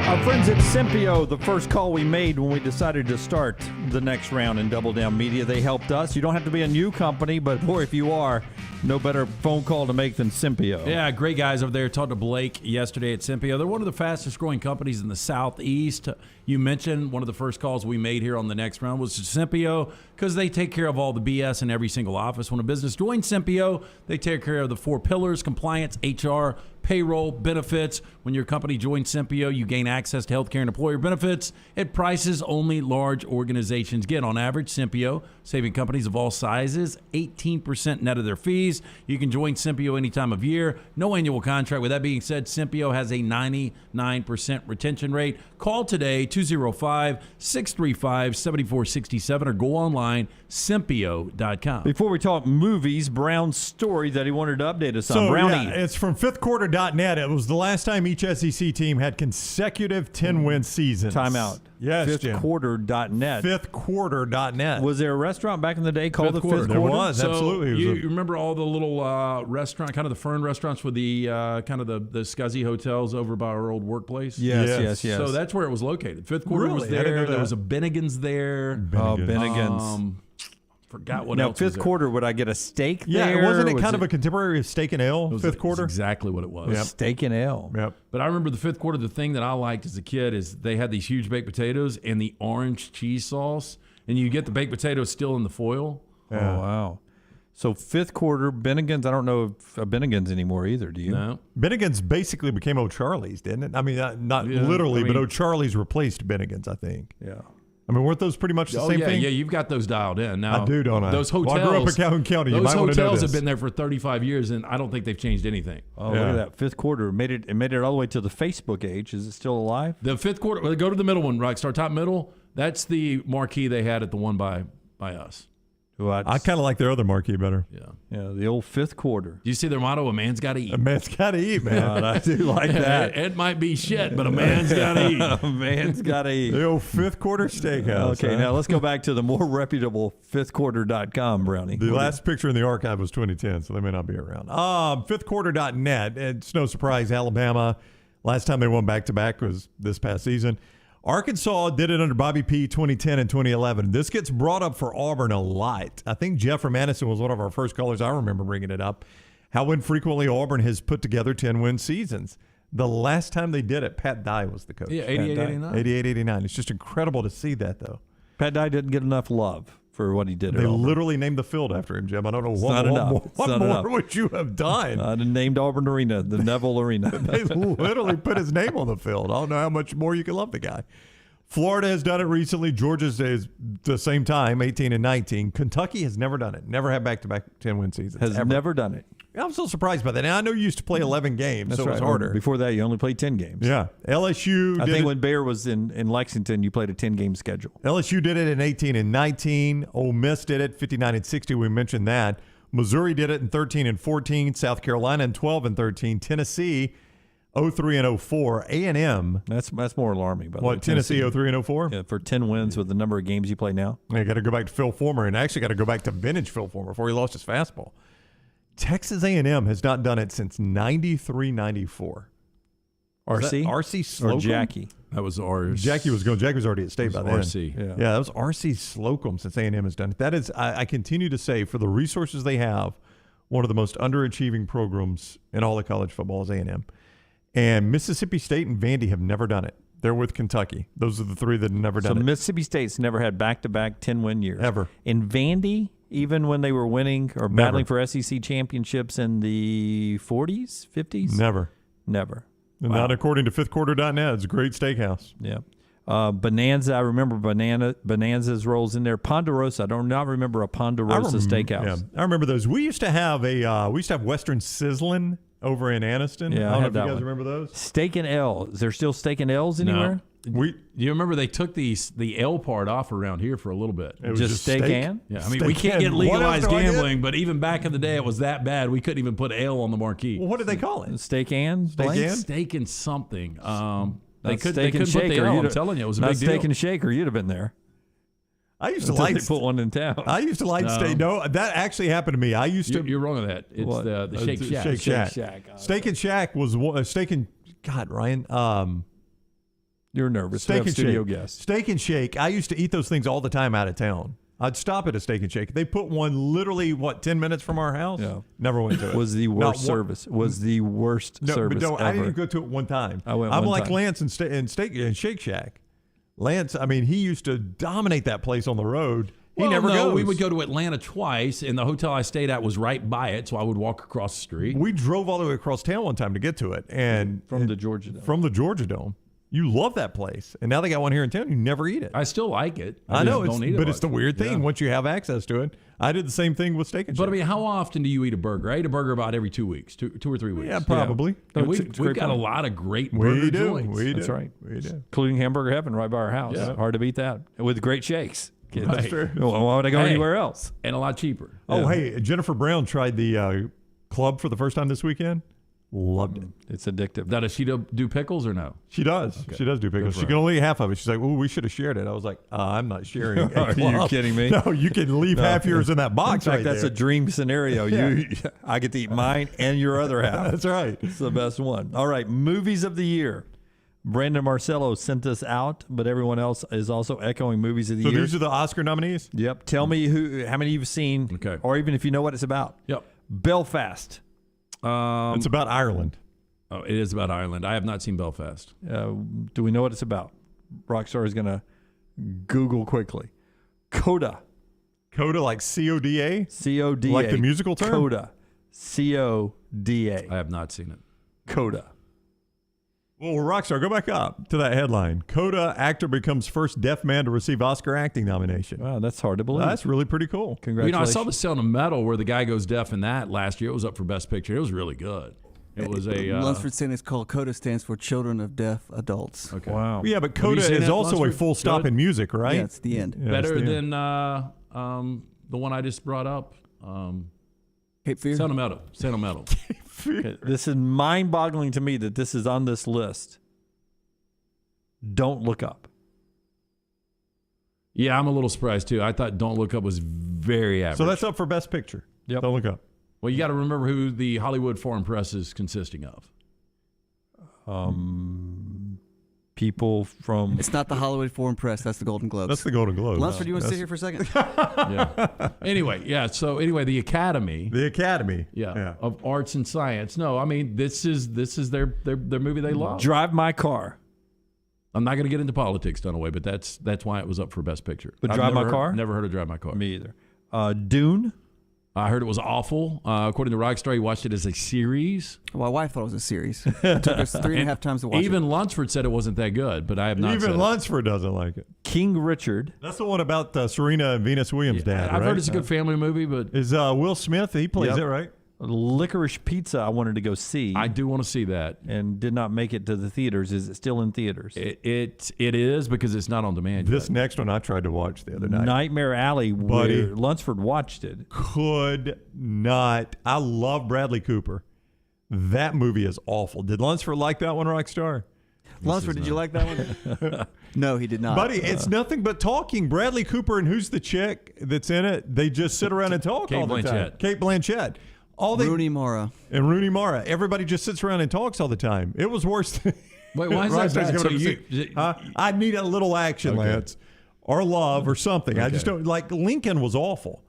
Our friends at Simpio, the first call we made when we decided to start the next round in Double Down Media, they helped us. You don't have to be a new company, but boy, if you are, no better phone call to make than Simpio. Yeah, great guys over there. Talked to Blake yesterday at Simpio. They're one of the fastest growing companies in the Southeast. You mentioned one of the first calls we made here on the next round was Simpio because they take care of all the BS in every single office. When a business joins Simpio, they take care of the 4 pillars: compliance, HR, payroll, benefits. When your company joins Simpio, you gain access to healthcare and employer benefits at prices only large organizations get. On average, Simpio, saving companies of all sizes 18% net of their fees. You can join Simpio any time of year. No annual contract. With that being said, Simpio has a 99% retention rate. Call today, 205-635-7467, or go online, Simpio.com. Before we talk movies, Brown's story that he wanted to update us on. Brownie. Yeah, it's from fifthquarter.net. It was the last time each SEC team had consecutive 10-win seasons. Timeout. Yes, Fifthquarter.net. Fifthquarter.net. Was there a restaurant back in the day called the Fifth Quarter? There was, absolutely. You remember all the little restaurant, kind of the Fern restaurants with the kind of the scuzzy hotels over by our old workplace? Yes. So that's where it was located. Fifth Quarter was there. There was a Bennigan's there. Bennigan's. Forgot what now, else. Fifth Quarter, would I get a steak there? Yeah, wasn't it kind of a contemporary of Steak and Ale, Fifth Quarter? Exactly what it was. Yep. Steak and Ale. Yep. But I remember the Fifth Quarter, the thing that I liked as a kid is they had these huge baked potatoes and the orange cheese sauce, and you get the baked potatoes still in the foil. Yeah. Oh, wow. So Fifth Quarter, Bennigan's, I don't know if Bennigan's anymore either, do you? No. Bennigan's basically became O'Charlie's, didn't it? I mean, not literally, but O'Charlie's replaced Bennigan's, I think. Yeah. I mean, weren't those pretty much the same thing? Yeah, you've got those dialed in. Now, I do, don't I? Those hotels. Well, I grew up in Calhoun County. You Those might want to know hotels this. have been there for 35 years, and I don't think they've changed anything. Oh, look at that. Fifth Quarter. It made it all the way to the Facebook age. Is it still alive? The Fifth Quarter, well, go to the middle one, right? Start top middle. That's the marquee they had at the one by us. I kind of like their other marquee better. Yeah, the old Fifth Quarter. Do you see their motto? A man's got to eat. A man's got to eat, man. God, I do like that. It might be shit, but a man's got to eat. A man's got to eat. The old Fifth Quarter Steakhouse. Okay, now let's go back to the more reputable fifthquarter.com, Brownie. The last picture in the archive was 2010, so they may not be around. Fifthquarter.net. It's no surprise, Alabama, last time they won back-to-back was this past season. Arkansas did it under Bobby P. 2010 and 2011. This gets brought up for Auburn a lot. I think Jeff from Madison was one of our first callers. I remember bringing it up. How infrequently Auburn has put together 10-win seasons. The last time they did it, Pat Dye was the coach. Yeah, 88-89. 88-89. It's just incredible to see that, though. Pat Dye didn't get enough love for what he did at They Auburn. literally named the field after him, Jim. I don't know what Not enough. more would you have done? I named Auburn Arena, the Neville Arena. They literally put his name on the field. I don't know how much more you can love the guy. Florida has done it recently. Georgia's is the same time, 18 and 19. Kentucky has never done it. Never had back-to-back 10-win seasons. Has never done it. I'm still surprised by that. Now, I know you used to play 11 games, That's so it was right. harder. Before that, you only played 10 games. Yeah. LSU I did think it. when Bayer was in Lexington, you played a 10-game schedule. LSU did it in 18 and 19. Ole Miss did it 59 and 60. We mentioned that. Missouri did it in 13 and 14. South Carolina in 12 and 13. Tennessee 03 and 04. A&M. That's more alarming. By the way. What, Tennessee 03 and 04? Yeah, for 10 wins with the number of games you play now. You got to go back to Phil Former, and actually got to go back to vintage Phil Former before he lost his fastball. Texas A&M has not done it since 93-94. RC Slocum? or Jackie? That was ours. Jackie was already at state by then. RC. Yeah, that was RC Slocum since A&M has done it. That is, I continue to say, for the resources they have, one of the most underachieving programs in all of college football is A&M. And Mississippi State and Vandy have never done it. They're with Kentucky. Those are the three that have never done it. So Mississippi State's never had back-to-back 10-win years. Ever. In Vandy, even when they were winning or battling for SEC championships in the 40s, 50s? Never. Never. Wow. Not according to fifthquarter.net. It's a great steakhouse. Yeah. Bonanza, I remember Bonanza's rolls in there. Ponderosa, I do not remember a Ponderosa steakhouse. Yeah, I remember those. We used to have Western Sizzlin' over in Anniston. Yeah, I I don't had know if that you guys one. remember those. Steak and L. Is there still Steak and L's anywhere? Do you remember they took the L part off around here for a little bit? It was just steak and? Yeah, I mean, Steak we can't and. get What else legalized do I get? gambling, but even back in the day, it was that bad. We couldn't even put L on the marquee. Well, what did they call it? Steak and? Steak blank? and? Steak and something. They Not couldn't Steak and put the Shaker. L. I'm You'd- telling you, it was a not big Steak deal. and Shaker. You'd have been there. I used to Until like they put one in town. I used to like No. steak. No, that actually happened to me. I used to. You're wrong on that. It's What? the Shake Shack. Shake Shack. Shack. Steak and Shack was Steak and God, Ryan. You're nervous. Steak We have and studio Shake. guests. Steak and Shake. I used to eat those things all the time out of town. I'd stop at a Steak and Shake. They put one literally 10 minutes from our house. Yeah. Never went to it. Was the Not worst one- service. Was the worst No, service but no, I ever. didn't go to it one time. I went I'm one like time. Lance and Steak and Shake Shack. Lance, I mean, he used to dominate that place on the road. He Well, never no, goes. we would go to Atlanta twice, and the hotel I stayed at was right by it, so I would walk across the street. We drove all the way across town one time to get to it, and From the Georgia Dome. From the Georgia Dome. You love that place, and now they got one here in town. You never eat it. I still like it. I know, just don't eat it but it's much. the weird thing. Yeah. Once you have access to it, I did the same thing with Steak and Shake. But I mean, how often do you eat a burger? I eat a burger about every 2 weeks, two or 3 weeks. Yeah, probably. And It's we've great got a point. lot of great burger We do. joints. We do. That's right. We do. Including Hamburger Heaven right by our house. Yeah. Hard to beat that. With great shakes. Kids. That's true. Well, why would I go Hey. anywhere else? And a lot cheaper. Oh, Yeah. hey, Jennifer Brown tried the club for the first time this weekend. Loved it. It's addictive. Now, does she do pickles or no? She does. Okay. She does do pickles. Good for She her. can only eat half of it. She's like, "Ooh, we should have shared it." I was like, "I'm not sharing." a Are you club." kidding me? No, you can leave half yours in that box. In fact, right that's there. a dream scenario. I get to eat mine and your other half. That's right. It's the best one. All right, movies of the year. Brandon Marcello sent us out, but everyone else is also echoing movies of the So year. these are the Oscar nominees. Yep. Tell me how many you've seen, Okay. or even if you know what it's about. Yep. Belfast. It's about Ireland. Oh, it is about Ireland. I have not seen Belfast. Do we know what it's about? Rockstar is going to Google quickly. Coda. Coda, like CODA? CODA. Like the musical term? Coda. CODA. I have not seen it. Coda. Well, Rockstar, go back up to that headline. Coda actor becomes first deaf man to receive Oscar acting nomination. Wow, that's hard to believe. That's really pretty cool. Congratulations. I saw the Sound of Metal where the guy goes deaf in that last year. It was up for Best Picture. It was really good. It was a Lunsford saying it's called CODA, stands for Children of Deaf Adults. Okay. Wow. Yeah, but Have you Coda seen is it, also a Lunsford? full stop Good? in music, right? Yeah, it's the end. Yeah, it's better the end. than the one I just brought up. Cape Fear? Sound of Metal. Sound of Metal. Okay, this is mind-boggling to me that this is on this list. Don't Look Up. Yeah, I'm a little surprised too. I thought Don't Look Up was very average. So that's up for Best Picture. Yep. Don't look up. Well, you got to remember who the Hollywood Foreign Press is consisting of. People from... It's not the Hollywood Foreign Press. That's the Golden Globes. That's the Golden Globes. Lunsford, you want to sit here for a second? Yeah. Anyway, the Academy. The Academy. Yeah, of Arts and Science. No, I mean this is their movie they love. Drive My Car. I'm not going to get into politics, Dunaway, but that's why it was up for Best Picture. But I've Drive My never Car? Never heard of Drive My Car. Me either. Dune. I heard it was awful. According to Rockstar, he watched it as a series. My wife thought it was a series. It took us 3.5 times to watch Even it. Lunsford said it wasn't that good, but I have not Even said it. Lunsford doesn't like it. King Richard. That's the one about Serena and Venus Williams' dad, I've right? heard it's a good family movie, but Is Will Smith? He plays Yep. it, right? Licorice Pizza I wanted to go see. I do want to see that. And did not make it to the theaters. Is it still in theaters? It is because it's not on demand. This yet. next one I tried to watch the other night. Nightmare Alley, Buddy. where Lunsford watched it. Could not. I love Bradley Cooper. That movie is awful. Did Lunsford like that one, Rockstar? Lunsford, did you like that one? No, he did not. Buddy, it's nothing but talking. Bradley Cooper and who's the chick that's in it? They just sit around and talk Kate all the time. Blanchett. Kate Blanchett. Rooney Mara. And Rooney Mara. Everybody just sits around and talks all the time. It was worse than... Wait, why is that Rockstar's bad? giving So up a you- six. I need a little action, Okay. Lance. Or love or something. I Okay. just don't... Like, Lincoln was awful.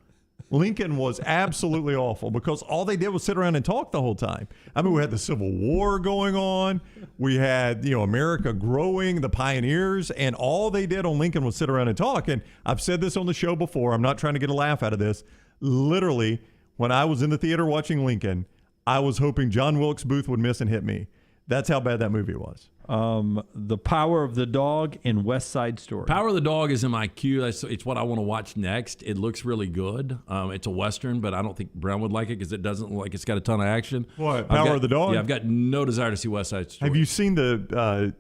Lincoln was absolutely awful because all they did was sit around and talk the whole time. I mean, we had the Civil War going on. We had, America growing, the pioneers, and all they did on Lincoln was sit around and talk. And I've said this on the show before. I'm not trying to get a laugh out of this. Literally, when I was in the theater watching Lincoln, I was hoping John Wilkes Booth would miss and hit me. That's how bad that movie was. The Power of the Dog and West Side Story. Power of the Dog is in my queue. It's what I want to watch next. It looks really good. It's a Western, but I don't think Brown would like it because it doesn't look like it's got a ton of action. What, Power of the Dog? Yeah, I've got no desire to see West Side Story. Have you seen the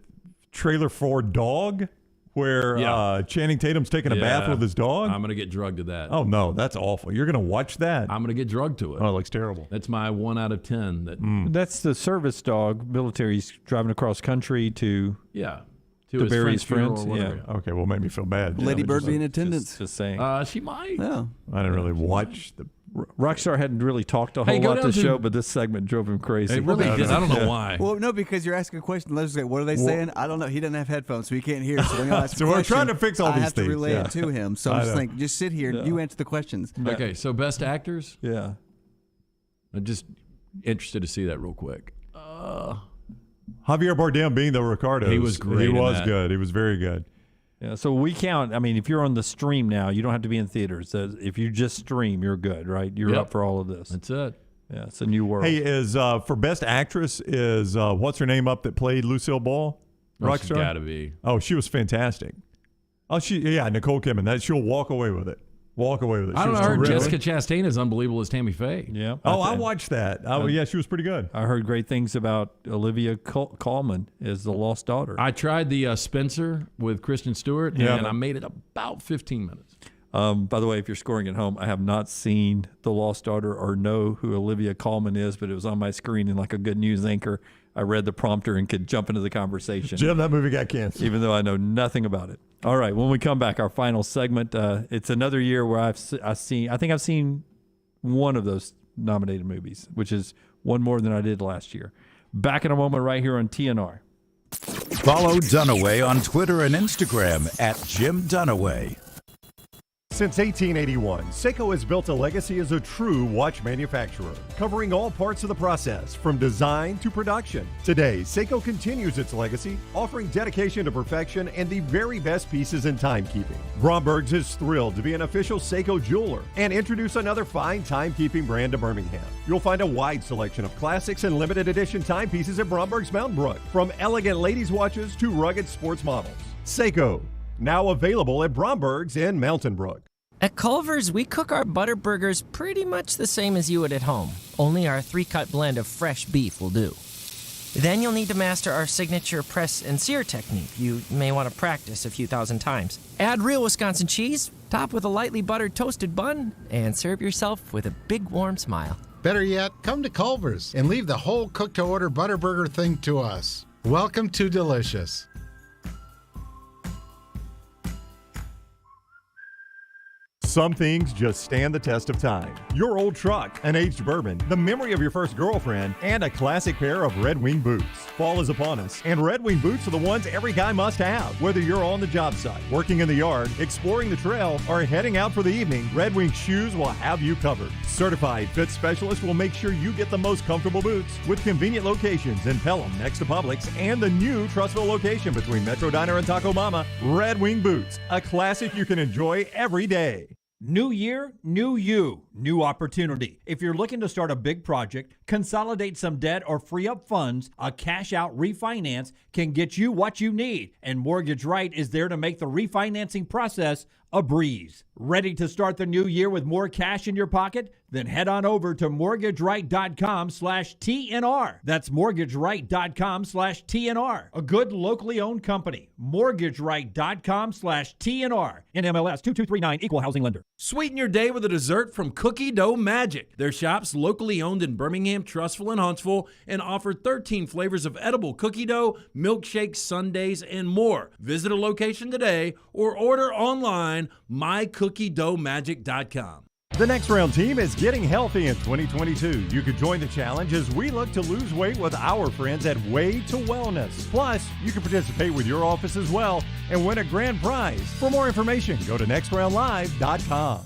trailer for Dog, where Channing Tatum's taking a bath with his dog? I'm going to get drugged to that. Oh, no, that's awful. You're going to watch that? I'm going to get drugged to it. Oh, it looks terrible. That's my 1 out of 10. That's the service dog. Military's driving across country to bury his friends. Yeah. Okay, well, made me feel bad. Lady Bird be in attendance. Just saying. She might. Yeah. I didn't really watch the. Rockstar hadn't really talked a whole lot this show, but this segment drove him crazy. It really did. I don't know why. Well, no, because you're asking a question. Let's say, what are they saying? I don't know. He doesn't have headphones, so he can't hear. So when y'all ask a So we're question, trying to fix all I these have things. to relay it to him. So I'm just like, just sit here. You answer the questions. Okay, so best actors? Yeah. I'm just interested to see that real quick. Javier Bardem being the Ricardo. He was great. He was good. He was very good. Yeah, so we count. I mean, if you're on the stream now, you don't have to be in theaters. If you just stream, you're good, right? You're up for all of this. That's it. Yeah, it's a new world. Hey, is for best actress is what's her name up that played Lucille Ball? She's got to be. Oh, she was fantastic. Oh, Nicole Kidman. She'll walk away with it. Walk away with it. I don't know. I heard Jessica Chastain is unbelievable as Tammy Faye. Yeah. Oh, I watched that. Yeah, she was pretty good. I heard great things about Olivia Colman as the lost daughter. I tried the Spencer with Kristen Stewart, and I made it about 15 minutes. By the way, if you're scoring at home, I have not seen The Lost Daughter or know who Olivia Colman is, but it was on my screen, and like a good news anchor, I read the prompter and could jump into the conversation. Jim, that movie got canceled. Even though I know nothing about it. All right, when we come back, our final segment, it's another year where I think I've seen one of those nominated movies, which is one more than I did last year. Back in a moment right here on TNR. Follow Dunaway on Twitter and Instagram at Jim Dunaway. Since 1881, Seiko has built a legacy as a true watch manufacturer, covering all parts of the process, from design to production. Today, Seiko continues its legacy, offering dedication to perfection and the very best pieces in timekeeping. Bromberg's is thrilled to be an official Seiko jeweler and introduce another fine timekeeping brand to Birmingham. You'll find a wide selection of classics and limited edition timepieces at Bromberg's Mountain Brook, from elegant ladies' watches to rugged sports models. Seiko, now available at Bromberg's in Mountain Brook. At Culver's, we cook our butter burgers pretty much the same as you would at home, only our 3-cut blend of fresh beef will do. Then you'll need to master our signature press and sear technique. You may want to practice a few thousand times. Add real Wisconsin cheese, top with a lightly buttered toasted bun, and serve yourself with a big warm smile. Better yet, come to Culver's and leave the whole cook-to-order butter burger thing to us. Welcome to Delicious. Some things just stand the test of time. Your old truck, an aged bourbon, the memory of your first girlfriend, and a classic pair of Red Wing boots. Fall is upon us, and Red Wing boots are the ones every guy must have. Whether you're on the job site, working in the yard, exploring the trail, or heading out for the evening, Red Wing shoes will have you covered. Certified fit specialists will make sure you get the most comfortable boots, with convenient locations in Pelham next to Publix and the new Trussville location between Metro Diner and Taco Mama. Red Wing boots, a classic you can enjoy every day. New year, new you, new opportunity. If you're looking to start a big project, consolidate some debt, or free up funds, a cash-out refinance can get you what you need. And Mortgage Right is there to make the refinancing process a breeze. Ready to start the new year with more cash in your pocket? Then head on over to mortgageright.com/TNR. That's mortgageright.com/TNR. A good locally owned company. mortgageright.com/TNR. NMLS 2239, Equal Housing Lender. Sweeten your day with a dessert from Cookie Dough Magic. Their shop's locally owned in Birmingham, Trussville, and Huntsville, and offer 13 flavors of edible cookie dough, milkshakes, sundaes, and more. Visit a location today or order online mycookiedoughmagic.com. The Next Round team is getting healthy in 2022. You could join the challenge as we look to lose weight with our friends at Way to Wellness. Plus, you can participate with your office as well and win a grand prize. For more information, go to nextroundlive.com.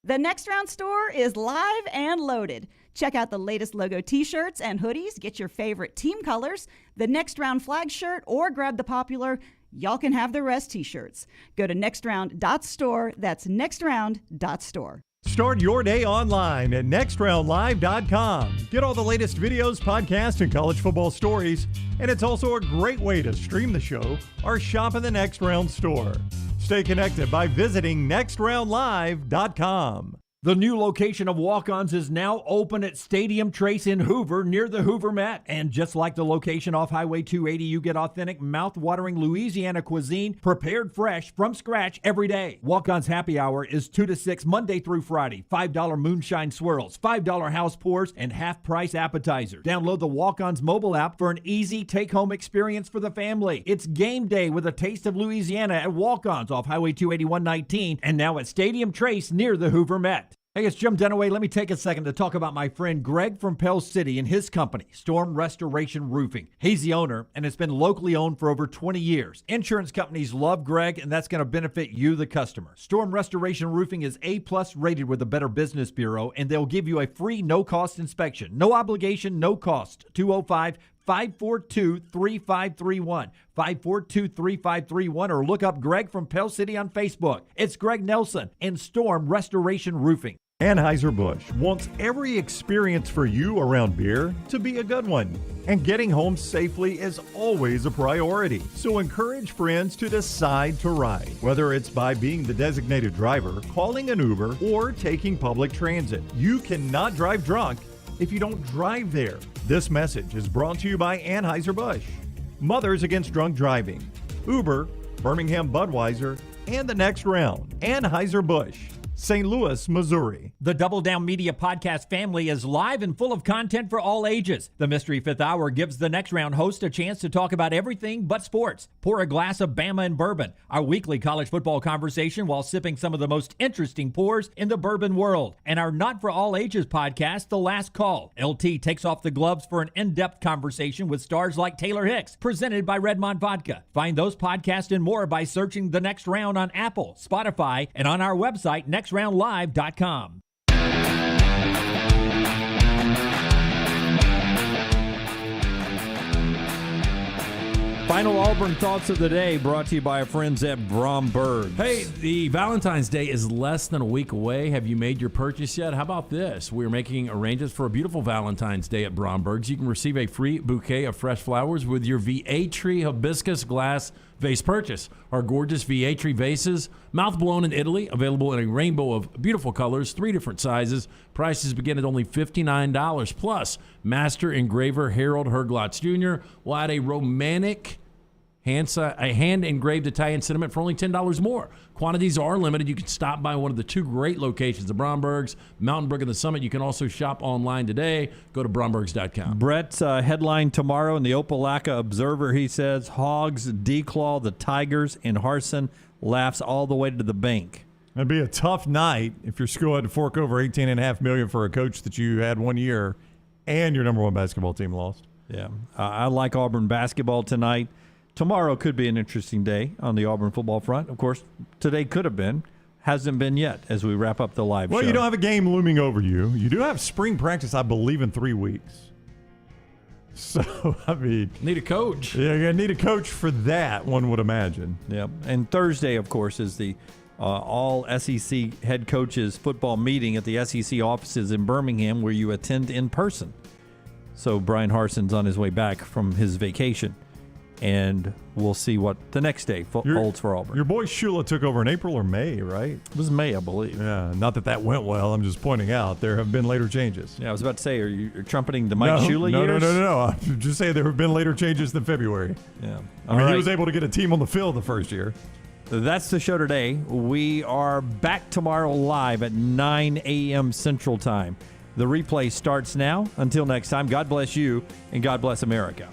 The Next Round store is live and loaded. Check out the latest logo t-shirts and hoodies. Get your favorite team colors, the Next Round flag shirt, or grab the popular Y'all Can Have the Rest t-shirts. Go to nextround.store. That's nextround.store. Start your day online at nextroundlive.com. Get all the latest videos, podcasts, and college football stories. And it's also a great way to stream the show or shop in the Next Round store. Stay connected by visiting nextroundlive.com. The new location of Walk-Ons is now open at Stadium Trace in Hoover near the Hoover Met. And just like the location off Highway 280, you get authentic, mouth-watering Louisiana cuisine prepared fresh from scratch every day. Walk-Ons Happy Hour is 2 to 6 Monday through Friday. $5 moonshine swirls, $5 house pours, and half-price appetizers. Download the Walk-Ons mobile app for an easy take-home experience for the family. It's game day with a taste of Louisiana at Walk-Ons off Highway 281-19 and now at Stadium Trace near the Hoover Met. Hey, it's Jim Dunaway. Let me take a second to talk about my friend Greg from Pell City and his company, Storm Restoration Roofing. He's the owner, and it's been locally owned for over 20 years. Insurance companies love Greg, and that's going to benefit you, the customer. Storm Restoration Roofing is A+ rated with the Better Business Bureau, and they'll give you a free no-cost inspection. No obligation, no cost. 205-542-3531. 542-3531, or look up Greg from Pell City on Facebook. It's Greg Nelson and Storm Restoration Roofing. Anheuser-Busch wants every experience for you around beer to be a good one. And getting home safely is always a priority. So encourage friends to decide to ride, whether it's by being the designated driver, calling an Uber, or taking public transit. You cannot drive drunk if you don't drive there. This message is brought to you by Anheuser-Busch, Mothers Against Drunk Driving, Uber, Birmingham Budweiser, and the Next Round. Anheuser-Busch, St. Louis, Missouri. The Double Down Media podcast family is live and full of content for all ages. The Mystery Fifth Hour gives the Next Round host a chance to talk about everything but sports. Pour a glass of Bama and bourbon, our weekly college football conversation while sipping some of the most interesting pours in the bourbon world. And our Not For All Ages podcast, The Last Call. LT takes off the gloves for an in-depth conversation with stars like Taylor Hicks, presented by Redmond Vodka. Find those podcasts and more by searching The Next Round on Apple, Spotify, and on our website, nextroundlive.com. Final Auburn thoughts of the day brought to you by our friends at Bromberg. Hey, the Valentine's Day is less than a week away. Have you made your purchase yet? How about this? We're making arrangements for a beautiful Valentine's Day at Bromberg's. You can receive a free bouquet of fresh flowers with your Vietri hibiscus glass vase purchase. Our gorgeous Vietri vases, mouth blown in Italy, available in a rainbow of beautiful colors, 3 different sizes. Prices begin at only $59. Plus, master engraver Harold Herglotz Jr. will add a romantic hand-engraved Italian sentiment for only $10 more. Quantities are limited. You can stop by one of the 2 great locations, the Brombergs, Mountain Brook, and the Summit. You can also shop online today. Go to brombergs.com. Brett's headline tomorrow in the Opelika Observer, he says, Hogs declaw the Tigers, and Harsin laughs all the way to the bank. It'd be a tough night if your school had to fork over $18.5 million for a coach that you had 1 year and your number 1 basketball team lost. Yeah, I like Auburn basketball tonight. Tomorrow could be an interesting day on the Auburn football front. Of course, today could have been. Hasn't been yet as we wrap up the live show. Well, you don't have a game looming over you. You do have spring practice, I believe, in 3 weeks. So, I mean... Need a coach. Yeah, you're going to need a coach for that, one would imagine. Yep. And Thursday, of course, is the all SEC head coaches football meeting at the SEC offices in Birmingham where you attend in person. So, Brian Harsin's on his way back from his vacation. And we'll see what the next day holds for Auburn. Your boy Shula took over in April or May, right? It was May, I believe. Yeah, not that went well. I'm just pointing out there have been later changes. Yeah, I was about to say, are you trumpeting the Mike Shula years? No. I'm just saying there have been later changes than February. Yeah. I mean, he was able to get a team on the field the first year. That's the show today. We are back tomorrow live at 9 a.m. Central Time. The replay starts now. Until next time, God bless you and God bless America.